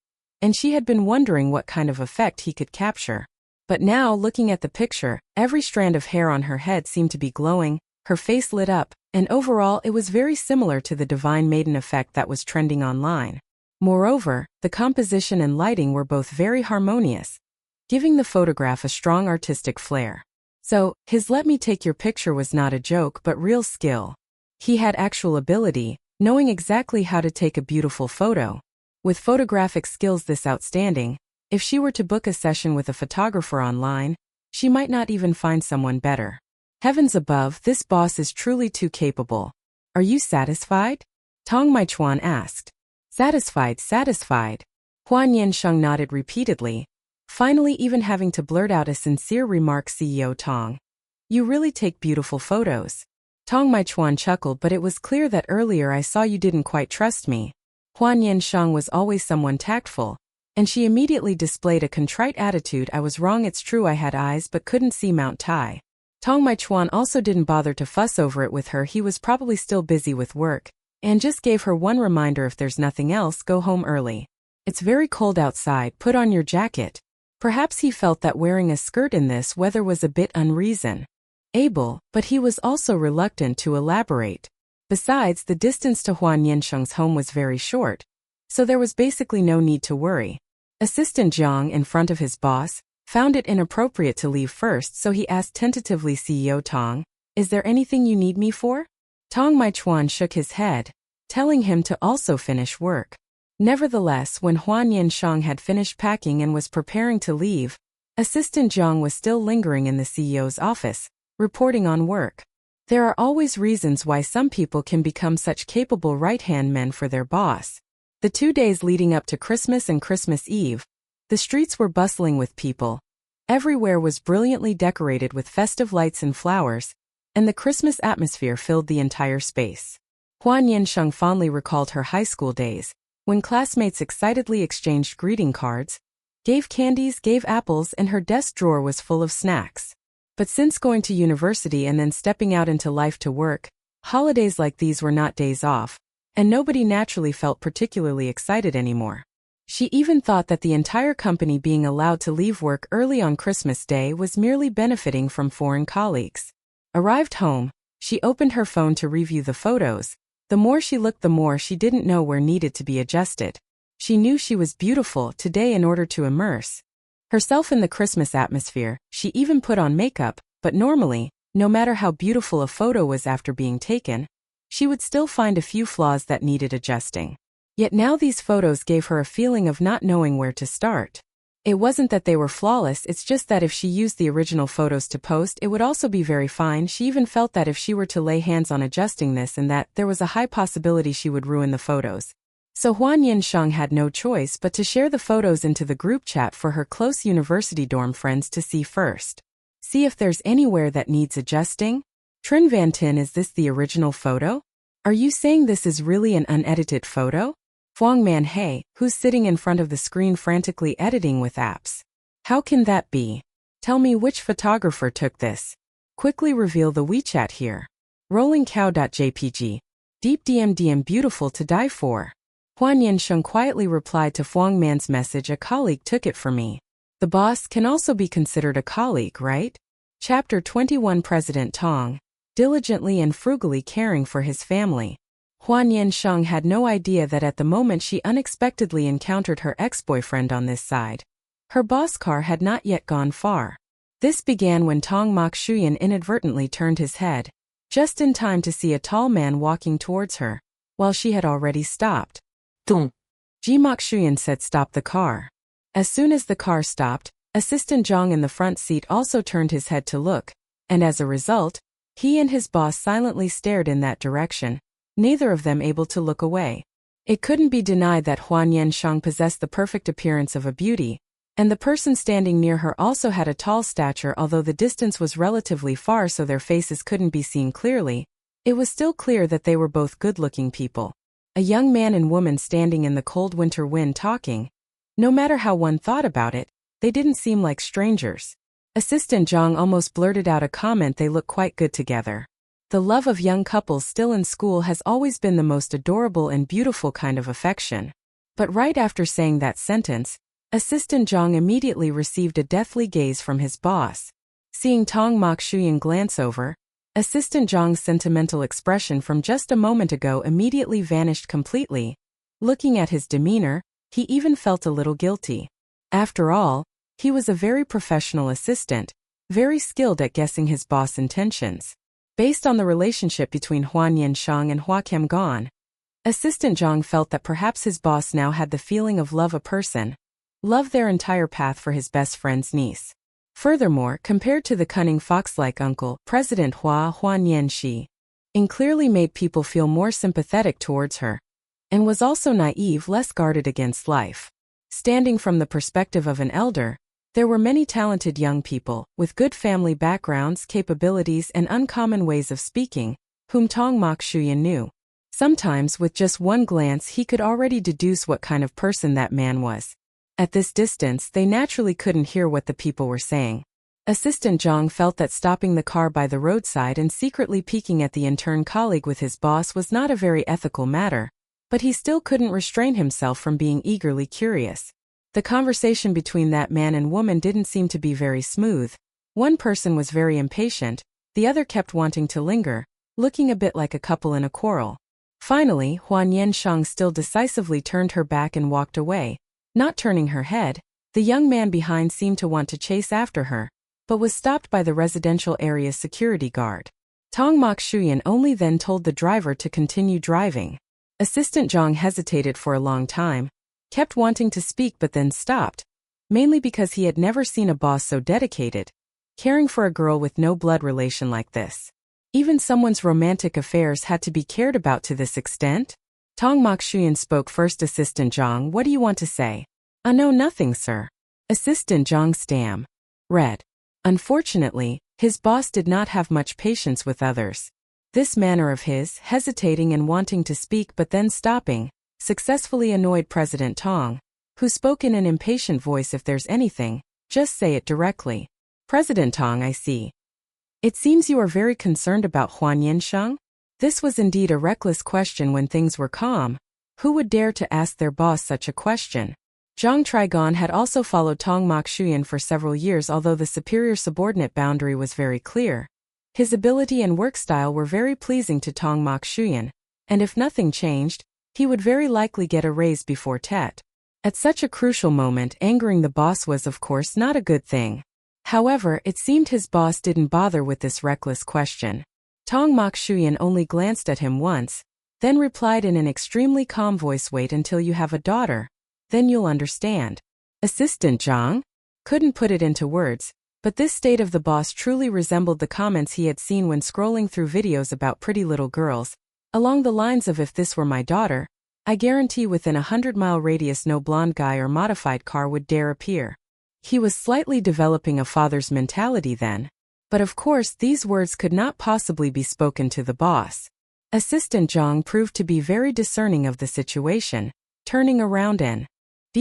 and she had been wondering what kind of effect he could capture. But now, looking at the picture, every strand of hair on her head seemed to be glowing, her face lit up, and overall it was very similar to the divine maiden effect that was trending online. Moreover, the composition and lighting were both very harmonious, giving the photograph a strong artistic flair. So, his "let me take your picture" was not a joke but real skill. He had actual ability, knowing exactly how to take a beautiful photo. With photographic skills this outstanding, if she were to book a session with a photographer online, she might not even find someone better. Heavens above, this boss is truly too capable. Are you satisfied? Tong Maichuan asked. Satisfied, satisfied. Hua Nian Sheng nodded repeatedly, finally even having to blurt out a sincere remark. CEO Tong, you really take beautiful photos. Tong Maichuan chuckled, but it was clear that earlier I saw you didn't quite trust me. Hua Nian Sheng was always someone tactful, and she immediately displayed a contrite attitude. I was wrong, it's true I had eyes but couldn't see Mount Tai. Tong Maichuan also didn't bother to fuss over it with her. He was probably still busy with work, and just gave her one reminder: if there's nothing else, go home early. It's very cold outside, put on your jacket. Perhaps he felt that wearing a skirt in this weather was a bit unreasonable, but he was also reluctant to elaborate. Besides, the distance to Hua Nian Sheng's home was very short, so there was basically no need to worry. Assistant Jiang, in front of his boss, found it inappropriate to leave first, so he asked tentatively, CEO Tong, is there anything you need me for? Tong Maichuan shook his head, telling him to also finish work. Nevertheless, when Hua Nian Sheng had finished packing and was preparing to leave, Assistant Jiang was still lingering in the CEO's office, reporting on work. There are always reasons why some people can become such capable right-hand men for their boss. The 2 days leading up to Christmas and Christmas Eve, the streets were bustling with people. Everywhere was brilliantly decorated with festive lights and flowers, and the Christmas atmosphere filled the entire space. Hua Nian Sheng fondly recalled her high school days, when classmates excitedly exchanged greeting cards, gave candies, gave apples, and her desk drawer was full of snacks. But since going to university and then stepping out into life to work, holidays like these were not days off, and nobody naturally felt particularly excited anymore. She even thought that the entire company being allowed to leave work early on Christmas Day was merely benefiting from foreign colleagues. Arrived home, she opened her phone to review the photos. The more she looked, the more she didn't know where needed to be adjusted. She knew she was beautiful today in order to immerse herself in the Christmas atmosphere. She even put on makeup, but normally, no matter how beautiful a photo was after being taken, she would still find a few flaws that needed adjusting. Yet now these photos gave her a feeling of not knowing where to start. It wasn't that they were flawless, it's just that if she used the original photos to post, it would also be very fine. She even felt that if she were to lay hands on adjusting this and that, there was a high possibility she would ruin the photos. So Hua Nian Sheng had no choice but to share the photos into the group chat for her close university dorm friends to see first. See if there's anywhere that needs adjusting. Trin Van Tin, is this the original photo? Are you saying this is really an unedited photo? Huang Man He, who's sitting in front of the screen frantically editing with apps. How can that be? Tell me which photographer took this. Quickly reveal the WeChat here. rollingcow.jpg. Deep DM beautiful to die for. Hua Nian Sheng quietly replied to Huang Man's message, a colleague took it for me. The boss can also be considered a colleague, right? Chapter 21. President Tong, diligently and frugally caring for his family. Hua Nian Sheng had no idea that at the moment she unexpectedly encountered her ex-boyfriend on this side. Her boss car had not yet gone far. This began when Tong Mokshuyan inadvertently turned his head, just in time to see a tall man walking towards her, while she had already stopped. Tong. Ji Mokshuyan said, stop the car. As soon as the car stopped, Assistant Zhang in the front seat also turned his head to look, and as a result, he and his boss silently stared in that direction, neither of them able to look away. It couldn't be denied that Hua Nian Sheng possessed the perfect appearance of a beauty, And the person standing near her also had a tall stature. Although the distance was relatively far so their faces couldn't be seen clearly, it was still clear that they were both good-looking people. A young man and woman standing in the cold winter wind talking. No matter how one thought about it, they didn't seem like strangers. Assistant Zhang almost blurted out a comment, they look quite good together. The love of young couples still in school has always been the most adorable and beautiful kind of affection. But right after saying that sentence, Assistant Zhang immediately received a deathly gaze from his boss. Seeing Tong Mok Shuyan glance over, Assistant Zhang's sentimental expression from just a moment ago immediately vanished completely. Looking at his demeanor, he even felt a little guilty. After all, he was a very professional assistant, very skilled at guessing his boss' intentions. Based on the relationship between Hua Nian Sheng and Hua Kem Gon, Assistant Zhang felt that perhaps his boss now had the feeling of love a person, love their entire path for his best friend's niece. Furthermore, compared to the cunning fox-like uncle, President Hua Nian Sheng clearly made people feel more sympathetic towards her, and was also naive, less guarded against life. Standing from the perspective of an elder, there were many talented young people, with good family backgrounds, capabilities and uncommon ways of speaking, whom Tong Mok Shuyan knew. Sometimes with just one glance he could already deduce what kind of person that man was. At this distance they naturally couldn't hear what the people were saying. Assistant Zhang felt that stopping the car by the roadside and secretly peeking at the intern colleague with his boss was not a very ethical matter, but he still couldn't restrain himself from being eagerly curious. The conversation between that man and woman didn't seem to be very smooth. One person was very impatient, the other kept wanting to linger, looking a bit like a couple in a quarrel. Finally, Hua Nian Sheng still decisively turned her back and walked away. Not turning her head, the young man behind seemed to want to chase after her, but was stopped by the residential area's security guard. Tong Mok Shuyan only then told the driver to continue driving. Assistant Zhang hesitated for a long time, kept wanting to speak but then stopped, mainly because he had never seen a boss so dedicated, caring for a girl with no blood relation like this. Even someone's romantic affairs had to be cared about to this extent? Tong Mok Shuyan spoke first. Assistant Zhang, what do you want to say? No, nothing, sir. Assistant Zhang stammered. Unfortunately, his boss did not have much patience with others. This manner of his, hesitating and wanting to speak but then stopping, successfully annoyed President Tong, who spoke in an impatient voice. If there's anything, just say it directly. President Tong, I see. It seems you are very concerned about Hua Nian Sheng? This was indeed a reckless question when things were calm. Who would dare to ask their boss such a question? Zhang Trigon had also followed Tong Mok Shuyan for several years, although the superior-subordinate boundary was very clear. His ability and work style were very pleasing to Tong Mok Shuyan, and if nothing changed, he would very likely get a raise before Tet. At such a crucial moment, angering the boss was of course not a good thing. However, it seemed his boss didn't bother with this reckless question. Tong Mok Shuyan only glanced at him once, then replied in an extremely calm voice, wait until you have a daughter. Then you'll understand. Assistant Zhang couldn't put it into words, but this state of the boss truly resembled the comments he had seen when scrolling through videos about pretty little girls, along the lines of, if this were my daughter, I guarantee within a 100-mile radius no blonde guy or modified car would dare appear. He was slightly developing a father's mentality then. But of course these words could not possibly be spoken to the boss. Assistant Zhang proved to be very discerning of the situation, turning around and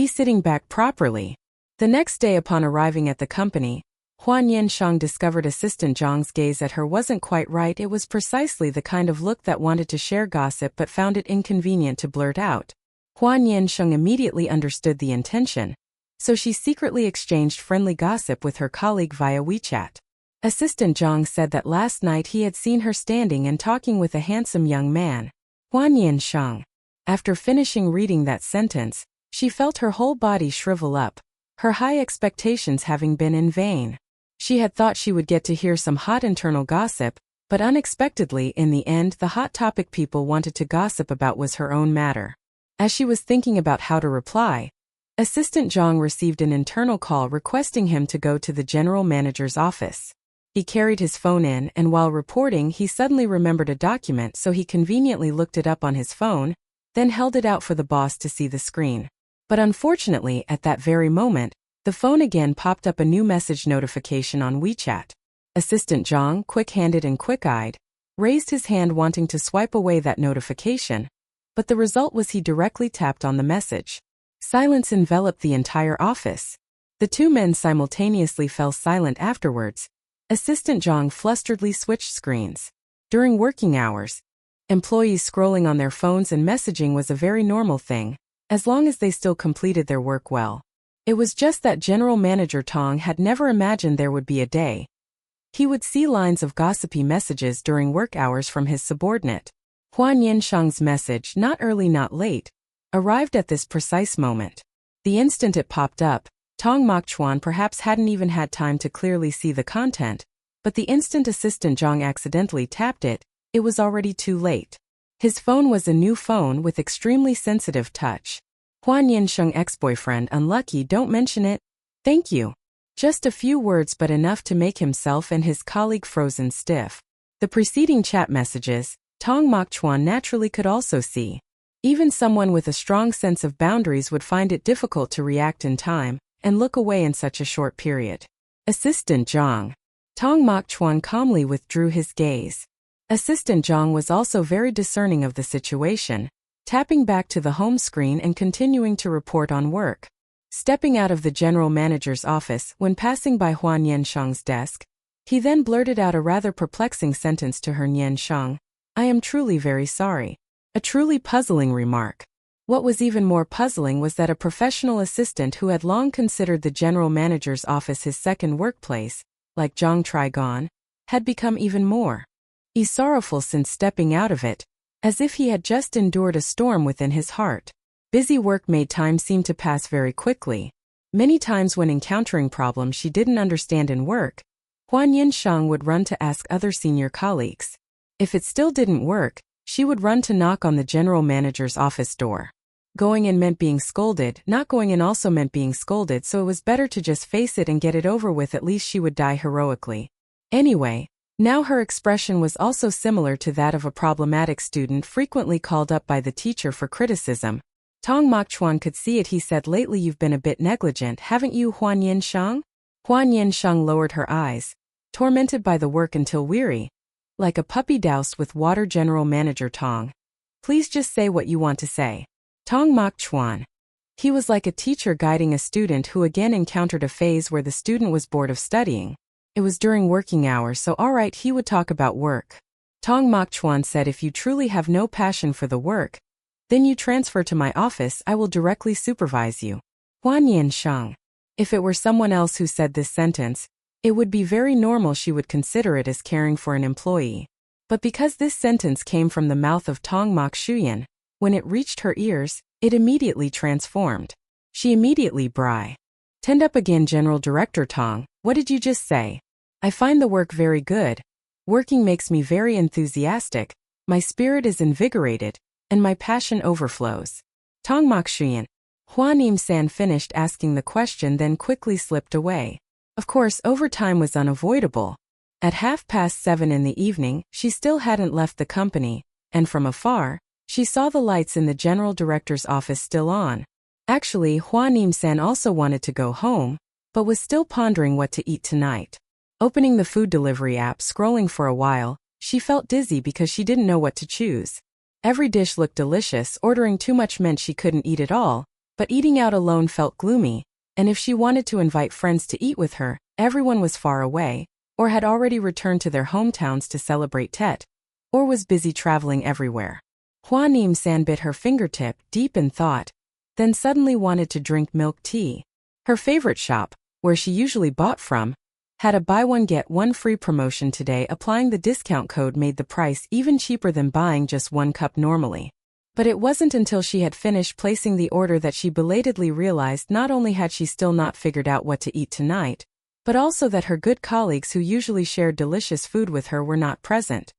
sitting back properly. The next day upon arriving at the company, Hua Nian Sheng discovered Assistant Zhang's gaze at her wasn't quite right. It was precisely the kind of look that wanted to share gossip but found it inconvenient to blurt out. Hua Nian Sheng immediately understood the intention, so she secretly exchanged friendly gossip with her colleague via WeChat. Assistant Zhang said that last night he had seen her standing and talking with a handsome young man, Hua Nian Sheng. After finishing reading that sentence, she felt her whole body shrivel up, her high expectations having been in vain. She had thought she would get to hear some hot internal gossip, but unexpectedly in the end the hot topic people wanted to gossip about was her own matter. As she was thinking about how to reply, Assistant Zhang received an internal call requesting him to go to the general manager's office. He carried his phone in, and while reporting he suddenly remembered a document, so he conveniently looked it up on his phone, then held it out for the boss to see the screen. But unfortunately at that very moment, The phone again popped up a new message notification on WeChat. Assistant Zhang, quick-handed and quick-eyed, raised his hand wanting to swipe away that notification, but the result was he directly tapped on the message. Silence enveloped the entire office. The two men simultaneously fell silent afterwards. Assistant Zhang flusteredly switched screens. During working hours, employees scrolling on their phones and messaging was a very normal thing, as long as they still completed their work well. It was just that General Manager Tong had never imagined there would be a day he would see lines of gossipy messages during work hours from his subordinate. Hua Nian Sheng's message, not early not late, arrived at this precise moment. The instant it popped up, Tong Mokchuan perhaps hadn't even had time to clearly see the content, but the instant Assistant Zhang accidentally tapped it, it was already too late. His phone was a new phone with extremely sensitive touch. Hua Nian Sheng ex-boyfriend, unlucky, don't mention it. Thank you. Just a few words but enough to make himself and his colleague frozen stiff. The preceding chat messages, Tong Mokchuan naturally could also see. Even someone with a strong sense of boundaries would find it difficult to react in time and look away in such a short period. Assistant Zhang. Tong Mokchuan calmly withdrew his gaze. Assistant Zhang was also very discerning of the situation, tapping back to the home screen and continuing to report on work. Stepping out of the general manager's office when passing by Hua Nian Sheng's desk, he then blurted out a rather perplexing sentence to her. Nian Sheng, I am truly very sorry. A truly puzzling remark. What was even more puzzling was that a professional assistant who had long considered the general manager's office his second workplace, like Zhang Trigon, had become even more sorrowful since stepping out of it, as if he had just endured a storm within his heart. Busy work made time seem to pass very quickly. Many times when encountering problems she didn't understand in work, Hua Nian Sheng would run to ask other senior colleagues. If it still didn't work, she would run to knock on the general manager's office door. Going in meant being scolded, not going in also meant being scolded, so it was better to just face it and get it over with. At least she would die heroically. Anyway, now her expression was also similar to that of a problematic student frequently called up by the teacher for criticism. Tong Mokchuan could see it. He said, lately you've been a bit negligent, haven't you, Hua Nian Sheng? Hua Nian Sheng lowered her eyes, tormented by the work until weary. Like a puppy doused with water. General Manager Tong, please just say what you want to say. Tong Mokchuan. He was like a teacher guiding a student who again encountered a phase where the student was bored of studying. It was during working hours, so alright, he would talk about work. Tong Mokchuan said, if you truly have no passion for the work, then you transfer to my office. I will directly supervise you. Hua Nian Sheng. If it were someone else who said this sentence, it would be very normal. She would consider it as caring for an employee. But because this sentence came from the mouth of Tong Mokchuan, when it reached her ears, it immediately transformed. She immediately brightened up again. General Director Tong, what did you just say? I find the work very good. Working makes me very enthusiastic, my spirit is invigorated, and my passion overflows. Tong Mokchuan. Hua Nian Sheng finished asking the question, then quickly slipped away. Of course, overtime was unavoidable. At 7:30 in the evening, she still hadn't left the company, and from afar, she saw the lights in the general director's office still on. Actually, Hua Nian Sheng also wanted to go home, but was still pondering what to eat tonight. Opening the food delivery app, scrolling for a while, she felt dizzy because she didn't know what to choose. Every dish looked delicious. Ordering too much meant she couldn't eat it all, but eating out alone felt gloomy, and if she wanted to invite friends to eat with her, everyone was far away, or had already returned to their hometowns to celebrate Tet, or was busy traveling everywhere. Hua Nian Sheng bit her fingertip, deep in thought, then suddenly wanted to drink milk tea. Her favorite shop, where she usually bought from, had a buy one get one free promotion today. Applying the discount code made the price even cheaper than buying just one cup normally. But it wasn't until she had finished placing the order that she belatedly realized not only had she still not figured out what to eat tonight, but also that her good colleagues who usually shared delicious food with her were not present.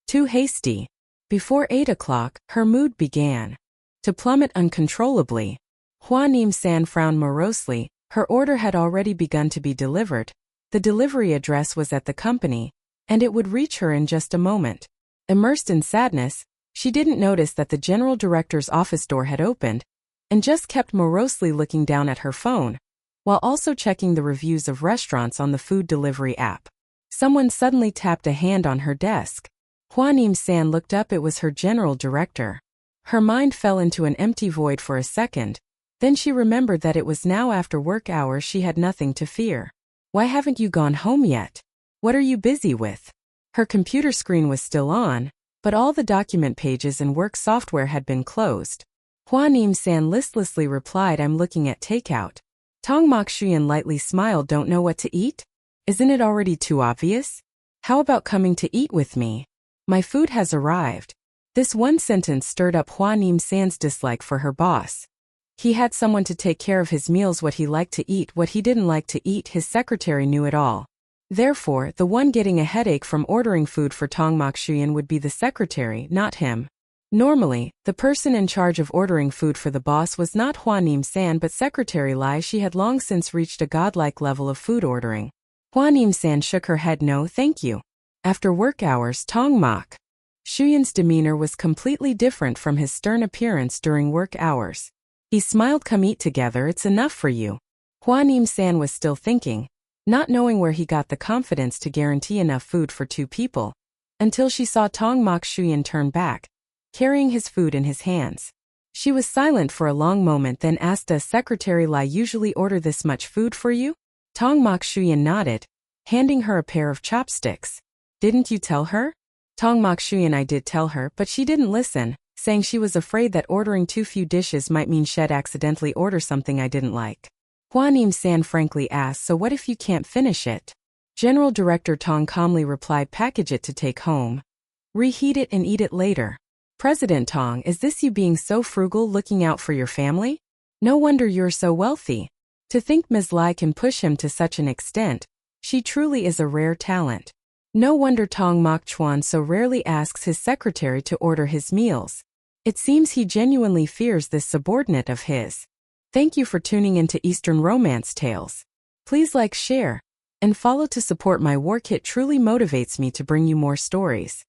Too hasty. Before 8 o'clock, her mood began to plummet uncontrollably. Hua Nian Sheng frowned morosely. Her order had already begun to be delivered. The delivery address was at the company, and it would reach her in just a moment. Immersed in sadness, she didn't notice that the general director's office door had opened, and just kept morosely looking down at her phone. while also checking the reviews of restaurants on the food delivery app. Someone suddenly tapped a hand on her desk. Hua Nian Sheng looked up. It was her general director. Her mind fell into an empty void for a second. Then she remembered that it was now after work hours. She had nothing to fear. Why haven't you gone home yet? What are you busy with? Her computer screen was still on, but all the document pages and work software had been closed. Hua Nian Sheng listlessly replied, I'm looking at takeout. Tong Mokshuyan lightly smiled. Don't know what to eat? Isn't it already too obvious? How about coming to eat with me? My food has arrived. This one sentence stirred up Hua Nian Sheng's dislike for her boss. He had someone to take care of his meals, what he liked to eat, what he didn't like to eat. His secretary knew it all. Therefore, the one getting a headache from ordering food for Tong Mokshuyan would be the secretary, not him. Normally, the person in charge of ordering food for the boss was not Hua Nian Sheng but Secretary Lai. She had long since reached a godlike level of food ordering. Hua Nian Sheng shook her head. No, thank you. After work hours, Tong Mokshuyan's demeanor was completely different from his stern appearance during work hours. He smiled. Come eat together, it's enough for you. Hua Nian Sheng was still thinking, not knowing where he got the confidence to guarantee enough food for two people, until she saw Tong Mokshuyan turn back, carrying his food in his hands. She was silent for a long moment, then asked, Does Secretary Lai usually order this much food for you? Tong Mokshuyan nodded, handing her a pair of chopsticks. Didn't you tell her? Tong Mokshuyan, I did tell her, but she didn't listen, saying she was afraid that ordering too few dishes might mean she'd accidentally order something I didn't like. Hua Nian Sheng frankly asked, So what if you can't finish it? General Director Tong calmly replied, Package it to take home. Reheat it and eat it later. President Tong, is this you being so frugal, looking out for your family? No wonder you're so wealthy. To think Ms. Lai can push him to such an extent. She truly is a rare talent. No wonder Tong Mokshuyan so rarely asks his secretary to order his meals. It seems he genuinely fears this subordinate of his. Thank you for tuning into Eastern Romance Tales. Please like, share, and follow to support my work. It truly motivates me to bring you more stories.